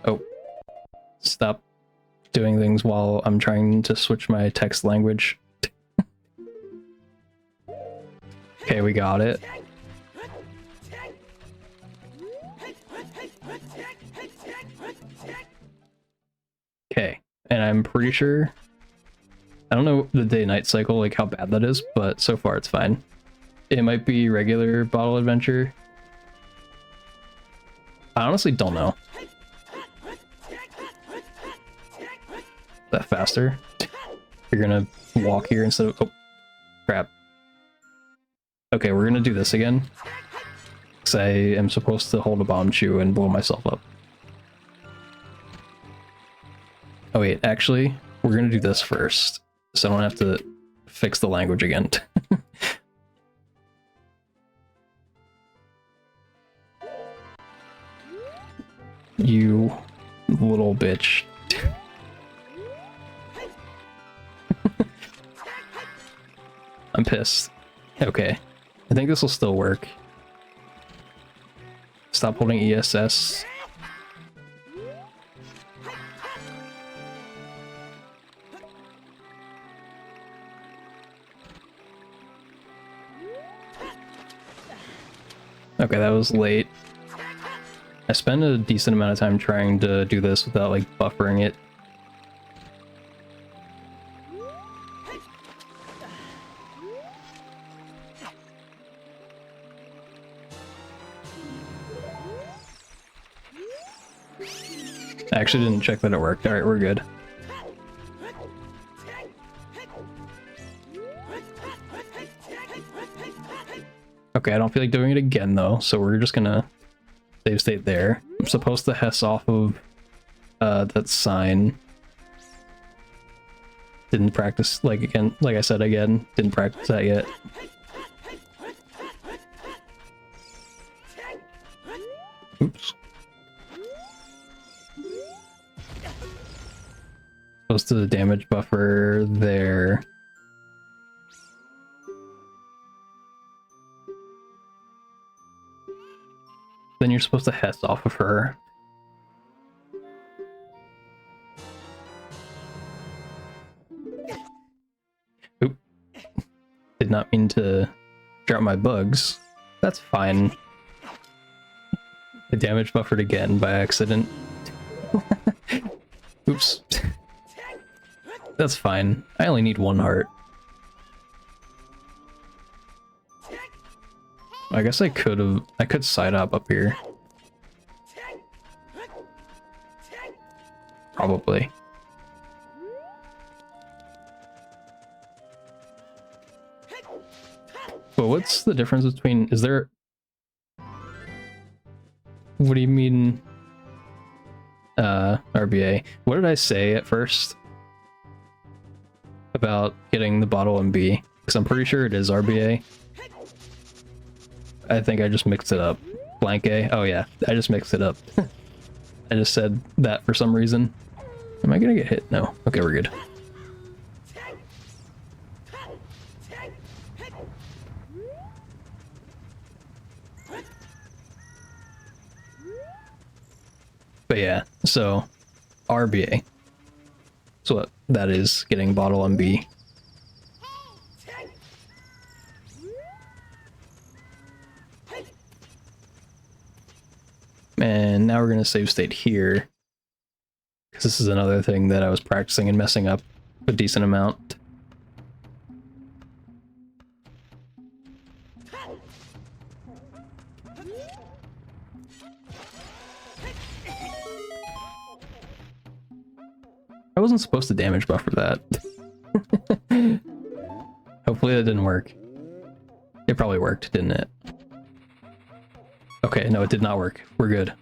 Oh. Stop doing things while I'm trying to switch my text language. Okay, we got it. Okay, and I'm pretty sure, I don't know the day-night cycle, like how bad that is, but so far it's fine. It might be regular bottle adventure. I honestly don't know. Is that faster? You're gonna walk here instead of, oh, crap. Okay, we're gonna do this again. Because I am supposed to hold a bomb chew and blow myself up. Oh wait, actually, we're gonna do this first, so I don't have to fix the language again. You little bitch. I'm pissed. Okay, I think this will still work. Stop holding ESS. Okay, that was late. I spent a decent amount of time trying to do this without like buffering it. I actually didn't check that it worked. Alright, we're good. Okay, I don't feel like doing it again though, so we're just gonna save state there. I'm supposed to Hess off of that sign. Didn't practice, like I said again, didn't practice that yet. Oops. Close to the damage buffer there. Then you're supposed to Hess off of her. Oop. Did not mean to drop my bugs. That's fine. I damage buffered again by accident. Oops. That's fine. I only need 1 heart. I guess I could side up here. Probably. But what's the difference between, is there... What do you mean, RBA? What did I say at first about getting the bottle and B? Because I'm pretty sure it is RBA. I think I just mixed it up. Blank A? Oh yeah, I just mixed it up. I just said that for some reason. Am I gonna get hit? No. Okay, we're good. But yeah, so RBA. So what that is, getting bottle MB. And now we're gonna save state here, because this is another thing that I was practicing and messing up a decent amount. I wasn't supposed to damage buffer that. Hopefully that didn't work. It probably worked, didn't it? Okay, no, it did not work. We're good.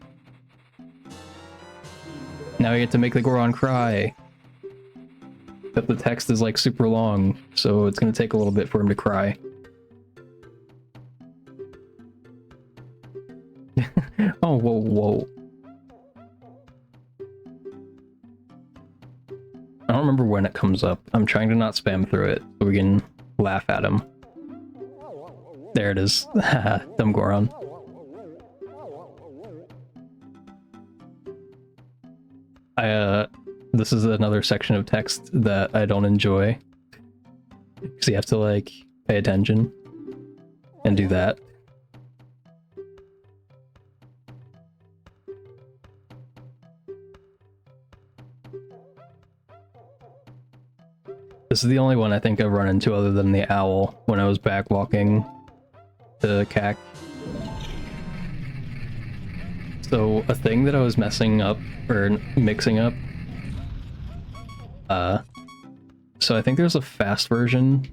Now we get to make the Goron cry. But the text is like super long, so it's gonna take a little bit for him to cry. Oh, whoa, whoa. I don't remember when it comes up. I'm trying to not spam through it so we can laugh at him. There it is. Haha, dumb Goron. This is another section of text that I don't enjoy. Because you have to, like, pay attention and do that. This is the only one I think I've run into other than the owl when I was back walking to CAC. So a thing that I was messing up, or mixing up, so I think there's a fast version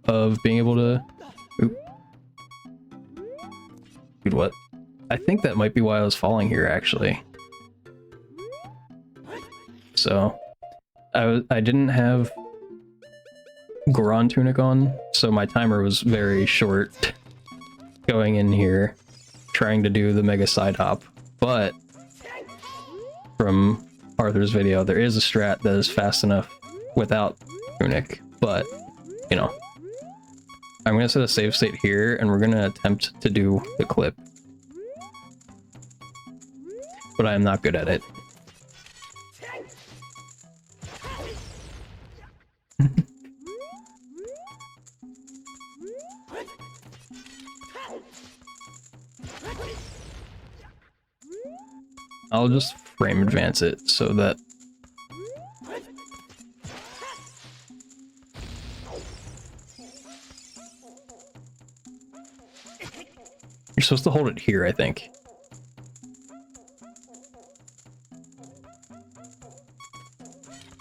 of being able to, oop. Dude, what? I think that might be why I was falling here, actually. So, I didn't have Goron Tunic on, so my timer was very short going in here, trying to do the mega side hop, but from Arthur's video, there is a strat that is fast enough without Tunic, but, you know. I'm gonna set a save state here, and we're gonna attempt to do the clip. But I am not good at it. I'll just frame advance it so that you're supposed to hold it here, I think.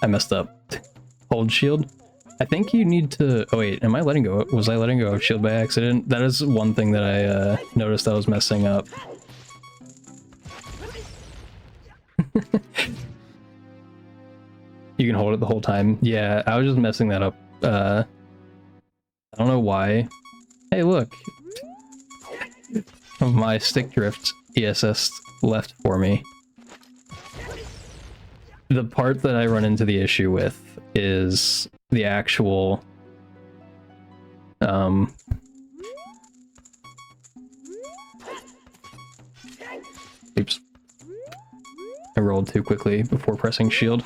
I messed up. Hold shield? I think you need to... Oh wait, am I letting go? Was I letting go of shield by accident? That is one thing that I noticed I was messing up. You can hold it the whole time. Yeah, I was just messing that up. I don't know why. Hey, look! My stick drift ESS left for me. The part that I run into the issue with is the actual oops. I rolled too quickly before pressing shield.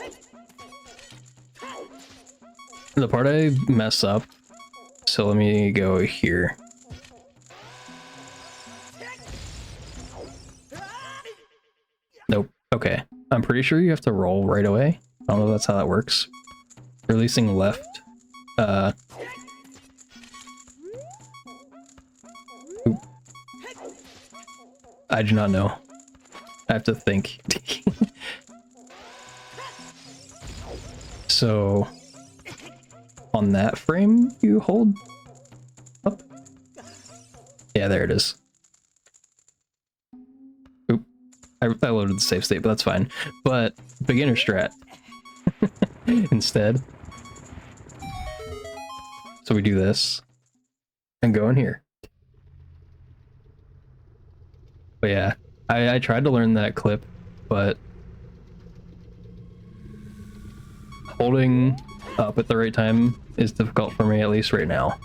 The part I mess up, so let me go here. Nope. Okay. I'm pretty sure you have to roll right away. I don't know if that's how that works. Releasing left. Oop. I do not know. I have to think. So, on that frame, you hold up? Yeah, there it is. Oop. I loaded the save state, but that's fine. But, beginner strat. Instead. So we do this. And go in here. But yeah, I tried to learn that clip, but holding up at the right time is difficult for me, at least right now.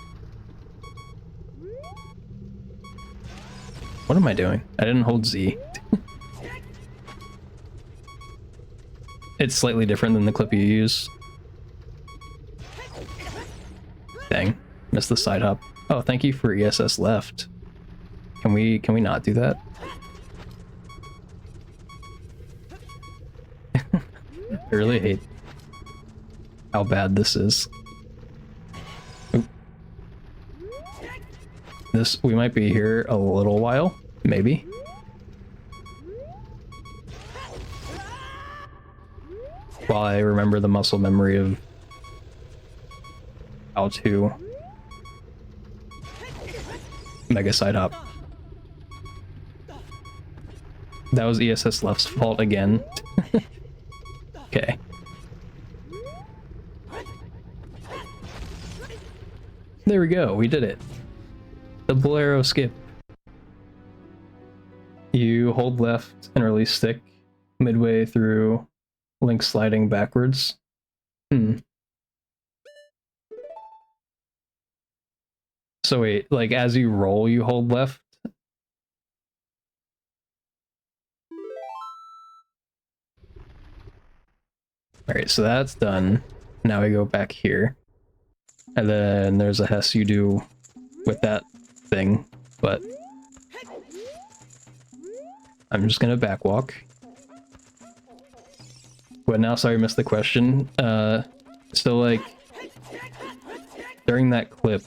What am I doing? I didn't hold Z. It's slightly different than the clip you use. Dang, missed the side hop. Oh, thank you for ESS left. Can we not do that? I really hate how bad this is. Oop. We might be here a little while, maybe. While I remember the muscle memory of how to mega side hop. That was ESS left's fault again. Okay. There we go, we did it. The Bolero skip. You hold left and release stick midway through Link sliding backwards. So wait, like as you roll, you hold left? Alright, so that's done. Now we go back here. And then there's a Hess you do with that thing, but I'm just gonna backwalk. But now, sorry, I missed the question. So like, during that clip,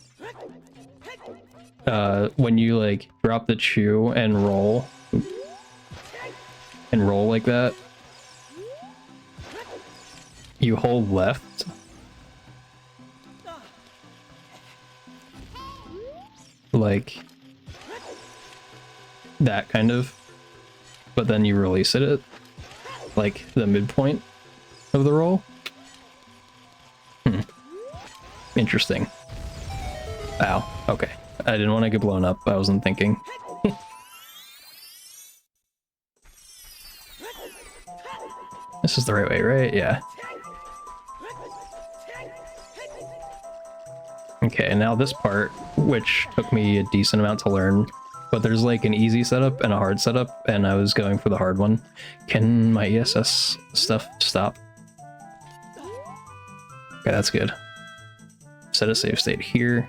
when you like drop the chew and roll like that, you hold left. Like that kind of, but then you release it at like the midpoint of the roll. Interesting. Ow. Okay. I didn't want to get blown up. I wasn't thinking. This is the right way, right? Yeah. Okay, and now this part, which took me a decent amount to learn, but there's like an easy setup and a hard setup, and I was going for the hard one. Can my ESS stuff stop? Okay, that's good. Set a save state here.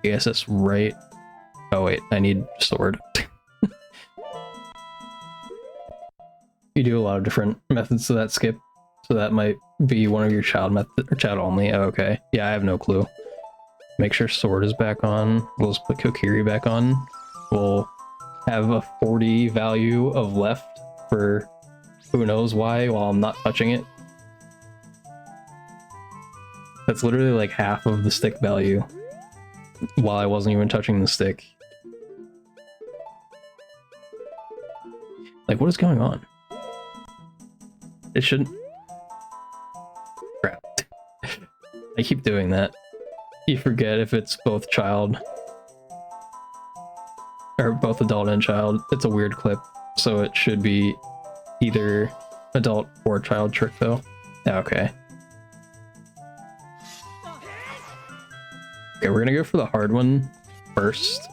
ESS right. Oh wait, I need sword. You do a lot of different methods to that skip, so that might be one of your child method or child only. Oh, okay. Yeah, I have no clue. Make sure sword is back on. We'll just put Kokiri back on. We'll have a 40 value of left for who knows why while I'm not touching it. That's literally like half of the stick value while I wasn't even touching the stick. Like, what is going on? It shouldn't... Crap. I keep doing that. You forget if it's both child. or both adult and child. It's a weird clip, so it should be either adult or child trick though. Okay. Okay, we're gonna go for the hard one first.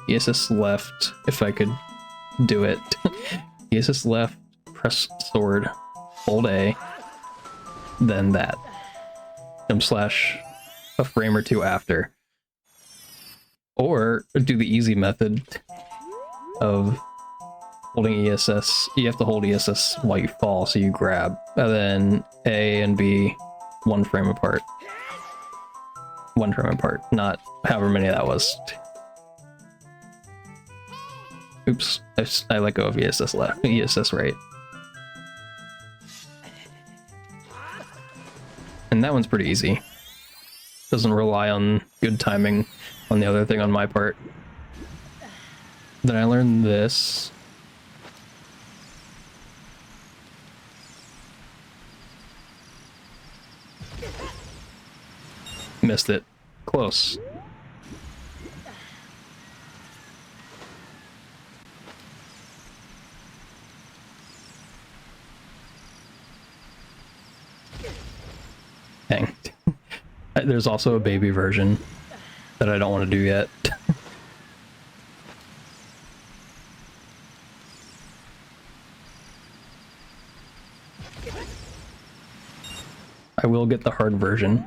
ESS left, if I could do it. ESS left, press sword, hold A, then that. Jump slash a frame or two after. Or do the easy method of holding ESS. You have to hold ESS while you fall, so you grab. And then A and B, 1 frame apart. 1 frame apart, not however many that was. Oops, I let go of ESS left, ESS right. And that one's pretty easy. Doesn't rely on good timing on the other thing on my part. Then I learned this. Missed it. Close. Dang. There's also a baby version that I don't want to do yet. I will get the hard version.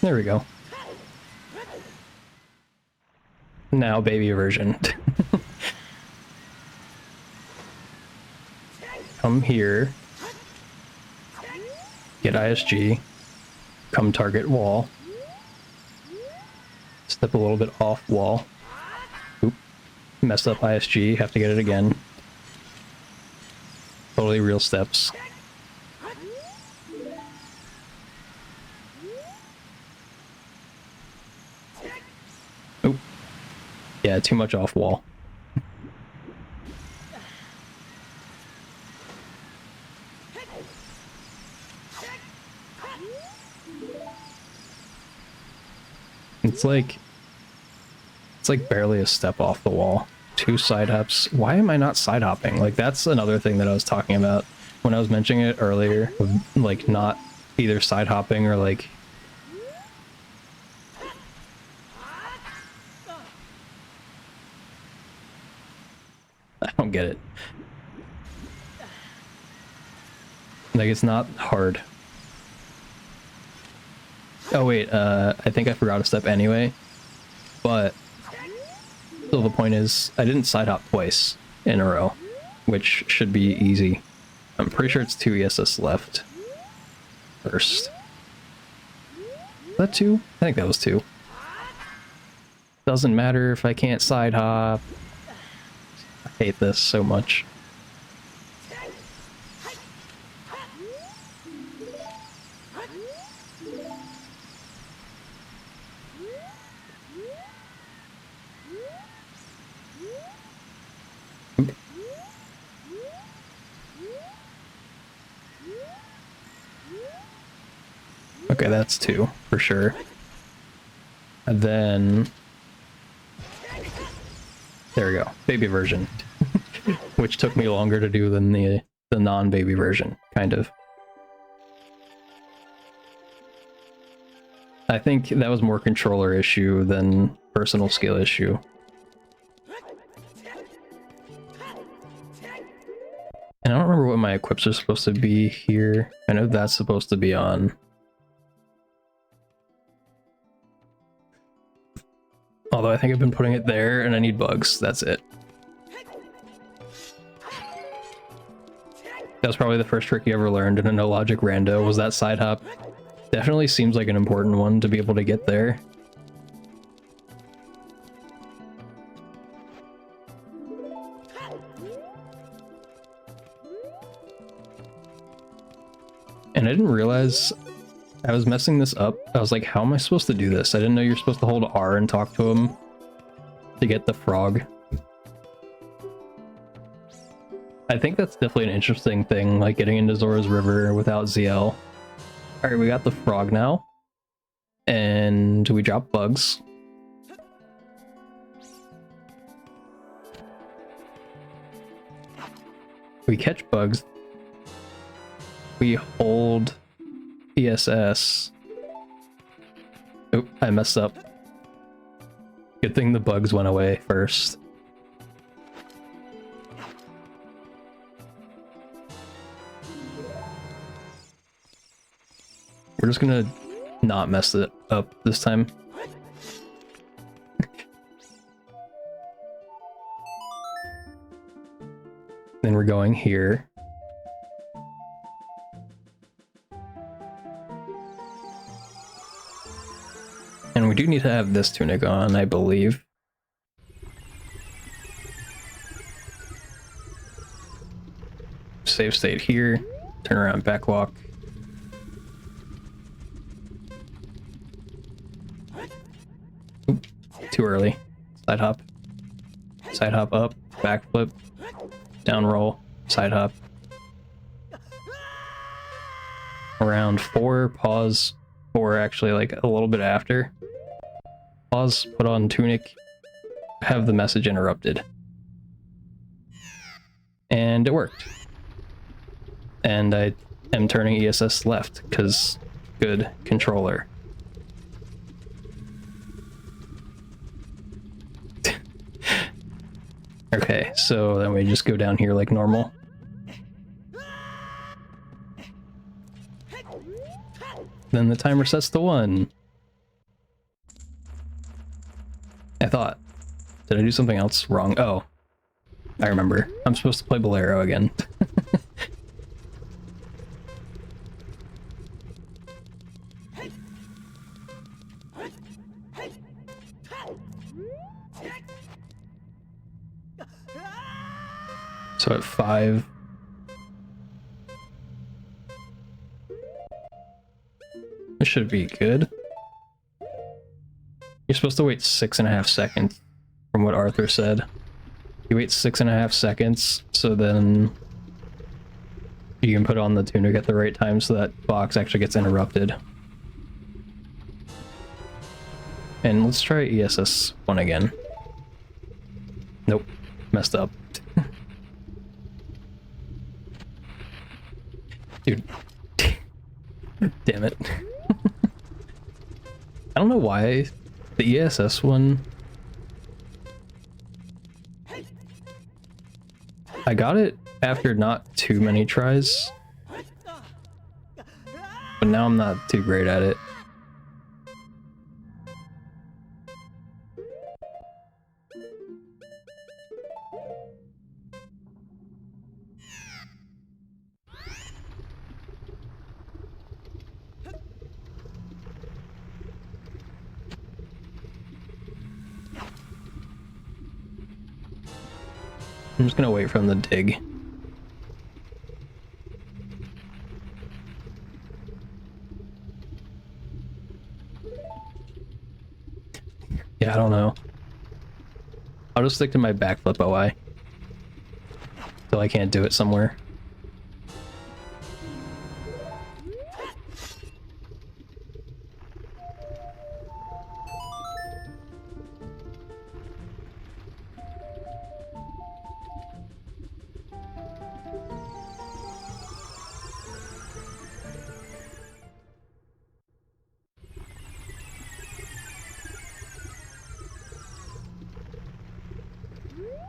There we go. Now baby version. Come here. Get ISG. Come target wall. Step a little bit off wall. Oop. Messed up ISG. Have to get it again. Totally real steps. Oop. Yeah, too much off wall. It's like barely a step off the wall. 2 side hops. Why am I not side hopping? Like, that's another thing that I was talking about when I was mentioning it earlier, like not either side hopping or like I don't get it. Like, it's not hard. Oh wait, I think I forgot a step anyway. But still, the point is, I didn't side hop twice in a row, which should be easy. I'm pretty sure it's 2 ESS left. First. Was that 2? I think that was 2. Doesn't matter if I can't side hop. I hate this so much. Okay, that's 2 for sure. And then there we go, baby version, which took me longer to do than the non-baby version, kind of. I think that was more controller issue than personal skill issue. And I don't remember what my equips are supposed to be here. I know that's supposed to be on. Although I think I've been putting it there and I need bugs, that's it. That was probably the first trick you ever learned in a no logic rando, was that side hop. Definitely seems like an important one to be able to get there. And I didn't realize I was messing this up. I was like, how am I supposed to do this? I didn't know you're supposed to hold R and talk to him to get the frog. I think that's definitely an interesting thing, like getting into Zora's River without ZL. Alright, we got the frog now. And we drop bugs. We catch bugs. We hold ESS. Oop, I messed up. Good thing the bugs went away first. We're just gonna not mess it up this time. Then we're going here. And we do need to have this tunic on, I believe. Save state here. Turn around, backwalk. Oop, too early. Side hop. Side hop up, backflip, down roll, side hop. Around 4, pause, or actually like a little bit after. Pause, put on tunic, have the message interrupted. And it worked. And I am turning ESS left, because good controller. Okay, so then we just go down here like normal. Then the timer sets to 1. I thought. Did I do something else wrong? Oh, I remember. I'm supposed to play Bolero again. So at 5. This should be good. You're supposed to wait 6.5 seconds, from what Arthur said. You wait 6.5 seconds, so then you can put on the tunic at the right time so that box actually gets interrupted. And let's try ESS 1 again. Nope, messed up. Dude. Damn it. I don't know why the ESS one... I got it after not too many tries, but now I'm not too great at it. I'm just gonna wait for him to dig. Yeah, I don't know. I'll just stick to my backflip OI. Till I can't do it somewhere.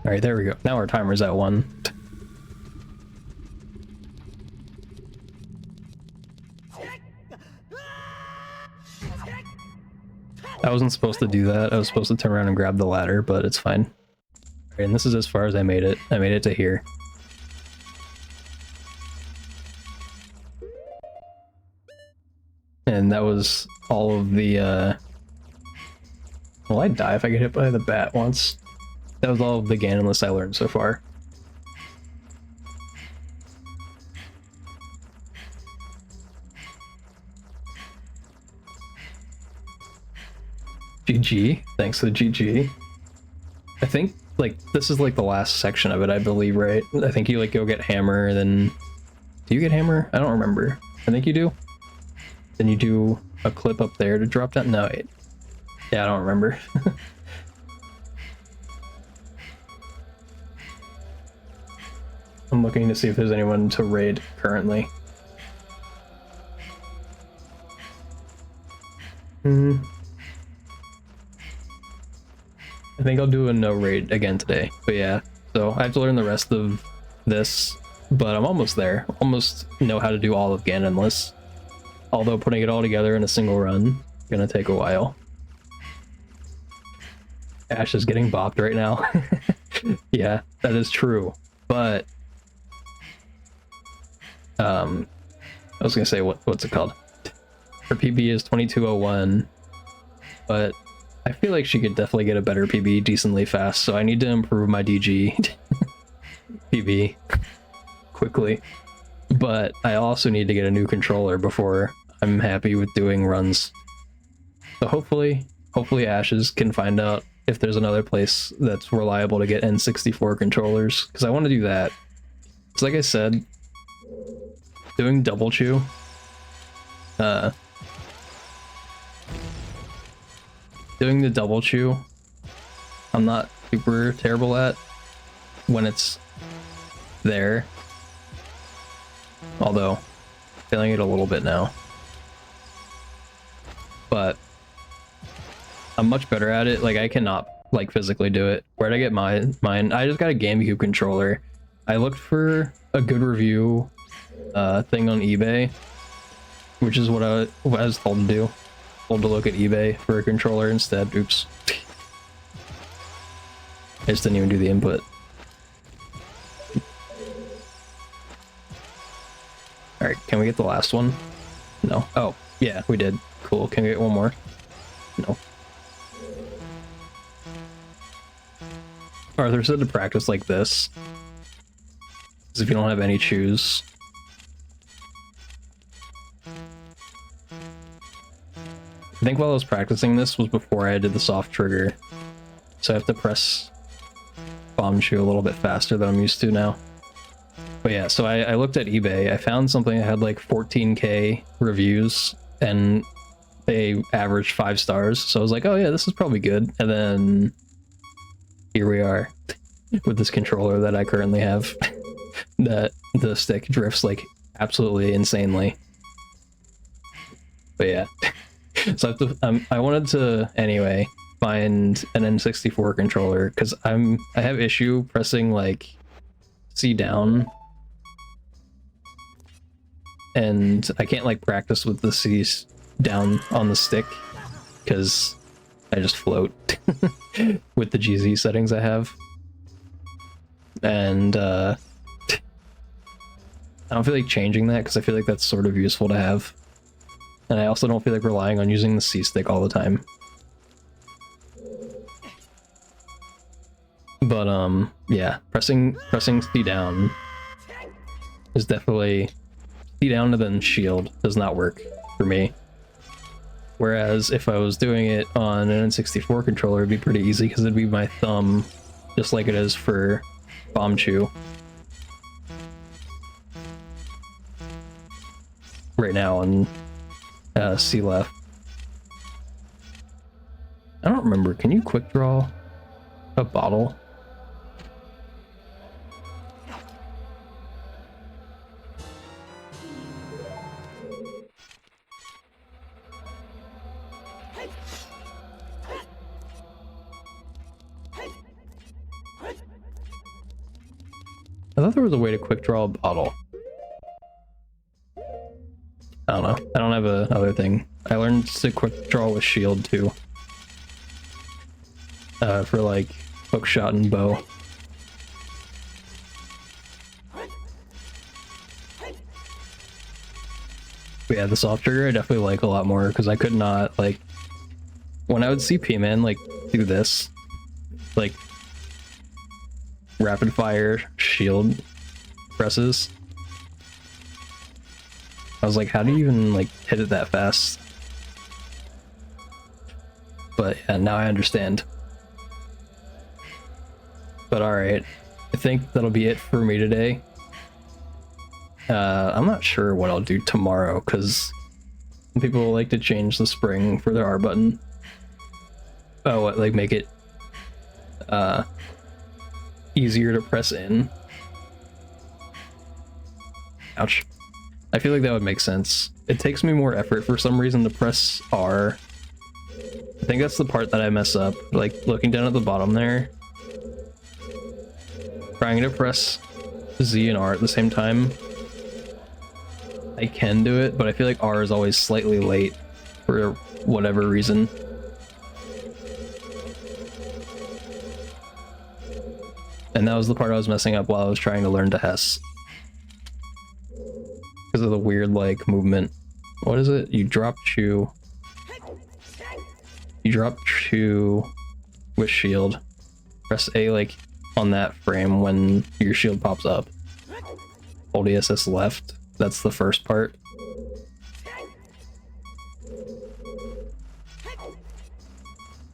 Alright, there we go. Now our timer's at 1. I wasn't supposed to do that. I was supposed to turn around and grab the ladder, but it's fine. Alright, and this is as far as I made it. I made it to here. And that was all of the, Will I die if I get hit by the bat once? That was all of the Ganon list I learned so far. GG. Thanks for the GG. I think, like, this is like the last section of it, I believe, right? I think you like go get hammer, and then do you get hammer? I don't remember. I think you do. Then you do a clip up there to drop down. No, wait. Yeah, I don't remember. I'm looking to see if there's anyone to raid currently. I think I'll do a no raid again today. But yeah, so I have to learn the rest of this, but I'm almost there. Almost know how to do all of Ganonless. Although putting it all together in a single run is gonna take a while. Ash is getting bopped right now. Yeah, that is true. But I was gonna say what's it called? Her PB is 2201, but I feel like she could definitely get a better PB decently fast, so I need to improve my DG PB quickly. But I also need to get a new controller before I'm happy with doing runs. So hopefully Ashes can find out if there's another place that's reliable to get N64 controllers, because I want to do that. Because like I said, doing double chew, doing the double chew, I'm not super terrible at when it's there. Although, failing it a little bit now. But I'm much better at it. Like, I cannot, like, physically do it. Where'd I get mine? I just got a GameCube controller. I looked for a good review thing on eBay, which is what I was told to do. Told to look at eBay for a controller instead. Oops. I just didn't even do the input. Alright, can we get the last one? No. Oh, yeah, we did. Cool. Can we get one more? No. Arthur said to practice like this, because if you don't have any chews. I think while I was practicing this was before I did the soft trigger, so I have to press bomb chew a little bit faster than I'm used to now. But yeah, so I looked at eBay. I found something that had like 14k reviews, and they averaged 5 stars. So I was like, oh yeah, this is probably good. And then here we are with this controller that I currently have. That the stick drifts like absolutely insanely. But yeah. So I have to, I wanted to anyway find an N64 controller, because I have issue pressing like C down, and I can't like practice with the C's down on the stick because I just float with the GZ settings I have. And I don't feel like changing that, because I feel like that's sort of useful to have. And I also don't feel like relying on using the C stick all the time. But yeah, pressing C down is definitely, C down and then shield does not work for me. Whereas if I was doing it on an N64 controller, it'd be pretty easy, because it'd be my thumb, just like it is for bomb chew right now on C left. I don't remember. Can you quick draw a bottle? I thought there was a way to quick draw a bottle. I don't know. I don't have a other thing. I learned to quick draw with shield too. For like hook shot and bow. But yeah, the soft trigger I definitely like a lot more, because I could not, like, when I would see P-Man like do this, like rapid fire shield presses, I was like, how do you even like hit it that fast? But yeah, now I understand. But alright, I think that'll be it for me today. I'm not sure what I'll do tomorrow, because people like to change the spring for their R button. Oh, what, like make it easier to press in. Ouch. I feel like that would make sense. It takes me more effort for some reason to press R. I think that's the part that I mess up. Like, looking down at the bottom there, trying to press Z and R at the same time. I can do it, but I feel like R is always slightly late for whatever reason. And that was the part I was messing up while I was trying to learn to Hess. Because of the weird, like, movement. What is it? You drop Chew. You drop Chew with shield. Press A, like, on that frame when your shield pops up. Hold ESS left. That's the first part.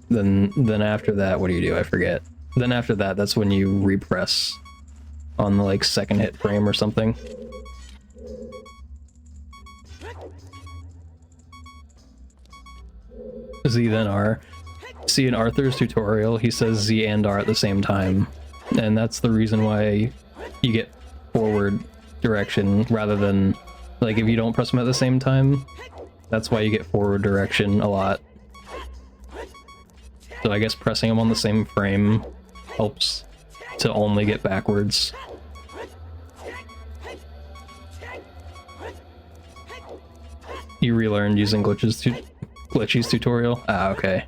Then after that, what do? I forget. Then after that, that's when you repress on the, like, second hit frame or something. Z then R. See, in Arthur's tutorial, he says Z and R at the same time. And that's the reason why you get forward direction rather than, like, if you don't press them at the same time, that's why you get forward direction a lot. So I guess pressing them on the same frame helps to only get backwards. You relearned using Glitchy's tutorial? Ah, okay.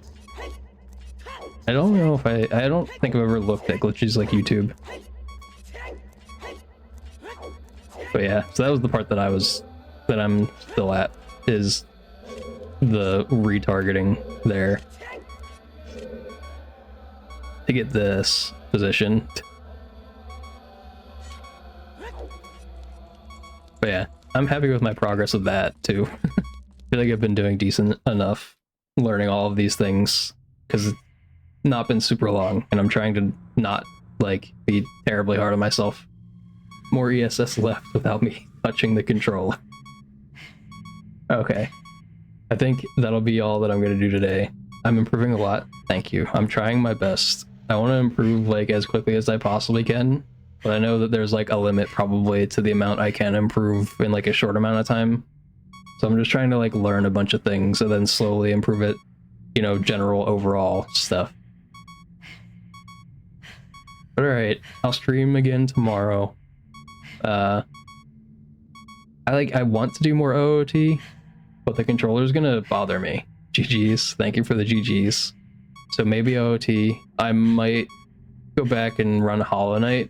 I don't know if I don't think I've ever looked at Glitchy's, like, YouTube. But yeah, so that was the part that I'm still at, is the retargeting there to get this position. But yeah, I'm happy with my progress of that too. I feel like I've been doing decent enough learning all of these things, because it's not been super long, and I'm trying to not, like, be terribly hard on myself. More ESS left without me touching the controller. Okay. I think that'll be all that I'm going to do today. I'm improving a lot. Thank you. I'm trying my best. I want to improve, like, as quickly as I possibly can, but I know that there's, like, a limit probably to the amount I can improve in, like, a short amount of time. So I'm just trying to, like, learn a bunch of things and then slowly improve it, you know, general overall stuff. But alright, I'll stream again tomorrow. I want to do more OOT, but the controller's gonna bother me. GG's. Thank you for the GG's. So maybe OOT. I might go back and run Hollow Knight